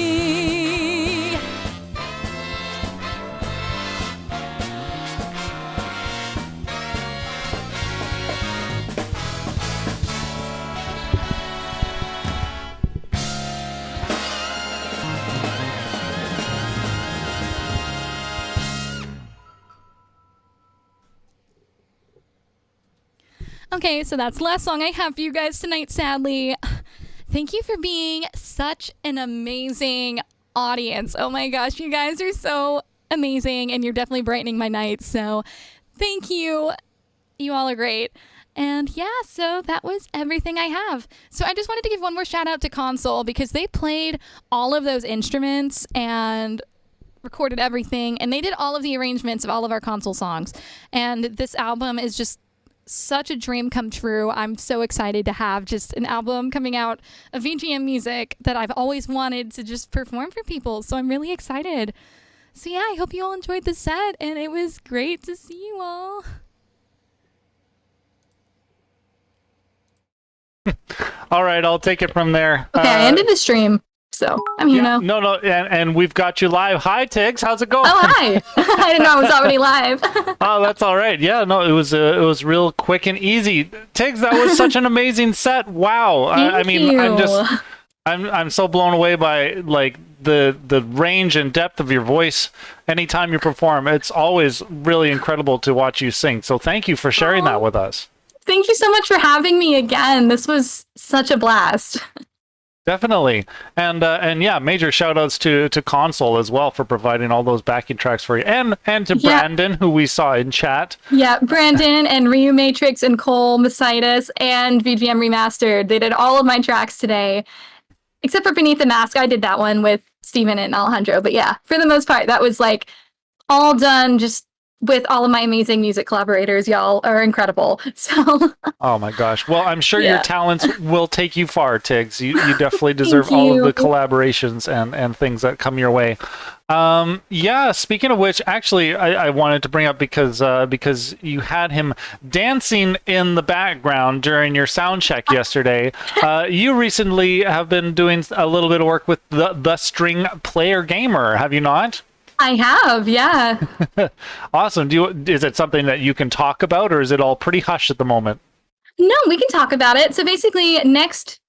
Okay, so that's the last song I have for you guys tonight, sadly. Thank you for being such an amazing audience. Oh my gosh, you guys are so amazing, and you're definitely brightening my night, so thank you. You all are great. And yeah, so that was everything I have. So I just wanted to give one more shout out to Console, because they played all of those instruments and recorded everything, and they did all of the arrangements of all of our Console songs. And this album is just such a dream come true. I'm so excited to have just an album coming out of VGM music that I've always wanted to just perform for people. So I'm really excited. So yeah, I hope you all enjoyed the set, and it was great to see you all. All right, I'll take it from there. Okay, I ended the stream, so I'm here now. No, and we've got you live. Hi, Tiggs. How's it going? Oh, hi. I didn't know I was already live. Oh, that's all right. Yeah, no, it was real quick and easy. Tiggs, that was such an amazing set. Wow. I mean, you. I'm so blown away by like the range and depth of your voice anytime you perform. It's always really incredible to watch you sing. So thank you for sharing that with us. Thank you so much for having me again. This was such a blast. Definitely. And yeah, major shout outs to Console as well for providing all those backing tracks for you. And to Brandon, who we saw in chat. Yeah, Brandon and Ryu Matrix and Cole Masitis and VGM Remastered. They did all of my tracks today. Except for Beneath the Mask. I did that one with Steven and Alejandro. But yeah, for the most part, that was like all done just with all of my amazing music collaborators. Y'all are incredible. So Oh my gosh. Well, I'm sure your Yeah. talents will take you far, Tiggs. You definitely deserve all of the collaborations and things that come your way. Yeah, speaking of which, actually, I wanted to bring up because you had him dancing in the background during your sound check yesterday. You recently have been doing a little bit of work with the String Player Gamer, have you not? I have, yeah. Awesome. Is it something that you can talk about, or is it all pretty hush at the moment? No, we can talk about it. So basically, next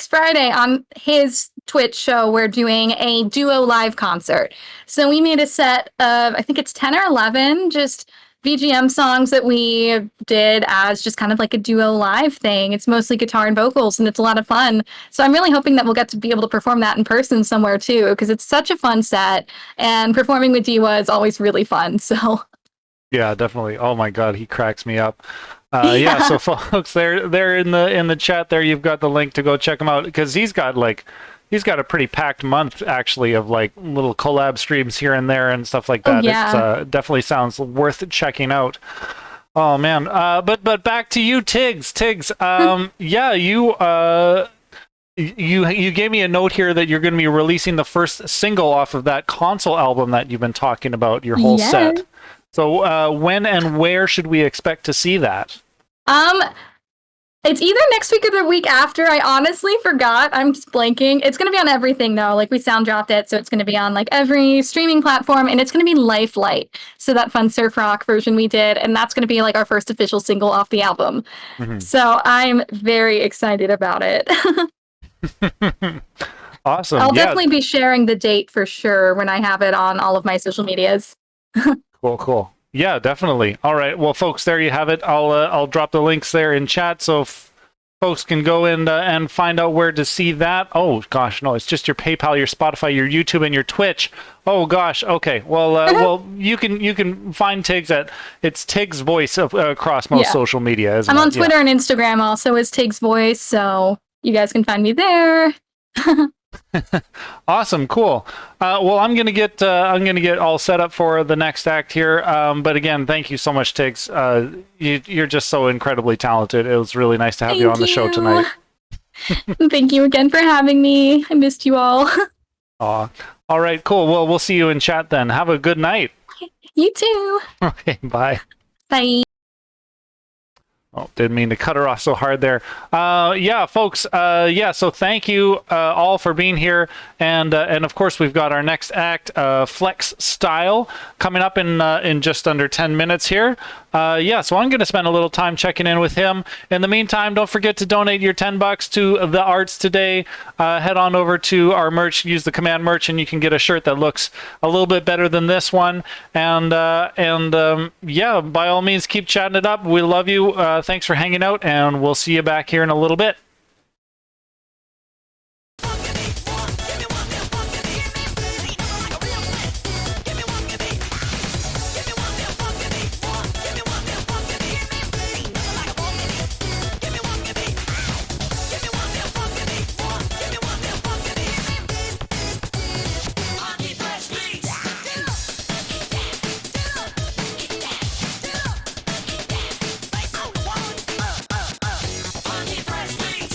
Friday on his Twitch show, we're doing a duo live concert. So we made a set of, I think it's 10 or 11, just VGM songs that we did as just kind of like a duo live thing. It's mostly guitar and vocals, and it's a lot of fun. So I'm really hoping that we'll get to be able to perform that in person somewhere too, because it's such a fun set, and performing with Diwa is always really fun. So Yeah, definitely. Oh my God, he cracks me up. Yeah, so folks, they're in the chat there. You've got the link to go check him out, because he's got a pretty packed month actually of like little collab streams here and there and stuff like that. yeah. It's definitely sounds worth checking out. Oh man, but back to you, Tiggs. Yeah, you gave me a note here that you're going to be releasing the first single off of that Console album that you've been talking about your whole set. So when and where should we expect to see that? It's either next week or the week after. I honestly forgot. I'm just blanking. It's going to be on everything, though. Like, we sound dropped it, so it's going to be on, like, every streaming platform, and it's going to be Life Light. So that fun surf rock version we did, and that's going to be, like, our first official single off the album. Mhm. So I'm very excited about it. Awesome. I'll Yeah. definitely be sharing the date for sure when I have it on all of my social medias. Cool. Yeah, definitely. All right. Well, folks, there you have it. I'll drop the links there in chat so folks can go in and find out where to see that. Oh gosh, no, it's just your PayPal, your Spotify, your YouTube, and your Twitch. Oh gosh. Okay. Well, well, you can find Tiggs at Tiggsvoice across most Yeah. social media. Isn't I'm on it? Yeah. Twitter and Instagram also as Tiggsvoice, so you guys can find me there. Awesome, cool. Well, I'm gonna get all set up for the next act here. But again, thank you so much, Tiggs. You're just so incredibly talented. It was really nice to have you on the show tonight. Thank you again for having me. I missed you all. Aw. All right, cool. Well, we'll see you in chat then. Have a good night. You too. Okay, bye. Bye. Oh, didn't mean to cut her off so hard there. Yeah, folks. So thank you all for being here, and of course we've got our next act, FlexStyle, coming up in just under 10 minutes here. So I'm going to spend a little time checking in with him. In the meantime, don't forget to donate your $10 to the arts today. Head on over to our merch, use the command merch, and you can get a shirt that looks a little bit better than this one. And by all means, keep chatting it up. We love you. Thanks for hanging out, and we'll see you back here in a little bit. Fresh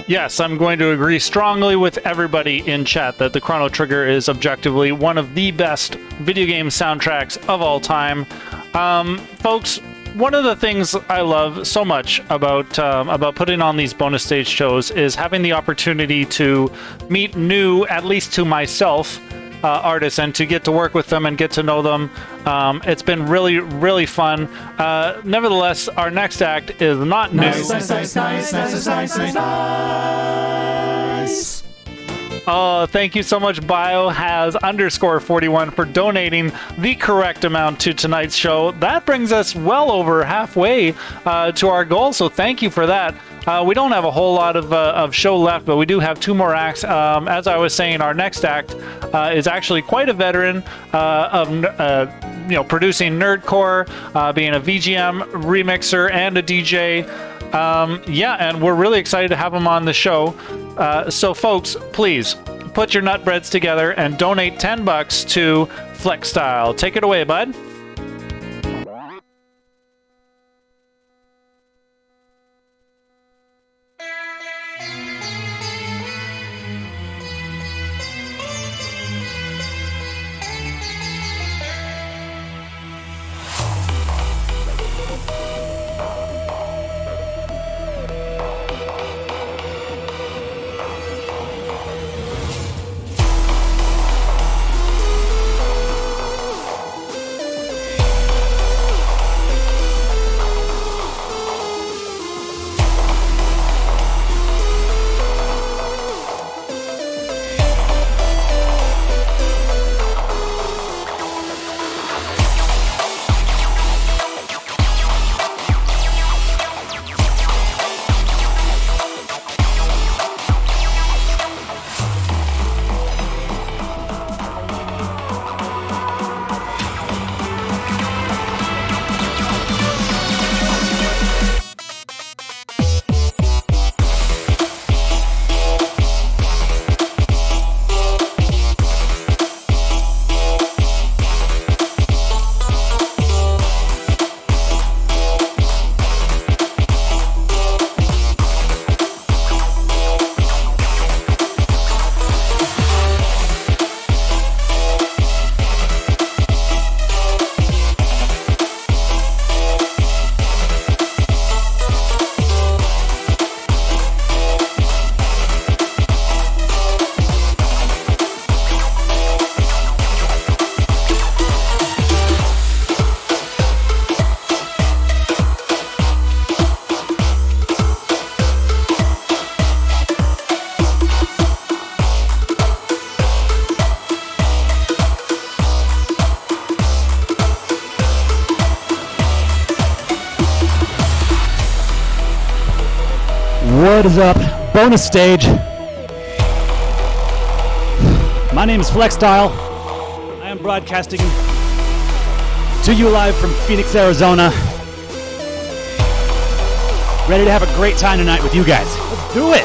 Yes, I'm going to agree strongly with everybody in chat that the Chrono Trigger is objectively one of the best video game soundtracks of all time. Folks, one of the things I love so much about putting on these bonus stage shows is having the opportunity to meet new, at least to myself, artists, and to get to work with them and get to know them. It's been really, really fun. Nevertheless, our next act is not new. Nice. Oh, thank you so much, Biohaz_41, for donating the correct amount to tonight's show. That brings us well over halfway to our goal, so thank you for that. We don't have a whole lot of show left, but we do have 2 more acts. As I was saying, our next act is actually quite a veteran of producing nerdcore, being a VGM remixer and a DJ. And we're really excited to have him on the show. So folks, please put your nutbreads together and donate $10 to FlexStyle. Take it away, bud. What is up? Bonus stage. My name is FlexStyle. I am broadcasting to you live from Phoenix, Arizona. Ready to have a great time tonight with you guys. Let's do it.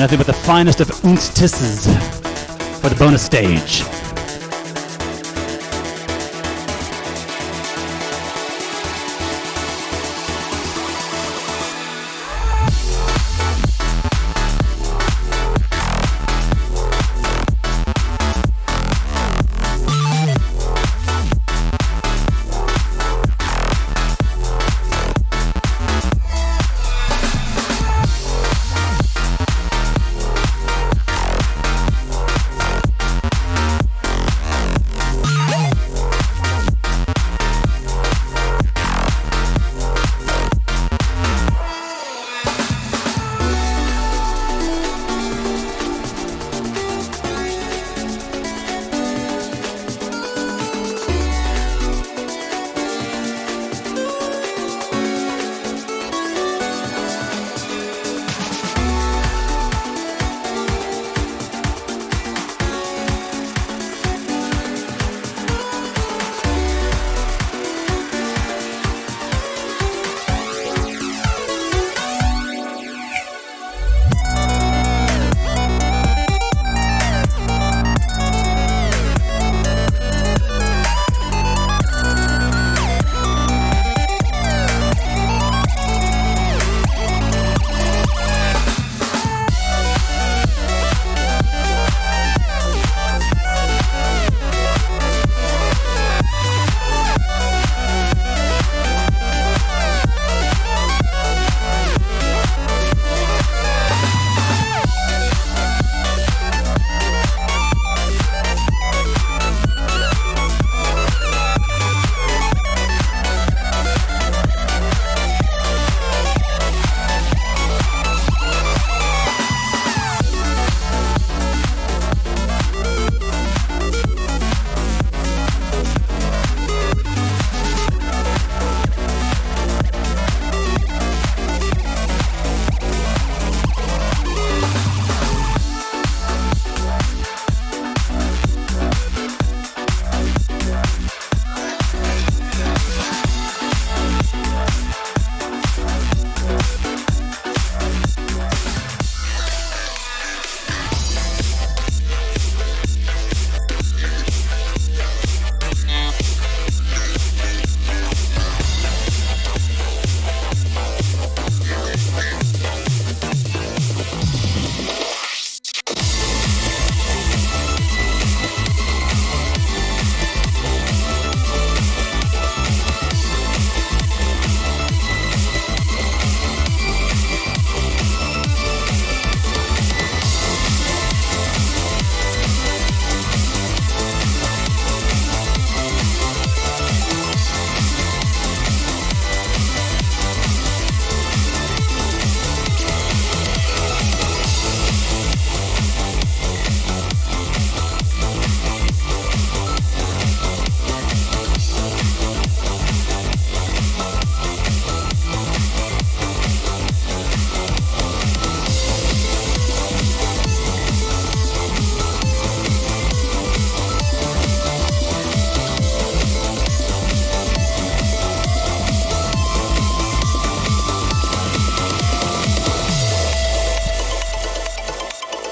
Nothing but the finest of untisses for the bonus stage.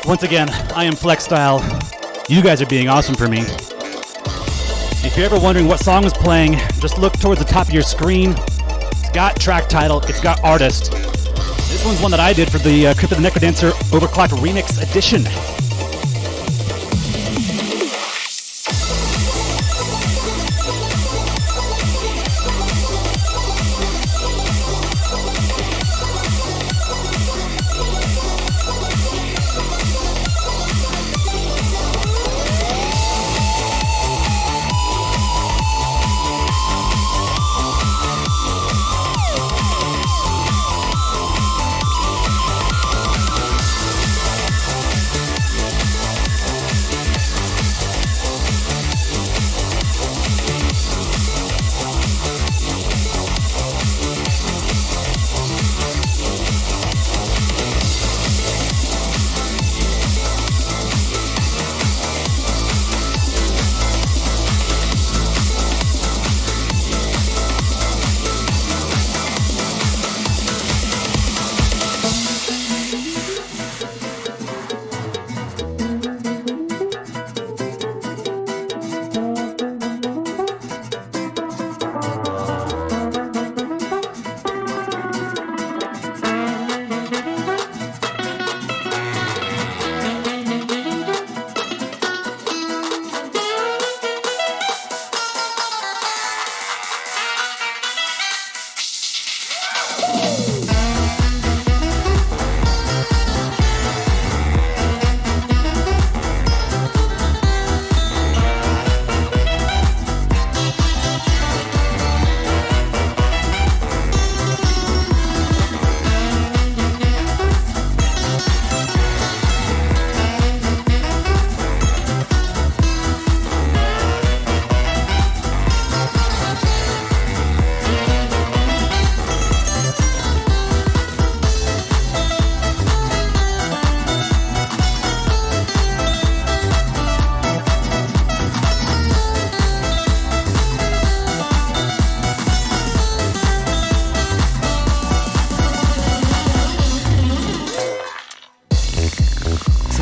Once again, I am FlexStyle. You guys are being awesome for me. If you're ever wondering what song is playing, just look towards the top of your screen. It's got track title, it's got artist. This one's one that I did for the Crypt of the Necrodancer Overclocked Remix Edition.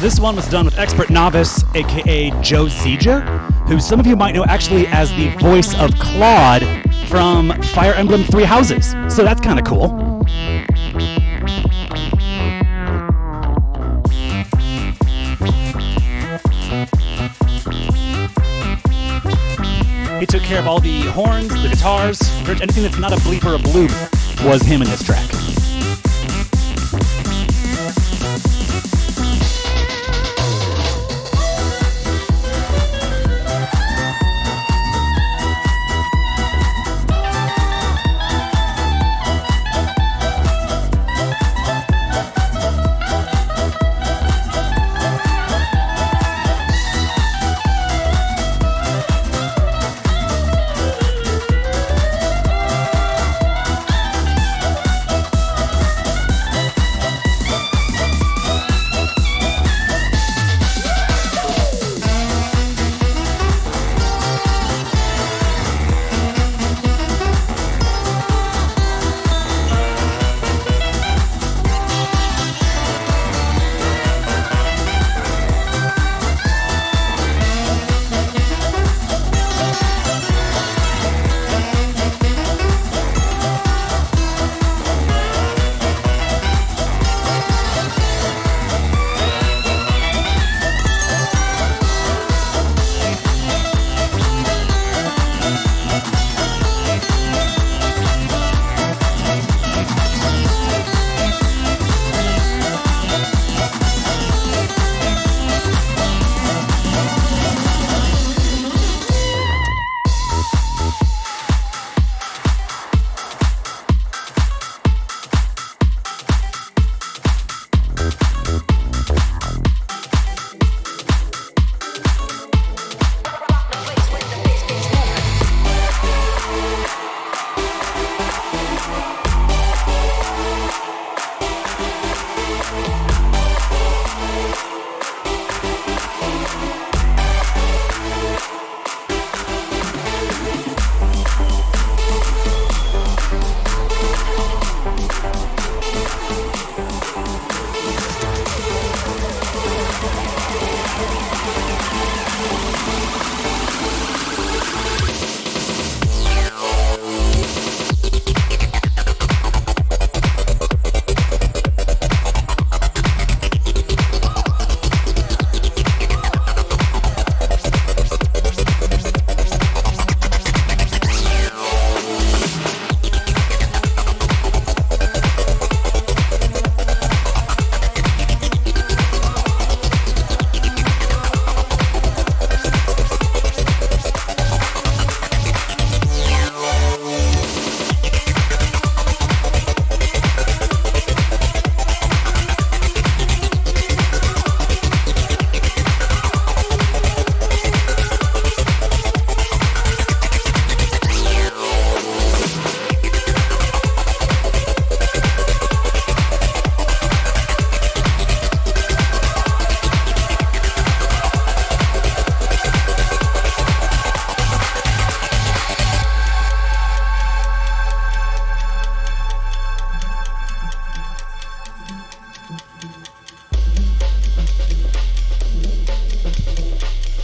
This one was done with Expert Novice, aka Joe Zija, who some of you might know actually as the voice of Claude from Fire Emblem Three Houses. So that's kind of cool. He took care of all the horns, the guitars, anything that's not a bleep or a bloop was him in this track.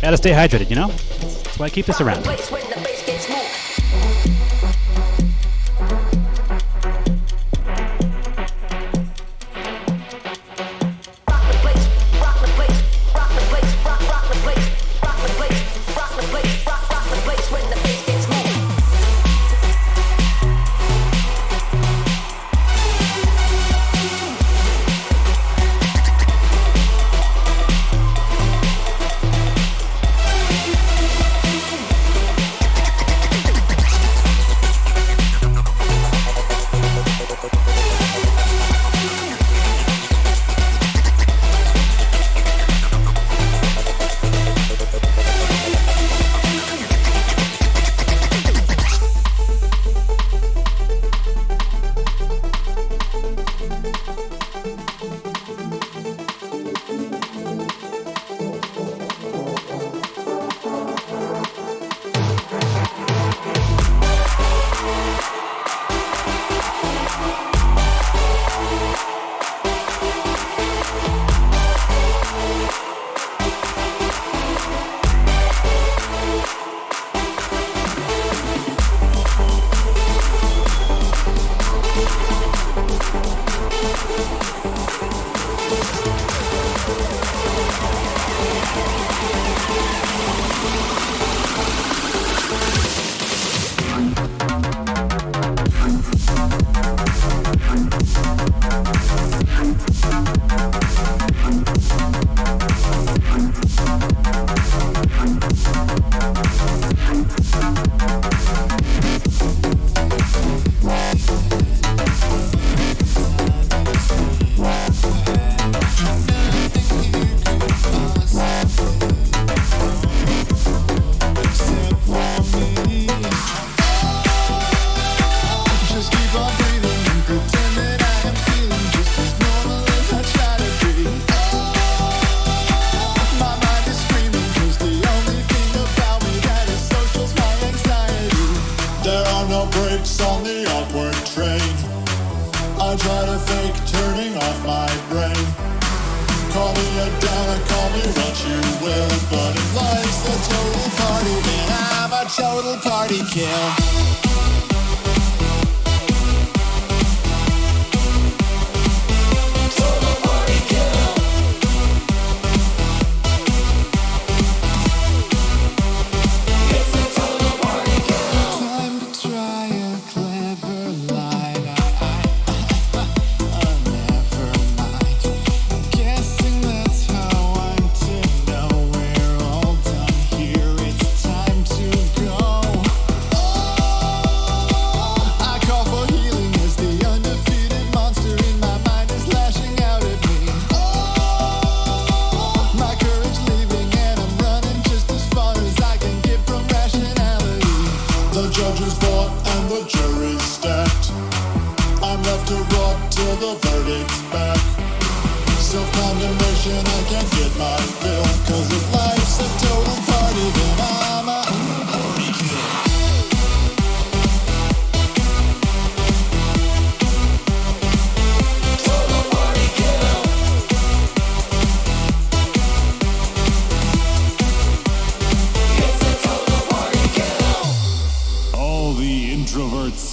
Gotta stay hydrated, you know? That's why I keep this around. brakes on the awkward train. I try to fake turning off my brain. Call me a downer, call me what you will, but if life's a total party, then I'm a total party kill.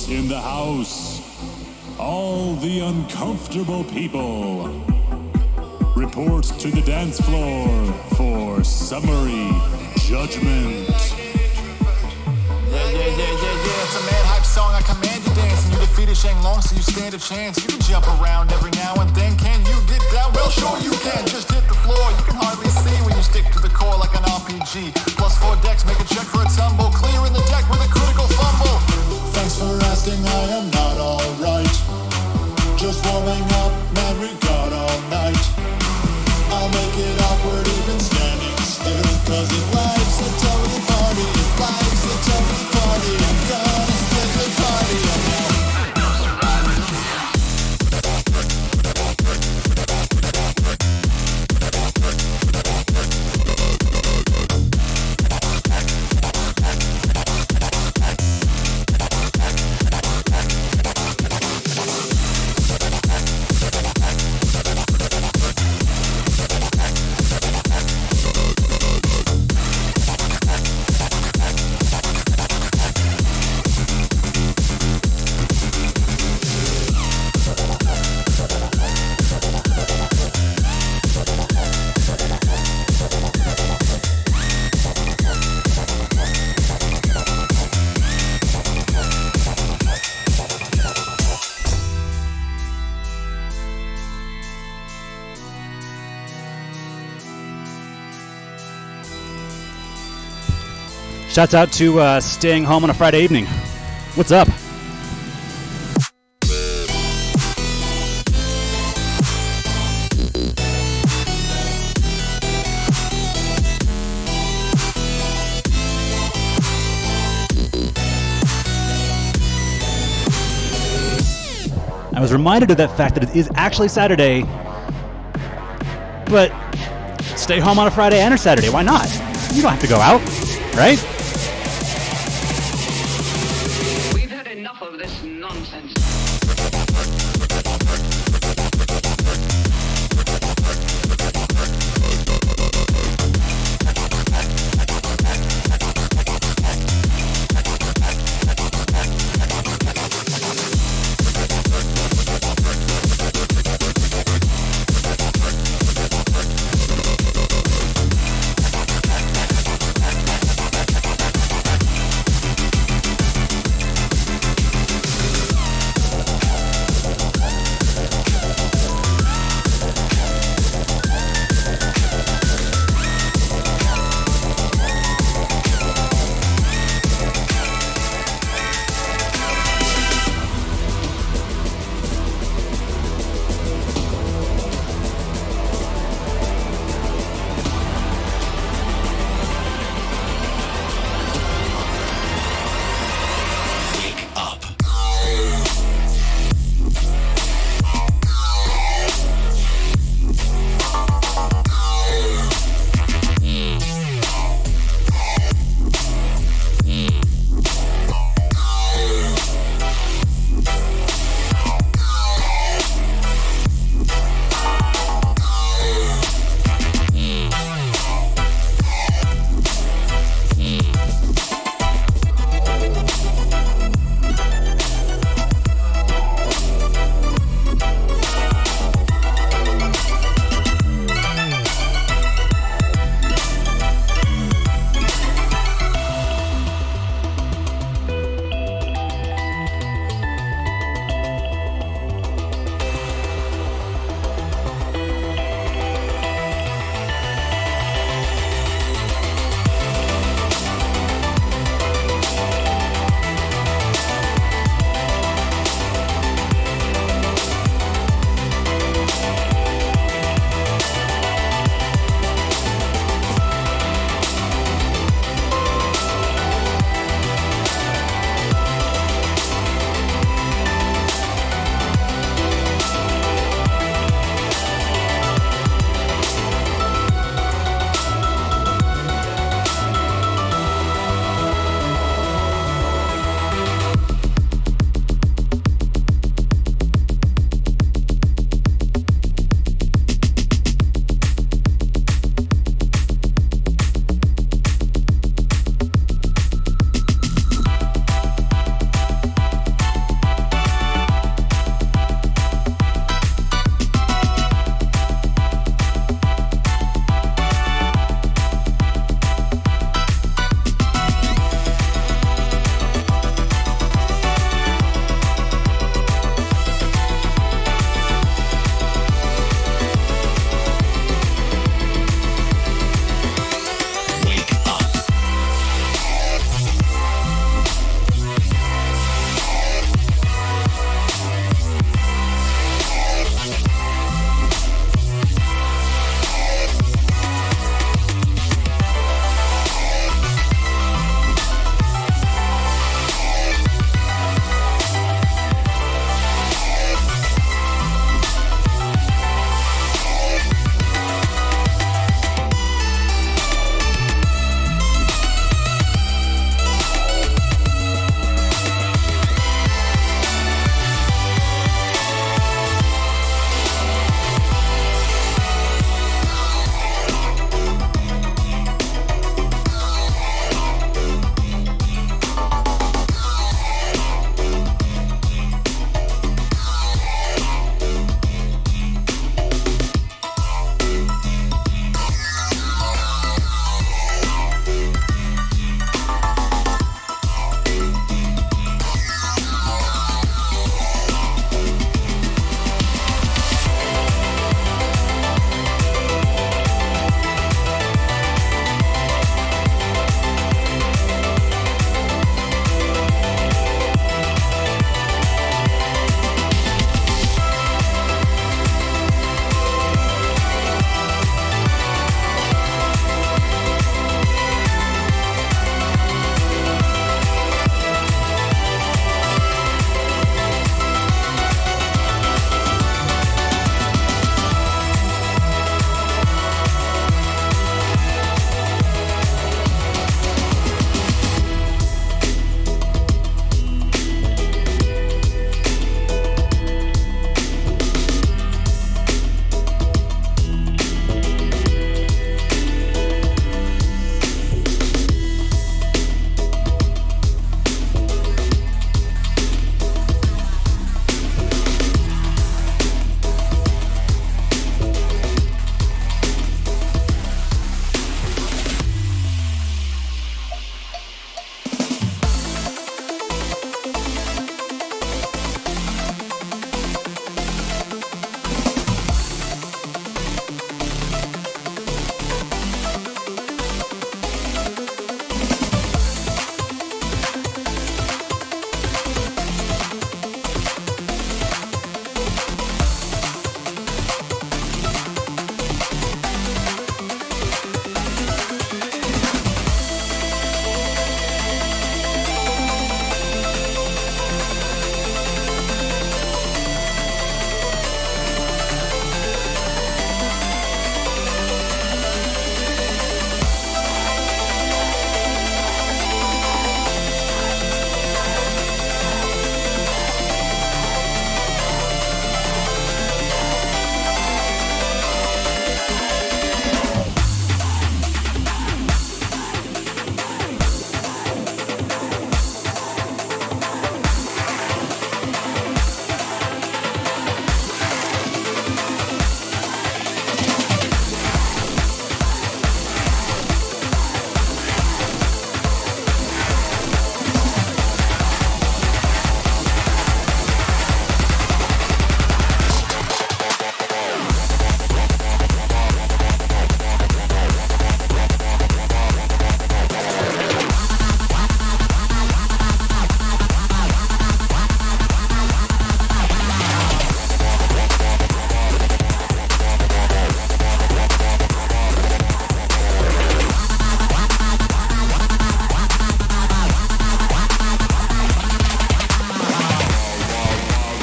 In the house, all the uncomfortable people, report to the dance floor for summary judgment. Yeah, it's a mad hype song, I command you dance. And you defeated Shang Long, so you stand a chance. You can jump around every now and then. Can you get down? Well, sure you can. Just hit the floor, you can hardly see when you stick to the core like an RPG. Plus 4 decks, make a check for a tumble. Clearing the deck with a critical fumble. Thanks for asking, I am not alright. Just warming up, man, we got all night. I'll make it awkward even standing still. Cause if life's a total party, if life's a total party, I'm gonna split the party up now. Shouts out to staying home on a Friday evening. What's up? I was reminded of that fact that it is actually Saturday, but stay home on a Friday and a Saturday. Why not? You don't have to go out, right? We've had enough of this nonsense.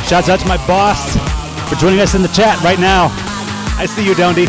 Shouts out to my boss for joining us in the chat right now. I see you, Dondi.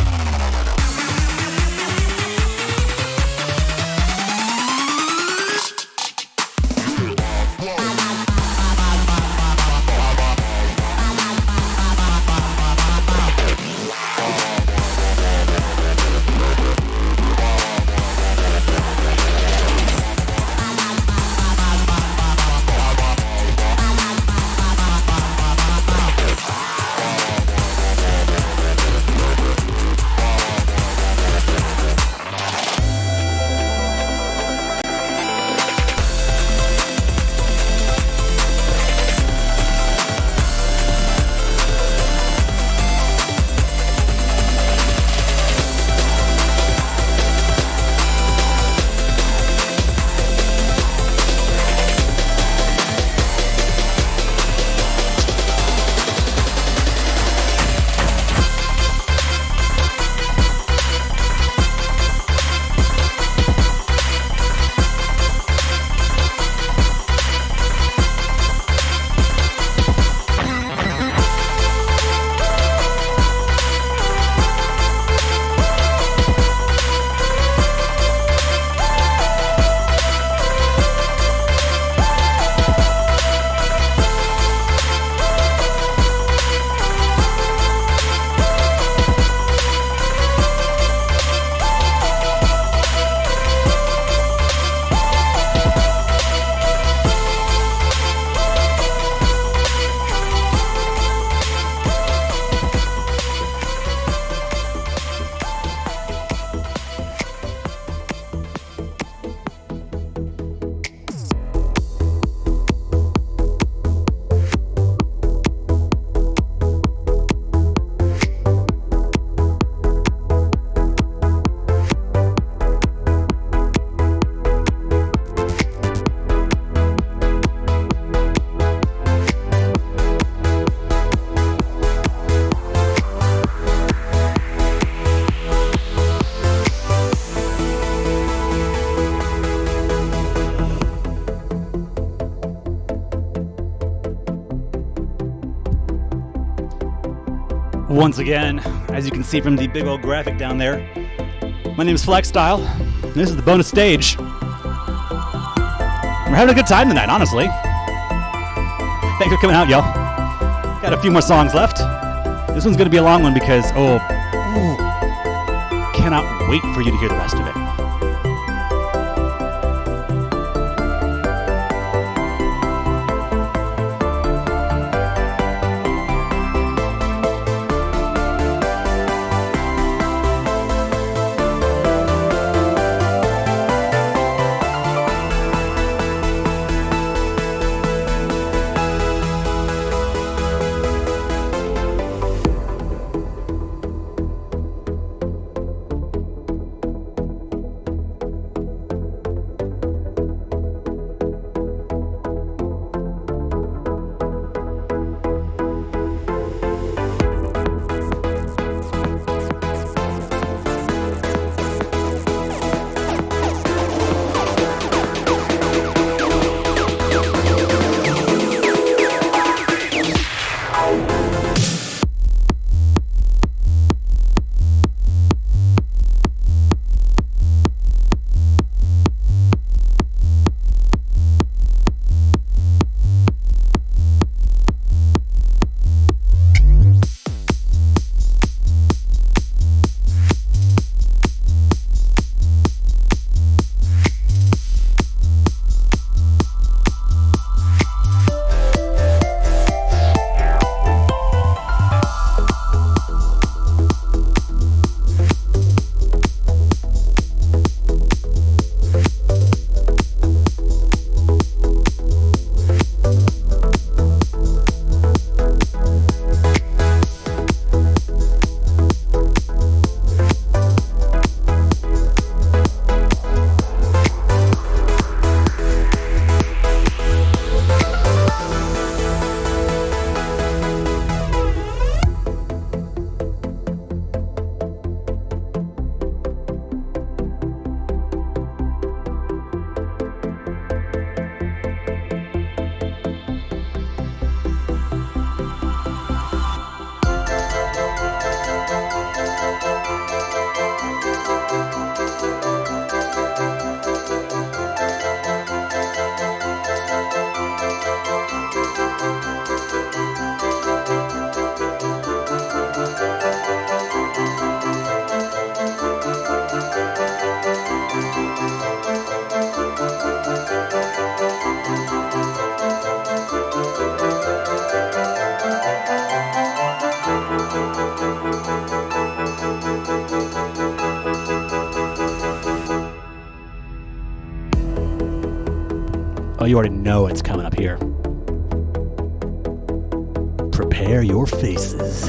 Once again, as you can see from the big old graphic down there, my name is FlexStyle. This is the bonus stage. We're having a good time tonight, honestly. Thanks for coming out, y'all. Got a few more songs left. This one's gonna be a long one because, cannot wait for you to hear the rest of it. Oh, you already know it's coming up here. Prepare your faces.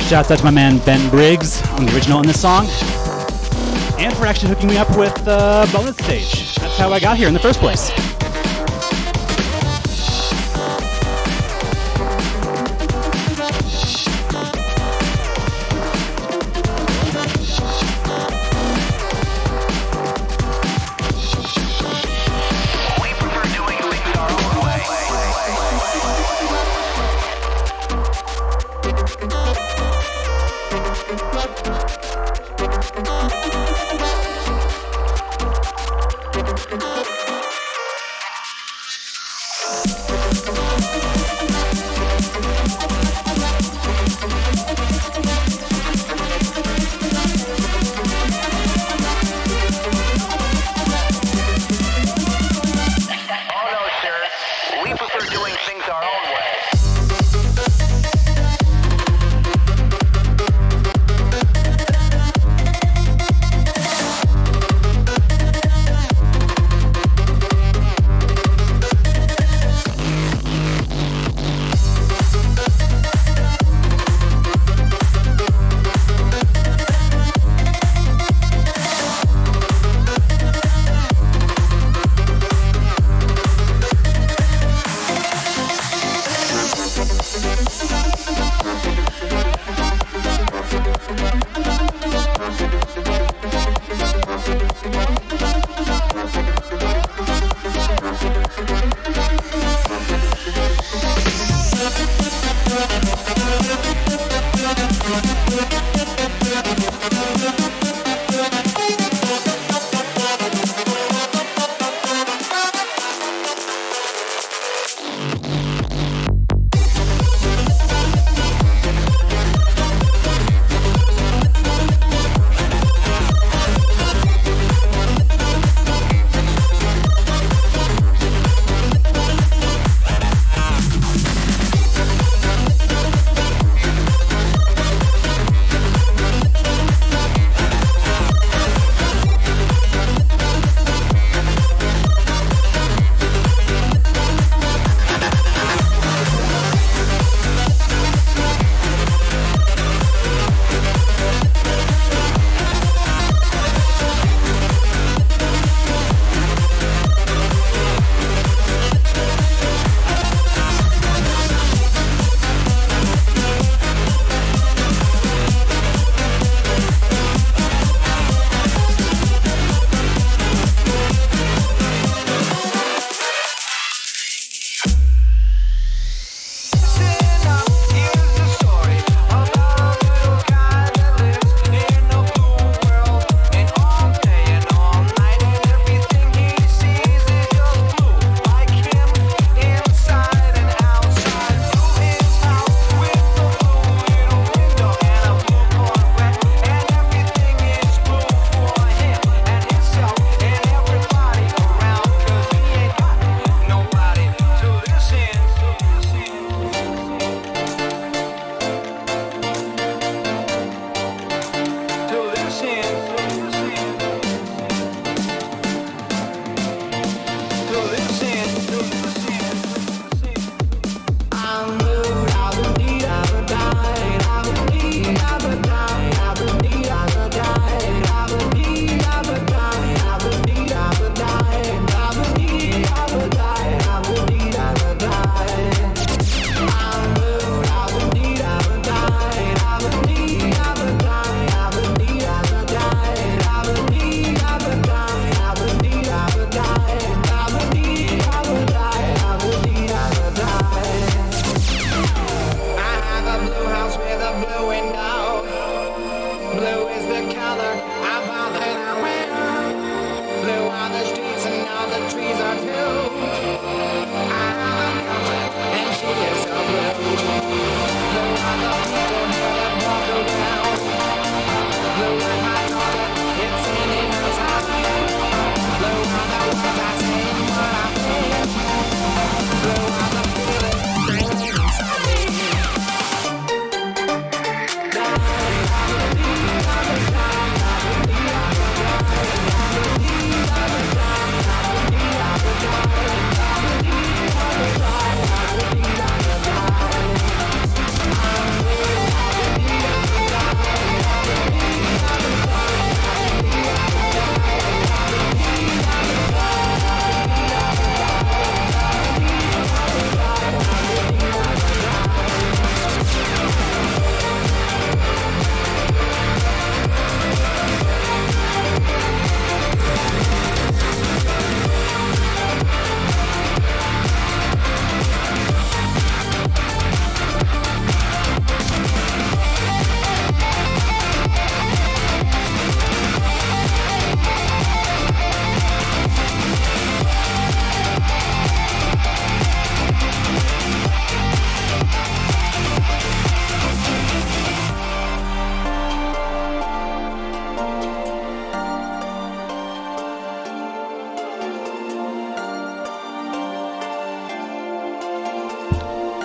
Shouts out to my man Ben Briggs on the original on this song, and for actually hooking me up with Bonus Stage. That's how I got here in the first place.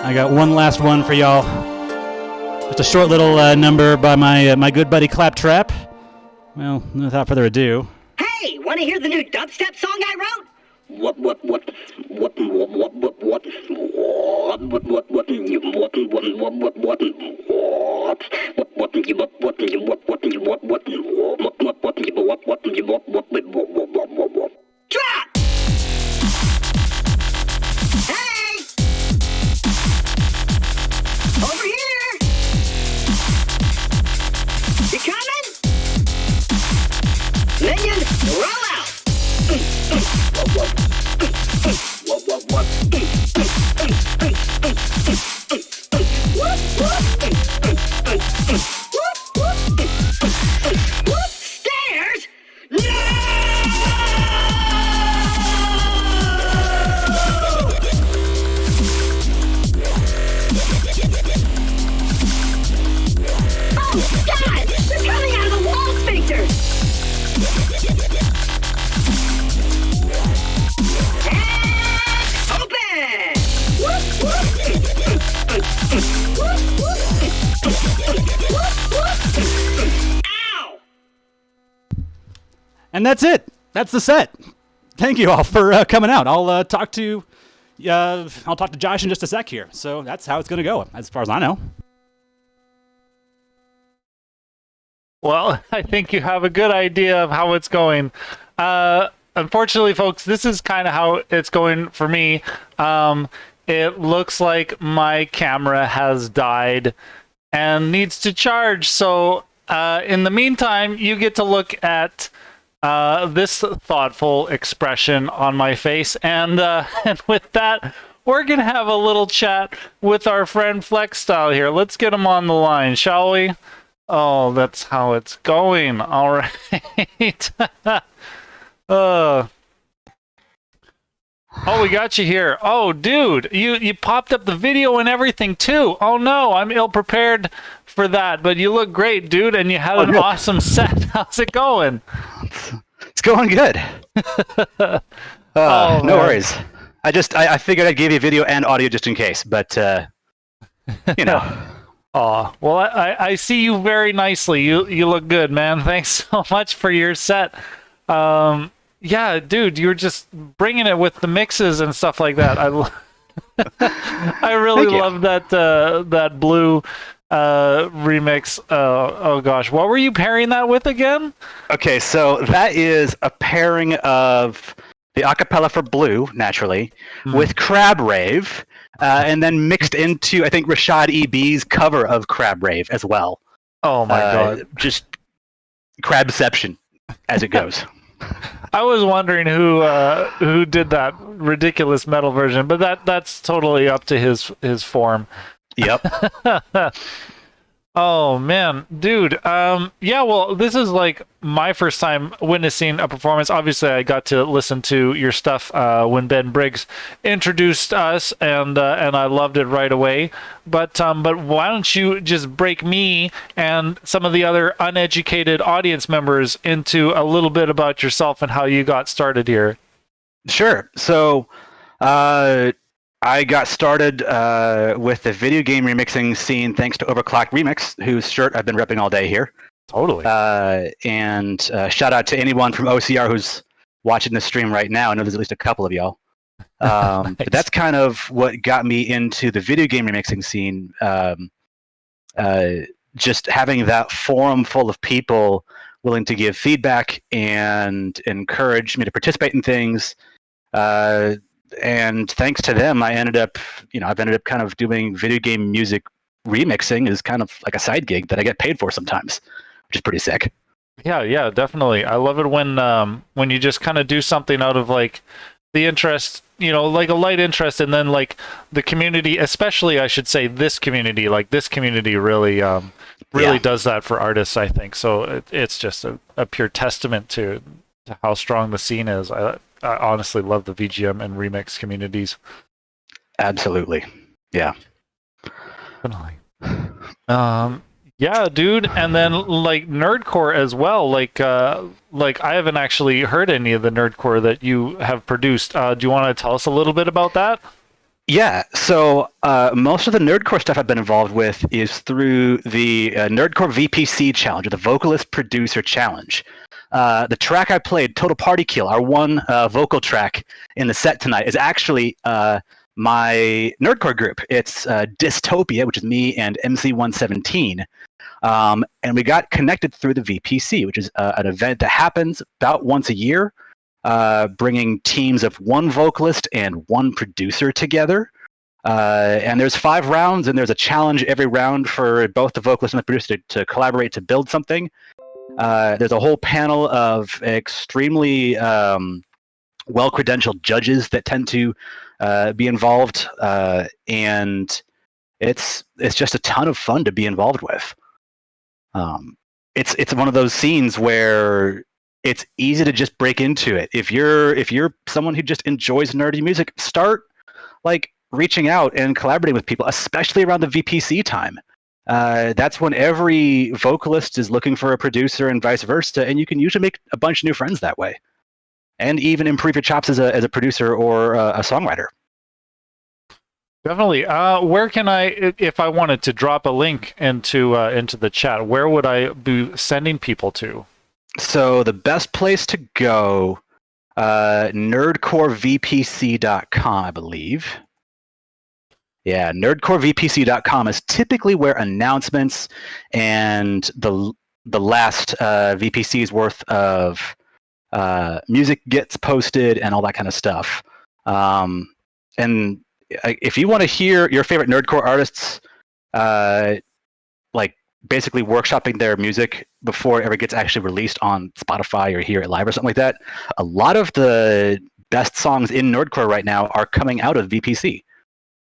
I got one last one for y'all. Just a short little number by my good buddy Claptrap. Well, without further ado. Hey, want to hear the new dubstep song I wrote? Drop! Hey! Over here! You coming? Minion, roll out! Stairs? Oh, God! They're coming out of the wall sphincters! And that's it. That's the set. Thank you all for coming out. I'll talk to Josh in just a sec here. So that's how it's going to go, as far as I know. Well, I think you have a good idea of how it's going. Unfortunately, folks, this is kind of how it's going for me. It looks like my camera has died and needs to charge. So in the meantime, you get to look at this thoughtful expression on my face. And with that, we're going to have a little chat with our friend FlexStyle here. Let's get him on the line, shall we? Oh, that's how it's going. All right. Oh, we got you here. Oh, dude, you popped up the video and everything too. Oh no, I'm ill prepared for that, but you look great, dude, and you had an awesome set. How's it going? It's going good. No worries. I figured I'd give you video and audio just in case, but you know. Oh, well, I see you very nicely. You look good, man. Thanks so much for your set. Yeah, dude, you were just bringing it with the mixes and stuff like that. I really love that blue remix. Oh gosh, what were you pairing that with again? Okay, so that is a pairing of the acapella for Blue, naturally, with Crab Rave, and then mixed into, I think, Rashad EB's cover of Crab Rave as well. Oh my god. Just Crabception, as it goes. I was wondering who did that ridiculous metal version, but that's totally up to his form. Yep. Oh man, dude. Yeah, well, this is like my first time witnessing a performance. Obviously, I got to listen to your stuff when Ben Briggs introduced us, and I loved it right away. But why don't you just break me and some of the other uneducated audience members into a little bit about yourself and how you got started here? Sure. So, I got started with the video game remixing scene thanks to Overclock Remix, whose shirt I've been repping all day here. Totally. And shout out to anyone from OCR who's watching this stream right now. I know there's at least a couple of y'all. Nice. But that's kind of what got me into the video game remixing scene. Just having that forum full of people willing to give feedback and encourage me to participate in things. And thanks to them, I've ended up kind of doing video game music remixing as kind of like a side gig that I get paid for sometimes, which is pretty sick. Yeah, definitely. I love it when you just kind of do something out of like the interest, like a light interest, and then like the community, especially I should say this community really does that for artists, I think. So it's just a pure testament to how strong the scene is. I honestly love the VGM and remix communities. Absolutely. Yeah. Definitely. Yeah, dude. And then like nerdcore as well. Like I haven't actually heard any of the nerdcore that you have produced. Do you want to tell us a little bit about that? Yeah, so most of the nerdcore stuff I've been involved with is through the Nerdcore VPC Challenge, or the Vocalist Producer Challenge. The track I played, Total Party Kill, our one vocal track in the set tonight, is actually my nerdcore group. It's Dystopia, which is me and MC117. And we got connected through the VPC, which is an event that happens about once a year. Bringing teams of one vocalist and one producer together. And there's 5 rounds, and there's a challenge every round for both the vocalist and the producer to collaborate to build something. There's a whole panel of extremely well-credentialed judges that tend to be involved, and it's just a ton of fun to be involved with. It's one of those scenes where it's easy to just break into it. If you're someone who just enjoys nerdy music, start like reaching out and collaborating with people, especially around the VPC time. That's when every vocalist is looking for a producer and vice versa, and you can usually make a bunch of new friends that way, and even improve your chops as a producer or a songwriter. Definitely. Where can I, if I wanted to drop a link into the chat, where would I be sending people to? So the best place to go, nerdcorevpc.com, I believe. Yeah, nerdcorevpc.com is typically where announcements and the last VPC's worth of music gets posted and all that kind of stuff. And if you want to hear your favorite nerdcore artists, like basically workshopping their music before it ever gets actually released on Spotify or Hear It Live or something like that, a lot of the best songs in nerdcore right now are coming out of VPC.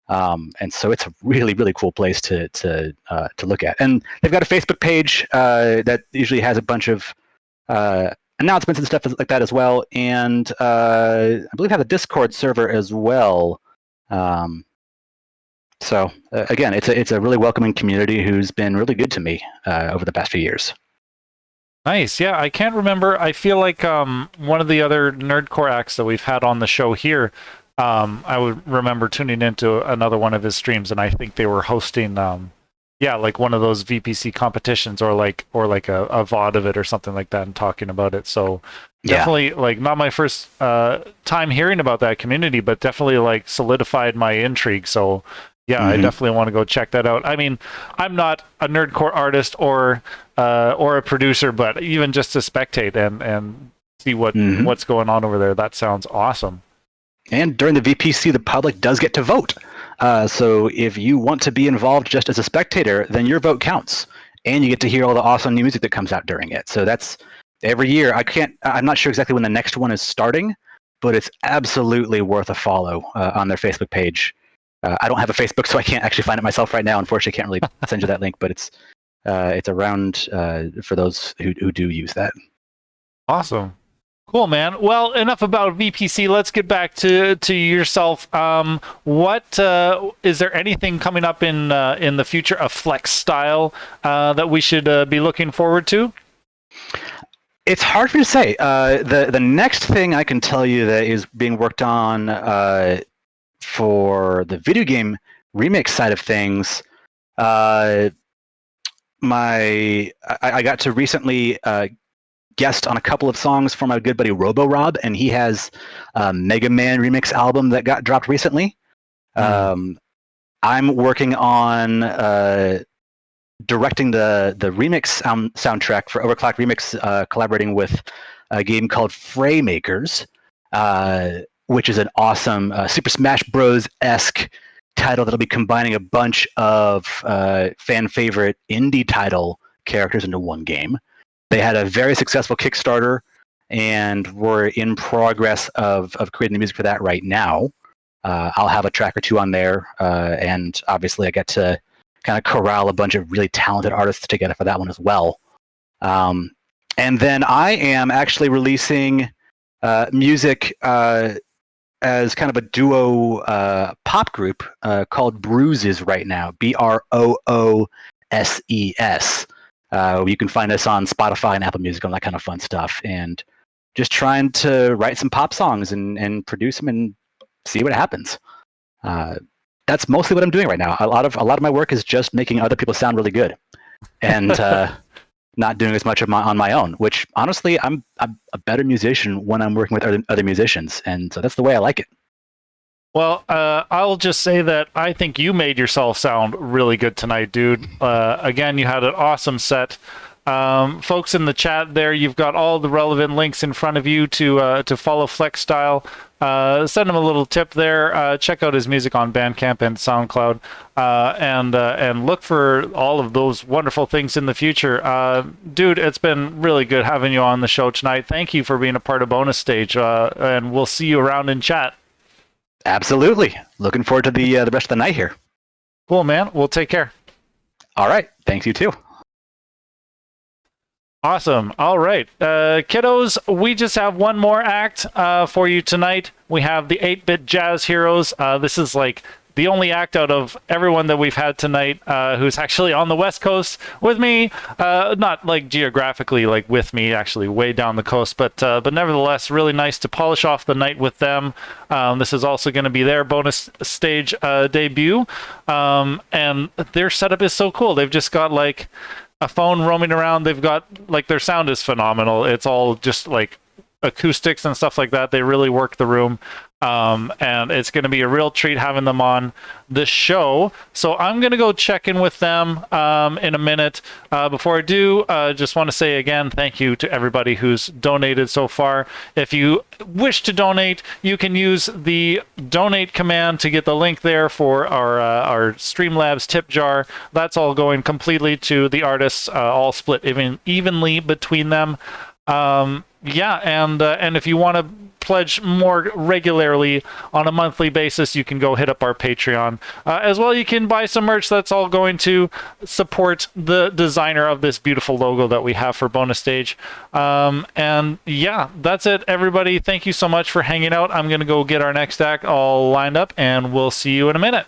And so it's a really, really cool place to look at. And they've got a Facebook page that usually has a bunch of announcements and stuff like that as well. And I believe have a Discord server as well. So again, it's a really welcoming community who's been really good to me over the past few years. Nice. Yeah, I can't remember. I feel like one of the other nerdcore acts that we've had on the show here, I would remember tuning into another one of his streams, and I think they were hosting, like one of those VPC competitions or like a VOD of it or something like that, and talking about it. So definitely, like, not my first time hearing about that community, but definitely like solidified my intrigue. So yeah, I definitely want to go check that out. I mean, I'm not a nerdcore artist or a producer, but even just to spectate and see what's going on over there, that sounds awesome. And during the VPC, the public does get to vote. So if you want to be involved just as a spectator, then your vote counts, and you get to hear all the awesome new music that comes out during it. So that's every year. I'm not sure exactly when the next one is starting, but it's absolutely worth a follow on their Facebook page. I don't have a Facebook, so I can't actually find it myself right now. Unfortunately, I can't really send you that link, but it's around for those who do use that. Awesome. Cool, man. Well, enough about VPC. Let's get back to yourself. What is there anything coming up in the future of FlexStyle that we should be looking forward to? It's hard for me to say. The next thing I can tell you that is being worked on for the video game remix side of things, I got to recently guest on a couple of songs for my good buddy Robo Rob, and he has a Mega Man remix album that got dropped recently. I'm working on directing the remix soundtrack for Overclock Remix, collaborating with a game called Fray Makers, which is an awesome Super Smash Bros.-esque title that'll be combining a bunch of fan favorite indie title characters into one game. They had a very successful Kickstarter, and we're in progress of creating the music for that right now. I'll have a track or two on there, and obviously I get to kind of corral a bunch of really talented artists together for that one as well. And then I am actually releasing music as kind of a duo pop group called Bruises right now, Brooses. You can find us on Spotify and Apple Music and that kind of fun stuff. And just trying to write some pop songs and produce them and see what happens. That's mostly what I'm doing right now. A lot of my work is just making other people sound really good, and not doing as much on my own. Which honestly, I'm a better musician when I'm working with other musicians, and so that's the way I like it. Well, I'll just say that I think you made yourself sound really good tonight, dude. Again, you had an awesome set. Folks in the chat there, you've got all the relevant links in front of you to follow FlexStyle. Send him a little tip there. Check out his music on Bandcamp and SoundCloud, and look for all of those wonderful things in the future. Dude, it's been really good having you on the show tonight. Thank you for being a part of Bonus Stage, and we'll see you around in chat. Absolutely. Looking forward to the rest of the night here. Cool, man. We'll take care. All right. Thanks, you too. Awesome. All right. Kiddos, we just have one more act for you tonight. We have the 8-Bit Jazz Heroes. This is like the only act out of everyone that we've had tonight who's actually on the West Coast with me. Not like geographically like with me, actually way down the coast, but nevertheless, really nice to polish off the night with them. This is also going to be their bonus stage debut. And their setup is so cool. They've just got like a phone roaming around. They've got like their sound is phenomenal. It's all just like acoustics and stuff like that. They really work the room. And it's going to be a real treat having them on this show. So I'm going to go check in with them in a minute. Before I do, just want to say again, thank you to everybody who's donated so far. If you wish to donate, you can use the donate command to get the link there for our Streamlabs tip jar. That's all going completely to the artists, all split evenly between them. Yeah, and if you want to pledge more regularly on a monthly basis, you can go hit up our Patreon. As well, you can buy some merch. That's all going to support the designer of this beautiful logo that we have for Bonus Stage. And yeah, that's it, everybody. Thank you so much for hanging out. I'm going to go get our next act all lined up, and we'll see you in a minute.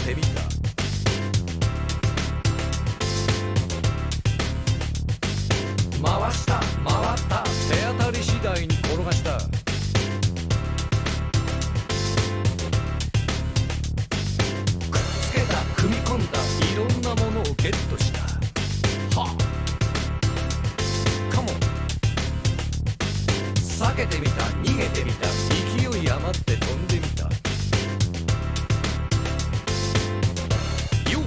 てみた回した回った手当たり次第に転がしたくっつけた組み込んだいろんなものをゲットしたはカモン避けてみた逃げてみた勢い余って飛んでみたよっ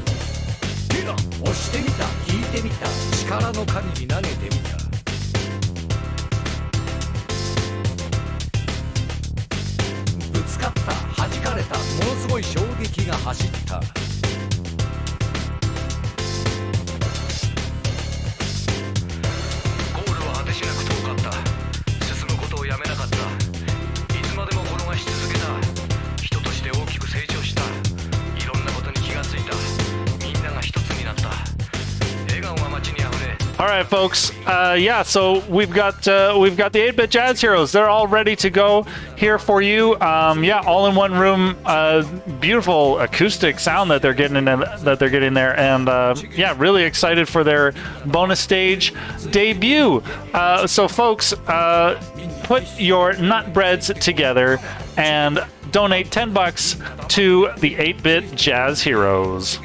ヘラ押してみた引いてみた力の限り投げてみたぶつかった弾かれたものすごい衝撃が走ったゴールは果てしなく遠かった進むことをやめなかったいつまでも転がし続けた人として大きく成長したいろんなことに気がついたみんなが一つになった笑顔が街にあふれ All right, folks. Yeah, so we've got the 8-bit Jazz Heroes. They're all ready to go here for you. Yeah, all in one room. Beautiful acoustic sound that they're getting there, and yeah, really excited for their bonus stage debut. So, folks, put your nut breads together and donate $10 to the 8-bit Jazz Heroes.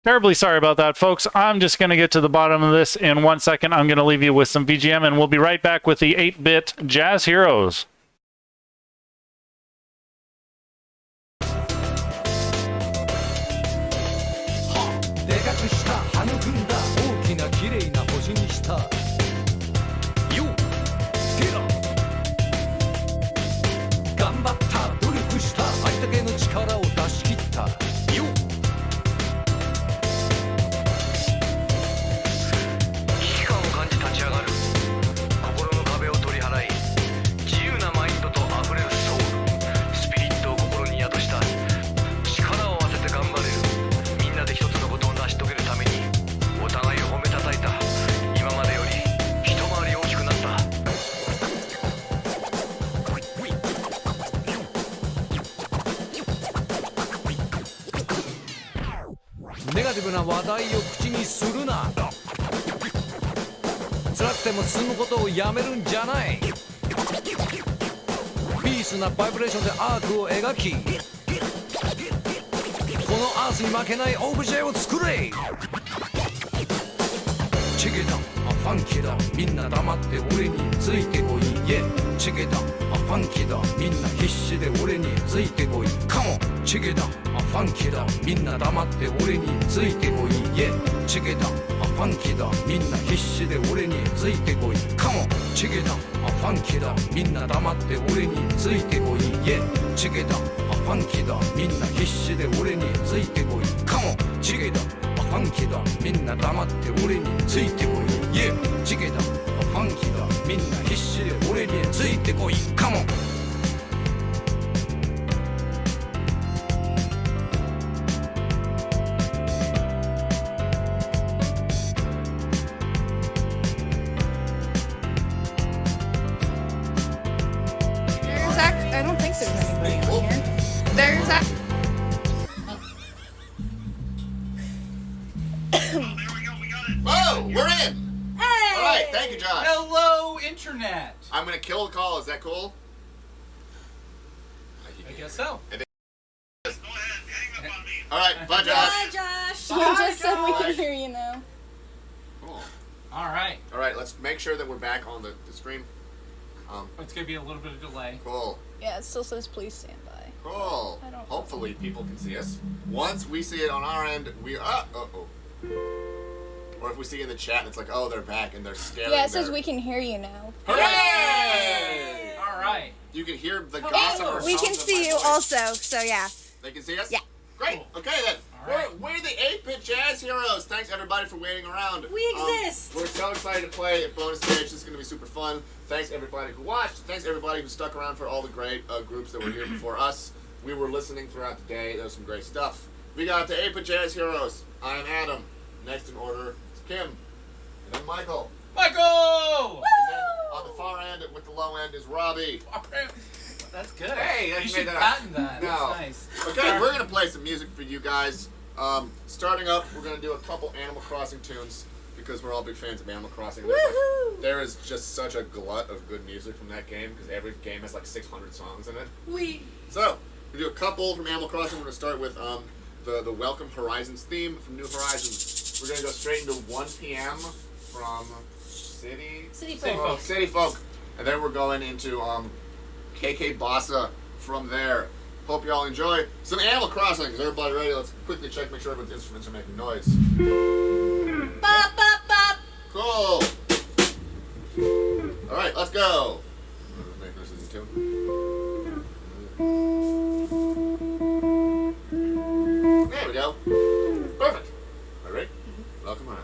Terribly sorry about that, folks. I'm just going to get to the bottom of this in 1 second. I'm going to leave you with some VGM, and we'll be right back with the 8-bit Jazz Heroes.ネガティブな話題を口にするな辛くても進むことをやめるんじゃないピースなバイブレーションでアークを描きこのアースに負けないオブジェを作れチゲだファンキーだみんな黙って俺についてこいチゲだファンキーだみんな必死で俺についてこいカモンチゲだファンキーだみんな黙って俺についてこいチゲだファンキーだみんな必死で俺についてこいカモンチゲだファンキーだみんな黙って俺についてこいチゲだファンキーだみんな必死で俺についてこいカモンチゲだファンキーだみんな黙って俺についてこい Yeah チゲだファンキーだみんな必死で俺についてこいカモン There's I don't think there's anybody on here. There's Whoa, we're in. Hey! All right, thank you, Josh. Hello, Internet. I'm gonna kill the call. Is that cool? I guess so. It is. All right, bye, Josh. Bye, Josh. Bye, You just said we Josh. can hear you now. Cool. All right. All right, let's make sure that we're back on the screen. It's gonna be a little bit of delay. Cool. Yeah, it still says please stand by. Cool. I don't- Hopefully people can see us. Once we see it on our end, we or if we see in the chat and it's like, oh, they're back and they're staring. Yeah, it says there. we can hear you now. Hooray! All right. You can hear the gossamer We can sounds of see my you voice. also, so yeah. They can see us? Yeah. Great. Okay then. We're the 8-bit jazz heroes. Thanks everybody for waiting around. We exist. We're so excited to play at Bonus Stage. This is going to be super fun. Thanks everybody who watched. Thanks everybody who stuck around for all the great groups that were here before us. We were listening throughout the day. There was some great stuff. We got the 8-bit jazz heroes. I am Adam. Next in order is Kim. And then Michael. Michael! And then on the far end with the low end is Robbie. That's good. Hey, you made should that up. patent that. No. That's nice. Okay, we're gonna play some music for you guys. Starting up, we're gonna do a couple Animal Crossing tunes because we're all big fans of Animal Crossing. There is just such a glut of good music from that game because every game has like 600 songs in it. So we do a couple from Animal Crossing. We're gonna start with the Welcome Horizons theme from New Horizons. We're gonna go straight into 1 p.m. from City Folk. City Folk, and then we're going into KK Bossa from there. Hope you all enjoy some Animal Crossing. Is everybody ready? Let's quickly check, make sure everyone's instruments are making noise. Bop, bop, bop. Cool. All right, let's go. Make this in tune. There we go. Perfect. All right. Welcome on.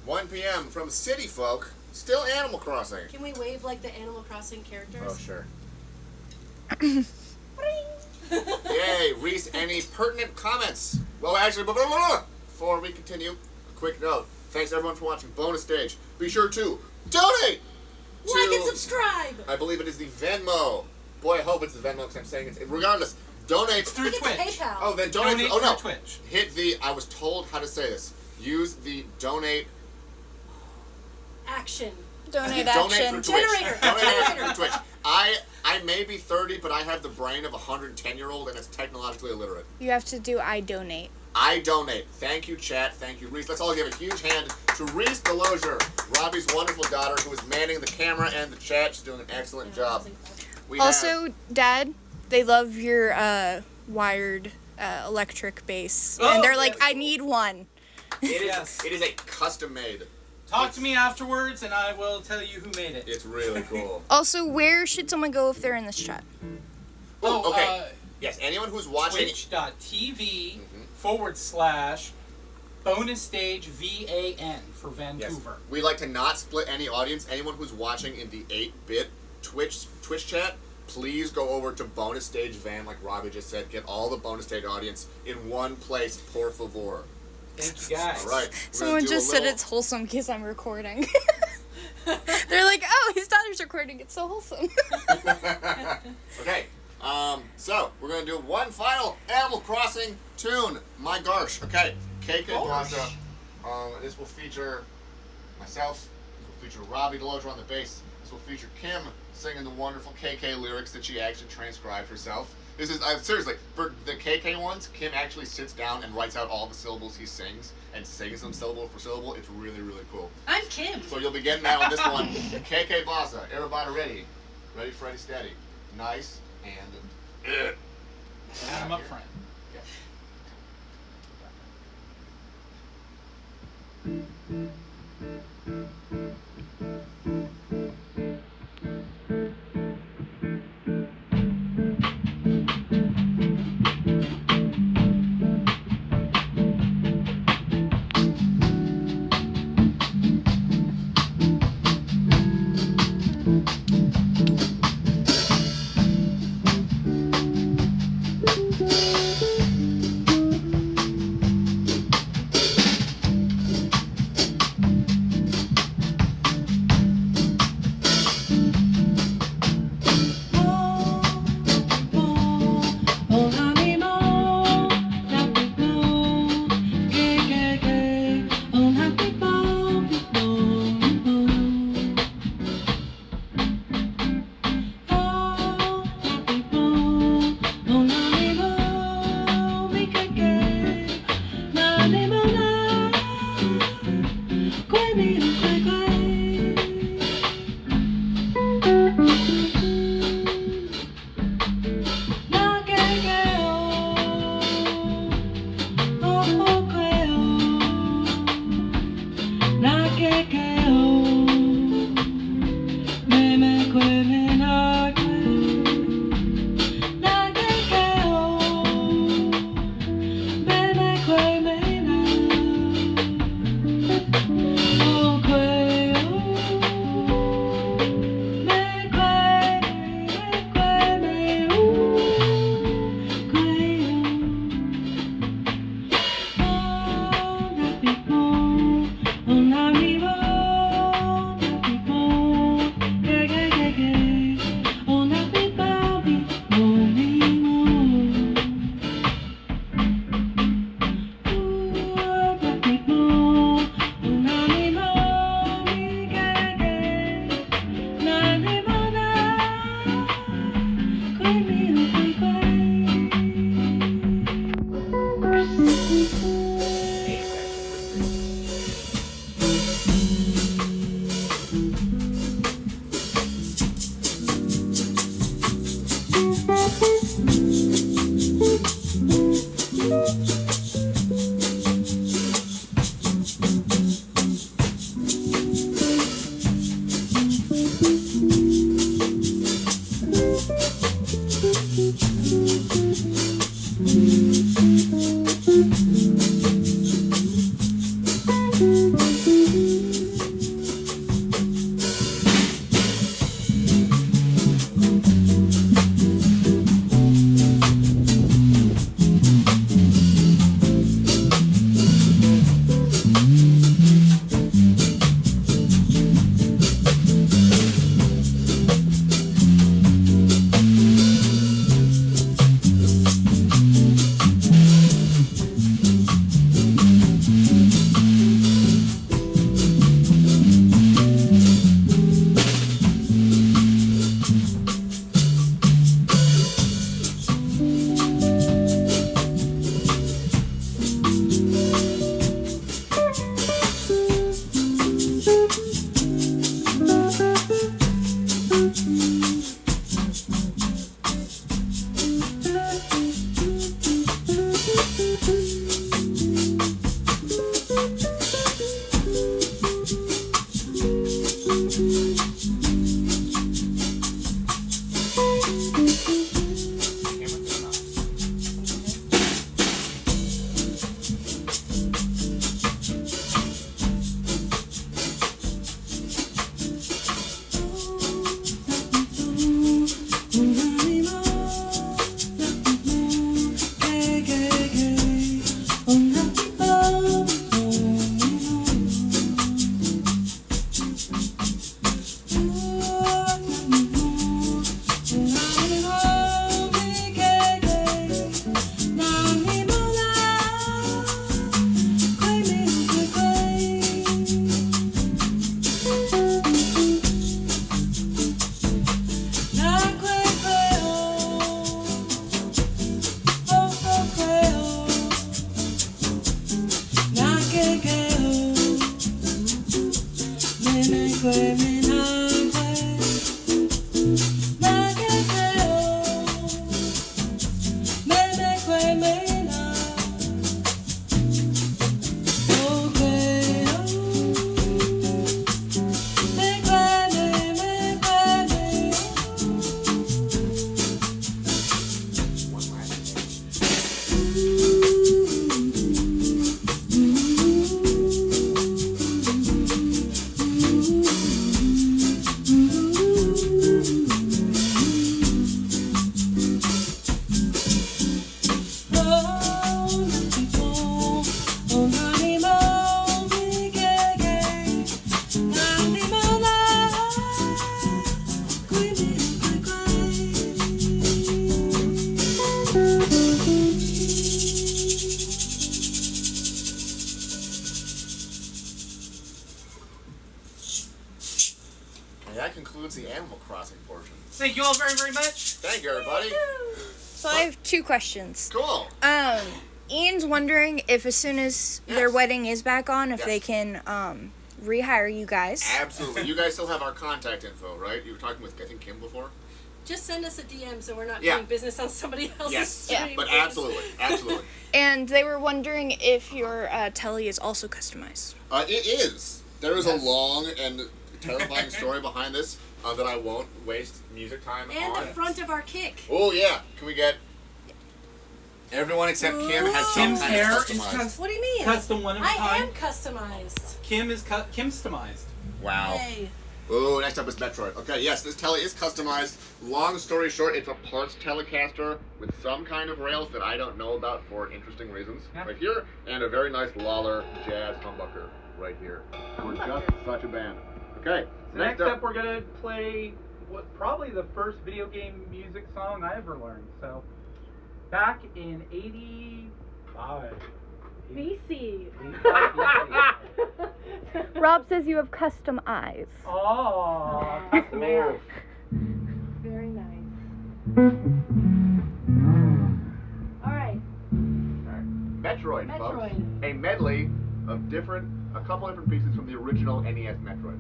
1 p.m. from City Folk. Still Animal Crossing. Can we wave like the Animal Crossing characters? Oh, sure. Yay, Reese, any pertinent comments? Well, actually, before we continue, a quick note. Thanks everyone for watching Bonus Stage. Be sure to donate! Like and subscribe! I believe it is the Venmo. Boy, I hope it's the Venmo because I'm saying it. Regardless, donate through Twitch. PayPal. Oh, then donate Donate oh, no. through Twitch. Hit the, I was told how to say this. Use the donate. Action. Donate Donate action. through Twitch. Generator. Donate through Twitch. I may be 30, but I have the brain of a 110-year-old, and it's technologically illiterate. You have to do I donate. I donate. Thank you, chat. Thank you, Reese. Let's all give a huge hand to Reese Delosier, Robbie's wonderful daughter, who is manning the camera and the chat. She's doing an excellent job. We Also, Dad, they love your wired electric bass. Oh, and they're like, yes. I need one. It is a custom-made. Talk to me afterwards, and I will tell you who made it. It's really cool. Also, where should someone go if they're in this chat? Oh, okay. Yes, anyone who's watching. Twitch.tv / bonus stage VAN for Vancouver. Yes. We like to not split any audience. Anyone who's watching in the 8-bit Twitch chat, please go over to Bonus Stage Van, like Robbie just said. Get all the Bonus Stage audience in one place, por favor. Thank you, guys. All right. Someone just said it's wholesome because I'm recording. They're like, oh, his daughter's recording. It's so wholesome. Okay. So we're gonna do one final Animal Crossing tune. My gosh. Okay. KK Plaza. This will feature myself. This will feature Robbie Delosier on the bass. This will feature Kim singing the wonderful KK lyrics that she actually transcribed herself. This is seriously, for the KK ones, Kim actually sits down and writes out all the syllables he sings and sings them syllable for syllable. It's really, really cool. I'm Kim. So you'll be getting that on this one. KK Plaza. Everybody ready? Ready, Freddy, steady. Nice and Adam up front. Oh, And that concludes the Animal Crossing portion. Thank you all very, very much. Thank you, everybody. So I have 2 questions. Cool. Ian's wondering if as soon as their wedding is back on, if they can rehire you guys. Absolutely. You guys still have our contact info, right? You were talking with, I think, Kim before? Just send us a DM so we're not Yeah. doing business on somebody else's Yes. stream. But absolutely. Absolutely. And they were wondering if your telly is also customized. It is. There is a long and terrifying story behind this that I won't waste music time And on. the front of our kick. Oh, yeah. Can we get... Everyone except Kim has some Kim's kind hair of is customized. What do you mean? Custom one of a I kind. am customized. Kim is customized. Wow. Hey. Oh, next up is Metroid. Okay, yes, this telly is customized. Long story short, it's a parts Telecaster with some kind of rails that I don't know about for interesting reasons right here, and a very nice Lawler jazz humbucker right here. We're just such a band. Okay, So next up, we're gonna play what probably the first video game music song I ever learned. So, back in '85. BC. Rob says you have custom eyes. Oh, custom hair. Very nice. All right. Metroid, folks. Metroid. A medley of a couple different pieces from the original NES Metroid.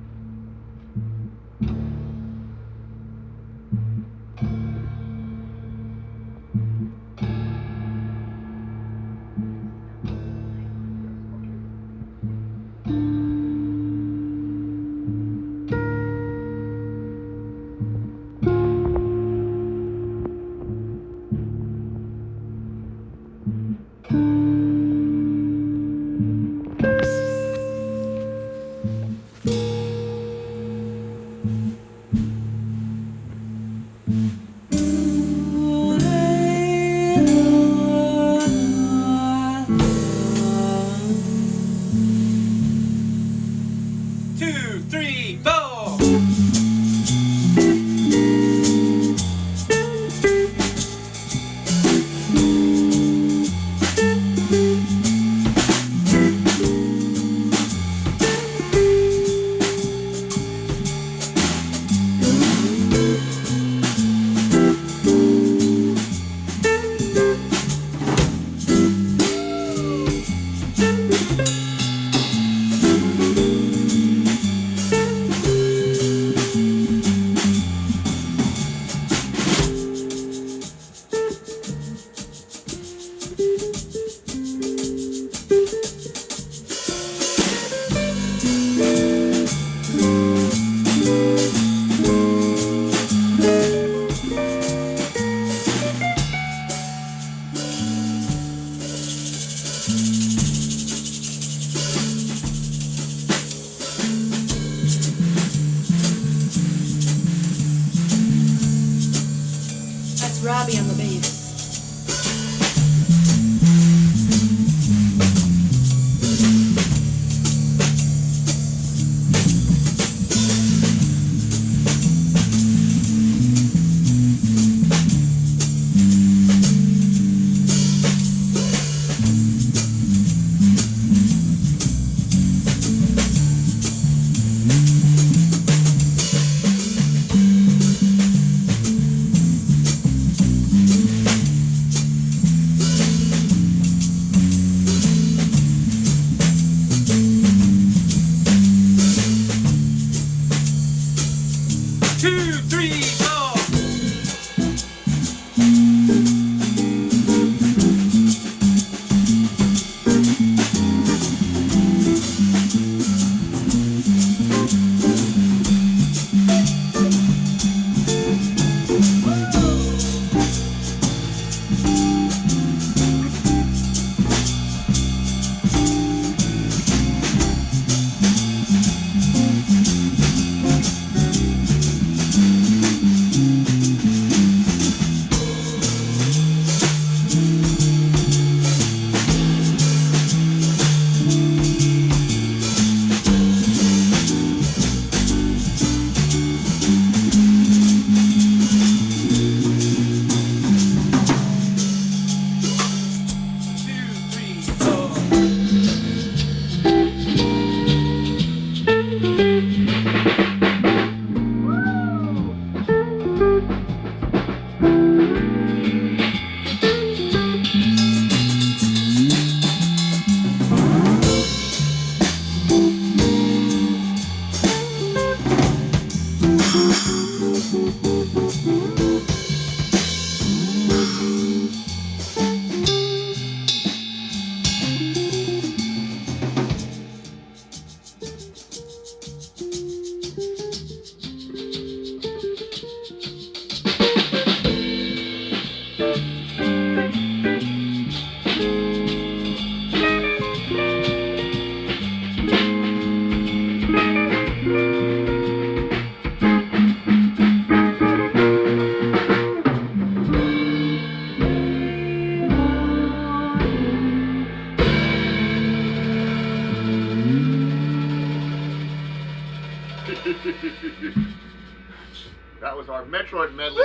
That was our Metroid medley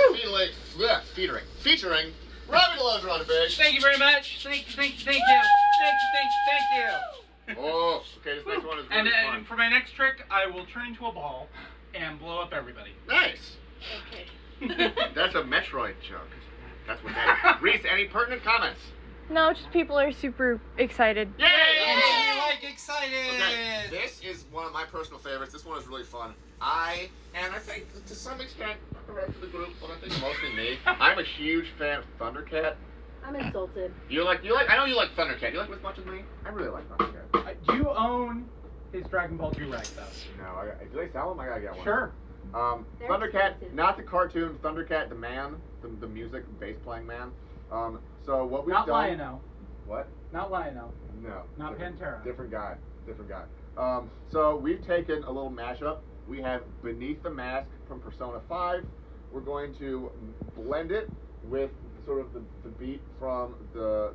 featuring Robbie Delozer on the bass. Thank you very much. Thank you. Oh, okay, this next one is really fun. And for my next trick, I will turn into a ball and blow up everybody. Nice. Okay. That's a Metroid joke. That's what that is. Reese, any pertinent comments? No, just people are super excited. Yay! Yay! Like excited! Okay, this is one of my personal favorites. This one is really fun. I think to some extent the rest of the group, but I think mostly me, I'm a huge fan of Thundercat. I'm insulted. You like, I know you like Thundercat. You like it as much as me? I really like Thundercat. Do you own his Dragon Ball Durag though? No, do they sell them? I gotta get one. Sure. They're Thundercat, expensive. not the cartoon, Thundercat the man, the music, bass playing man. So what we've Not done... Lion-O. What? Not Lion-O. No. Not Pantera. Different guy. So we've taken a little mashup. We have Beneath the Mask from Persona 5. We're going to blend it with sort of the beat from the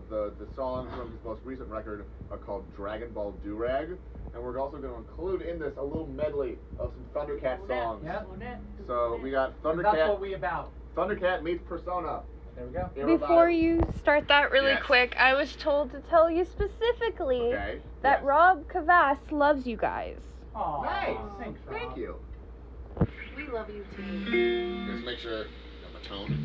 song from his most recent record called Dragon Ball Durag. And we're also going to include in this a little medley of some Thundercat songs. Yep. So we got That's Thundercat. what we about. Thundercat meets Persona. There we go. Before you start that really Yes. quick, I was told to tell you specifically Okay. that Yes. Rob Kavass loves you guys. Aw, Nice. Thanks, Rob. Thank you. We love you too. Just make sure my tone.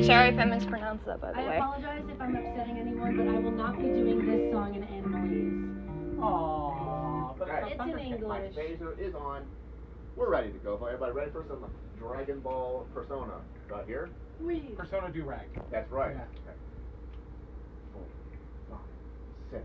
Sorry if I mispronounced that, by the I way. apologize if I'm upsetting anyone, but I will not be doing this song in Animalese. Aww, but Okay. It's in My English. phaser is on. We're ready to go. Everybody ready for some Dragon Ball Persona? Right here? Wait. Persona Durag. That's right. Yeah. Okay. 4, 5, 6.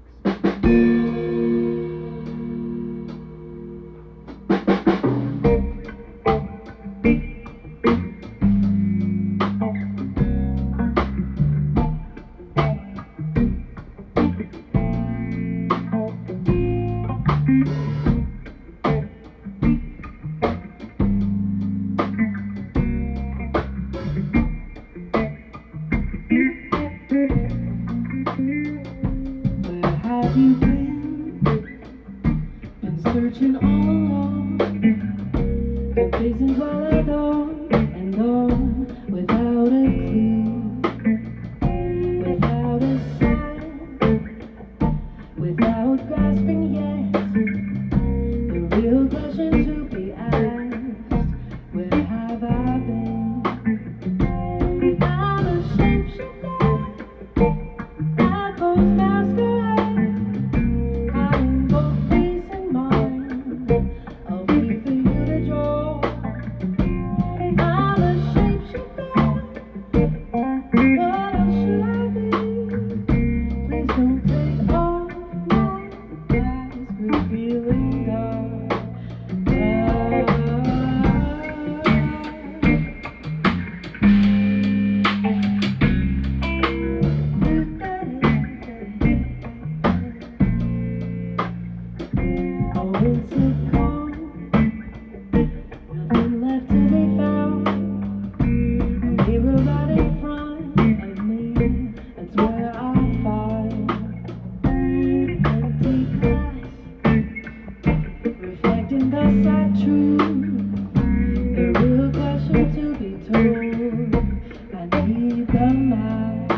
Where have you been? Been searching all along. Been chasing twilight on and on without a clue, without a sign, without grasping yet. The real question to be asked: where have I been? I'm a shapeshifter. I pose masquerade, hiding both face and mind. I'll wait for you to draw. I'm a shapeshifter. What else should I be? Please don't take off my mask, revealing dark. Oh, it's a calm, nothing left to be found. A mirror right in front of me, that's where I find empty glass, reflecting the sad truth. The real question to be told, I need the mask.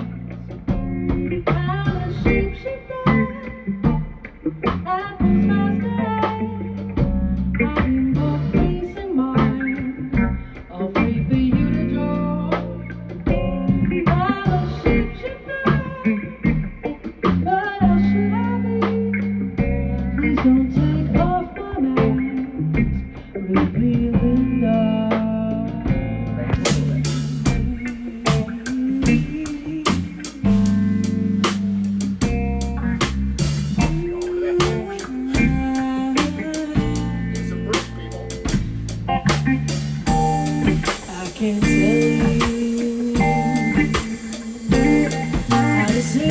I'm a shapeshifter. I pose masquerade, hiding both face and mind. All free for you to draw. I'm a shapeshifter. What else should I be? Please don't take off my mask, revealing dark. I can't tell you how to say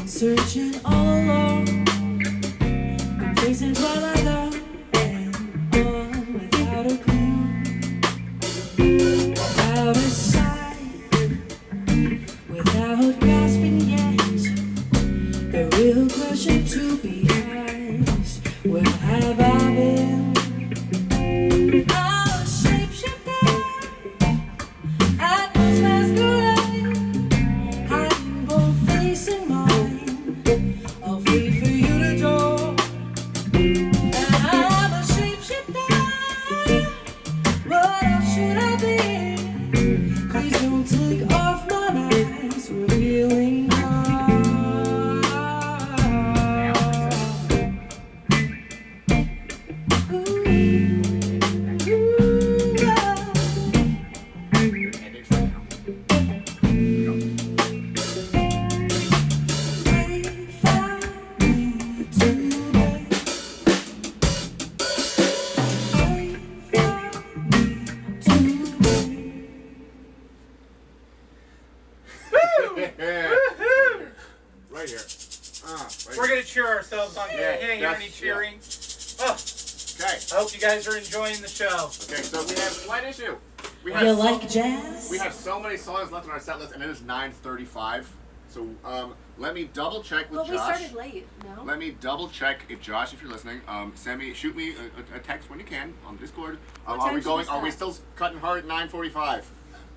Searching all along, been facing what I love and on without a clue, without a sign, without grasping yet. The real question to be asked: where have I been? I'm a shapeshifter at once masquerade, hiding both face and mind. I'll wait for you to draw. And I'm a shapeshifter. What else should I be? Please don't take off my eyes, revealing Right here. Right We're gonna cheer ourselves on. Yeah, Can't hear any that's- cheering. Oh. Okay. I hope you guys are enjoying the show. Okay, so we have a slight issue. We You like jazz? We have so many songs left on our set list, and it is 9:35. So let me double check with Well, we Josh. started late, no? Let me double check if Josh, if you're listening, shoot me a text when you can on Discord. What Are time we should going? we Are we start? still cutting hard at 9:45?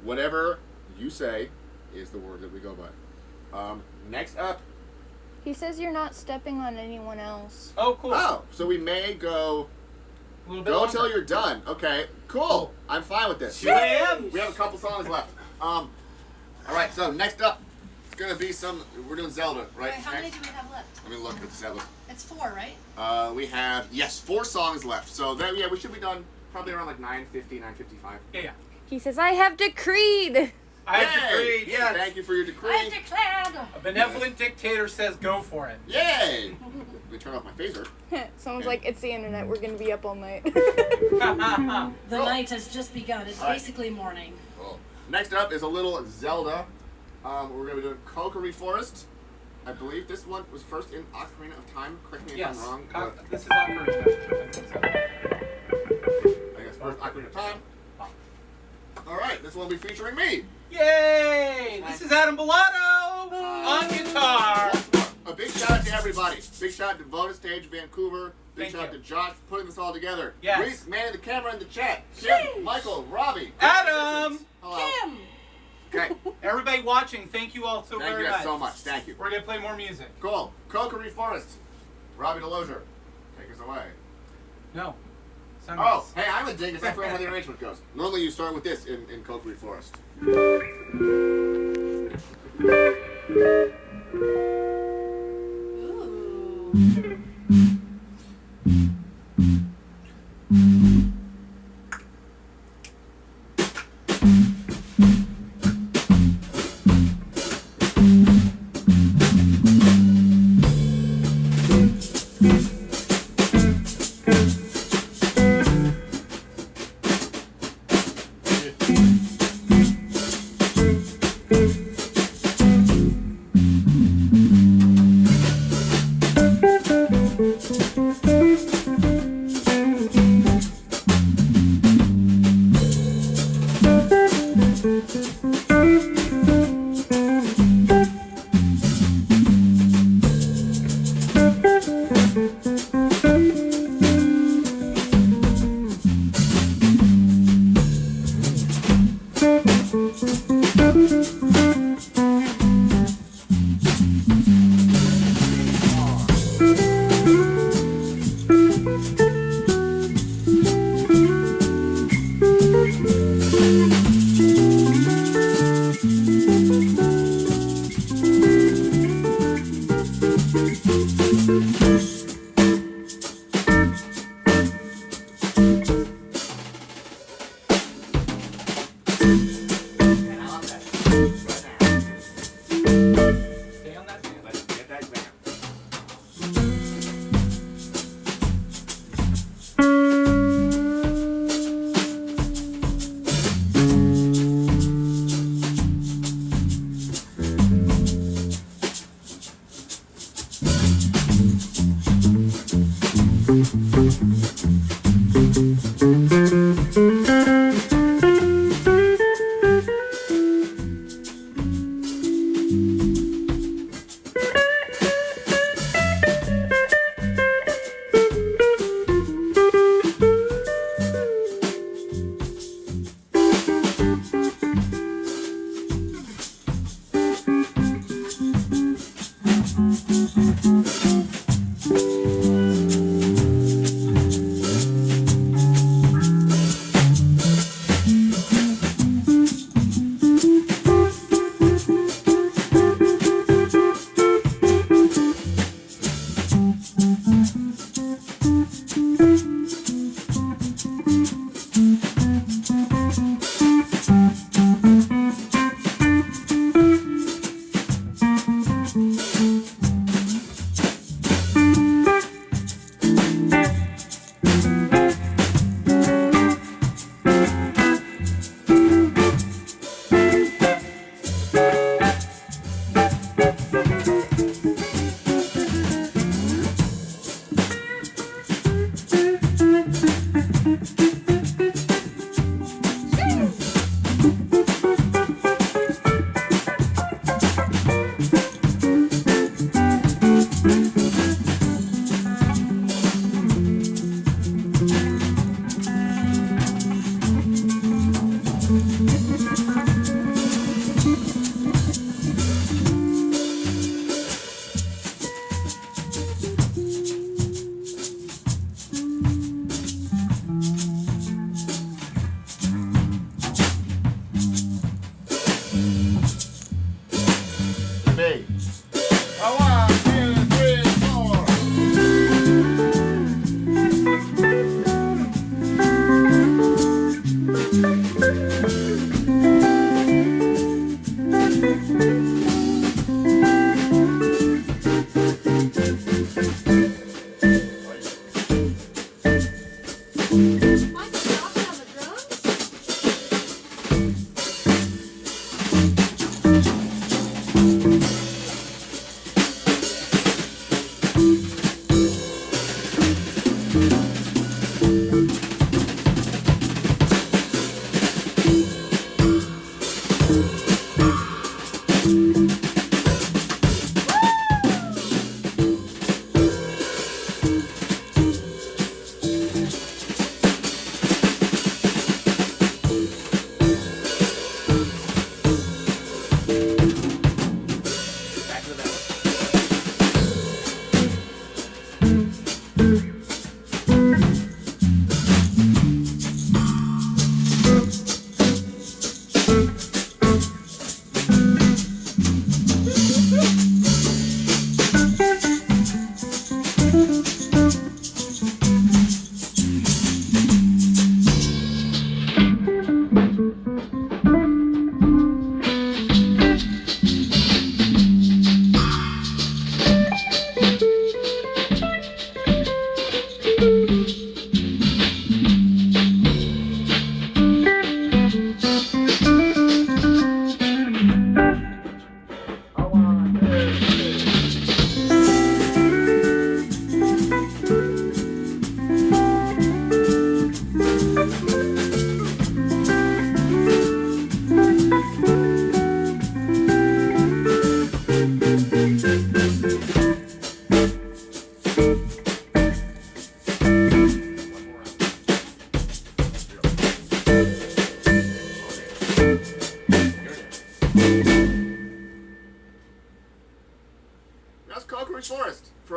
Whatever you say is the word that we go by. Next up. He says you're not stepping on anyone else. Oh, cool. Oh, so we may go. A little bit Go longer. till you're done. Okay, cool. I'm fine with this. 2 a.m. We have a couple songs left. All right. So next up, it's gonna be some. We're doing Zelda, right? Wait, how many Next. do we have left? Let me look at the set list. It's 4, right? We have 4 songs left. So then, yeah, we should be done probably around like 9:50, 9:55. Yeah. He says, I have decreed. I have Yay! decreed. Yes. Thank you for your decree. I declared. A benevolent dictator says go for it. Yay! Let me turn off my phaser. Someone's like, it's the internet. We're going to be up all night. The night has just begun. It's All right. basically morning. Cool. Next up is a little Zelda. We're going to be doing Kokiri Forest. I believe this one was first in Ocarina of Time. Correct me if Yes. I'm wrong. This is Ocarina. I guess first Ocarina of Time. All right, this one will be featuring me. Yay! This is Adam Bellato on guitar. A big shout out to everybody. Big shout out to Bonus Stage Vancouver. Big Thank shout out you. to Josh for putting this all together. Yes. Reese manning the camera in the chat. Kim, Sheesh. Michael, Robbie. Adam! Hello. Kim! Okay. Everybody watching, thank you all so Thank very you much. guys so much. Thank you. We're gonna play more music. Cool. Kokiri Forest. Robbie DeLozier. Take us away. No. Oh, hey, I'm a dingus. I forgot how the arrangement goes. Normally you start with this in Kokiri Forest.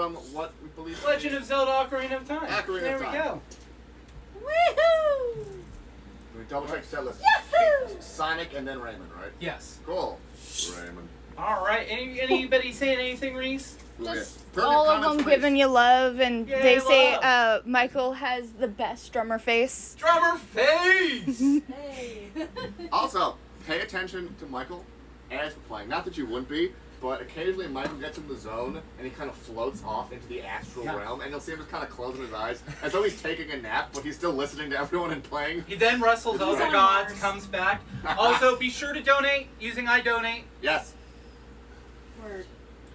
from what we believe. Legend of Zelda: Ocarina of Time. Ocarina of Time. There we go. Woohoo! We double check set list. Yahoo! Sonic and then Raymond, right? Yes. Cool. Raymond. All right. Anybody saying anything, Reese? Just all of them giving you love, and Yeah, they say love. Michael has the best drummer face. Drummer face! Hey. Also, pay attention to Michael as we're playing. Not that you wouldn't be, but occasionally Michael gets in the zone and he kind of floats off into the astral realm, and you'll see him just kind of closing his eyes as though he's taking a nap, but he's still listening to everyone and playing. He then wrestles all the gods, comes back. Also, be sure to donate using iDonate. Yes. Word.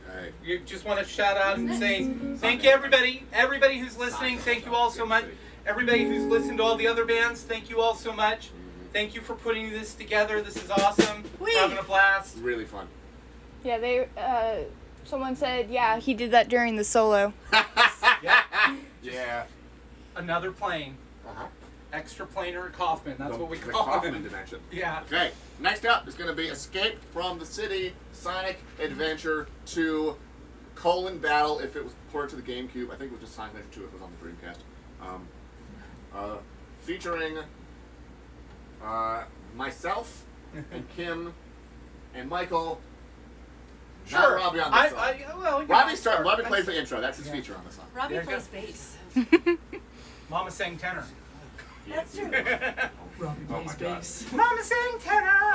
Right. You just want to shout out and say thank you, everybody who's listening. Thank you all so much. Everybody who's listened to all the other bands, thank you all so much. Thank you for putting this together. This is awesome. We're having a blast. Really fun. Yeah, they. Someone said, yeah, he did that during the solo. Yeah. Another plane. Extra planar Kaufman. That's what we the call Kaufman it. dimension. Yeah. Okay. Next up is going to be Escape from the City, Sonic Adventure 2, Battle. If it was ported to the GameCube, I think it was just Sonic Adventure 2 if it was on the Dreamcast. Featuring myself and Kim and Michael. Sure. Not Robbie on this song. Well, Robbie plays the intro. That's his feature on the song. Robbie plays bass. Mama sang tenor. That's true. Robbie plays bass. Mama sang tenor.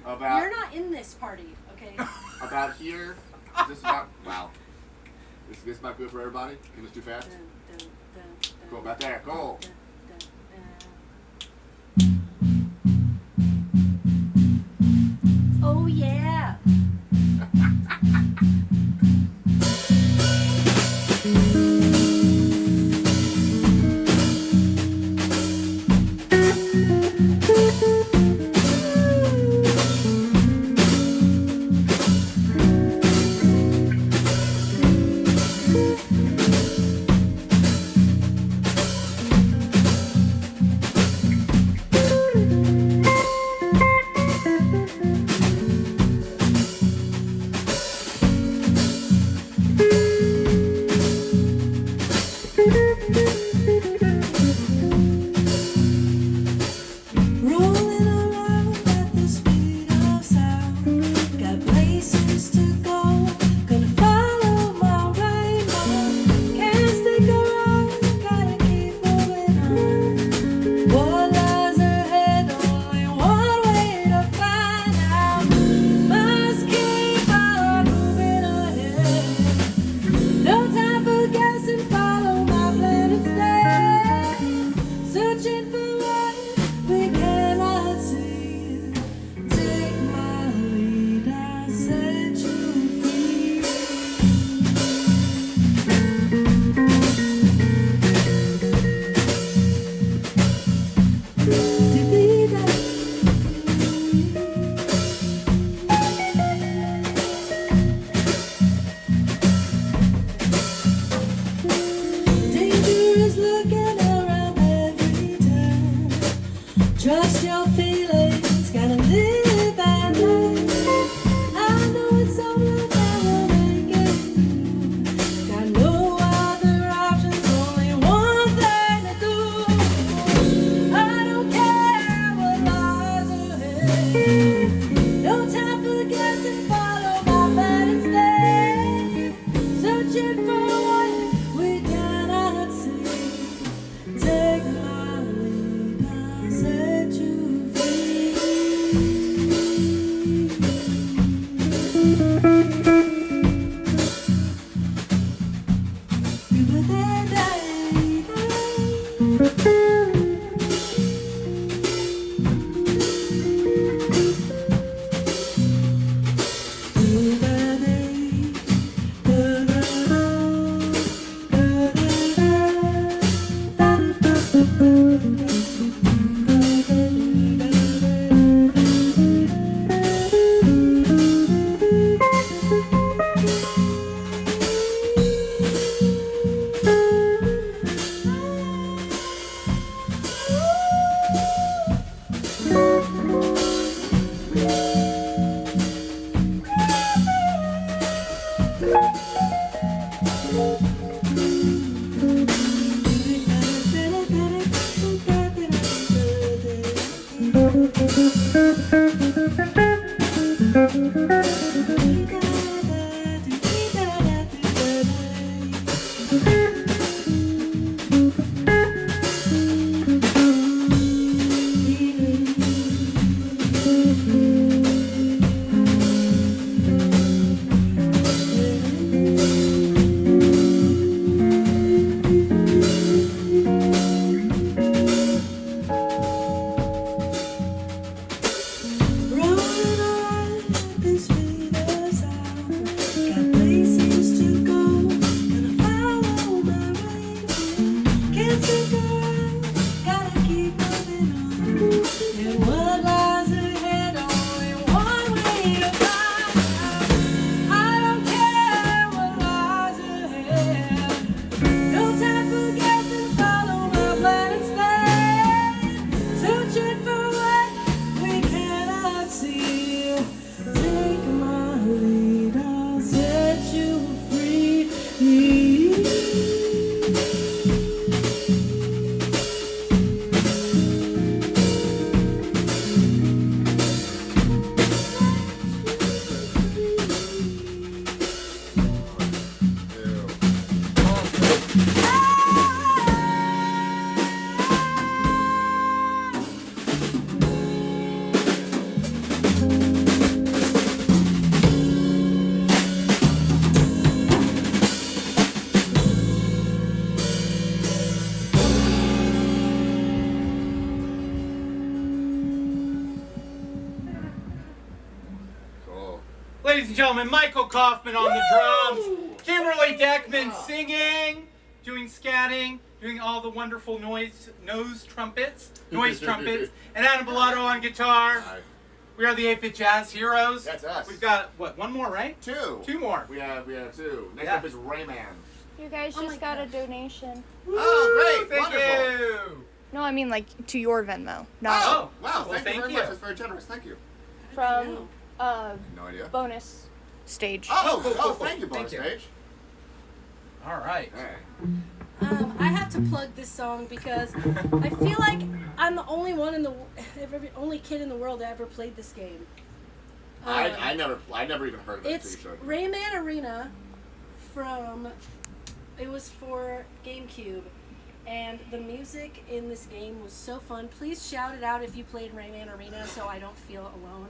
About You're not in this party, okay? about here. Is this about wow? This might be good for everybody. It was too fast. Go about there. Go. Oh yeah. Rolling around at the speed of sound. Got places to go. Gonna follow my rainbow. Can't stick around. Gotta keep moving on. What lies ahead? Only one way to find out. Must keep on moving ahead. No time for guessing. Follow my plan instead. Searching for we cannot see. Take my lead, I set you free. Dangerous looking around every turn. Trust your feelings, gotta live and learn. I know it's so long that we'll make it through. Got no other options, only one thing to do. I don't care what lies ahead. No time for guessing, follow my plan instead. Searching for what we cannot see. Take my lead, I'll set you free. Ladies and gentlemen, Michael Kaufman on the drums, Kimberly Deckman singing, doing scatting, doing all the wonderful noise trumpets, and Adam Bellato on guitar. We are the 8-Bit Jazz Heroes. That's us. We've got, what, one more, right? Two more. We have two. Next Yeah. up is Rayman. You guys just got a donation. Oh, great. Thank Wonderful. you. No, I mean like to your Venmo. Not Oh, wow. Well, Thank you thank very you. much. That's very generous. Thank you. from No idea. bonus stage. Thank you, bonus Thank you. stage. All right. I have to plug this song because I feel like I'm the only one only kid in the world that ever played this game. I never even heard of it until It's you showed me. Rayman Arena it was for GameCube, and the music in this game was so fun. Please shout it out if you played Rayman Arena so I don't feel alone.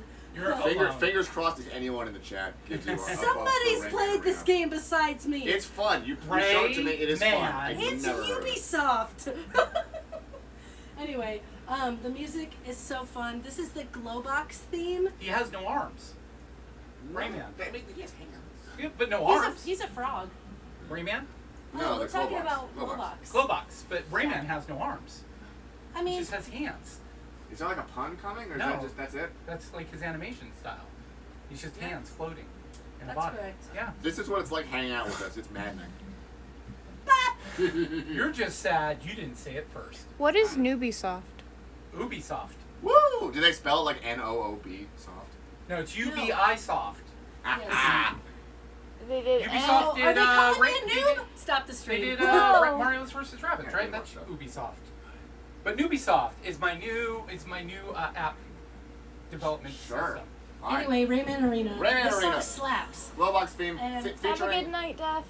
Fingers crossed if anyone in the chat gives you a Somebody's played this game besides me. It's fun. You showed it to me. It is fun. It's never heard of it. Ubisoft. Anyway, the music is so fun. This is the Glowbox theme. He has no arms. Rayman. He has hands. Yeah, but no arms. He's a frog. Rayman? No, we're talking about Glowbox. Glowbox, but Rayman has no arms. I mean, he just has hands. Is there like a pun coming, or is No. that just that's it? That's like his animation style. He's just hands floating in a That's body. correct. Yeah. This is what it's like hanging out with us. It's maddening. You're just sad you didn't say it first. What is Nubisoft? Ubisoft. Woo! Do they spell it like N-O-O-B soft? No, it's UBI soft. They did. Ubisoft did. Are they calling me a they noob? did- Stop the They stream. did No. Mario's vs. Rabbids, right? That's Ubisoft. But Nubisoft is my new app development system. Anyway, Rayman Arena. Rayman this Arena. song slaps. Glowbox theme And Have a featuring. good night, Def.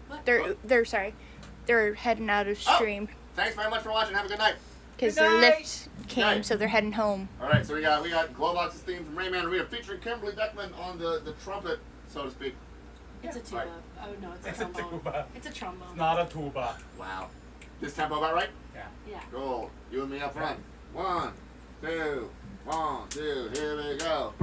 What? They're sorry. They're heading out of stream Thanks very much for watching. Have a good night. because Good their night. lift came, Night. so they're heading home. All right, so we got Glowbox's theme from Rayman Arena featuring Kimberly Deckman on the trumpet, so to speak. It's a tuba. Right. Oh no, it's It's a a trombone. tuba. It's a trombone. It's not a tuba. Wow. This tempo about right? Yeah. Yeah. Cool. You and me up front. 1, 2, 1, 2. Here we go.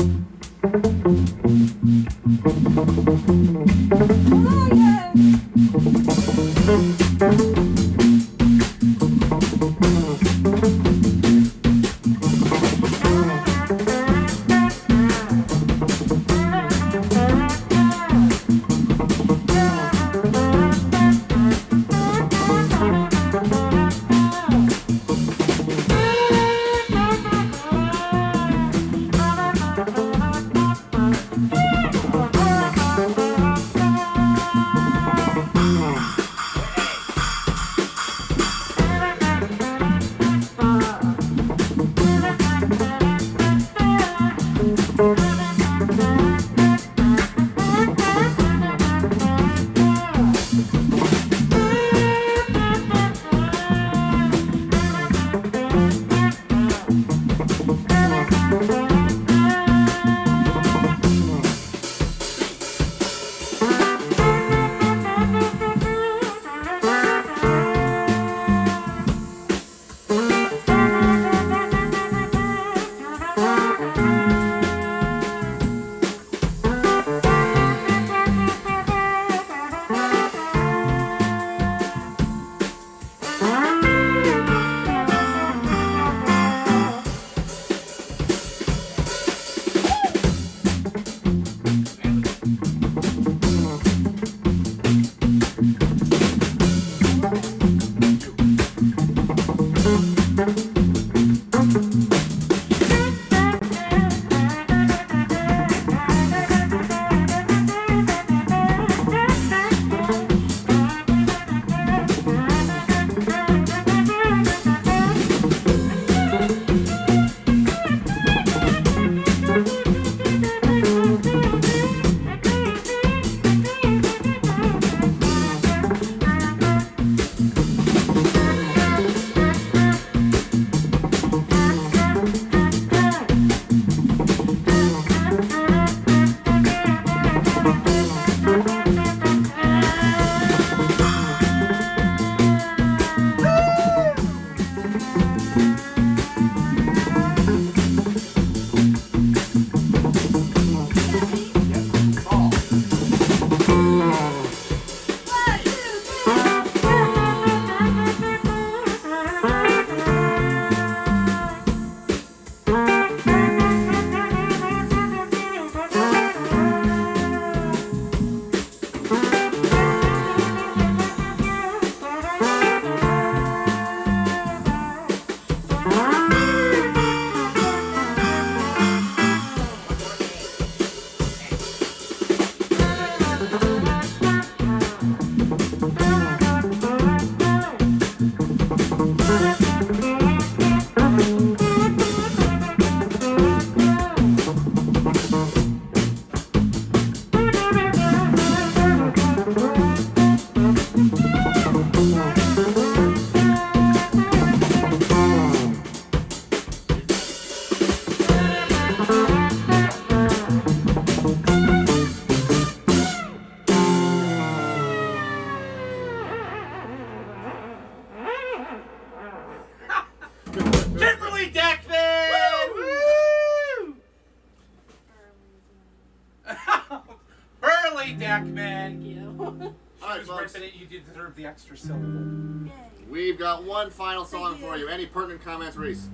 You deserve the extra syllable. We've got one final song for you. Any pertinent comments, Reese?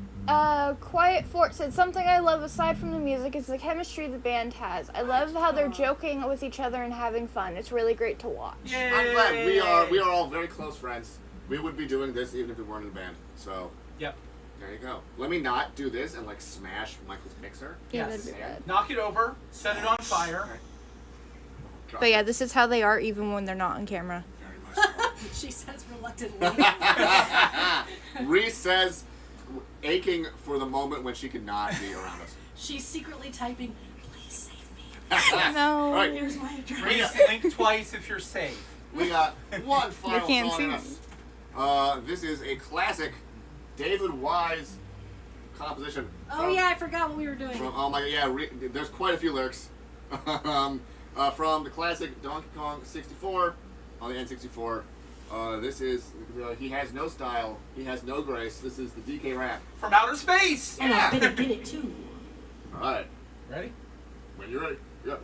Quiet Fort said something I love aside from the music is the chemistry the band has. I love how they're joking with each other and having fun. It's really great to watch. Yay. I'm glad we are all very close friends. We would be doing this even if we weren't in a band. So yep. There you go. Let me not do this and like smash Michael's mixer. Yeah, that'd be good. Knock it over. Set it on fire. But yeah, this is how they are even when they're not on camera. She says reluctantly. Reese says aching for the moment when she could not be around us. She's secretly typing, please save me. No. All right. Here's my address. Reese, blink twice if you're safe. We got one final can't song see in me. us. This is a classic David Wise composition. Oh yeah, I forgot what we were doing. Oh my god, yeah, there's quite a few lyrics. From the classic Donkey Kong 64 on the N64. This is He Has No Style, He Has No Grace. This is the DK rap. From outer space! And I'm gonna get it too. Alright. Ready? When you're ready. Yeah.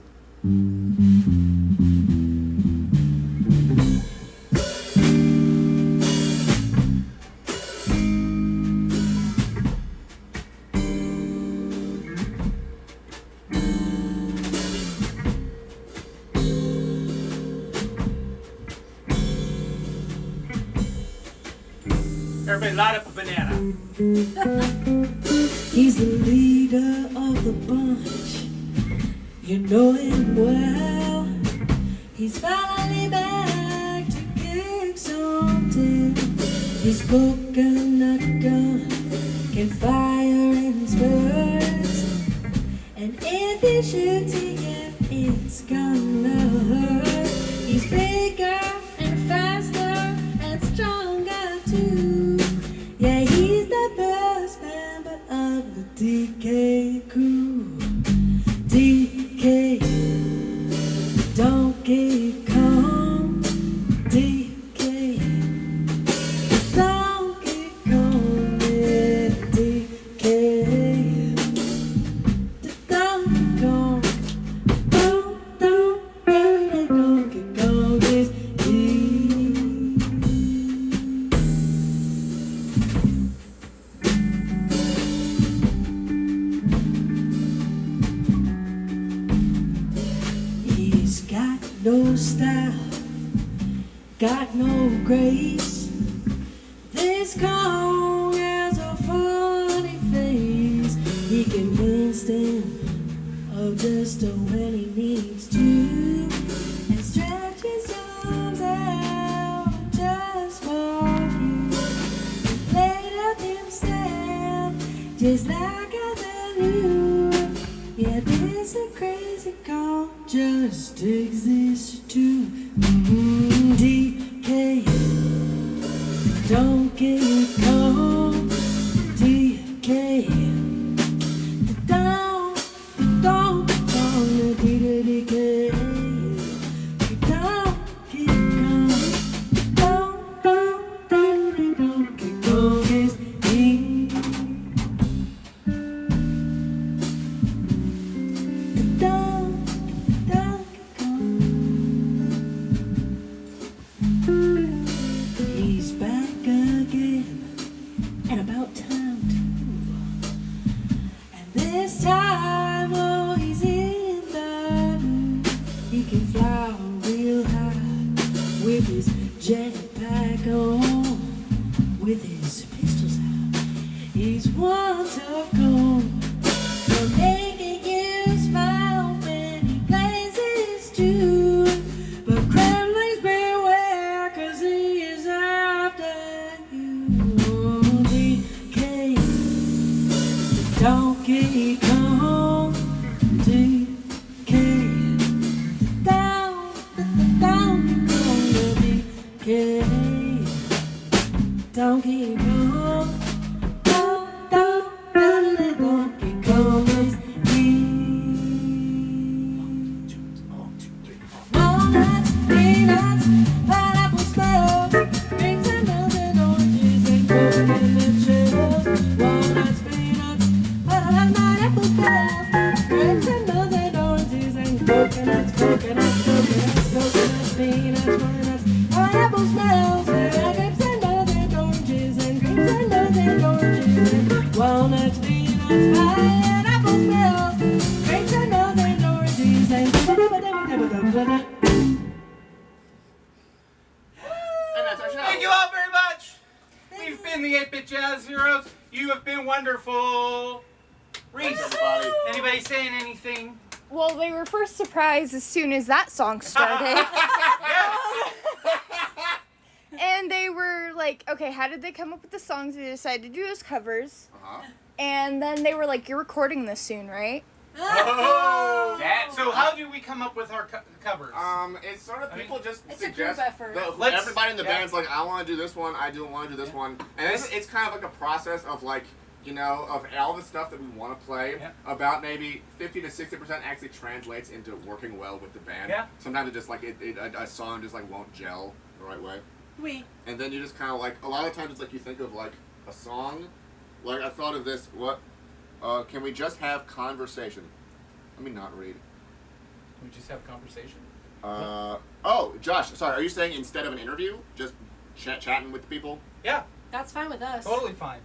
Everybody light up a banana. He's the leader of the bunch. You know him well. He's finally back to kick something. His coconut gun can fire in spurts. And if he shoots again, it's gonna hurt. He's bigger and faster and stronger too. Yeah, he's the bird. no style, got no grace. This clown has a funny face. He can instant of just when he needs to, and stretch his arms out just for you. Later himself, just like other you. Yeah, there's a crazy call just exists too. DK, don't get calm. DK, don't the DK, don't get calm. Don't get calm. It's he's back again, and about time too. And this time, oh, he's in the mood. He can fly real high with his jetpack on, with his pistols out. He's one to go for making you smile when he plays his tune. But Kremlins beware, 'cause he is after you. DK, don't get calm. DK, down, DK, don't get calm. Don't get calm. Walnuts, peanuts, pineapple smells, grapes and milk and oranges and coconut shells. Walnuts, peanuts, pineapple smells, grapes and milk and oranges and coconuts, peanuts, walnuts, pineapple smells, grapes and milk and oranges and grapes and milk and oranges and walnuts, peanuts, pineapple smells, grapes and milk and oranges and Thank you all very much. We've been the 8-Bit Jazz Heroes. You have been wonderful. Reese, anybody saying anything? Well, they were first surprised as soon as that song started. And they were like, okay, how did they come up with the songs? They decided to do those covers. And then they were like, you're recording this soon, right? Oh! So how do we come up with our covers? It's sort of people just It's a suggest. group effort. Everybody in the band's like, I want to do this one. I do want to do this one, and it's kind of like a process of like, you know, of all the stuff that we want to play. About maybe 50 to 60% actually translates into working well with the band. Sometimes it just like a song just like won't gel the right way. And then you just kind of like, a lot of times it's like you think of like a song. Like I thought of this. What? Can we just have conversation? Let me not read. Can we just have conversation? Oh, Josh, sorry, are you saying instead of an interview, just chatting with people? Yeah. That's fine with us. Totally fine.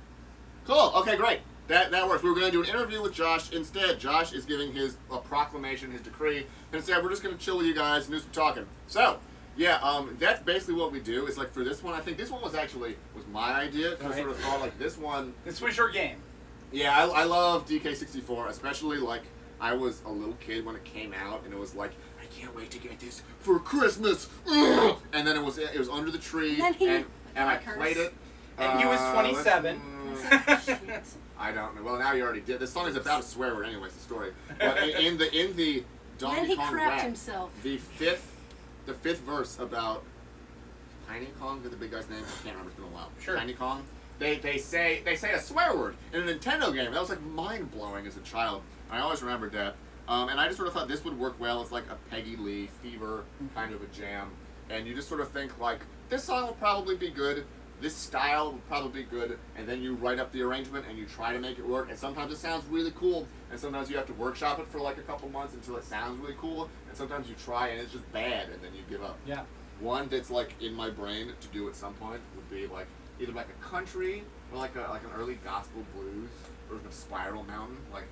Cool, okay, great. That works. We were going to do an interview with Josh instead. Josh is giving his proclamation, his decree, and instead we're just going to chill with you guys and do some talking. So, yeah, that's basically what we do. It's like for this one, I think this one was my idea, because I sort of thought like this one. This was your game. Yeah, I love DK64, especially like I was a little kid when it came out, and it was like, I can't wait to get this for Christmas. Ugh! And then it was under the tree, and I played it. And he was 27. I don't know. Well, now you already did. This song is about a swear word, anyways. The story. But in the Donkey Kong rap, himself. the fifth verse about Tiny Kong, the big guy's name. I can't remember. It's been a while. Sure. Tiny Kong. They say a swear word in a Nintendo game. That was like mind blowing as a child. I always remembered that. And I just sort of thought this would work well as like a Peggy Lee Fever kind of a jam. And you just sort of think like, this song will probably be good. This style will probably be good. And then you write up the arrangement and you try to make it work. And sometimes it sounds really cool. And sometimes you have to workshop it for like a couple months until it sounds really cool. And sometimes you try and it's just bad and then you give up. Yeah. One that's like in my brain to do at some point would be like either like a country or like an early gospel blues version of Spiral Mountain. Like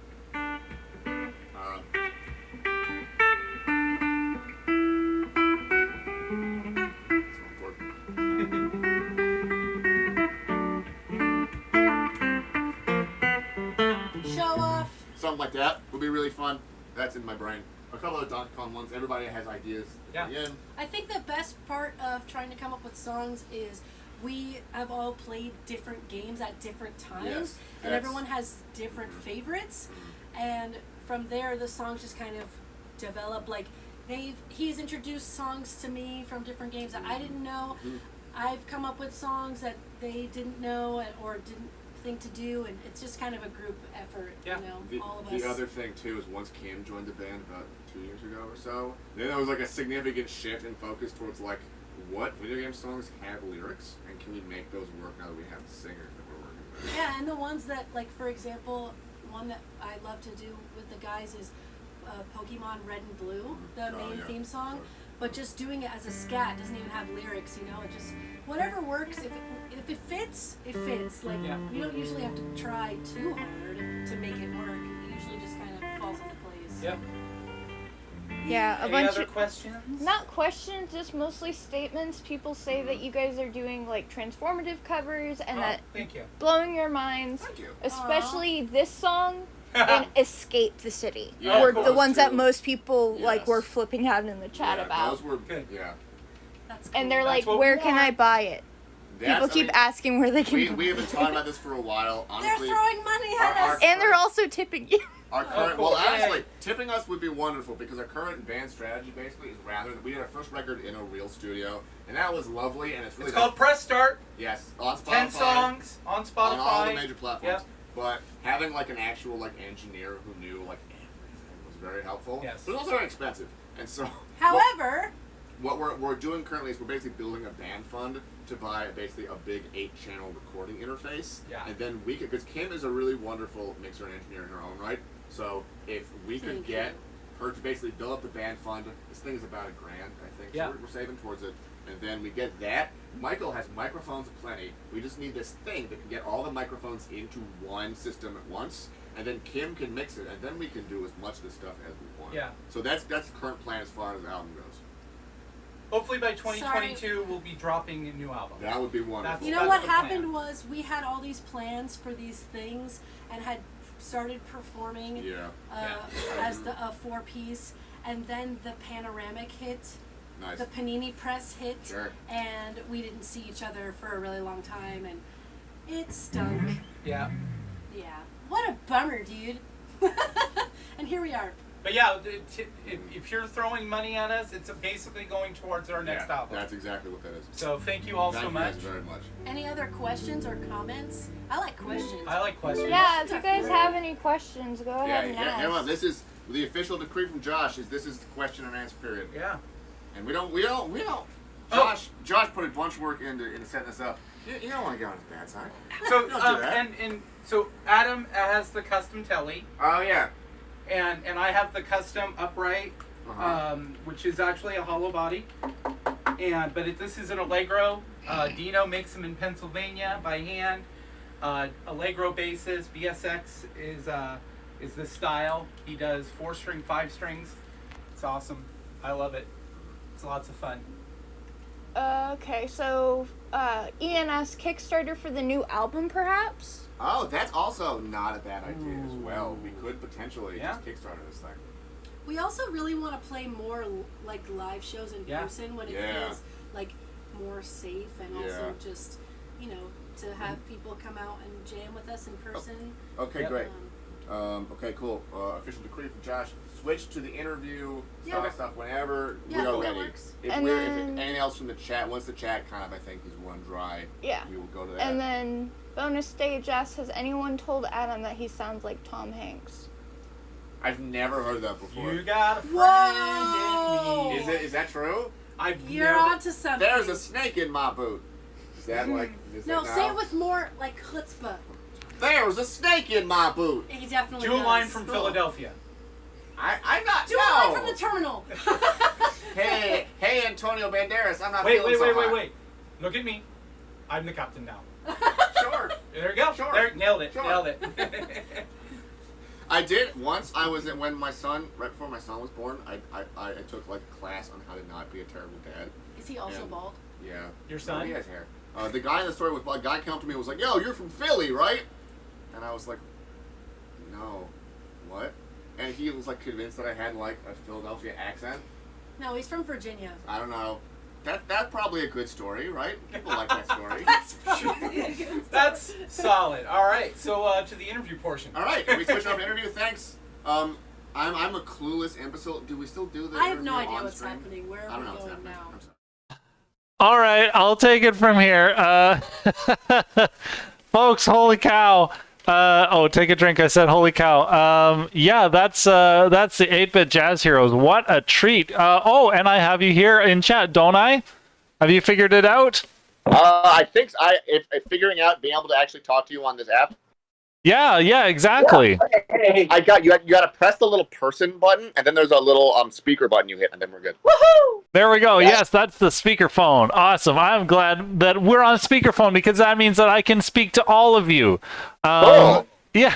something like that would be really fun. That's in my brain. A couple of Donkey Kong ones. Everybody has ideas. Yeah. Again. I think the best part of trying to come up with songs is we have all played different games at different times, Yes, and that's- everyone has different favorites, and from there the songs just kind of develop. Like he's introduced songs to me from different games that I didn't know. I've come up with songs that they didn't know or didn't think to do, and it's just kind of a group effort. You know, all of us. The other thing too is once Kim joined the band about 2 years ago or so, then there was like a significant shift in focus towards like what video game songs have lyrics and can we make those work now that we have the singers that we're working with. Yeah, and the ones that, like, for example, one that I love to do with the guys is Pokemon Red and Blue, the main theme song. But just doing it as a scat doesn't even have lyrics, you know. It just whatever works. If it fits, it fits. Like you don't usually have to try too hard to make it work. It usually just kind of falls into place. Yep. Yeah, a Any bunch other of questions? Not questions, just mostly statements. People say that you guys are doing like transformative covers and that Thank you. blowing your minds. Thank you. Especially this song and Escape the City. Yeah, were of the course, ones that too. most people like Yes. were flipping out in the chat about. Those were good. Yeah. That's And they're That's like, what where we can I want. buy it? People I keep mean, asking where they can buy we have been it. talking about this for a while. They're Honestly, throwing money at our- us. And they're also tipping you. Our current, cool. well, Yay. honestly, tipping us would be wonderful because our current band strategy basically is rather we had our first record in a real studio, and that was lovely, and it's really It's called Press Start. yes on Spotify, 10 songs on Spotify. on all the major platforms. Yep. But having like an actual like engineer who knew like everything was very helpful. Yes. But it was also very expensive, and so However, what we're doing currently is we're basically building a band fund to buy basically a big 8-channel recording interface. Yeah. And then we could, because Kim is a really wonderful mixer and engineer in her own right. So if we could Thank get her to basically build up the band fund, this thing is about $1,000, I think. Yeah. So we're saving towards it. And then we get that. Michael has microphones aplenty. We just need this thing that can get all the microphones into one system at once. And then Kim can mix it, and then we can do as much of this stuff as we want. Yeah. So that's the current plan as far as the album goes. Hopefully by 2022 we'll be dropping a new album. That would be wonderful. you know That's what the plan. happened was we had all these plans for these things and had started performing Yeah. as the 4-piece, and then the panoramic hit. Nice. The Panini Press hit, Sure. and we didn't see each other for a really long time, and it stunk. Yeah. Yeah. What a bummer, dude. And here we are. But yeah, if you're throwing money at us, it's basically going towards our next album. That's exactly what that is. So thank you all Thank so you much. guys very much. Any other questions or comments? I like questions. I like questions. Yeah, if you guys have any questions, go ahead and ask. Come on. This is the official decree from Josh. This is the question and answer period. Yeah. And we don't. Josh put a bunch of work into setting this up. You don't want to get on his bad side. So Don't do that. and so Adam has the custom telly. Oh yeah. And I have the custom upright, which is actually a hollow body. But this is an Allegro. Dino makes them in Pennsylvania by hand. Allegro basses. BSX is the style. He does 4-string, 5 strings. It's awesome. I love it. It's lots of fun. Okay, so ENS Kickstarter for the new album, perhaps? Oh, that's also not a bad idea as well. We could potentially just Kickstarter this thing. We also really want to play more like live shows in person when it feels like more safe, and also just, to have people come out and jam with us in person. Okay, great. Okay, cool. Official decree from Josh. Switch to the interview stuff whenever we are ready. If anything else from the chat, once the chat kind of, I think, is run dry, we will go to that. And then bonus stage asks, has anyone told Adam that he sounds like Tom Hanks? I've never heard that before. You got a friend in me. Is that true? You're onto something. There's a snake in my boot. Is that like? No, say it with more like chutzpah. There's a snake in my boot. He definitely Do a does. line from Philadelphia. I'm not. Do a line from the terminal. Hey, Antonio Banderas, I'm not Wait. feeling so hot. Look at me. I'm the captain now. Sure. There you go. Sure. There, nailed it. Sure. Nailed it. I did once. I was when my son, right before my son was born, I took like a class on how to not be a terrible dad. Is he also bald? Yeah. Your son? No, he has hair. The guy in the story was a guy came up to me and was like, "Yo, you're from Philly, right?" And I was like, "No." what? And he was like convinced that I had like a Philadelphia accent. No, he's from Virginia. I don't know. That's probably a good story, right? People like that story. That's probably a good That's solid. All right, so to the interview portion. All right, we switch over to interview. Thanks. I'm a clueless imbecile. Do we still do the I have no interview idea on what's stream? happening. Where I are don't we know what's going happening. now? I'm sorry. All right, I'll take it from here. Folks, holy cow. Take a drink. I said holy cow. Yeah, that's the 8-Bit Jazz Heroes. What a treat. And I have you here in chat, don't I? Have you figured it out? I think if figuring out being able to actually talk to you on this app. Yeah, exactly. Hey, I got you. You got to press the little person button, and then there's a little speaker button you hit, and then we're good. Woohoo! There we go. Yes, that's the speakerphone. Awesome. I'm glad that we're on speakerphone because that means that I can speak to all of you. Yeah,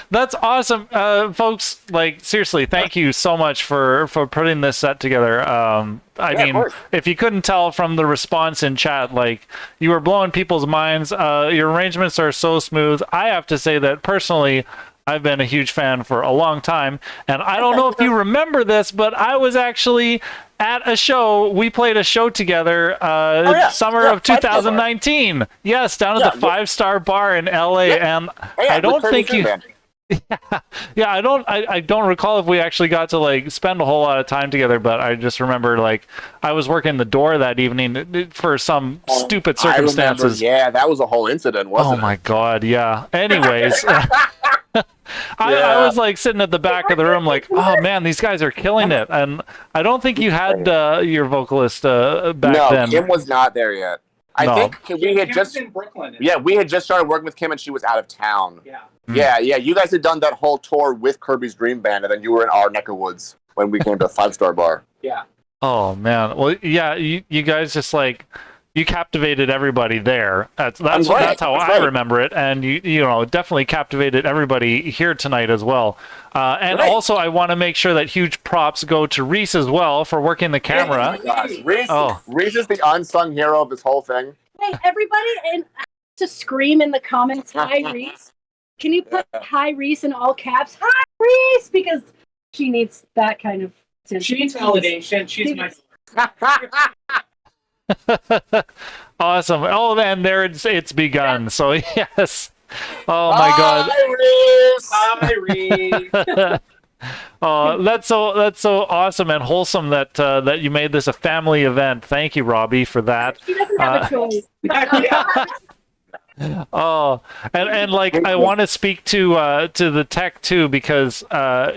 that's awesome, folks. Like seriously, thank you so much for putting this set together. I mean, if you couldn't tell from the response in chat, like you were blowing people's minds. Your arrangements are so smooth. I have to say that personally, I've been a huge fan for a long time, and I don't know if you remember this, but I was actually at a show. We played a show together summer of 2019. Yes, down at the 5-Star Bar in LA, and I don't think you. Yeah, I don't recall if we actually got to like spend a whole lot of time together, but I just remember like I was working the door that evening for some stupid circumstances. Yeah, that was a whole incident, wasn't it? Oh my god, yeah. Anyways. I was like sitting at the back of the room like, oh man, these guys are killing it. And I don't think you had your vocalist back then. No, Kim was not there yet. I think we had just in Brooklyn. Yeah, we had just started working with Kim and she was out of town. Yeah. Yeah. You guys had done that whole tour with Kirby's Dream Band, and then you were in our neck of woods when we came to the 5-Star Bar. Yeah. Oh man. Well, yeah, you guys just like you captivated everybody there. That's how I remember it, and you know definitely captivated everybody here tonight as well. And also, I want to make sure that huge props go to Reese as well for working the camera. Reese is the unsung hero of this whole thing. Hey, everybody, and to scream in the comments, "Hi, Reese." Can you put "Hi, Reese" in all caps? Hi, Reese, because she needs that kind of. She needs validation. She's my. Awesome. Oh, and there it's begun. So yes. Oh my God. Hi, Reese. Oh, that's so awesome and wholesome that that you made this a family event. Thank you, Robbie, for that. She doesn't have a choice. Oh, and like I want to speak to the tech too, because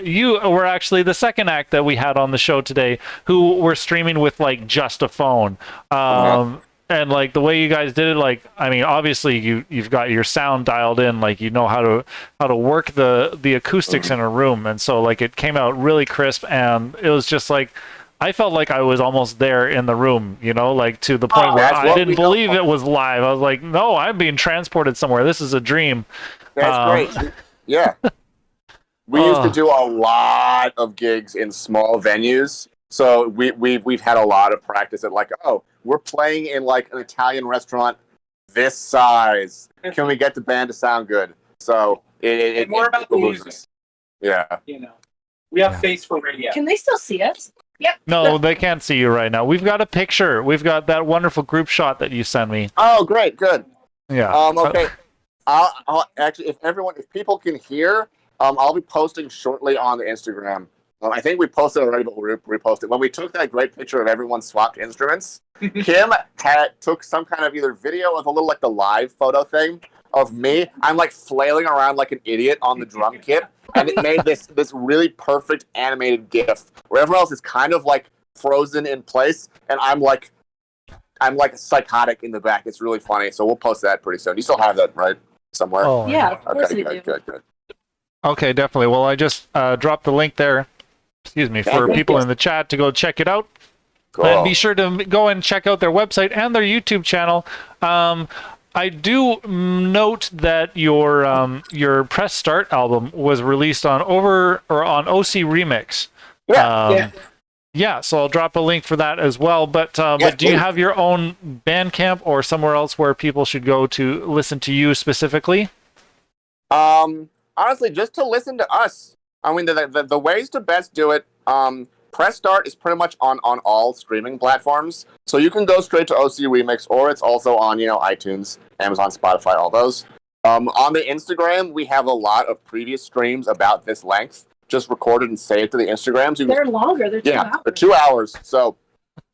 you were actually the second act that we had on the show today who were streaming with like just a phone. And like the way you guys did it, like I mean, obviously you've got your sound dialed in, like you know how to work the acoustics in a room, and so like it came out really crisp, and it was just like I felt like I was almost there in the room, you know, like to the point where I didn't believe it was live. I was like, no, I'm being transported somewhere. This is a dream. That's great. Yeah. We used to do a lot of gigs in small venues. So we've had a lot of practice at like, oh, we're playing in like an Italian restaurant this size. Can we get the band to sound good? So it's more about the music. Yeah. You know, we have face for radio. Can they still see us? Yep. No, they can't see you right now. We've got a picture. We've got that wonderful group shot that you sent me. Oh, great, good. Yeah. Okay. I'll actually, if people can hear, I'll be posting shortly on the Instagram. I think we posted already, but we'll repost it. When we took that great picture of everyone swapped instruments, Kim took some kind of either video of a little like the live photo thing of me. I'm like flailing around like an idiot on the drum kit, and it made this really perfect animated GIF where everyone else is kind of like frozen in place, and I'm like psychotic in the back. It's really funny. So we'll post that pretty soon. You still have that, right? Somewhere? Oh, yeah, of course we do. Good. Okay, definitely. Well, I just dropped the link there. Excuse me, for people in the chat to go check it out. Cool. And be sure to go and check out their website and their YouTube channel. I do note that your Press Start album was released on OC Remix. Yeah, so I'll drop a link for that as well. But do you have your own Bandcamp or somewhere else where people should go to listen to you specifically? Honestly, just to listen to us. I mean, the ways to best do it, Press Start is pretty much on all streaming platforms. So you can go straight to OC Remix, or it's also on, iTunes, Amazon, Spotify, all those. On the Instagram, we have a lot of previous streams about this length, just recorded and saved to the Instagram. So They're longer. They're 2 hours. they're 2 hours. So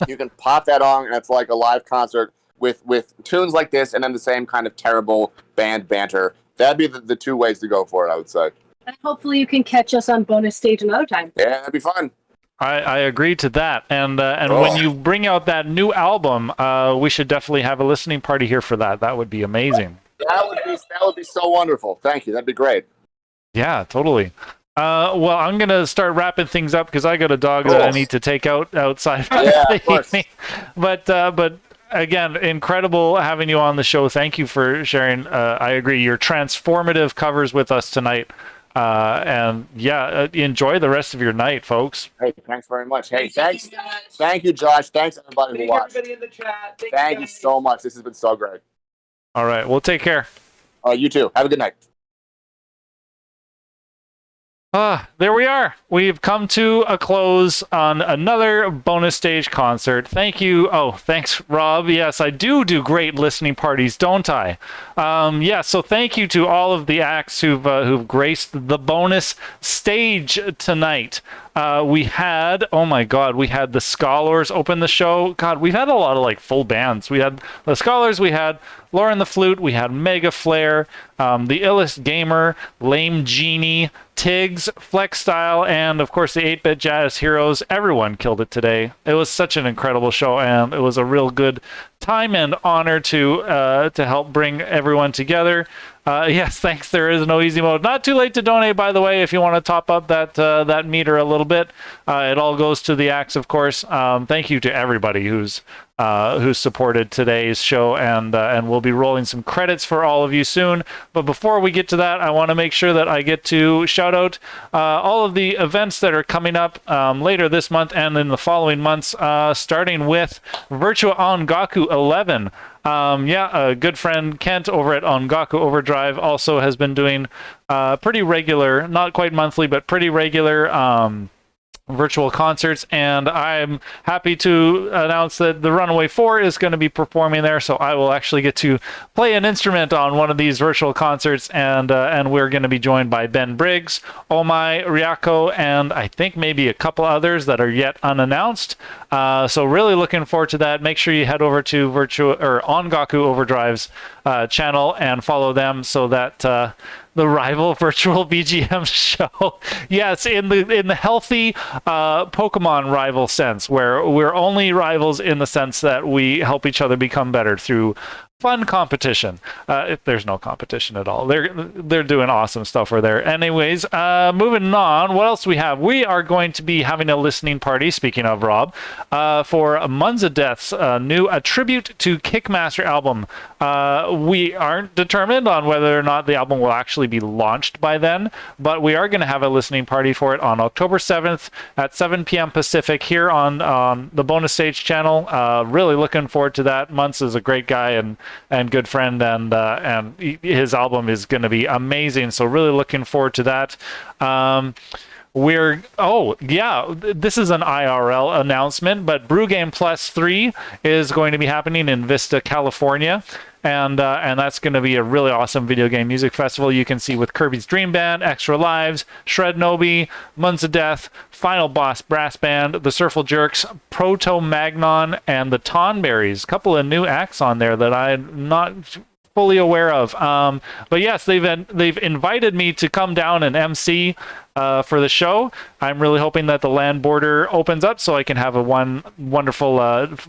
you can pop that on, and it's like a live concert with tunes like this, and then the same kind of terrible band banter. That'd be the two ways to go for it, I would say. And hopefully you can catch us on bonus stage another time. Yeah, that'd be fun. I agree to that. And when you bring out that new album, we should definitely have a listening party here for that. That would be amazing. That would be so wonderful. Thank you. That'd be great. Yeah, totally. Well, I'm gonna start wrapping things up because I got a dog that I need to take outside for the evening. But again, incredible having you on the show. Thank you for sharing. I agree. Your transformative covers with us tonight. And enjoy the rest of your night, folks. Hey, thanks very much. Hey, thanks. Thank you, Josh. Thanks everybody who watched. Everybody in the chat. Thank you so much. This has been so great. All right, well, take care. You too. Have a good night. There we are. We've come to a close on another bonus stage concert. Thank you. Oh, thanks, Rob. Yes, I do great listening parties, don't I? So thank you to all of the acts who've graced the bonus stage tonight. We had the Scholars open the show. God, we've had a lot of full bands. We had the Scholars, we had LaurentheFlute, we had Mega Flare, the LaurentheGamer, LameGenie, Tiggsvoice, and of course the 8-Bit Jazz Heroes. Everyone killed it today. It was such an incredible show, and it was a real good time and honor to help bring everyone together. Yes, thanks. There is no easy mode. Not too late to donate, by the way, if you want to top up that meter a little bit. It all goes to the acts, of course. Thank you to everybody who's supported today's show, and we'll be rolling some credits for all of you soon. But before we get to that, I want to make sure that I get to shout out all of the events that are coming up later this month and in the following months, starting with Virtua Ongaku 11. A good friend Kent over at Ongaku Overdrive also has been doing pretty regular, not quite monthly, but pretty regular virtual concerts, and I'm happy to announce that the Runaway 4 is going to be performing there, so I will actually get to play an instrument on one of these virtual concerts, and we're going to be joined by Ben Briggs, Omai, Ryako, and I think maybe a couple others that are yet unannounced. So really looking forward to that. Make sure you head over to Ongaku Overdrive's channel and follow them so that the rival virtual BGM show. Yes, in the healthy Pokemon rival sense, where we're only rivals in the sense that we help each other become better through fun competition. If there's no competition at all, they're doing awesome stuff over there. Anyways, moving on. What else do we have? We are going to be having a listening party. Speaking of Rob, for Munza Death's new A Tribute to Kickmaster album. We aren't determined on whether or not the album will actually be launched by then, but we are going to have a listening party for it on October 7th at 7 p.m. Pacific here on the Bonus Stage channel. Really looking forward to that. Munz is a great guy and good friend, and his album is going to be amazing. So really looking forward to that. This is an IRL announcement, but Brew Game Plus 3 is going to be happening in Vista, California. And that's going to be a really awesome video game music festival. You can see with Kirby's Dream Band, Extra Lives, Shred Nobi, Munza Death, Final Boss Brass Band, the Surfle Jerks, Proto Magnon, and the Tonberries. A couple of new acts on there that I'm not fully aware of. But yes, they've invited me to come down and MC for the show. I'm really hoping that the land border opens up so I can have a wonderful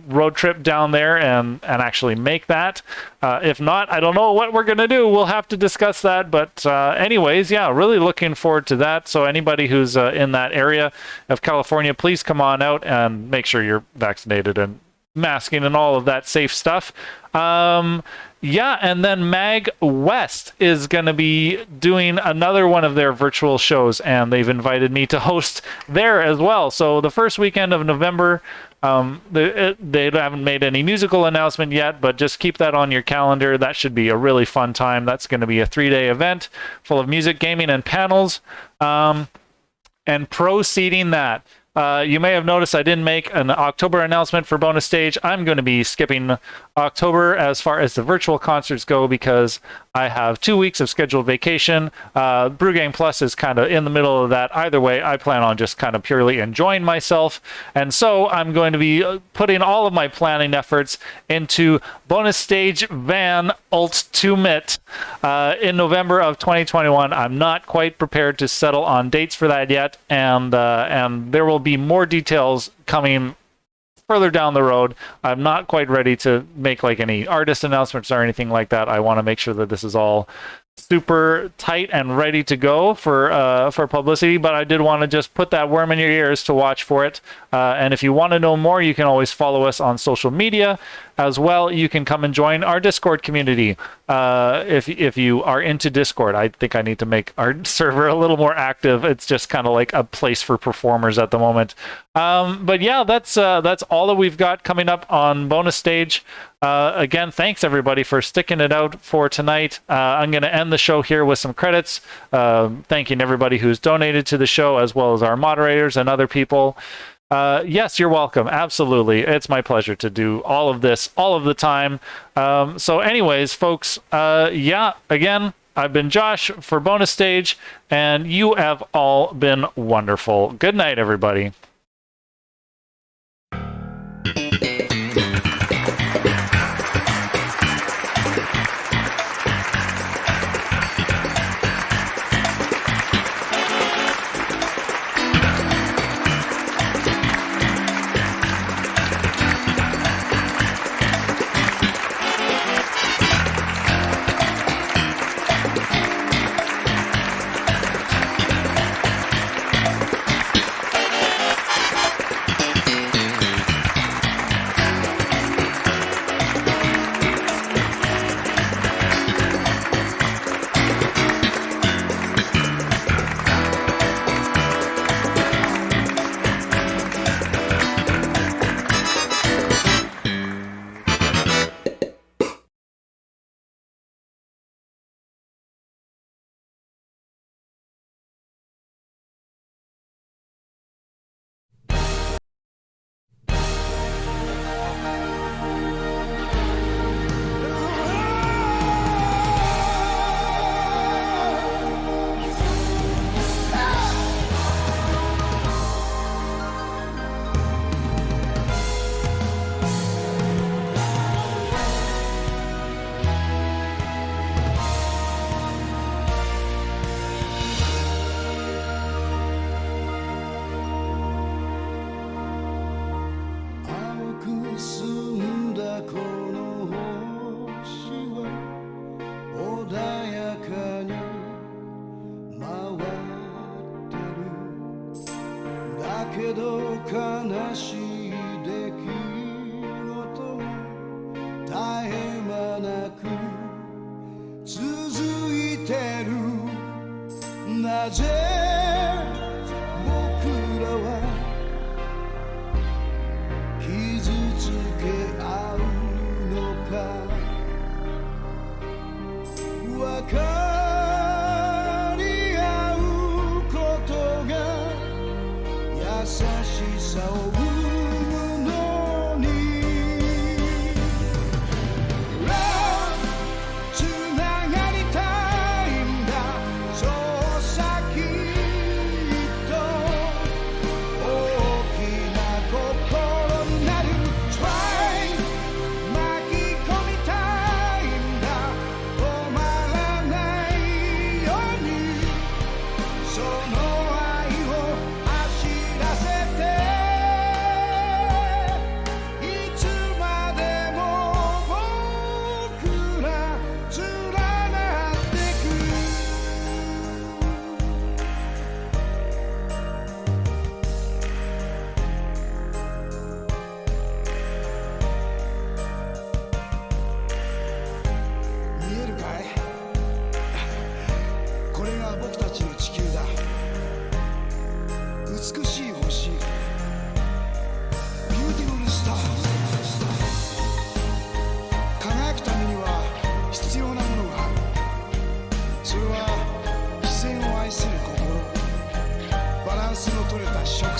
road trip down there and actually make that. If not, I don't know what we're going to do. We'll have to discuss that. But anyways, really looking forward to that. So anybody who's in that area of California, please come on out and make sure you're vaccinated and masking and all of that safe stuff. And then Mag West is going to be doing another one of their virtual shows, and they've invited me to host there as well. So the first weekend of November, they haven't made any musical announcement yet, but just keep that on your calendar. That should be a really fun time. That's going to be a 3-day event full of music, gaming, and panels. And proceeding that, you may have noticed I didn't make an October announcement for Bonus Stage. I'm going to be skipping October as far as the virtual concerts go because I have 2 weeks of scheduled vacation. Brew Gang Plus is kind of in the middle of that. Either way, I plan on just kind of purely enjoying myself. And so I'm going to be putting all of my planning efforts into Bonus Stage Van Ultimate in November of 2021. I'm not quite prepared to settle on dates for that yet. And there will be more details coming further down the road. I'm not quite ready to make like any artist announcements or anything like that. I want to make sure that this is all super tight and ready to go for publicity, but I did want to just put that worm in your ears to watch for it. And if you want to know more, you can always follow us on social media as well. You can come and join our Discord community if you are into Discord. I think I need to make our server a little more active. It's just kind of like a place for performers at the moment. But yeah, that's all that we've got coming up on Bonus Stage. Again, thanks everybody for sticking it out for tonight. I'm going to end the show here with some credits, thanking everybody who's donated to the show, as well as our moderators and other people. Yes, you're welcome. Absolutely. It's my pleasure to do all of this all of the time. So anyways, folks, yeah, again, I've been Josh for Bonus Stage, and you have all been wonderful. Good night, everybody.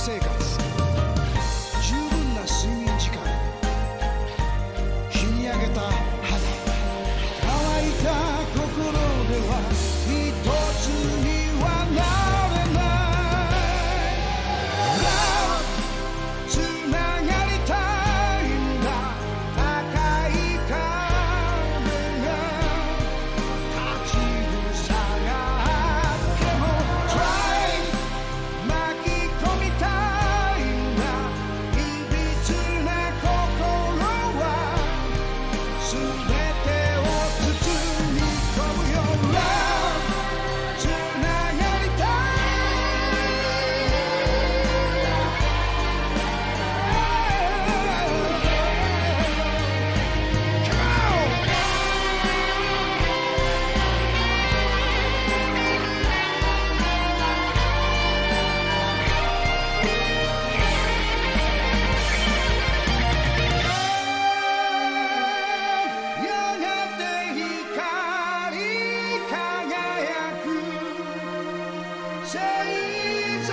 生活十分な睡眠時間日に焼けた肌乾いた心では一つにはなれないつながりたいんだ高い壁が立ちふさがっても Try 巻き込みたいんだいびつな心は全てを包み込むよ Love つながりたい Come on やがて光り輝く星座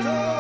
と